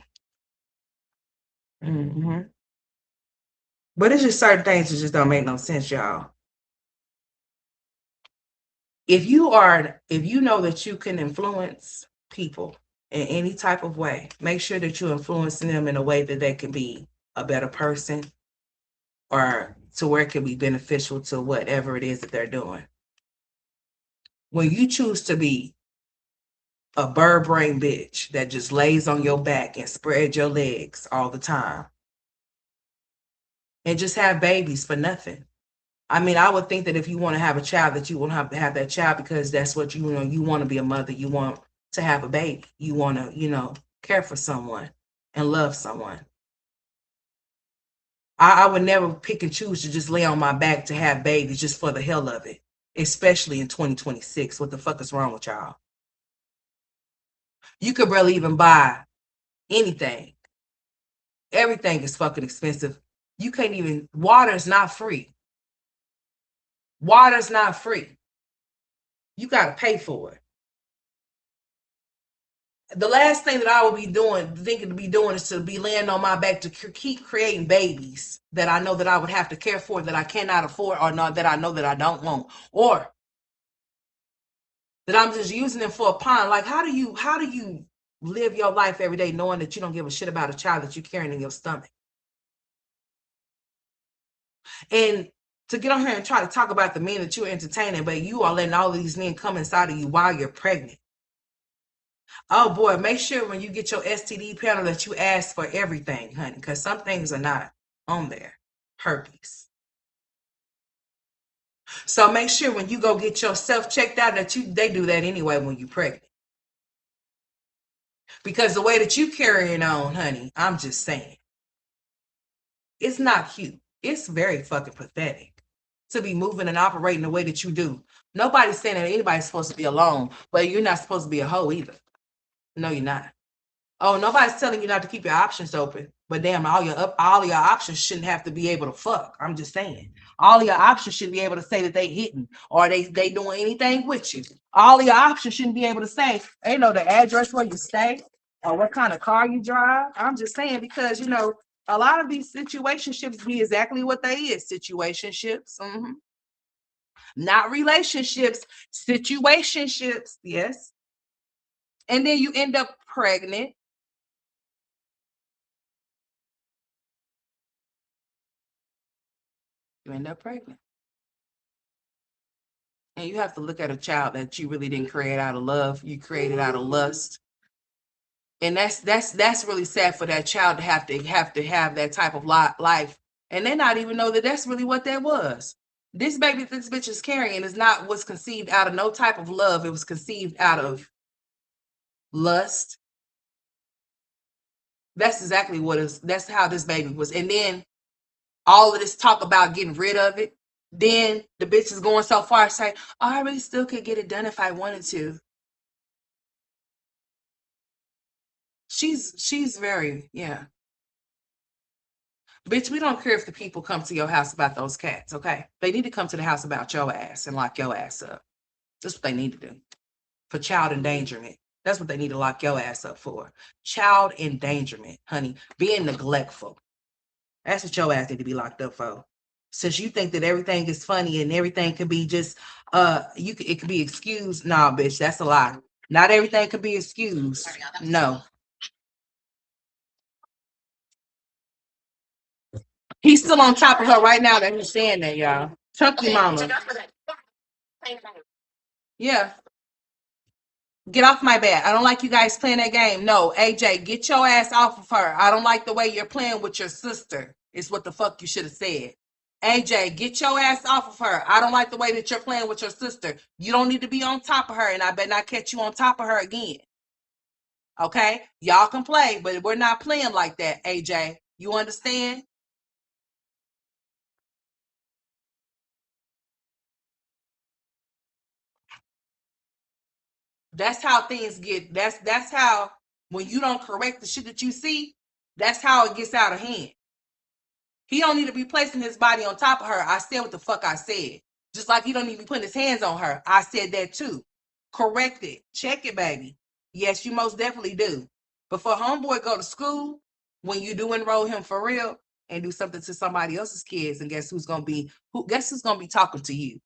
S1: Mm-hmm. But it's just certain things that just don't make no sense, y'all. If you know that you can influence people in any type of way, make sure that you're influencing them in a way that they can be a better person or to where it can be beneficial to whatever it is that they're doing. When you choose to be a bird brain bitch that just lays on your back and spread your legs all the time and just have babies for nothing. I mean, I would think that if you want to have a child, that you want to have that child because that's what you know. You want to be a mother. You want to have a baby. You want to, care for someone and love someone. I would never pick and choose to just lay on my back to have babies just for the hell of it, especially in 2026. What the fuck is wrong with y'all? You could barely even buy anything. Everything is fucking expensive. You can't even, water is not free. Water's not free. You got to pay for it. The last thing that I will be thinking to be doing is to be laying on my back to keep creating babies that I know that I would have to care for, that I cannot afford, or not that I know that I don't want, or that I'm just using them for a pawn. Like, how do you live your life every day knowing that you don't give a shit about a child that you're carrying in your stomach? And to get on here and try to talk about the men that you're entertaining, but you are letting all of these men come inside of you while you're pregnant. Oh boy, make sure when you get your STD panel that you ask for everything, honey, because some things are not on there. Herpes. So make sure when you go get yourself checked out that they do that anyway when you're pregnant. Because the way that you carrying on, honey, I'm just saying, it's not cute. It's very fucking pathetic to be moving and operating the way that you do. Nobody's saying that anybody's supposed to be alone, but you're not supposed to be a hoe either. No, you're not. Oh, nobody's telling you not to keep your options open. But damn, all your options shouldn't have to be able to fuck. I'm just saying. All your options should be able to say that they hitting or they doing anything with you. All your options shouldn't be able to say, they know the address where you stay or what kind of car you drive. I'm just saying because, a lot of these situationships be exactly what they is. Situationships. Not relationships. Situationships. Yes. And then you end up pregnant. You end up pregnant. And you have to look at a child that you really didn't create out of love. You created out of lust. And that's really sad for that child to have that type of life. And they not even know that that's really what that was. This baby this bitch is carrying was conceived out of no type of love. It was conceived out of lust. That's exactly that's how this baby was. And then all of this talk about getting rid of it. Then the bitch is going so far as saying, oh, I really still could get it done if I wanted to. She's very, yeah. Bitch, we don't care if the people come to your house about those cats, okay? They need to come to the house about your ass and lock your ass up. That's what they need to do. For child endangerment. That's what they need to lock your ass up for. Child endangerment, honey. Being neglectful. That's what your ass need to be locked up for. Since you think that everything is funny and everything can be just it can be excused. Nah, bitch, that's a lie. Not everything can be excused. No. He's still on top of her right now that he's saying that, y'all. Tuck your mama. Yeah. Get off my bed. I don't like you guys playing that game. No, AJ, get your ass off of her. I don't like the way you're playing with your sister. Is what the fuck you should have said. AJ, get your ass off of her. I don't like the way that you're playing with your sister. You don't need to be on top of her, and I better not catch you on top of her again. Okay? Y'all can play, but we're not playing like that, AJ. You understand? That's how things get. That's how when you don't correct the shit that you see, that's how it gets out of hand. He don't need to be placing his body on top of her. I said what the fuck I said. Just like he don't need to be putting his hands on her. I said that too. Correct it. Check it, baby. Yes, you most definitely do. But for homeboy go to school, when you do enroll him for real and do something to somebody else's kids, and guess who's gonna be talking to you?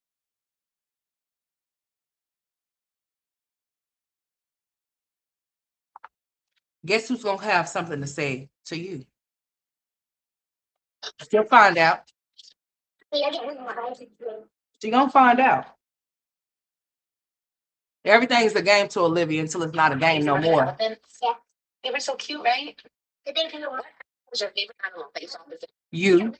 S1: Guess who's gonna have something to say to you? You'll find out. She gonna find out. Everything's a game to Olivia until it's not a game no more.
S2: They were so cute, right? What was your favorite animal that you saw?
S1: You.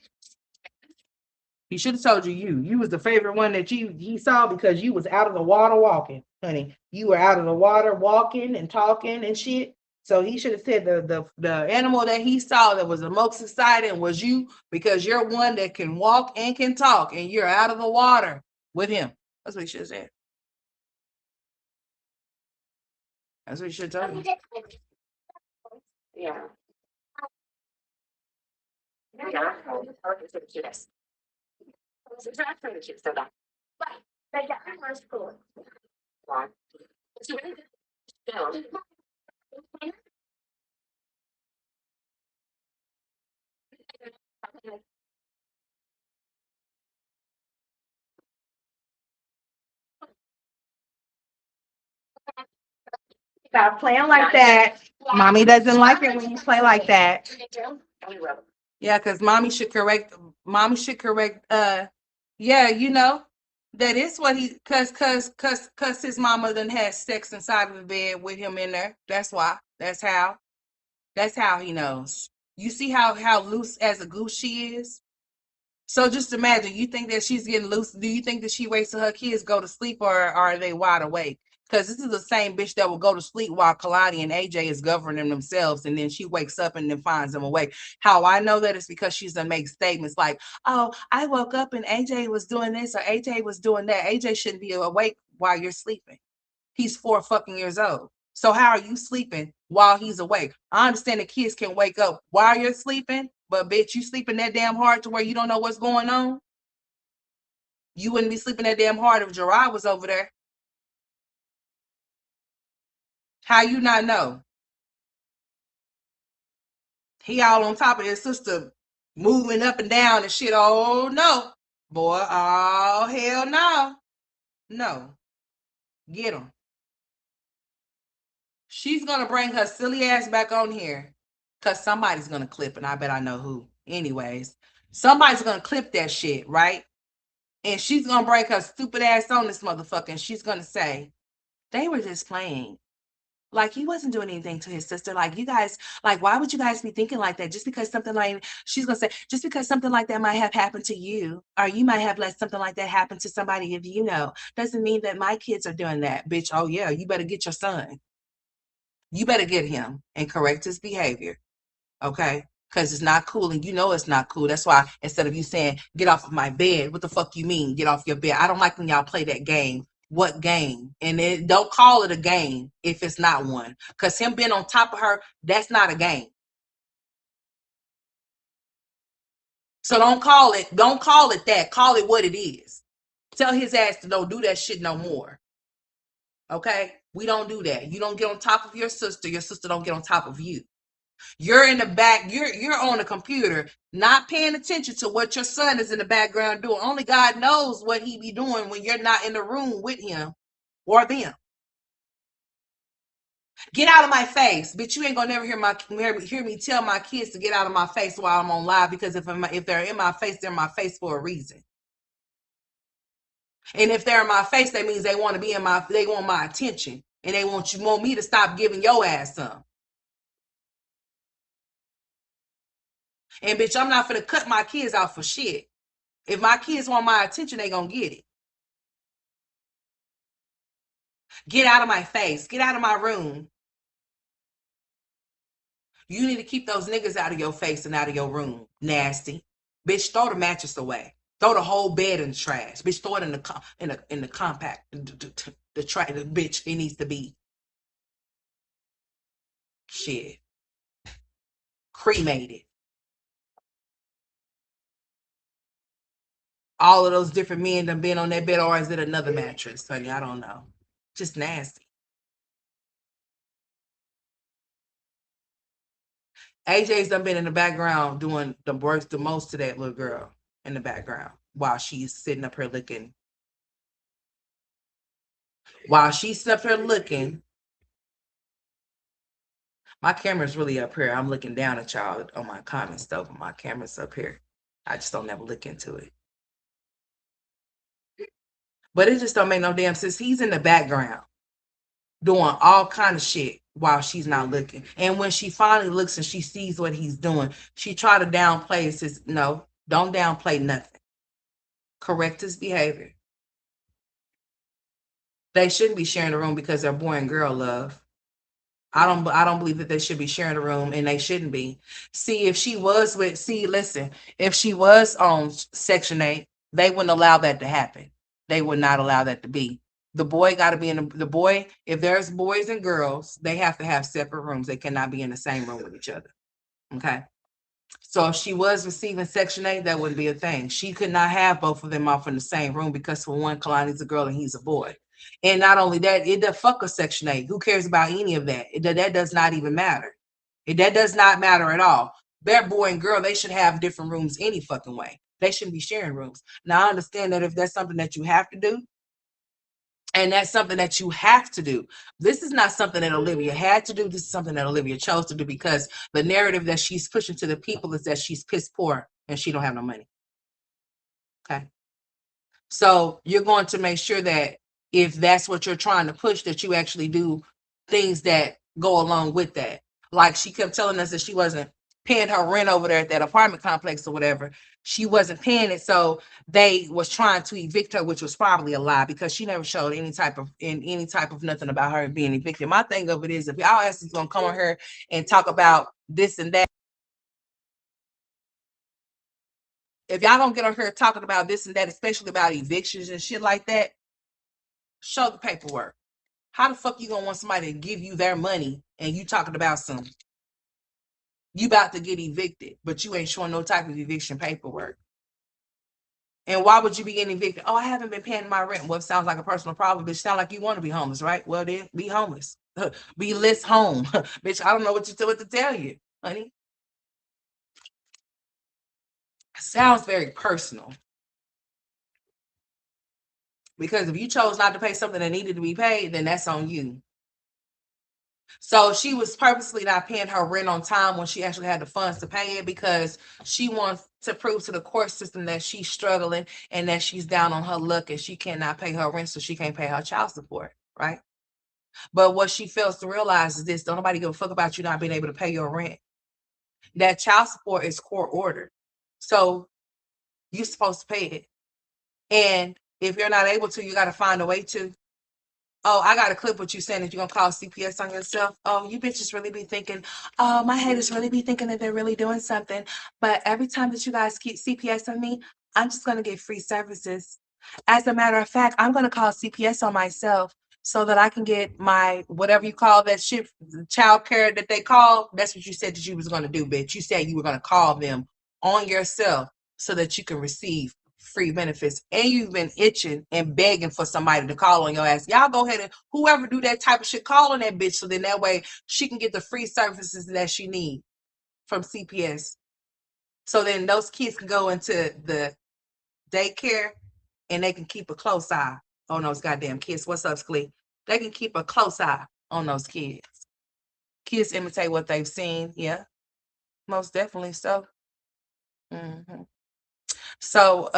S1: He should have told you you. You was the favorite one that he saw because you was out of the water walking, honey. You were out of the water walking and talking and shit. So he should have said the animal that he saw that was the most exciting was you because you're one that can walk and can talk and you're out of the water with him. That's what he should have said. That's what he should have told you.
S2: Yeah. Yeah.
S1: Stop playing like that. Mommy doesn't like it when you play like that. Yeah, because mommy should correct yeah, you know, that is what he cause his mama done had sex inside of the bed with him in there. That's why. That's how he knows. You see how loose as a goose she is? So just imagine, you think that she's getting loose. Do you think that she waits till her kids go to sleep or are they wide awake? Because this is the same bitch that will go to sleep while Kalani and AJ is governing themselves, and then she wakes up and then finds them awake. How I know that is because she's gonna make statements like, "Oh, I woke up and AJ was doing this or AJ was doing that." AJ shouldn't be awake while you're sleeping. He's 4 fucking years old. So how are you sleeping while he's awake? I understand the kids can wake up while you're sleeping, but bitch, you sleeping that damn hard to where you don't know what's going on? You wouldn't be sleeping that damn hard if Gerard was over there. How you not know? He all on top of his sister moving up and down and shit. Oh no. Boy, oh hell no. No. Get him. She's gonna bring her silly ass back on here. Cause somebody's gonna clip, and I bet I know who. Anyways, somebody's gonna clip that shit, right? And she's gonna bring her stupid ass on this motherfucker, and she's gonna say, they were just playing. Like he wasn't doing anything to his sister. Like you guys, like why would you guys be thinking like that? Just because something like she's gonna say, just because something like that might have happened to you, or you might have let something like that happen to somebody if you know, doesn't mean that my kids are doing that, bitch. Oh yeah, you better get your son. You better get him and correct his behavior, okay? Because it's not cool, and you know it's not cool. That's why instead of you saying get off of my bed, what the fuck you mean get off your bed? I don't like when y'all play that game. What game? And it, don't call it a game if it's not one. Because him being on top of her, that's not a game. So don't call it that. Call it what it is. Tell his ass to don't do that shit no more. Okay? We don't do that. You don't get on top of your sister. Your sister don't get on top of you. You're in the back, you're on the computer, not paying attention to what your son is in the background doing. Only God knows what he be doing when you're not in the room with him or them. Get out of my face, bitch. You ain't gonna never hear me tell my kids to get out of my face while I'm on live because if they're in my face, they're in my face for a reason. And if they're in my face, that means they want to be they want my attention. And they want me to stop giving your ass some. And bitch, I'm not gonna cut my kids out for shit. If my kids want my attention, they gonna get it. Get out of my face. Get out of my room. You need to keep those niggas out of your face and out of your room. Nasty. Bitch, throw the mattress away. Throw the whole bed in the trash. Bitch, throw it in the compact. The trash. Bitch, it needs to be shit. Cremated. All of those different men done been on that bed, or is it another mattress, honey? I don't know. Just nasty. AJ's done been in the background doing the worst, the most to that little girl in the background while she's sitting up here looking. While she's up here looking, my camera's really up here. I'm looking down at y'all on my comments though, but my camera's up here. I just don't ever look into it. But it just don't make no damn sense. He's in the background doing all kind of shit while she's not looking. And when she finally looks and she sees what he's doing, she try to downplay it. Says, no, don't downplay nothing. Correct his behavior. They shouldn't be sharing a room because they're boy and girl love. I don't believe that they should be sharing a room, and they shouldn't be. See, if she was with, see, listen, if she was on Section 8, they wouldn't allow that to happen. They would not allow that to be. The boy got to be in the boy. If there's boys and girls, they have to have separate rooms. They cannot be in the same room with each other. Okay. So if she was receiving Section 8, that wouldn't be a thing. She could not have both of them off in the same room because for one, Kalani's a girl and he's a boy. And not only that, it does fuck a Section 8. Who cares about any of that? That does not even matter. That does not matter at all. They're boy and girl. They should have different rooms any fucking way. They shouldn't be sharing rooms. Now, I understand that if that's something that you have to do, and that's something that you have to do. This is not something that Olivia had to do. This is something that Olivia chose to do because the narrative that she's pushing to the people is that she's piss poor and she don't have no money. Okay. So you're going to make sure that if that's what you're trying to push, that you actually do things that go along with that. Like she kept telling us that she wasn't paying her rent over there at that apartment complex or whatever. She wasn't paying it, so they was trying to evict her, which was probably a lie because she never showed any type of nothing about her being evicted. My thing of it is, if y'all ass is gonna come on her and talk about this and that, if y'all don't get on her talking about this and that, especially about evictions and shit like that, show the paperwork. How the fuck you gonna want somebody to give you their money and you talking about some, you about to get evicted, but you ain't showing no type of eviction paperwork? And why would you be getting evicted? Oh, I haven't been paying my rent. Well, it sounds like a personal problem, bitch. Sound like you want to be homeless, right? Well, then be homeless. Be list home. Bitch, I don't know what to tell you, honey. Sounds very personal. Because if you chose not to pay something that needed to be paid, then that's on you. So she was purposely not paying her rent on time when she actually had the funds to pay it because she wants to prove to the court system that she's struggling and that she's down on her luck and she cannot pay her rent, so she can't pay her child support, right? But what she fails to realize is this: don't nobody give a fuck about you not being able to pay your rent. That child support is court ordered. So you're supposed to pay it. And if you're not able to, you got to find a way to. Oh, I got a clip with you saying that you're gonna call CPS on yourself. Oh, you bitches really be thinking, oh, my haters really be thinking that they're really doing something. But every time that you guys keep CPS on me, I'm just gonna get free services. As a matter of fact, I'm gonna call CPS on myself so that I can get my whatever you call that shit, child care that they call. That's what you said that you was gonna do, bitch. You said you were gonna call them on yourself so that you can receive free benefits, and you've been itching and begging for somebody to call on your ass. Y'all go ahead and whoever do that type of shit, call on that bitch so then that way she can get the free services that she need from CPS. So then those kids can go into the daycare and they can keep a close eye on those goddamn kids. What's up, Sklee? They can keep a close eye on those kids. Kids imitate what they've seen. Yeah, most definitely so. Mm-hmm. So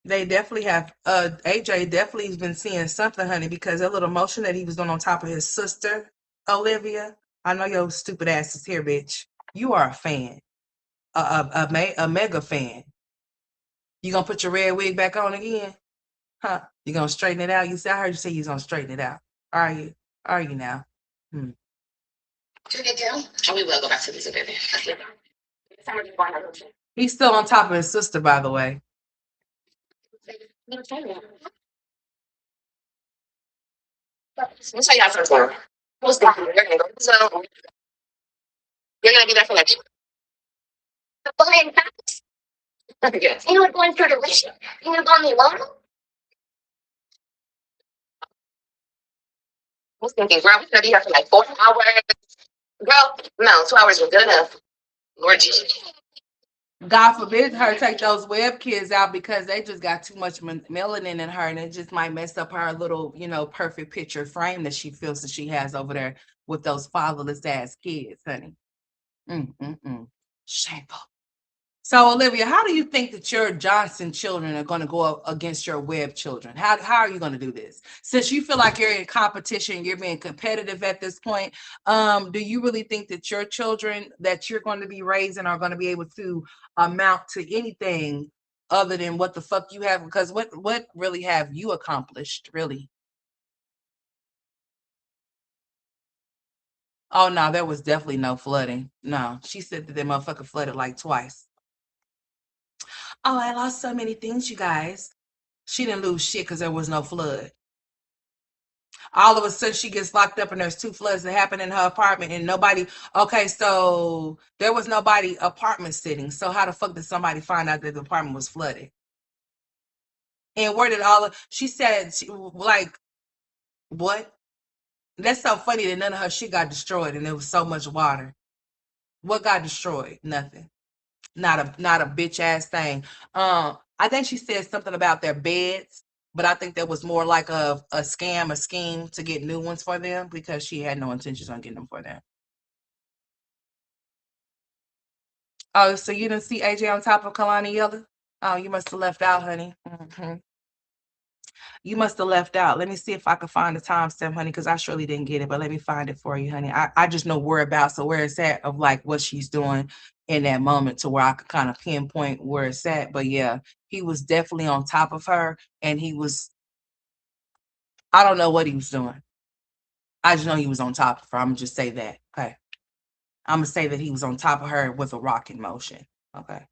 S1: they definitely have AJ definitely has been seeing something, honey, because that little motion that he was doing on top of his sister, Olivia. I know your stupid ass is here, bitch. You are a fan. A mega fan. You gonna put your red wig back on again? Huh? You gonna straighten it out? You said I heard you say you gonna straighten it out. Are you? Are you now?
S2: Hmm. We will go back to the zoo, baby.
S1: He's still on top of his sister, by the way.
S2: Let me tell y'all something. Who's going? You're gonna go to the zoo. You're gonna be there for like. Yes. You were going for the wish. You were going alone. I was thinking, girl, we're gonna be here for like 4 hours. Girl, no, 2 hours was good enough. Lord Jesus.
S1: God forbid her take those web kids out because they just got too much melanin in her and it just might mess up her little, perfect picture frame that she feels that she has over there with those fatherless ass kids, honey. Shameful. So, Olivia, how do you think that your Johnson children are going to go up against your Webb children? How are you going to do this? Since you feel like you're in competition, you're being competitive at this point, do you really think that your children that you're going to be raising are going to be able to amount to anything other than what the fuck you have? Because what really have you accomplished, really? Oh, no, there was definitely no flooding. No, she said that the motherfucker flooded like twice. Oh, I lost so many things, you guys. She didn't lose shit because there was no flood. All of a sudden, she gets locked up, and there's two floods that happen in her apartment, and nobody. Okay, so there was nobody apartment sitting. So how the fuck did somebody find out that the apartment was flooded? And where did all of? She said, like, what? That's so funny that none of her shit got destroyed, and there was so much water. What got destroyed? Nothing. Not a bitch ass thing. I think she said something about their beds, but I think that was more like a scam, a scheme to get new ones for them because she had no intentions on getting them for them. Oh, so you didn't see AJ on top of Kalani Yella? Oh, you must have left out, honey. You must have left out. Let me see if I can find the timestamp, honey, because I surely didn't get it, but let me find it for you, honey. I just know whereabouts, so where it's at of like what she's doing in that moment to where I could kind of pinpoint where it's at. But yeah, he was definitely on top of her, and I don't know what he was doing. I just know he was on top of her. I'm gonna just say that. Okay. I'm gonna say that he was on top of her with a rocking motion. Okay.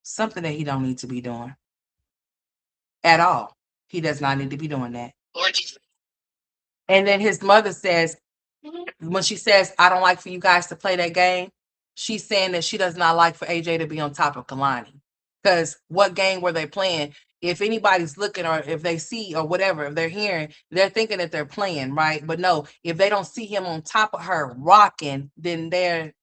S1: Something that he don't need to be doing at all. He does not need to be doing that. And then his mother says, when she says, I don't like for you guys to play that game, she's saying that she does not like for AJ to be on top of Kalani. Because what game were they playing? If anybody's looking or if they see or whatever, if they're hearing, they're thinking that they're playing, right? But no, if they don't see him on top of her rocking, then they're.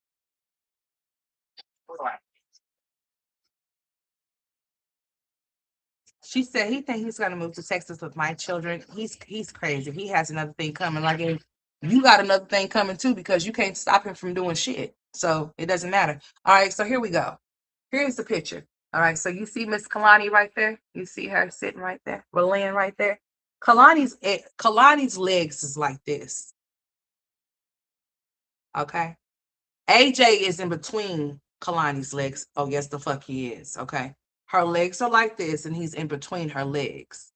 S1: She said he think he's gonna move to Texas with my children. He's crazy. He has another thing coming. Like if you got another thing coming too, because you can't stop him from doing shit. So it doesn't matter. All right, so here we go. Here's the picture. All right, so you see Miss Kalani right there. You see her sitting right there. We're laying right there. Kalani's legs is like this. Okay. AJ is in between Kalani's legs. Oh, yes, the fuck he is. Okay. Her legs are like this, and he's in between her legs.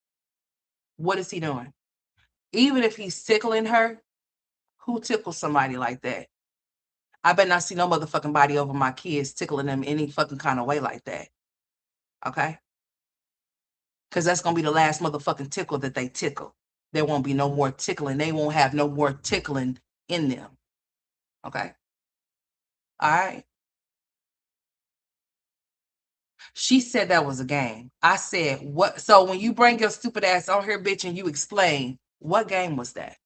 S1: What is he doing? Even if he's tickling her, who tickles somebody like that? I better not see no motherfucking body over my kids tickling them any fucking kind of way like that. Okay? Because that's gonna be the last motherfucking tickle that they tickle. There won't be no more tickling. They won't have no more tickling in them. Okay? All right. She said that was a game. I said, what? So when you bring your stupid ass on here, bitch, and you explain, what game was that?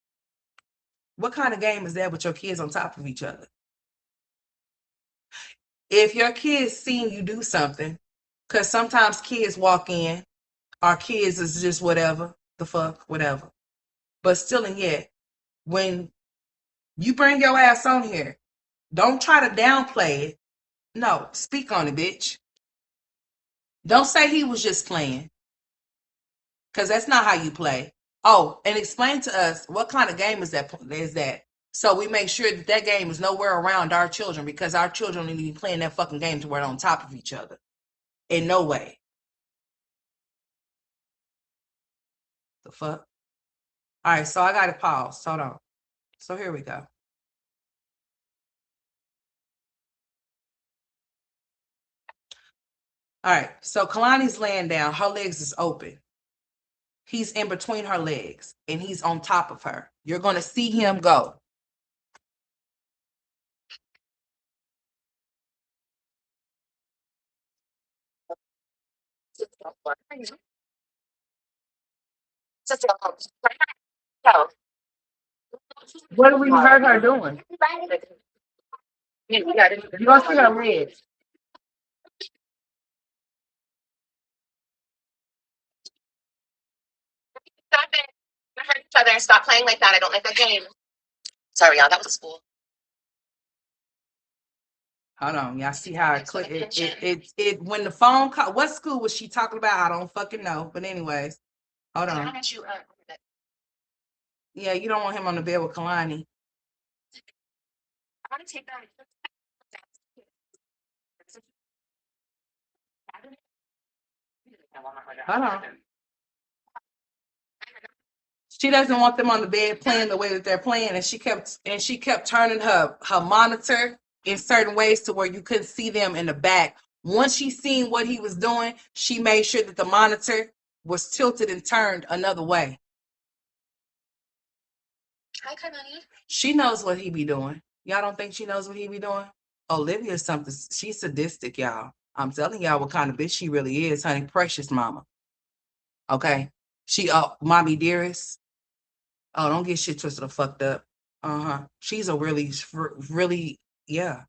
S1: What kind of game is that with your kids on top of each other? If your kids seen you do something, because sometimes kids walk in, our kids is just whatever, the fuck, whatever. But still and yet, when you bring your ass on here, don't try to downplay it. No, speak on it, bitch. Don't say he was just playing, because that's not how you play. Oh, and explain to us what kind of game is that? So we make sure that that game is nowhere around our children, because our children need to be playing that fucking game to where they're on top of each other. In no way. The fuck? All right, so I got to pause. Hold on. So here we go. All right, so Kalani's laying down. Her legs is open. He's in between her legs, and he's on top of her. You're going to see him go. What do we heard her doing? You're going to see her legs.
S2: Stop it. We hurt each other. Stop playing like that. I don't like that game. Sorry, y'all. That was a school.
S1: Hold on, y'all see how it click? It when the phone call. What school was she talking about? I don't fucking know. But anyways, hold on. Yeah, you don't want him on the bed with Kalani. I want to take that. Hold on. She doesn't want them on the bed playing the way that they're playing, and she kept turning her monitor in certain ways to where you couldn't see them in the back. Once she seen what he was doing, she made sure that the monitor was tilted and turned another way. Hi, Carmani. She knows what he be doing. Y'all don't think she knows what he be doing? Olivia is something. She's sadistic, y'all. I'm telling y'all what kind of bitch she really is, honey. Precious mama. Okay. She mommy dearest. Oh, don't get shit twisted or fucked up. Uh-huh. She's a really, yeah.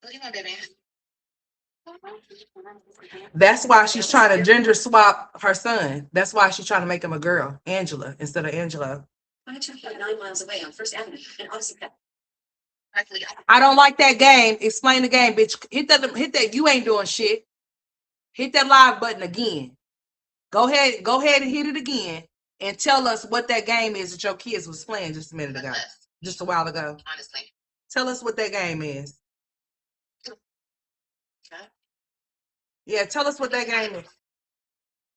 S1: What do you want, baby? That's why she's trying to gender swap her son. That's why she's trying to make him a girl, Angela, instead of Angelo. I took like 9 miles away on First Avenue and Odyssey. I don't like that game. Explain the game, bitch. Hit that. You ain't doing shit. Hit that live button again. Go ahead and hit it again and tell us what that game is that your kids was playing just a minute ago. Just a while ago. Honestly. Tell us what that game is. Okay. Yeah, tell us what that game is.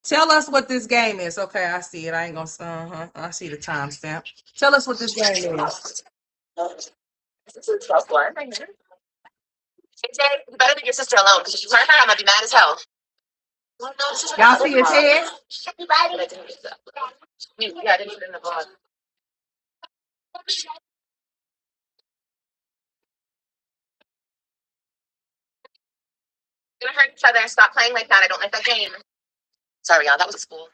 S1: Tell us what this game is. Okay, I see it. I ain't gonna I see the timestamp. Tell us what this game is. This is 12 floor. Right here. You better leave your sister alone because if you hurt her, I'm gonna be mad as hell. Well, no, y'all see his head? Yeah, I didn't put it in the vlog. You're gonna hurt each other. Stop playing like that. I don't like that game. Sorry, y'all. That was a school.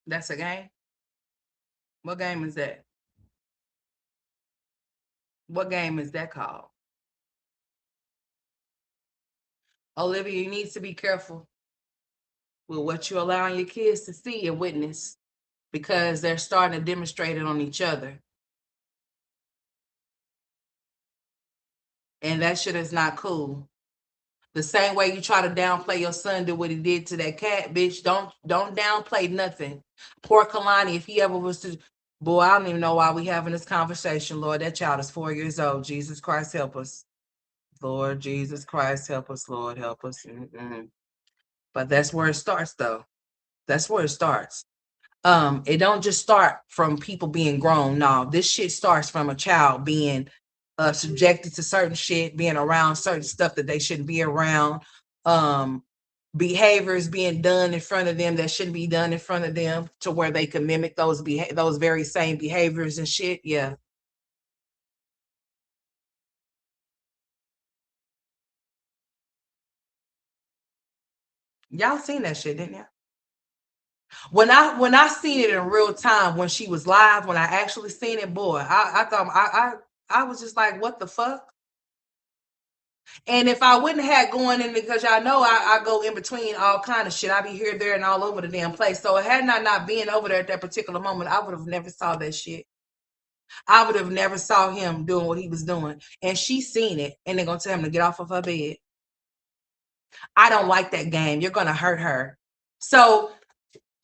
S1: That's a game? What game is that? What game is that called? Olivia, you need to be careful with what you're allowing your kids to see and witness because they're starting to demonstrate it on each other. And that shit is not cool. The same way you try to downplay your son did what he did to that cat, bitch. Don't downplay nothing. Poor Kalani, if he ever was to, boy, I don't even know why we having this conversation, Lord. That child is 4 years old. Jesus Christ, help us. Lord Jesus Christ, help us, Lord, help us. But that's where it starts, though. That's where it starts. It don't just start from people being grown. No, this shit starts from a child being subjected to certain shit, being around certain stuff that they shouldn't be around, behaviors being done in front of them that shouldn't be done in front of them, to where they can mimic those very same behaviors and shit. Yeah. Y'all seen that shit, didn't you? When I seen it in real time, when she was live, when I actually seen it, boy, I thought I was just like, what the fuck? And if I wouldn't have going in, because y'all know I go in between all kind of shit. I be here, there, and all over the damn place. So had not been over there at that particular moment, I would have never saw that shit. I would have never saw him doing what he was doing. And she seen it, and they're gonna tell him to get off of her bed. I don't like that game. You're gonna hurt her. So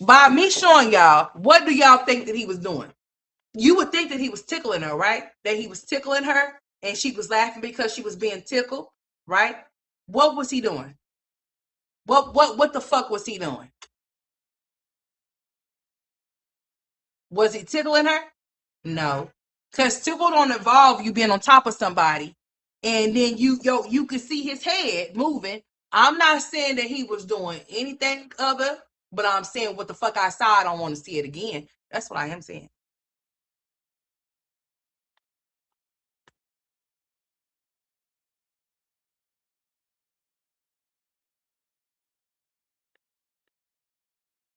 S1: by me showing y'all, what do y'all think that he was doing? You would think that he was tickling her, right? That he was tickling her and she was laughing because she was being tickled, right? What was he doing? What the fuck was he doing? Was he tickling her? No. Because tickle don't involve you being on top of somebody and then you can see his head moving. I'm not saying that he was doing anything other, but I'm saying what the fuck I saw, I don't want to see it again. That's what I am saying.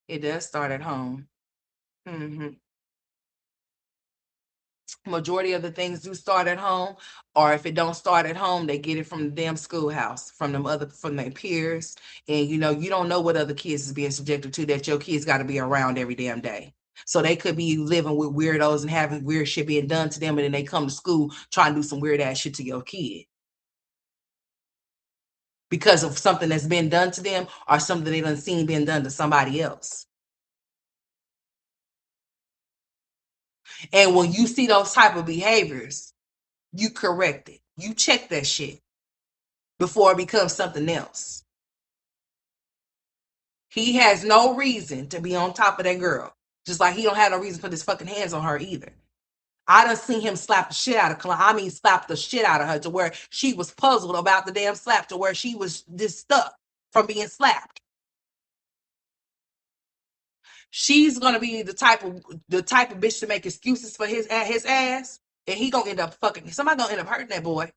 S1: It does start at home. Majority of the things do start at home, or if it don't start at home, they get it from the damn schoolhouse, from their peers. And you don't know what other kids is being subjected to, that your kids got to be around every damn day. So they could be living with weirdos and having weird shit being done to them, and then they come to school trying to do some weird ass shit to your kid because of something that's been done to them, or something they done seen being done to somebody else. And when you see those type of behaviors, you correct it. You check that shit before it becomes something else. He has no reason to be on top of that girl. Just like he don't have no reason to put his fucking hands on her either. I done seen him slap the shit out of Clout. I mean, slap the shit out of her to where she was puzzled about the damn slap, to where she was just stuck from being slapped. She's gonna be the type of bitch to make excuses for his ass, and he gonna end up somebody gonna end up hurting that boy.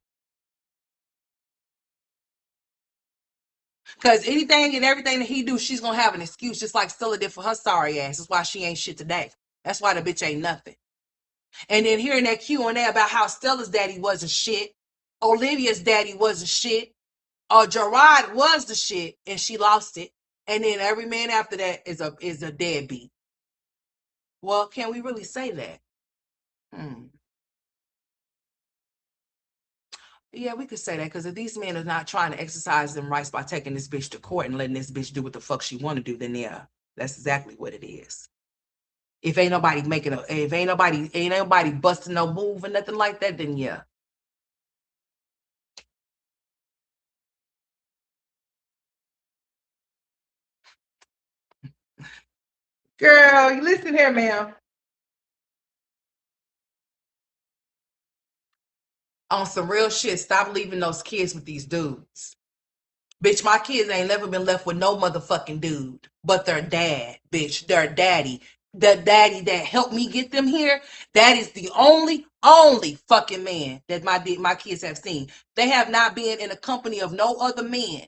S1: Because anything and everything that he do, she's gonna have an excuse, just like Stella did for her sorry ass. That's why she ain't shit today. That's why the bitch ain't nothing. And then hearing that Q&A about how Stella's daddy wasn't shit, Olivia's daddy wasn't shit, or Gerard was the shit, and she lost it. And then every man after that is a deadbeat. Well, can we really say that? Yeah, we could say that, because if these men are not trying to exercise them rights by taking this bitch to court and letting this bitch do what the fuck she want to do, then yeah, that's exactly what it is. If ain't nobody ain't nobody busting no move or nothing like that, then yeah. Girl, you listen here, ma'am. On some real shit, stop leaving those kids with these dudes. Bitch, my kids ain't never been left with no motherfucking dude but their dad, bitch, their daddy. The daddy that helped me get them here, that is the only fucking man that my kids have seen. They have not been in the company of no other man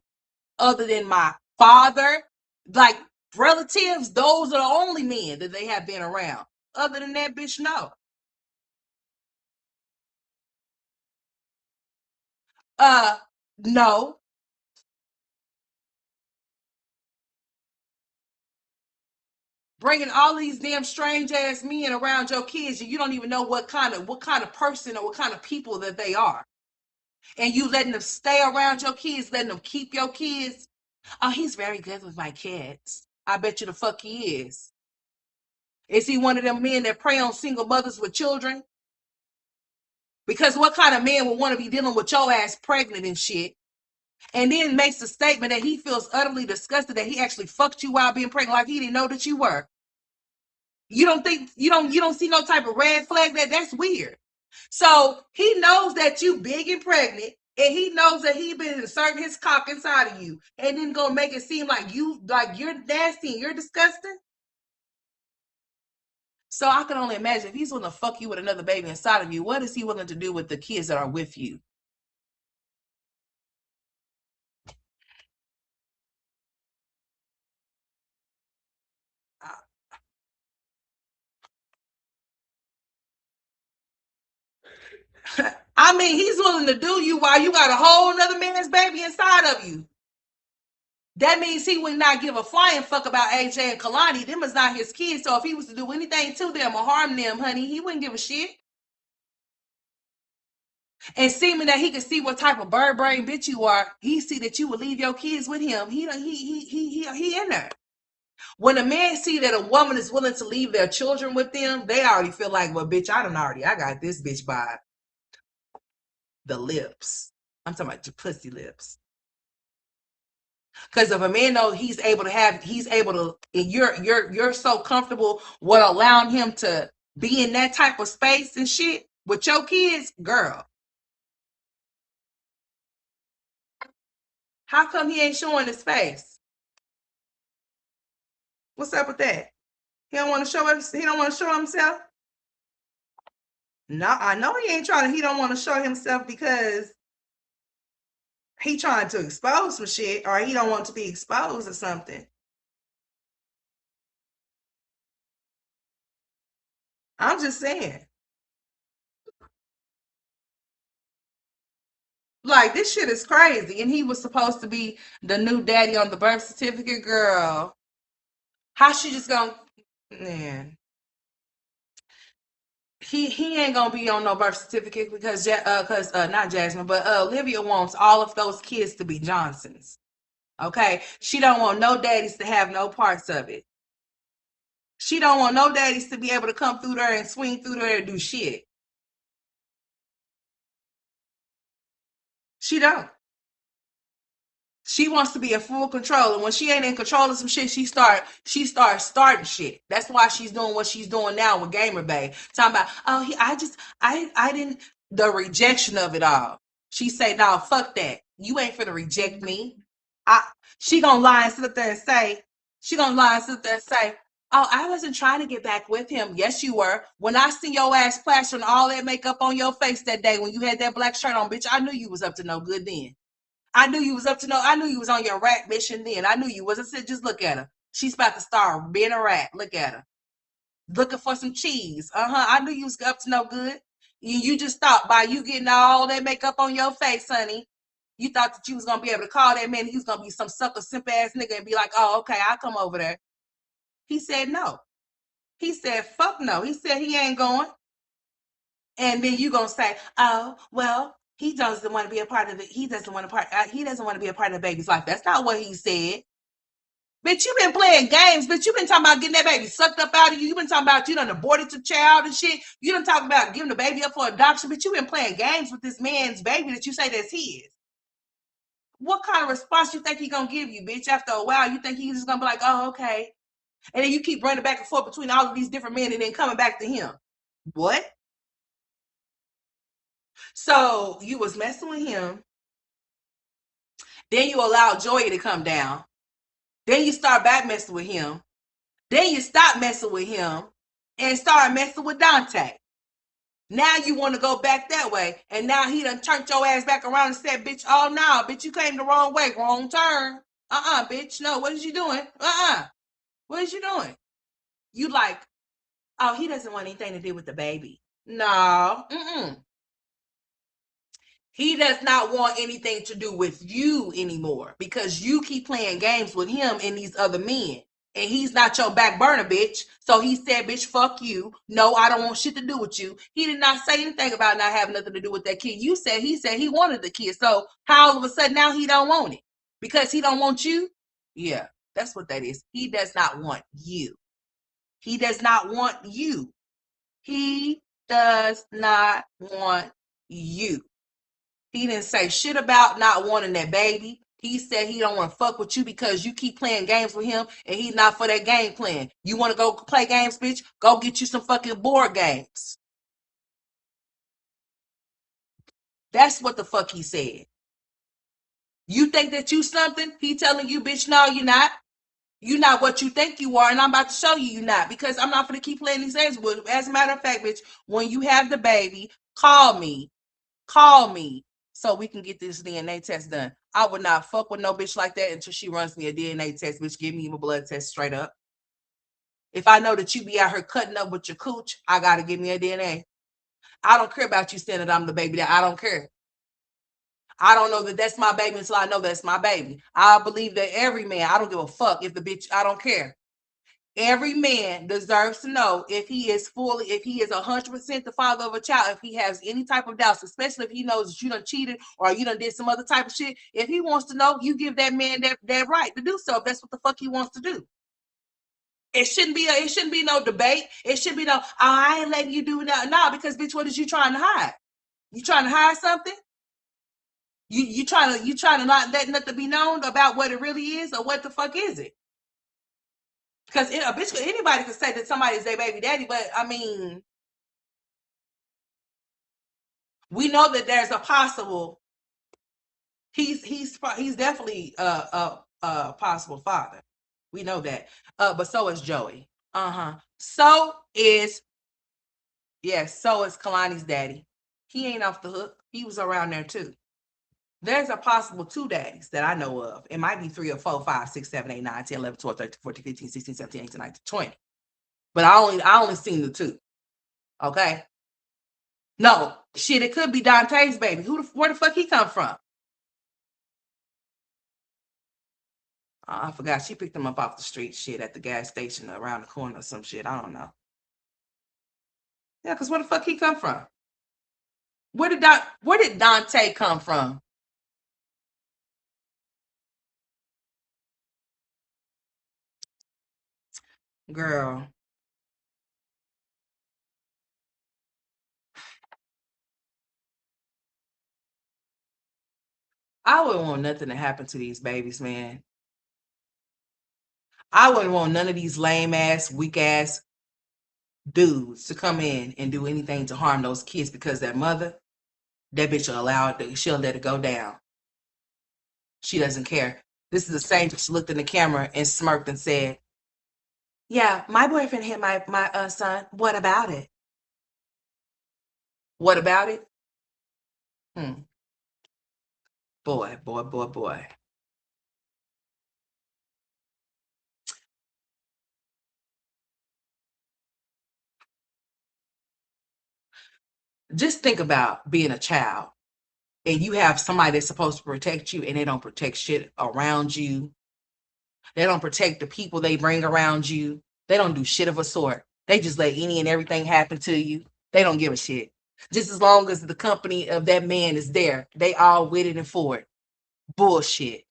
S1: other than my father. Like, relatives, those are the only men that they have been around. Other than that, bitch, no. No. Bringing all these damn strange ass men around your kids, and you don't even know what kind of person or what kind of people that they are, and you letting them stay around your kids, letting them keep your kids. Oh, he's very good with my kids. I bet you the fuck he is. Is he one of them men that prey on single mothers with children? Because what kind of man would want to be dealing with your ass pregnant and shit, and then makes a statement that he feels utterly disgusted that he actually fucked you while being pregnant, like he didn't know that you were? You don't think you don't see no type of red flag? That's weird. So he knows that you big and pregnant, and he knows that he been inserting his cock inside of you, and then gonna make it seem like you're nasty and you're disgusting. So I can only imagine, if he's willing to fuck you with another baby inside of you, what is he willing to do with the kids that are with you? I mean, he's willing to do you while you got a whole other man's baby inside of you. That means he would not give a flying fuck about AJ and Kalani. Them is not his kids. So if he was to do anything to them or harm them, honey, he wouldn't give a shit. And seeming that he could see what type of bird brain bitch you are, he see that you would leave your kids with him. He in there. When a man see that a woman is willing to leave their children with them, they already feel like, well, bitch, I got this bitch by the lips. I'm talking about your pussy lips. Because if a man knows he's able to, and you're so comfortable with allowing him to be in that type of space and shit with your kids, girl. How come he ain't showing his face? What's up with that? He don't want to show him. He don't want to show himself. No, I know he ain't trying to. He don't want to show himself because he trying to expose some shit, or he don't want to be exposed or something. I'm just saying. Like, this shit is crazy. And he was supposed to be the new daddy on the birth certificate, girl. How she just gonna, man. He ain't gonna be on no birth certificate because not Jasmine, but Olivia wants all of those kids to be Johnsons. Okay, she don't want no daddies to have no parts of it. She don't want no daddies to be able to come through there and swing through there and do shit. She don't. She wants to be in full control, and when she ain't in control of some shit, she starts starting shit. That's why she's doing what she's doing now with Gamer Bay. Talking about, oh, I didn't, the rejection of it all. She say, no, fuck that. You ain't finna reject me. She gonna lie and sit there and say, oh, I wasn't trying to get back with him. Yes, you were. When I seen your ass plastering all that makeup on your face that day when you had that black shirt on, bitch, I knew you was up to no good then. I knew you was on your rat mission then. I knew you was. I said, just look at her. She's about to start being a rat. Look at her. Looking for some cheese. I knew you was up to no good. You just thought by you getting all that makeup on your face, honey, you thought that you was going to be able to call that man and he was going to be some sucker, simp ass nigga and be like, oh, okay, I'll come over there. He said no. He said, fuck no. He said he ain't going. And then you going to say, oh, well, he doesn't want to be a part of it. He doesn't want to be a part of the baby's life. That's not what he said. Bitch, you been playing games. Bitch, you been talking about getting that baby sucked up out of you. You been talking about you done aborted your child and shit. You done talking about giving the baby up for adoption. But you been playing games with this man's baby that you say that's his. What kind of response you think he gonna give you, bitch? After a while, you think he's just gonna be like, oh, okay. And then you keep running back and forth between all of these different men and then coming back to him. What? So you was messing with him. Then you allowed Joy to come down. Then you start back messing with him. Then you stop messing with him and start messing with Dante. Now you want to go back that way. And now he done turned your ass back around and said, bitch, oh no, bitch, you came the wrong way, wrong turn. Bitch, no, what is you doing? What is you doing? You like, oh, he doesn't want anything to do with the baby. No, He does not want anything to do with you anymore because you keep playing games with him and these other men. And he's not your back burner, bitch. So he said, bitch, fuck you. No, I don't want shit to do with you. He did not say anything about not having nothing to do with that kid. He said he wanted the kid. So how all of a sudden now he don't want it? Because he don't want you? Yeah, that's what that is. He does not want you. He does not want you. He does not want you. He didn't say shit about not wanting that baby. He said he don't want to fuck with you because you keep playing games with him and he's not for that game plan. You want to go play games, bitch? Go get you some fucking board games. That's what the fuck he said. You think that you something? He telling you, bitch, no, you're not. You're not what you think you are, and I'm about to show you you're not because I'm not going to keep playing these games. But as a matter of fact, bitch, when you have the baby, call me. So we can get this DNA test done. I would not fuck with no bitch like that until she runs me a DNA test. Bitch, give me a blood test straight up. If I know that you be out here cutting up with your cooch, I gotta give me a DNA. I don't care about you saying that I'm the baby. That I don't care. I don't know that that's my baby until I know that's my baby. I believe that every man, I don't give a fuck if the bitch, I don't care. Every man deserves to know if he is 100% the father of a child, if he has any type of doubts, especially if he knows that you done cheated or you done did some other type of shit. If he wants to know, you give that man that right to do so if that's what the fuck he wants to do. It shouldn't be no debate. It should be no, oh, I ain't letting you do that. No, because bitch, what is you trying to hide? You trying to hide something? You trying to not let nothing be known about what it really is, or what the fuck is it? Because a bitch, anybody can say that somebody's their baby daddy, but I mean, we know that there's a possible. He's definitely a possible father. We know that. But so is Joey. So is Kalani's daddy. He ain't off the hook. He was around there too. There's a possible 2 daddies that I know of. It might be 3 or 4, 5, 6, 7, 8, 9, 10, 11, 12, 13, 14, 15, 16, 17, 18, 19, 20. But I only seen the 2. Okay. No, shit, it could be Dante's baby. Where the fuck he come from? I forgot. She picked him up off the street shit at the gas station around the corner or some shit. I don't know. Yeah, because where the fuck he come from? Where did Dante come from? Girl. I wouldn't want nothing to happen to these babies, man. I wouldn't want none of these lame ass, weak ass dudes to come in and do anything to harm those kids because that mother, that bitch will allow it, she'll let it go down. She doesn't care. This is the same. She looked in the camera and smirked and said, "Yeah, my boyfriend hit my son. What about it? What about it? Hmm. Boy, boy, boy, boy. Just think about being a child and you have somebody that's supposed to protect you and they don't protect shit around you. They don't protect the people they bring around you. They don't do shit of a sort. They just let any and everything happen to you. They don't give a shit. Just as long as the company of that man is there, they all with it and for it. Bullshit.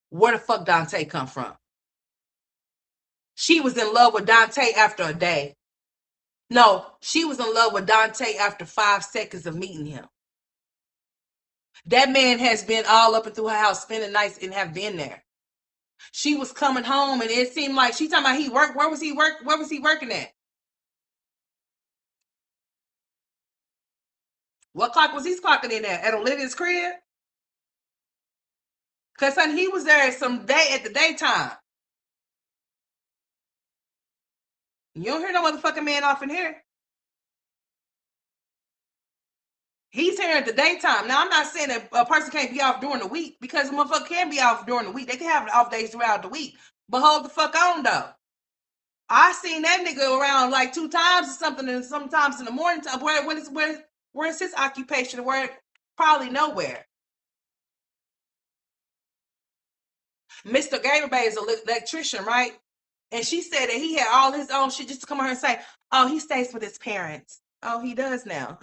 S1: Where the fuck Dante come from? She was in love with Dante after a day. No, she was in love with Dante after 5 seconds of meeting him. That man has been all up and through her house spending nights and have been there. She was coming home and it seemed like she talking about he worked. Where was he working at? What clock was he clocking in at? At Olivia's crib? Cause son, he was there at the daytime. You don't hear no motherfucking man off in here. He's here at the daytime. Now, I'm not saying that a person can't be off during the week because a motherfucker can be off during the week. They can have off days throughout the week. But hold the fuck on, though. I seen that nigga around like 2 times or something, and sometimes in the morning time. Where's his occupation? Where probably nowhere. Mr. Gamerbay is an electrician, right? And she said that he had all his own shit just to come over and say, "Oh, he stays with his parents." Oh, he does now.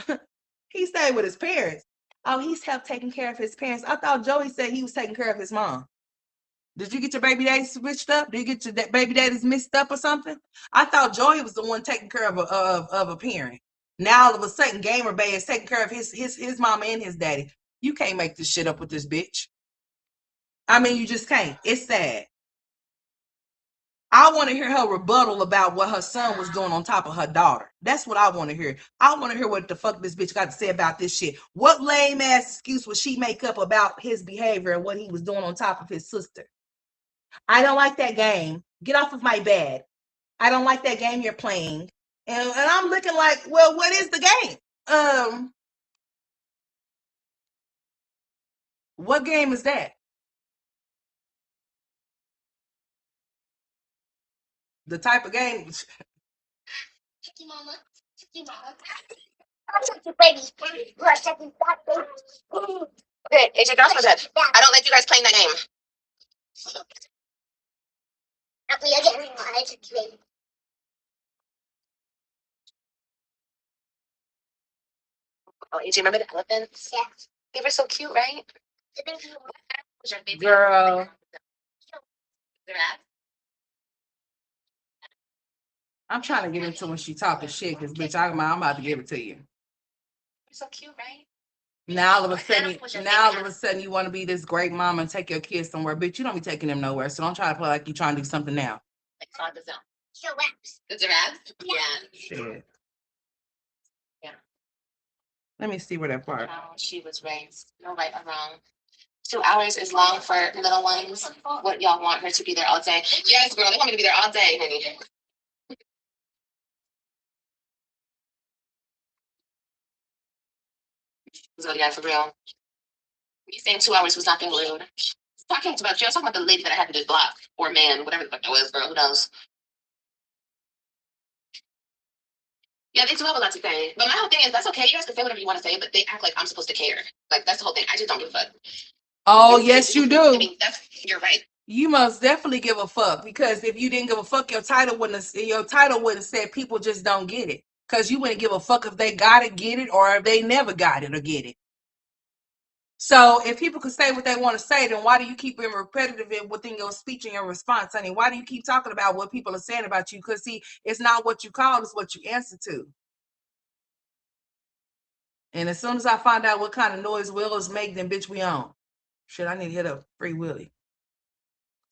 S1: He stayed with his parents. Oh, he's helped taking care of his parents. I thought Joey said he was taking care of his mom. Did you get your baby daddy switched up? Did you get your baby daddies mixed up or something? I thought Joey was the one taking care of a parent. Now all of a sudden, Gamer Bay is taking care of his mama and his daddy. You can't make this shit up with this bitch. I mean, you just can't. It's sad. I want to hear her rebuttal about what her son was doing on top of her daughter. That's what I want to hear. I want to hear what the fuck this bitch got to say about this shit. What lame ass excuse would she make up about his behavior and what he was doing on top of his sister? I don't like that game. Get off of my bed. I don't like that game you're playing. And I'm looking like, well, what is the game? What game is that? The type of game.
S2: Okay, AJ, get off my bed. I don't like you guys playing that game. Oh, AJ, remember the elephants? Yeah. They were so cute, right?
S1: Girl. I'm trying to get into when she talking shit because bitch, I'm about to give it to you.
S2: You're so cute, right?
S1: Now all of a sudden you want to be this great mom and take your kids somewhere, bitch. You don't be taking them nowhere. So don't try to play like you're trying to do something now.
S2: Like saw the zone. Giraffes. The giraffes? Yeah.
S1: Shit.
S2: Yeah.
S1: Let me see where that part.
S2: How she was raised. No right or wrong. 2 hours is long for little ones. What y'all want her to be there all day? Yes, girl. They want me to be there all day, honey. So yeah, for real. Me saying 2 hours was not being rude. Talking about you. I was talking about the lady that I had to just block or man, whatever the fuck that was, girl. Who knows? Yeah, they do have a lot to say. But my whole thing is that's okay. You guys can say whatever you want to say, but they act like I'm supposed to care. Like that's the whole thing. I just don't give a fuck.
S1: Oh, yes, you
S2: I
S1: do.
S2: mean, you're right.
S1: You must definitely give a fuck, because if you didn't give a fuck, your title wouldn't have said people just don't get it. Because you wouldn't give a fuck if they got it, get it, or if they never got it or get it. So if people can say what they want to say, then why do you keep being repetitive within your speech and your response, honey? Why do you keep talking about what people are saying about you? Because see, it's not what you call, it's what you answer to. And as soon as I find out what kind of noise wheels make, then bitch, we on. Shit, I need to hit a free willy.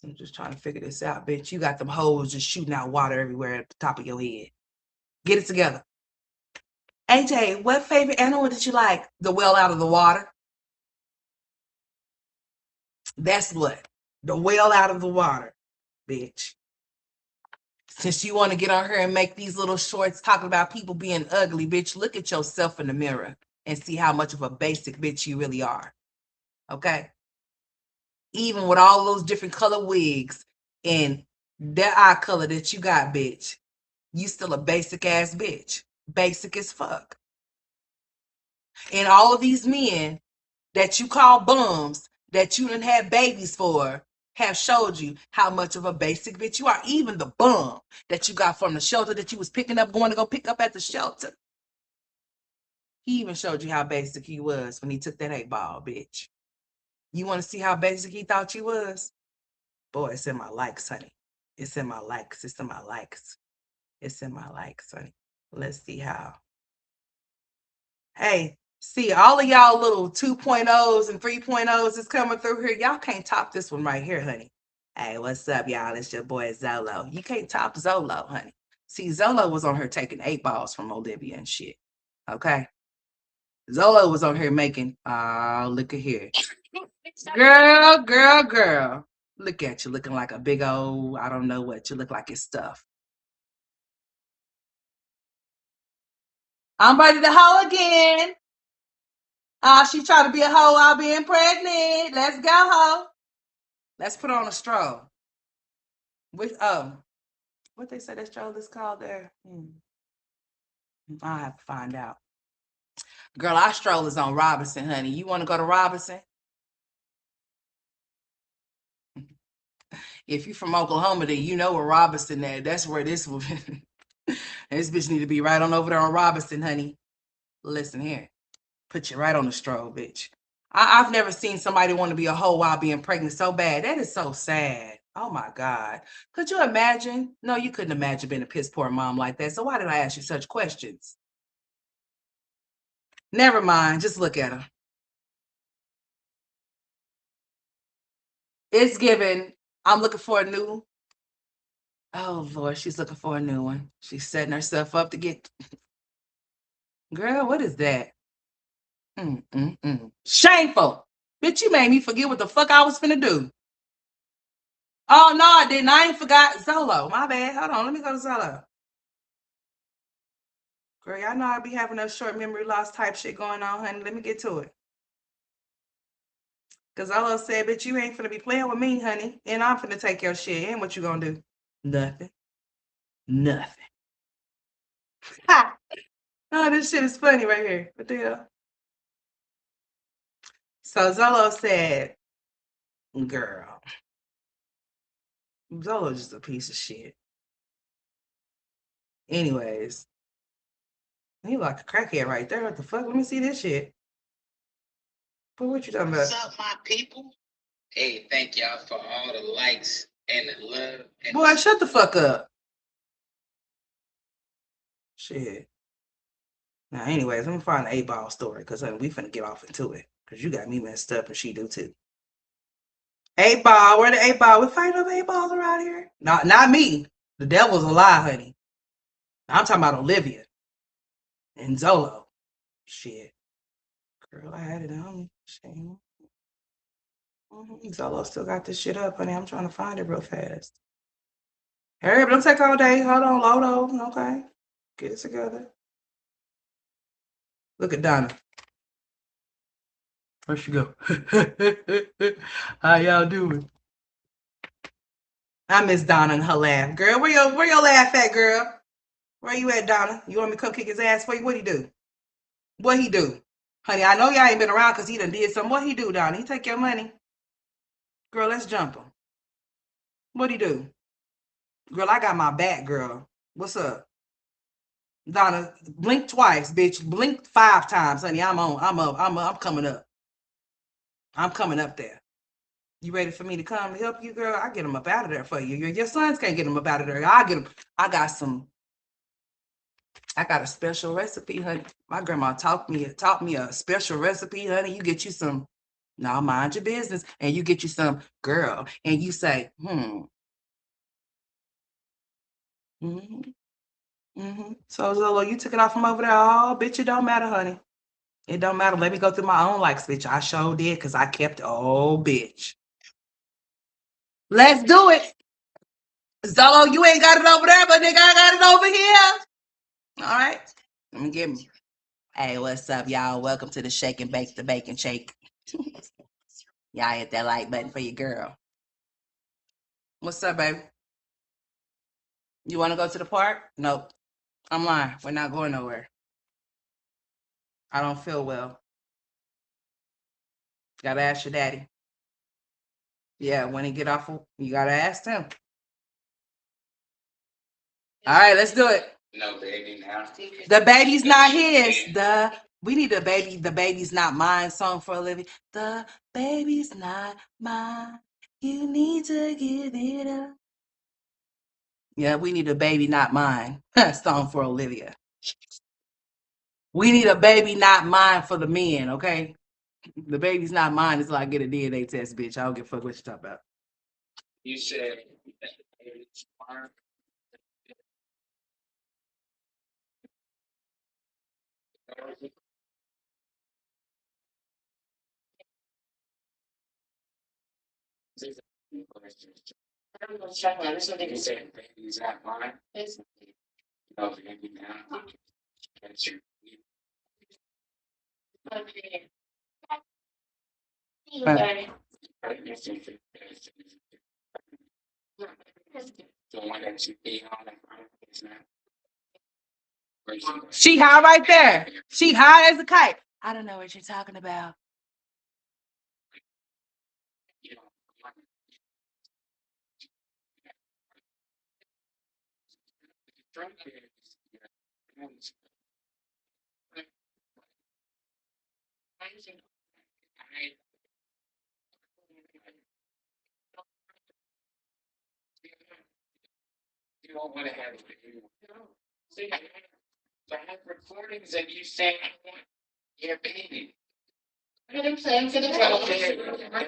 S1: I'm just trying to figure this out, bitch. You got them hoes just shooting out water everywhere at the top of your head. Get it together. AJ, what favorite animal did you like? The well out of the water. That's what. The well out of the water, bitch. Since you want to get on here and make these little shorts talking about people being ugly, bitch, look at yourself in the mirror and see how much of a basic bitch you really are. Okay? Even with all those different color wigs and that eye color that you got, bitch, you still a basic ass bitch. Basic as fuck. And all of these men that you call bums, that you done had babies for, have showed you how much of a basic bitch you are. Even the bum that you got from the shelter that you was picking up, going to go pick up at the shelter. He even showed you how basic he was when he took that 8-ball, bitch. You want to see how basic he thought you was? Boy, it's in my likes, honey. It's in my likes. It's in my likes. It's in my likes, honey. Let's see how. Hey, see, all of y'all little 2.0s and 3.0s is coming through here. Y'all can't top this one right here, honey. Hey, what's up, y'all? It's your boy Zolo. You can't top Zolo, honey. See, Zolo was on her taking 8-balls from Olivia and shit. Okay? Zolo was on here making, look at here. Girl. Look at you looking like a big old, I don't know what. You look like it's stuff. I'm ready to hoe again. She tried to be a hoe while being pregnant. Let's go, hoe. Let's put on a stroll. With what they say that stroll is called there? I'll have to find out. Girl, our stroll is on Robinson, honey. You want to go to Robinson? If you're from Oklahoma, then you know where Robinson at. That's where this will this bitch need to be right on over there on Robinson, honey. Listen here. Put you right on the stroll, bitch. I've never seen somebody want to be a hoe while being pregnant so bad. That is so sad. Oh my God. Could you imagine? No, you couldn't imagine being a piss poor mom like that. So why did I ask you such questions? Never mind. Just look at her. It's given. I'm looking for a new. Oh Lord, she's looking for a new one. She's setting herself up to get. Girl, what is that? Shameful. Bitch, you made me forget what the fuck I was finna do. Oh no, I didn't. I ain't forgot Zolo. My bad. Hold on. Let me go to Zolo. Girl, y'all know I be having that short memory loss type shit going on, honey. Let me get to it. Cause Zolo said, bitch, you ain't finna be playing with me, honey. And I'm finna take your shit. And what you gonna do? Nothing. Nothing. Ha! Oh, this shit is funny right here. What the hell? So Zolo said, girl, Zolo's just a piece of shit. Anyways, he like a crackhead right there. What the fuck? Let me see this shit. But what you talking about?
S2: What's up, my people? Hey, thank y'all for all the likes and the love. And
S1: Boy, shut the fuck up. Shit. Now, anyways, let me find the 8-ball story because we finna get off into it. Because you got me messed up and she do too. 8-ball, where the 8-ball? We fighting over 8-balls around here? Not me. The devil's a lie, honey. I'm talking about Olivia and Zolo. Shit. Girl, I had it on. Shame. Zolo still got this shit up, honey. I'm trying to find it real fast. Hurry up, don't take all day. Hold on, Lodo. Okay. Get it together. Look at Donna. Where she go? How y'all doing? I miss Donna and her laugh. Girl, where your laugh at, girl? Where you at, Donna? You want me to come kick his ass for you? What he do? What he do? Honey, I know y'all ain't been around because he done did something. What he do, Donna? He take your money? Girl, let's jump him. What'd he do? Girl, I got my back, girl. What's up? Donna, blink twice, bitch. Blink 5 times, honey. I'm on. I'm up. I'm coming up. I'm coming up there. You ready for me to come help you, girl? I get them up out of there for you. Your sons can't get them up out of there. I get them. I got a special recipe, honey. My grandma taught me a special recipe, honey. You get you some. Now mind your business, and you get you some, girl, and you say, So Zolo, you took it off from over there. Oh, bitch, it don't matter, honey. It don't matter. Let me go through my own likes, bitch. I sure did, because I kept, oh, bitch. Let's do it. Zolo, you ain't got it over there, but nigga, I got it over here. All right. Let me get me. Hey, what's up, y'all? Welcome to the Shake and Bake the Bacon Shake. Y'all hit that like button for your girl. What's up, baby? You want to go to the park? Nope. I'm lying. We're not going nowhere. I don't feel well. Gotta ask your daddy. Yeah, when he get off, you gotta ask him. All right, let's do it.
S2: No baby now.
S1: The baby's not his. We need a baby. The baby's not mine song for Olivia. The baby's not mine. You need to give it up. Yeah, we need a baby not mine song for Olivia. We need a baby not mine for the men, okay? The baby's not mine until I get a DNA test, bitch. I don't give a fuck what you talk about.
S2: You said that the baby's mine. This one you said baby's not mine. No baby now. That's your. The one that you pee on is not.
S1: She high right there. She high as a kite. I don't know what you're talking about.
S2: You don't want to have it. See, I have recordings of you saying I want your baby.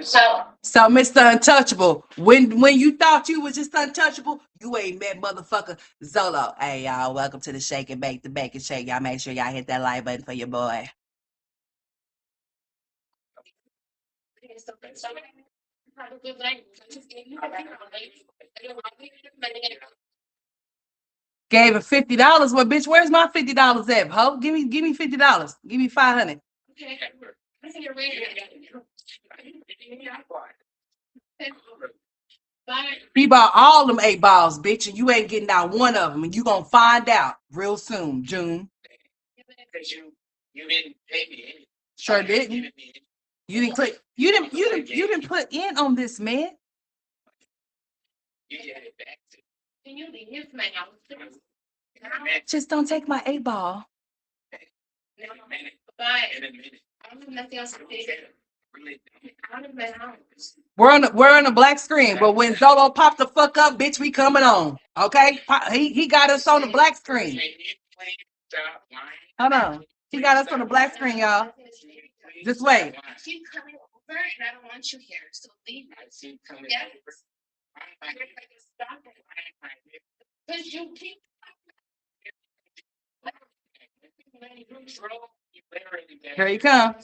S1: So, Mr. Untouchable, when you thought you was just untouchable, you ain't met motherfucker Zolo. Hey, y'all, welcome to the Shake and Bake the Bacon Shake. Y'all make sure y'all hit that like button for your boy. Gave him $50. Well, bitch, where's my $50 at, ho? Give me $50. Give me 500. Okay. He bought all them 8 balls, bitch, and you ain't getting out one of them, and you gonna find out real soon, June.
S2: Because you didn't pay me.
S1: Sure didn't. You didn't click. You didn't put in on this, man.
S2: You get it back to. Can you leave my house?
S1: Just don't take my 8 ball.
S2: In a minute. Bye. In a minute. I don't have nothing else to say.
S1: We're on the black screen, but when Zolo popped the fuck up, bitch, we coming on. Okay? He got us on the black screen. Hold on. He got us on the black screen, y'all. Just wait.
S2: I keep coming over and I don't want you here. So leave. I keep coming over. Stop it. Because you keep
S1: here you come.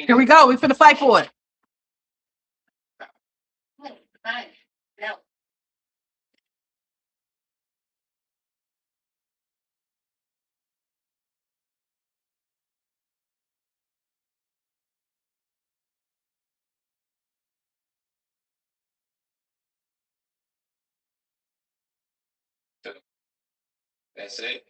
S1: Here we go. We finna fight for it.
S2: No. That's it.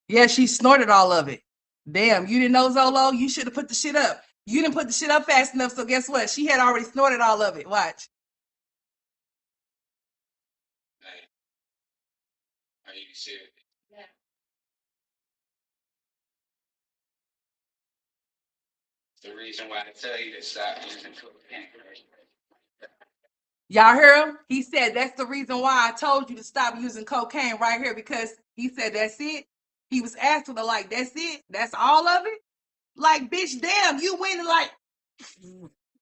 S1: Yeah, she snorted all of it. Damn, you didn't know, Zolo? You should have put the shit up. You didn't put the shit up fast enough, so guess what? She had already snorted all of it. Watch.
S2: Are you serious? Yeah. The reason why I tell you to stop using cocaine.
S1: Y'all hear him? He said that's the reason why I told you to stop using cocaine right here, because he said that's it. He was asking her like, that's it? That's all of it? Like, bitch, damn, you went and like,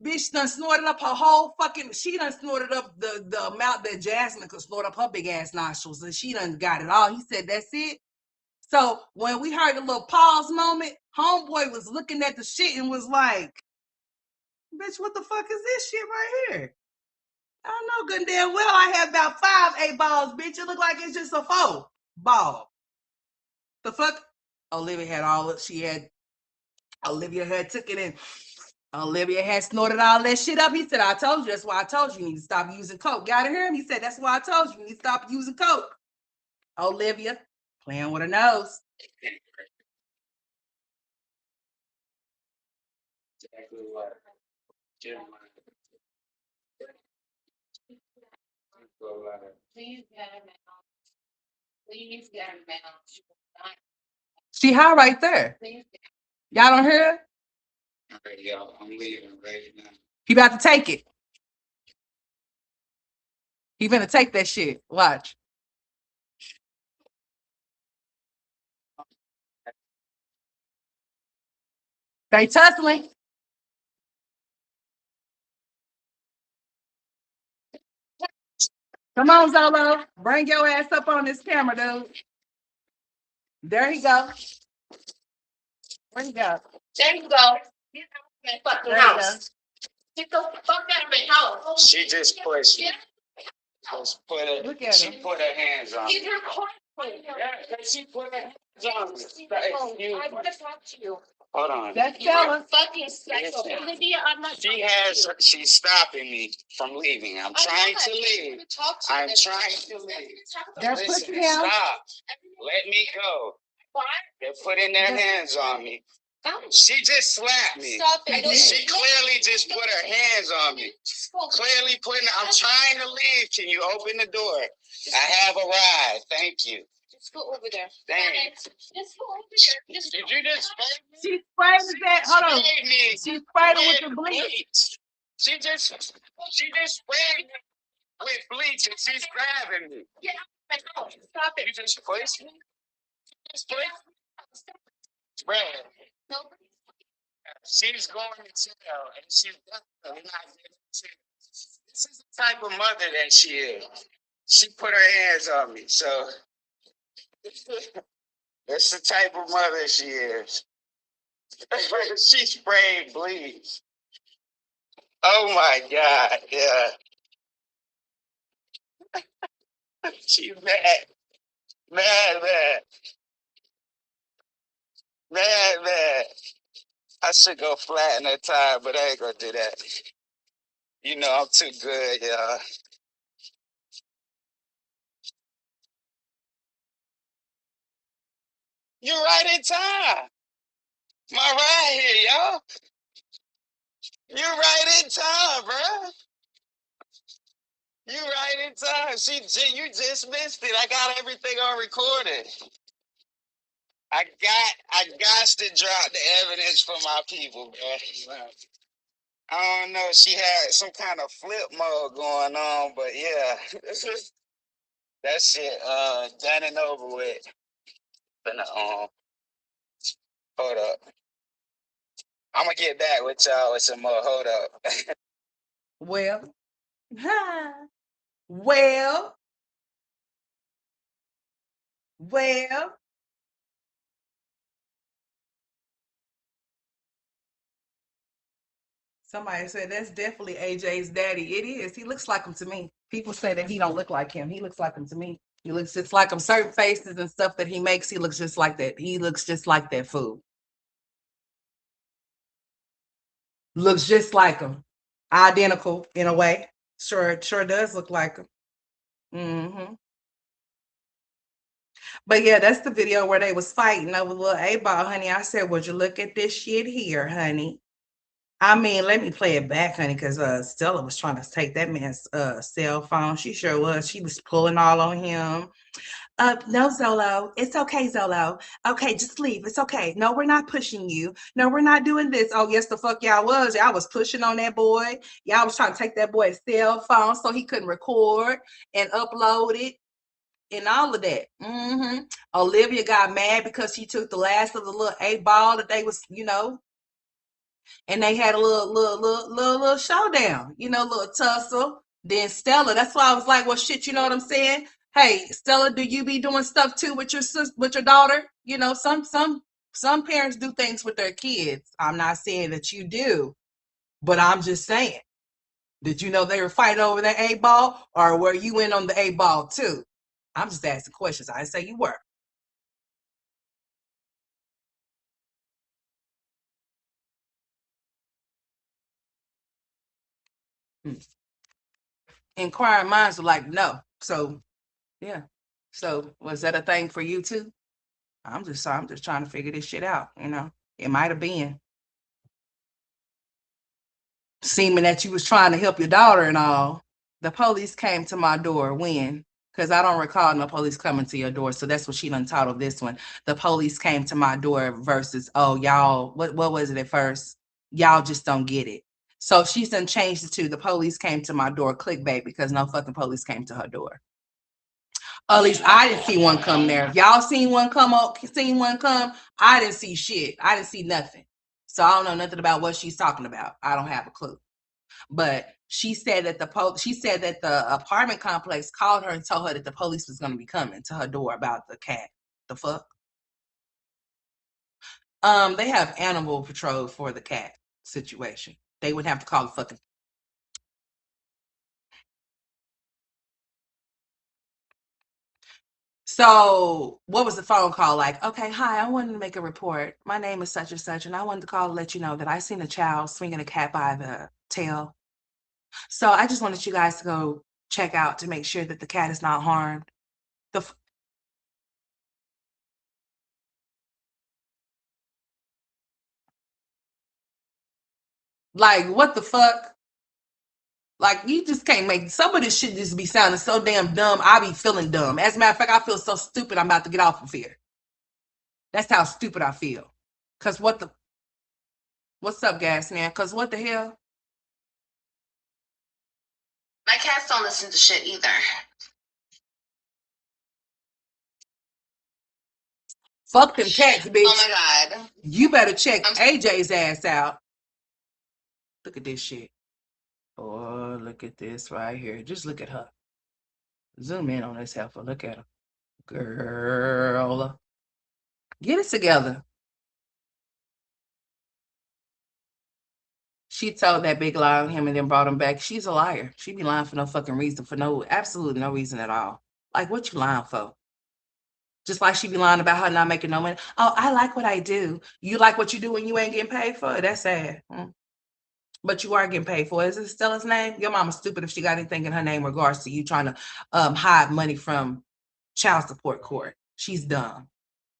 S1: bitch done snorted up her whole fucking, she done snorted up the amount that Jasmine could snort up her big ass nostrils, and she done got it all. He said, that's it. So when we heard the little pause moment, homeboy was looking at the shit and was like, bitch, what the fuck is this shit right here? I know good and damn well I have about 5 8 balls, bitch. It look like it's just a 4 ball. The fuck? Olivia had all of, she had, Olivia had took it in. Olivia had snorted all that shit up. He said, I told you, that's why I told you need to stop using coke. Got to hear him? He said, that's why I told you need to stop using coke. Olivia, playing with her nose. She high right there. Y'all don't hear her?
S2: All right, y'all, I'm leaving right now.
S1: He about to take it. He finna take that shit. Watch. They tussling. Come on, Zolo. Bring your ass up on this camera, dude. There he go. Where you go?
S2: There you go. Get out of my fucking house. Get the fuck out of my house. She just pushed me.
S1: Look at
S2: She
S1: him.
S2: put her hands on me. Get her quiet. Yeah, she put her hands on me. I want to talk to you. Hold on.
S1: That's Stella.
S2: Fucking psycho. Olivia, I'm not. She's stopping me from leaving. I'm trying to leave. I'm trying to leave.
S1: They're pushing him.
S2: Stop. Let me go. They're putting their hands on me. She just slapped me. Stop it. She clearly just put her hands on me. Clearly putting, I'm trying to leave. Can you open the door? I have a ride. Thank you. Just go over there. Thanks. Just go over there. Did you just spray me?
S1: She sprayed that. Hold on.
S2: Me.
S1: She sprayed it with the bleach.
S2: She just sprayed me with bleach and she's grabbing me. Yeah, I know. Stop it. You just pushed me? Just pushed me? Spread. Nobody. She's going to jail, and she's definitely not getting to jail. This is the type of mother that she is. She put her hands on me, so that's the type of mother she is. She sprayed bleach. Oh my God, yeah. She's mad. Mad, mad. Mad, mad. I should go flatten her tire, but I ain't gonna do that. You know I'm too good, y'all. You're right in time. My ride here, y'all. You're right in time, bro. You right in time. You just missed it. I got everything on recording. I got to drop the evidence for my people, bro. I don't know. She had some kind of flip mode going on, but yeah, that shit done and over with. Hold up. I'm gonna get back with y'all with some more. Hold up.
S1: Well, well, well. Somebody said that's definitely AJ's daddy. It is. He looks like him to me. People say that he don't look like him. He looks like him to me. He looks just like him. Certain faces and stuff that he makes, he looks just like that. He looks just like that fool. Looks just like him. Identical in a way. Sure does look like him. Mm-hmm. But yeah, that's the video where they was fighting over little 8-ball, honey. I said, would you look at this shit here, honey? I mean, let me play it back, honey, because Stella was trying to take that man's cell phone. She sure was. She was pulling all on him. No, Zolo. It's okay, Zolo. Okay, just leave. It's okay. No, we're not pushing you. No, we're not doing this. Oh, yes, the fuck y'all was. Y'all was pushing on that boy. Y'all was trying to take that boy's cell phone so he couldn't record and upload it and all of that. Olivia got mad because she took the last of the little 8-ball that they was, and they had a little showdown, little tussle. Then Stella, that's why I was like, well, shit, you know what I'm saying? Hey, Stella, do you be doing stuff too with your with your daughter? Some parents do things with their kids. I'm not saying that you do, but I'm just saying. Did you know they were fighting over that 8-ball, or were you in on the 8-ball too? I'm just asking questions. I didn't say you were. Inquiring minds are like, no. So yeah. So was that a thing for you too? I'm just trying to figure this shit out. It might have been seeming that you was trying to help your daughter and all. The police came to my door when, because I don't recall no police coming to your door. So that's what she done titled this one. The police came to my door versus, oh, y'all, what was it at first? Y'all just don't get it. So she's done changed it to the police came to my door clickbait because no fucking police came to her door. At least I didn't see one come there. If y'all seen one come up, I didn't see shit. I didn't see nothing. So I don't know nothing about what she's talking about. I don't have a clue. But she said that the apartment complex called her and told her that the police was going to be coming to her door about the cat. The fuck? They have animal patrol for the cat situation. They would have to call the fucking. So what was the phone call like? Okay, hi, I wanted to make a report. My name is such and such, and I wanted to call to let you know that I seen a child swinging a cat by the tail. So I just wanted you guys to go check out to make sure that the cat is not harmed. The like, what the fuck? Like, you just can't make some of this shit just be sounding so damn dumb. I be feeling dumb. As a matter of fact, I feel so stupid. I'm about to get off of here. That's how stupid I feel. Cause what's up, gas man? Cause what the hell?
S2: My cats don't listen to shit either.
S1: Fuck them cats, bitch.
S2: Oh my god.
S1: You better check AJ's ass out. Look at this shit. Oh, look at this right here. Just look at her. Zoom in on this heifer. Look at her. Girl. Get it together. She told that big lie on him and then brought him back. She's a liar. She be lying for no fucking reason, for absolutely no reason at all. Like, what you lying for? Just like she be lying about her not making no money. Oh, I like what I do. You like what you do when you ain't getting paid for it? That's sad. But you are getting paid for it. Is it Stella's name? Your mama's stupid if she got anything in her name in regards to you trying to hide money from child support court. She's dumb.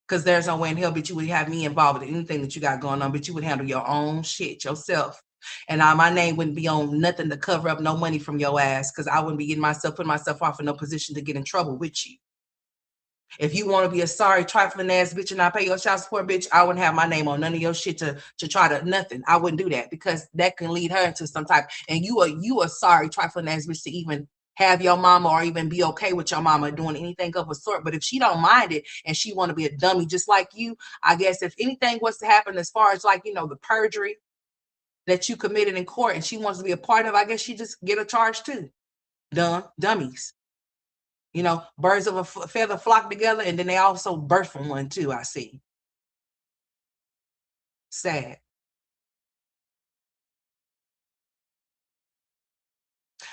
S1: Because there's no way in hell, but you would have me involved in anything that you got going on, but you would handle your own shit yourself. And my name wouldn't be on nothing to cover up no money from your ass because I wouldn't be putting myself off in no position to get in trouble with you. If you want to be a sorry, trifling ass bitch and not pay your child support, bitch, I wouldn't have my name on none of your shit to try to nothing. I wouldn't do that because that can lead her into some type. And you a sorry, trifling ass bitch to even have your mama or even be okay with your mama doing anything of a sort. But if she don't mind it and she want to be a dummy just like you, I guess if anything was to happen as far as like, the perjury that you committed in court and she wants to be a part of, I guess she just get a charge too. Dummies. Birds of a feather flock together, and then they also birth from one too, I see. Sad.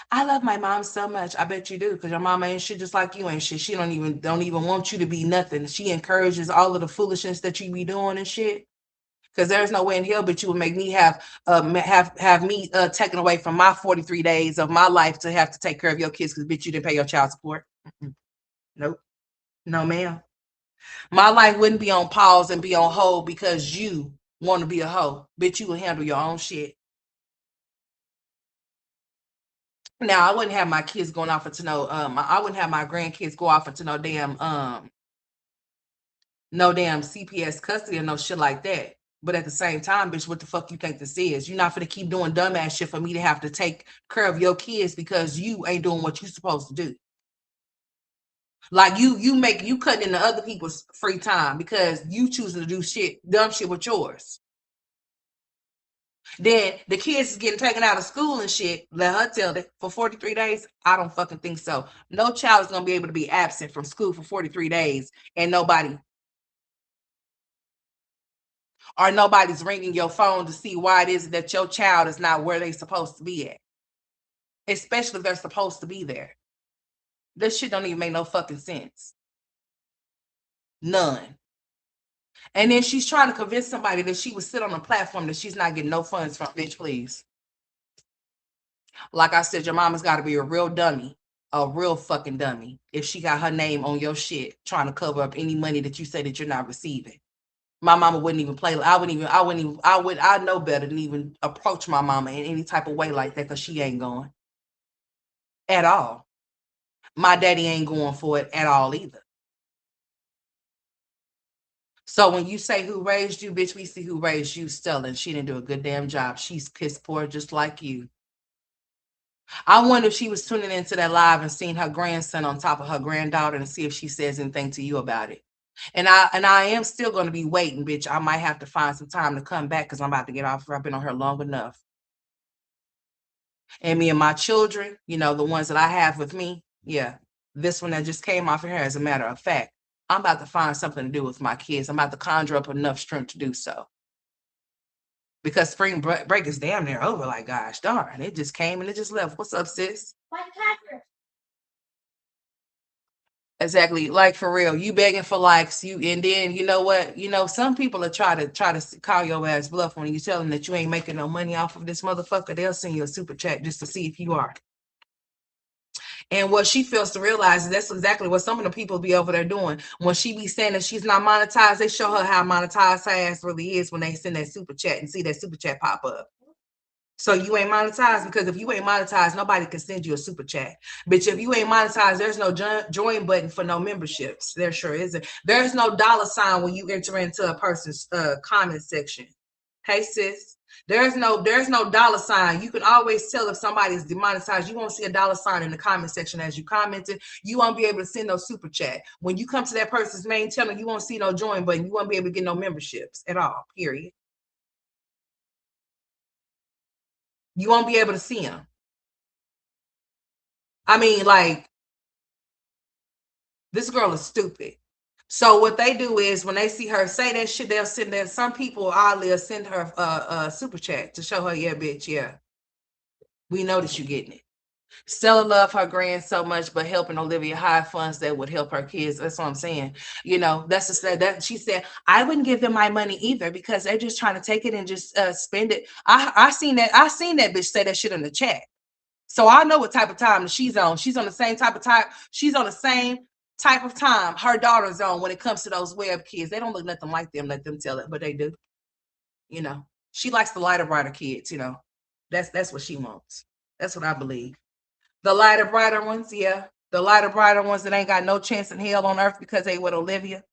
S1: I love my mom so much. I bet you do, because your mama ain't shit just like you ain't shit. She don't even want you to be nothing. She encourages all of the foolishness that you be doing and shit. Because there's no way in hell but you would make me have me taken away from my 43 days of my life to have to take care of your kids because bitch you didn't pay your child support. Nope. No, ma'am. My life wouldn't be on pause and be on hold because you want to be a hoe. Bitch, you will handle your own shit. Now I wouldn't have my kids going off into no I wouldn't have my grandkids go off into no damn CPS custody or no shit like that. But at the same time, bitch, what the fuck you think this is? You're not gonna keep doing dumbass shit for me to have to take care of your kids because you ain't doing what you supposed to do. Like you cutting into other people's free time because you choosing to do dumb shit with yours. Then the kids is getting taken out of school and shit. Let her tell it for 43 days. I don't fucking think so. No child is gonna be able to be absent from school for 43 days and nobody's ringing your phone to see why it is that your child is not where they're supposed to be at. Especially if they're supposed to be there. This shit don't even make no fucking sense. None. And then she's trying to convince somebody that she would sit on a platform that she's not getting no funds from. Bitch, please. Like I said, your mama's got to be a real dummy, a real fucking dummy, if she got her name on your shit trying to cover up any money that you say that you're not receiving. My mama wouldn't even play. I know better than even approach my mama in any type of way like that because she ain't going at all. My daddy ain't going for it at all either. So when you say who raised you, bitch, we see who raised you, Stella. She didn't do a good damn job. She's piss poor just like you. I wonder if she was tuning into that live and seeing her grandson on top of her granddaughter and see if she says anything to you about it. And I am still going to be waiting, bitch. I might have to find some time to come back because I'm about to get off. I've been on her long enough. And me and my children, the ones that I have with me, yeah. This one that just came off of her, as a matter of fact, I'm about to find something to do with my kids. I'm about to conjure up enough strength to do so. Because spring break is damn near over. Like, gosh darn, it just came and it just left. What's up, sis? Exactly. Like, for real, you begging for likes, and then you know what? Some people are try to call your ass bluff when you tell them that you ain't making no money off of this motherfucker. They'll send you a super chat just to see if you are. And what she fails to realize is that's exactly what some of the people be over there doing. When she be saying that she's not monetized, they show her how monetized her ass really is when they send that super chat and see that super chat pop up. So you ain't monetized, because if you ain't monetized, nobody can send you a super chat. Bitch, if you ain't monetized, there's no join button for no memberships. There sure isn't. There's no $ when you enter into a person's comment section. Hey sis, there's no $. You can always tell if somebody's demonetized. You won't see a $ in the comment section as you commented. You won't be able to send no super chat. When you come to that person's main channel, you won't see no join button. You won't be able to get no memberships at all, period. You won't be able to see them. I mean, like, this girl is stupid. So what they do is when they see her say that shit, they'll send that. Some people oddly will send her a super chat to show her, yeah, bitch, yeah, we know that you're getting it. Stella love her grand so much, but helping Olivia hide funds that would help her kids. That's what I'm saying. That's just that she said, I wouldn't give them my money either because they're just trying to take it and just spend it. I seen that bitch say that shit in the chat. So I know what type of time she's on. She's on the same type of time. She's on the same type of time her daughter's on when it comes to those web kids. They don't look nothing like them. Let them tell it, but they do. She likes the lighter, brighter kids. That's what she wants. That's what I believe. The lighter, brighter ones, yeah. The lighter, brighter ones that ain't got no chance in hell on earth because they with Olivia.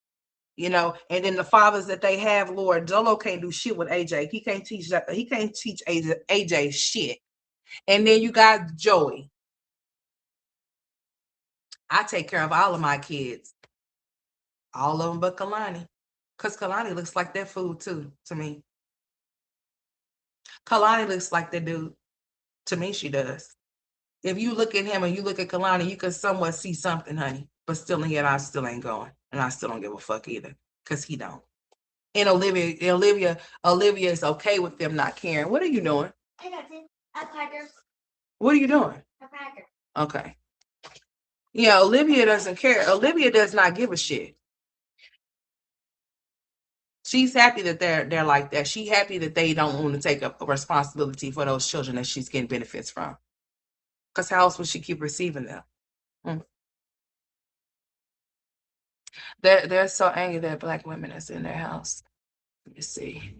S1: And then the fathers that they have, Lord, Zolo can't do shit with AJ. He can't teach AJ shit. And then you got Joey. I take care of all of my kids. All of them but Kalani. Because Kalani looks like that food too, to me. Kalani looks like that dude. To me, she does. If you look at him and you look at Kalani, you can somewhat see something, honey. But still, and yet I still ain't going. And I still don't give a fuck either. Because he don't. And Olivia is okay with them not caring. What are you doing? I got it. A cracker. What are you doing? A cracker. Okay. Yeah, Olivia doesn't care. Olivia does not give a shit. She's happy that they're like that. She's happy that they don't want to take up a responsibility for those children that she's getting benefits from. Because how else would she keep receiving them? They're so angry that black women is in their house. Let me see.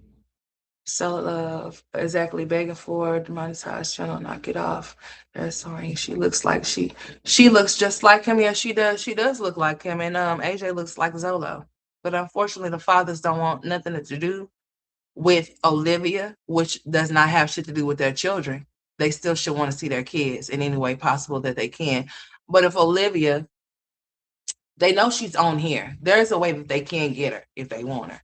S1: Sell love, exactly, begging for demonetized channel, knock it off. That's so angry. She looks like she looks just like him. Yeah, she does. She does look like him. And AJ looks like Zolo. But unfortunately, the fathers don't want nothing to do with Olivia, which does not have shit to do with their children. They still should want to see their kids in any way possible that they can. But if Olivia, they know she's on here. There's a way that they can get her if they want her.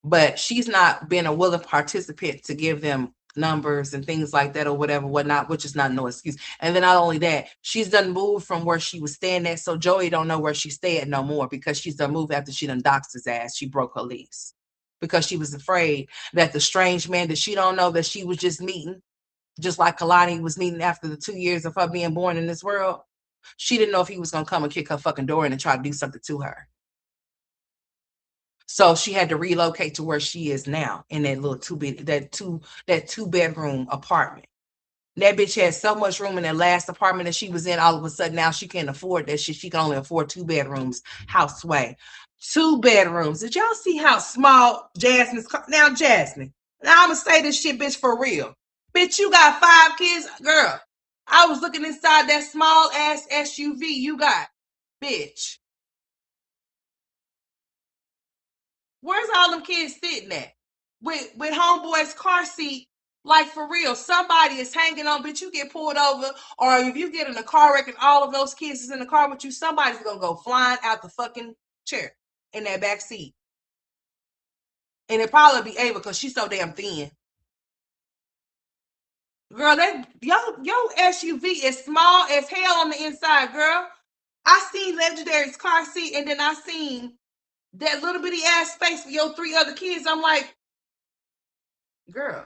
S1: But she's not been a willing participant to give them numbers and things like that or whatever, whatnot, which is not no excuse. And then not only that, she's done moved from where she was staying at. So Joey don't know where she stay at no more because she's done moved after she done doxed his ass. She broke her lease because she was afraid that the strange man that she don't know that she was just meeting, just like Kalani was meeting after the 2 years of her being born in this world, she didn't know if he was going to come and kick her fucking door in and try to do something to her. So she had to relocate to where she is now in that little two bedroom apartment. That bitch had so much room in that last apartment that she was in. All of a sudden now she can't afford that shit. She can only afford 2 bedrooms. House sway. 2 bedrooms. Did y'all see how small Jasmine's now? Jasmine. Now I'ma say this shit, bitch, for real. Bitch, you got 5 kids, girl. I was looking inside that small ass SUV you got, bitch. Where's all them kids sitting at? With homeboy's car seat, like for real. Somebody is hanging on, bitch. You get pulled over, or if you get in a car wreck and all of those kids is in the car with you, somebody's gonna go flying out the fucking chair in that back seat. And it probably be Ava because she's so damn thin. Girl, that your SUV is small as hell on the inside, girl. I seen Legendary's car seat, and then I seen that little bitty ass space for your 3 other kids. I'm like, girl,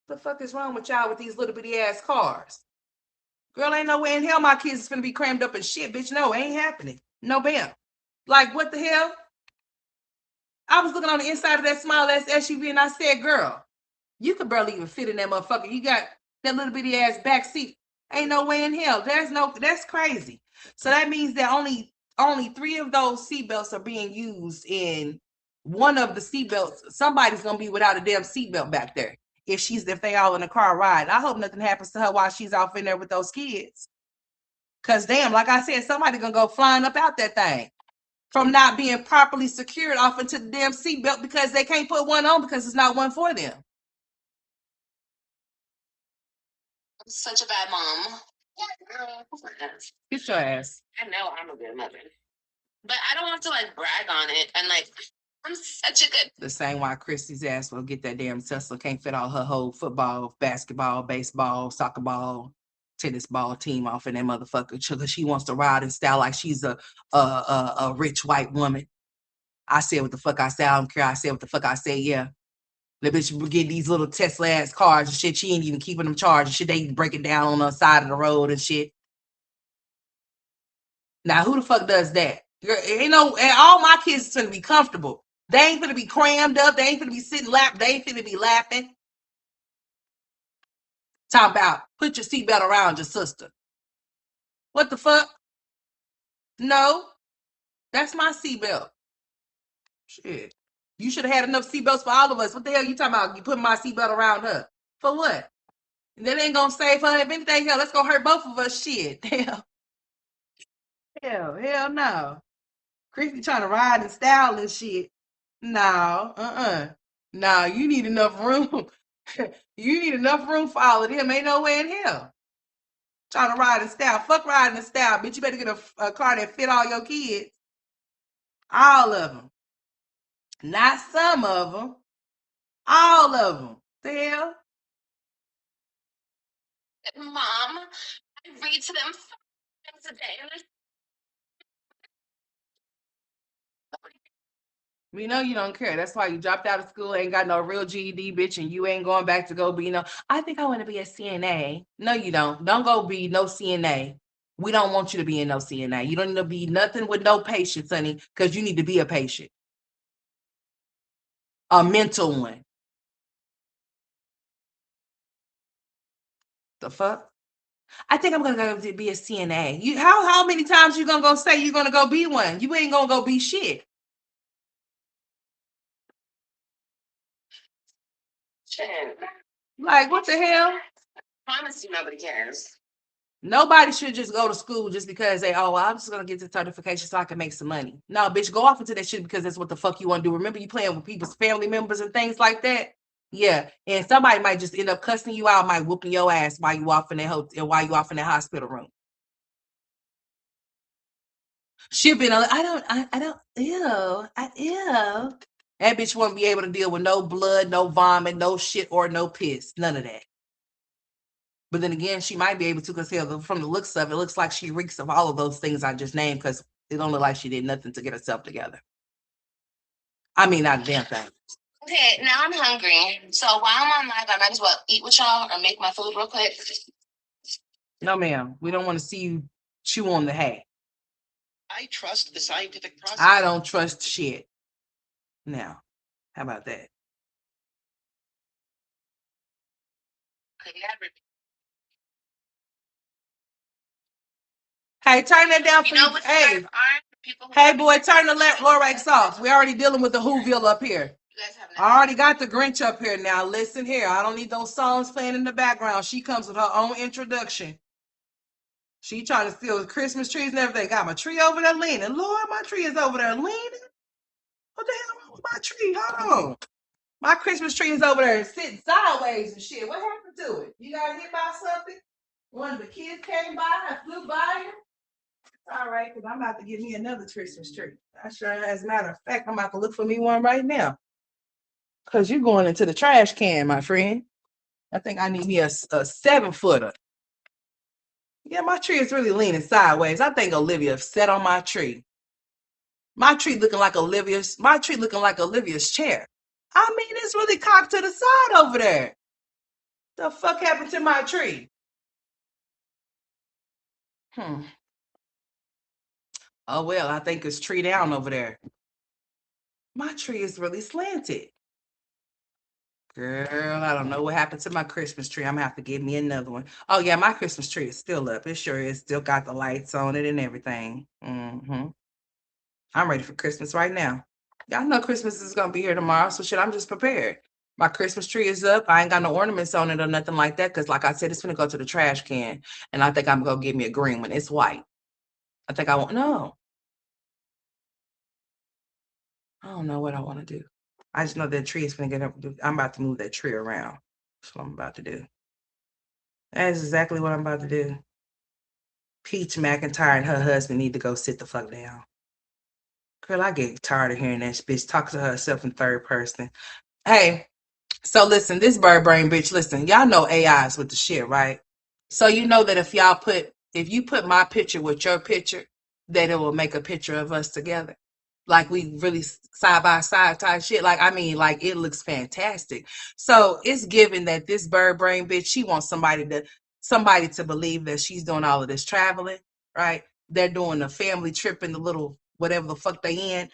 S1: the fuck is wrong with y'all with these little bitty ass cars? Girl, ain't no way in hell my kids is gonna be crammed up in shit, bitch. No, ain't happening. No, bam. Like, what the hell? I was looking on the inside of that small ass SUV and I said, girl, you could barely even fit in that motherfucker. You got that little bitty ass back seat. Ain't no way in hell. That's crazy. So that means that only 3 of those seatbelts are being used in one of the seatbelts. Somebody's gonna be without a damn seatbelt back there. If they all in a car ride. I hope nothing happens to her while she's off in there with those kids. Cause damn, like I said, somebody gonna go flying up out that thing from not being properly secured off into the damn seatbelt because they can't put one on because it's not one for them.
S2: I'm such a bad mom. Yeah, girl.
S1: Get your ass.
S2: I know I'm a good mother. But I don't have to like brag on it. And like, I'm such a good.
S1: The same why Christy's ass will get that damn Tesla. Can't fit all her whole football, basketball, baseball, soccer ball, tennis ball team off in that motherfucker because she wants to ride in style like she's a rich white woman. I said what the fuck I said. I don't care. I said what the fuck I said. Yeah. The bitch will get these little Tesla ass cars and shit. She ain't even keeping them charged and shit. They break it down on the side of the road and shit. Now, who the fuck does that? You know, all my kids is gonna be comfortable. They ain't gonna be crammed up. They ain't gonna be sitting lap. They ain't gonna be laughing. Talk about put your seatbelt around your sister. What the fuck? No, that's my seatbelt. Shit. You should have had enough seatbelts for all of us. What the hell you talking about? You putting my seatbelt around her. For what? That ain't gonna save her. If anything, hell, that's gonna hurt both of us. Shit. Hell no. Chrissy trying to ride in style and shit. No, No, you need enough room. You need enough room for all of them. Ain't no way in hell. Trying to ride in style. Fuck riding in style, bitch. You better get a car that fit all your kids. All of them. Not some of them. All of them. The hell?
S2: Mom, I read to them 5 times a day.
S1: We know you don't care. That's why you dropped out of school, ain't got no real GED, bitch, and you ain't going back to go be no. I think I want to be a CNA. No, you don't. Don't go be no CNA. We don't want you to be in no CNA. You don't need to be nothing with no patience, honey, because you need to be a patient. A mental one. The fuck? I think I'm gonna go to be a CNA. You how many times you gonna go say you're gonna go be one? You ain't gonna go be shit.
S2: Shit.
S1: Like what the hell?
S2: Promise you nobody cares.
S1: Nobody should just go to school just because they, oh, well, I'm just gonna get the certification so I can make some money. No, bitch, go off into that shit because that's what the fuck you want to do. Remember, you playing with people's family members and things like that. Yeah, and somebody might just end up cussing you out, might whooping your ass while you off in that hotel, while you off in that hospital room. Shipping, I don't, ew. That bitch won't be able to deal with no blood, no vomit, no shit, or no piss, none of that. But then again, she might be able to because from the looks of it, looks like she reeks of all of those things I just named because it don't look like she did nothing to get herself together. I mean, not a damn thing.
S2: Okay, now I'm hungry. So while I'm on live, I might as well eat with y'all or make my food real quick.
S1: No, ma'am. We don't want to see you chew on the hay.
S2: I trust the scientific process.
S1: I don't trust shit. Now, how about that? Hey, turn that down for you. Hey, hey, boy, turn the Lorax off. We're already dealing with the Whoville up here. I already got the Grinch up here now. Listen here. I don't need those songs playing in the background. She comes with her own introduction. She trying to steal the Christmas trees and everything. Got my tree over there leaning. Lord, my tree is over there leaning. What the hell wrong with my tree? Hold on. My Christmas tree is over there sitting sideways and shit. What happened to it? You got hit by something? One of the kids came by and flew by you? All right, because I'm about to get me another Christmas tree. I sure, as a matter of fact, I'm about to look for me one right now. Because you're going into the trash can, my friend. I think I need me a 7-footer. Yeah, my tree is really leaning sideways. I think Olivia sat on my tree. My tree looking like Olivia's chair. I mean, it's really cocked to the side over there. The fuck happened to my tree? Oh well, I think it's tree down over there. My tree is really slanted. Girl, I don't know what happened to my Christmas tree. I'm gonna have to get me another one. Oh yeah, my Christmas tree is still up. It sure is. Still got the lights on it and everything. I'm ready for Christmas right now. Y'all know Christmas is gonna be here tomorrow, so shit, I'm just prepared. My Christmas tree is up. I ain't got no ornaments on it or nothing like that, because like I said, it's gonna go to the trash can. And I think I'm gonna get me a green one. It's white. I think I want no. I don't know what I want to do. I just know that tree is gonna get up. I'm about to move that tree around. That's what I'm about to do. That is exactly what I'm about to do. Peach McIntyre and her husband need to go sit the fuck down. Girl, I get tired of hearing that bitch talk to herself in third person. Hey, so listen, this bird brain bitch, listen, y'all know AIs with the shit, right? So you know that if you put my picture with your picture, that it will make a picture of us together. Like we really side by side type shit. Like, I mean, like it looks fantastic. So it's given that this bird brain bitch, she wants somebody to believe that she's doing all of this traveling, right? They're doing a family trip in the little whatever the fuck they in.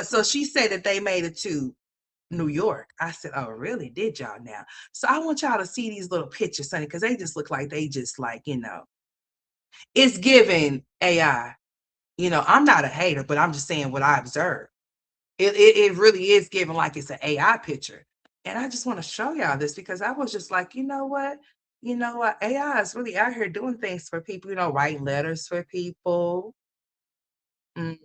S1: So she said that they made it to New York. I said, oh, really? Did y'all now? So I want y'all to see these little pictures, Sonny, because they just look like they just like, it's giving AI. I'm not a hater, but I'm just saying what I observed. It really is giving like it's an AI picture. And I just want to show y'all this because I was just like, you know what? AI is really out here doing things for people, writing letters for people. Mm.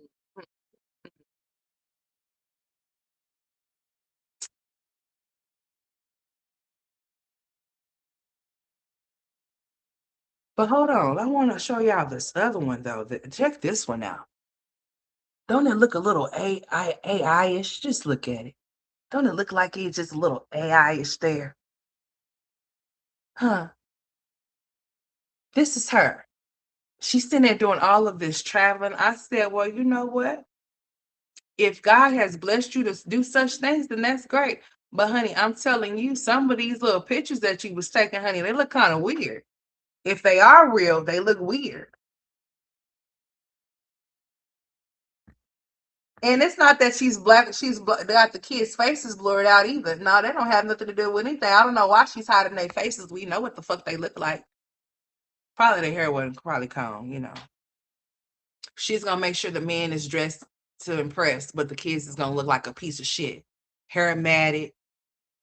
S1: But hold on, I want to show y'all this other one though. Check this one out. Don't it look a little AI-ish? Just look at it. Don't it look like it's just a little AI-ish there? Huh? This is her. She's sitting there doing all of this traveling. I said, well, you know what? If God has blessed you to do such things, then that's great. But honey, I'm telling you, some of these little pictures that you was taking, honey, they look kind of weird. If they are real, they look weird. And it's not that she's black. Got the kids' faces blurred out either. No, they don't have nothing to do with anything. I don't know why she's hiding their faces. We know what the fuck they look like. Probably the hair wasn't probably comb, you know. She's gonna make sure the man is dressed to impress, but the kids is gonna look like a piece of shit. Hair matted,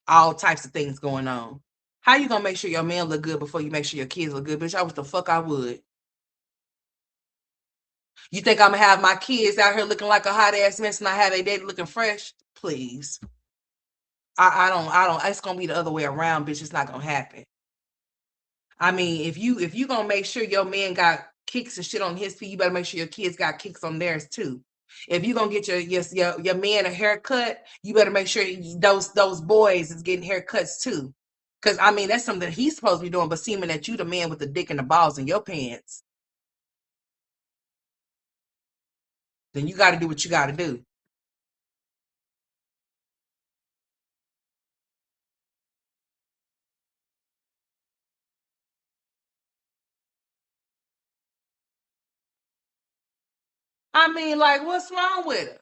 S1: all types of things going on. How you gonna make sure your man look good before you make sure your kids look good? Bitch, I wish the fuck I would. You think I'm gonna have my kids out here looking like a hot ass mess and I have a daddy looking fresh? Please. I don't, it's gonna be the other way around, bitch. It's not gonna happen. I mean, if you gonna make sure your man got kicks and shit on his feet, you better make sure your kids got kicks on theirs too. If you gonna get your man a haircut, you better make sure those boys is getting haircuts too. Cause I mean that's something that he's supposed to be doing, but seeming that you the man with the dick and the balls in your pants, then you gotta do what you gotta do. I mean, like, what's wrong with it?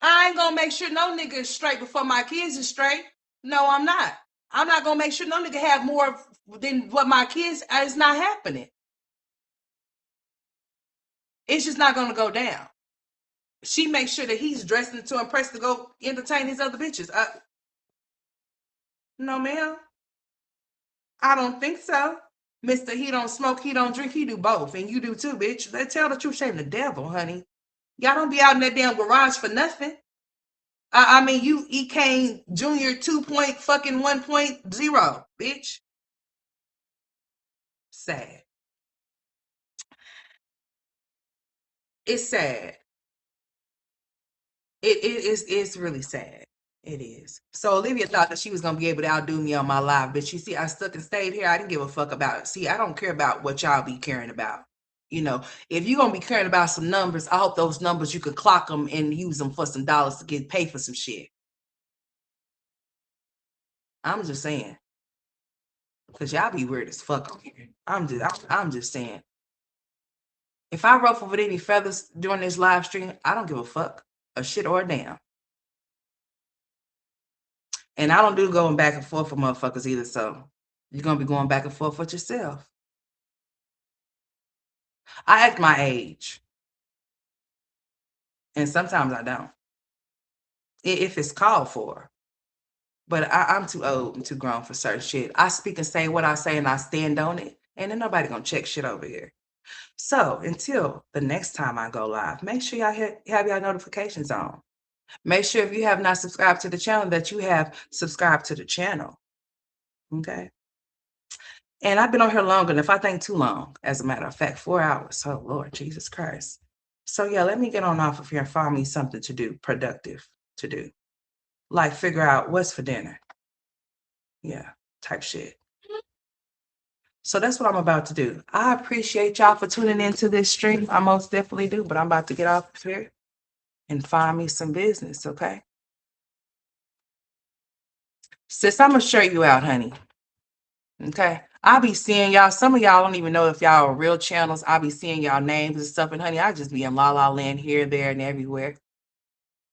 S1: I ain't gonna make sure no nigga is straight before my kids is straight. No, I'm not. I'm not gonna make sure no nigga have more than what my kids. It's not happening. It's just not gonna go down. She makes sure that he's dressing to impress to go entertain his other bitches. No, ma'am. I don't think so. Mr. He don't smoke, he don't drink, he do both. And you do too, bitch. They tell the truth, shame the devil, honey. Y'all don't be out in that damn garage for nothing. I mean, you Kane Junior 1.0, bitch. Sad. It's sad. It's really sad. It is. So Olivia thought that she was gonna be able to outdo me on my live, but you see, I stuck and stayed here. I didn't give a fuck about it. See, I don't care about what y'all be caring about. You know, if you're gonna be caring about some numbers, I hope those numbers you could clock them and use them for some dollars to get paid for some shit. I'm just saying, cause y'all be weird as fuck on here. I'm just saying. If I ruffle with any feathers during this live stream, I don't give a fuck, a shit or a damn. And I don't do going back and forth with motherfuckers either. So you're gonna be going back and forth with yourself. I act my age, and sometimes I don't, if it's called for. But I'm too old and too grown for certain shit. I speak and say what I say, and I stand on it. And then nobody gonna check shit over here. So until the next time I go live, make sure y'all have y'all notifications on. Make sure if you have not subscribed to the channel that you have subscribed to the channel. Okay. And I've been on here longer than if I think too long, as a matter of fact, 4 hours. Oh, Lord Jesus Christ. So, yeah, let me get on off of here and find me something to do, productive to do. Like figure out what's for dinner. Yeah, type shit. So that's what I'm about to do. I appreciate y'all for tuning into this stream. I most definitely do, but I'm about to get off of here and find me some business, okay? Sis, I'm going to show you out, honey. Okay? I'll be seeing y'all. Some of y'all don't even know if y'all are real channels. I'll be seeing y'all names and stuff. And honey, I just be in La La Land here, there, and everywhere.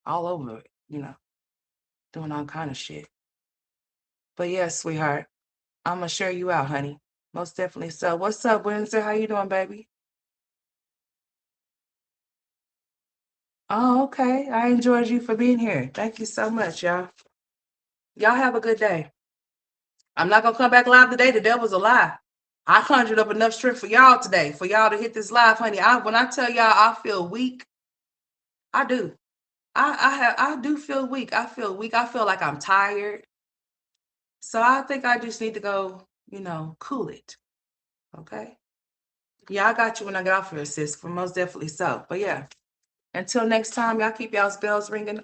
S1: All over it, you know, doing all kind of shit. But yeah, sweetheart, I'm gonna share you out, honey. Most definitely. So what's up, Windsor? How you doing, baby? Oh, okay. I enjoyed you for being here. Thank you so much, y'all. Y'all have a good day. I'm not gonna come back live today. The devil's a lie. I conjured up enough strength for y'all today, for y'all to hit this live, honey. When I tell y'all I feel weak, I do. I do feel weak. I feel weak. I feel like I'm tired. So I think I just need to go, cool it. Okay. Yeah, I got you when I get off here, sis. For most definitely so. But yeah, until next time, y'all keep y'all's bells ringing.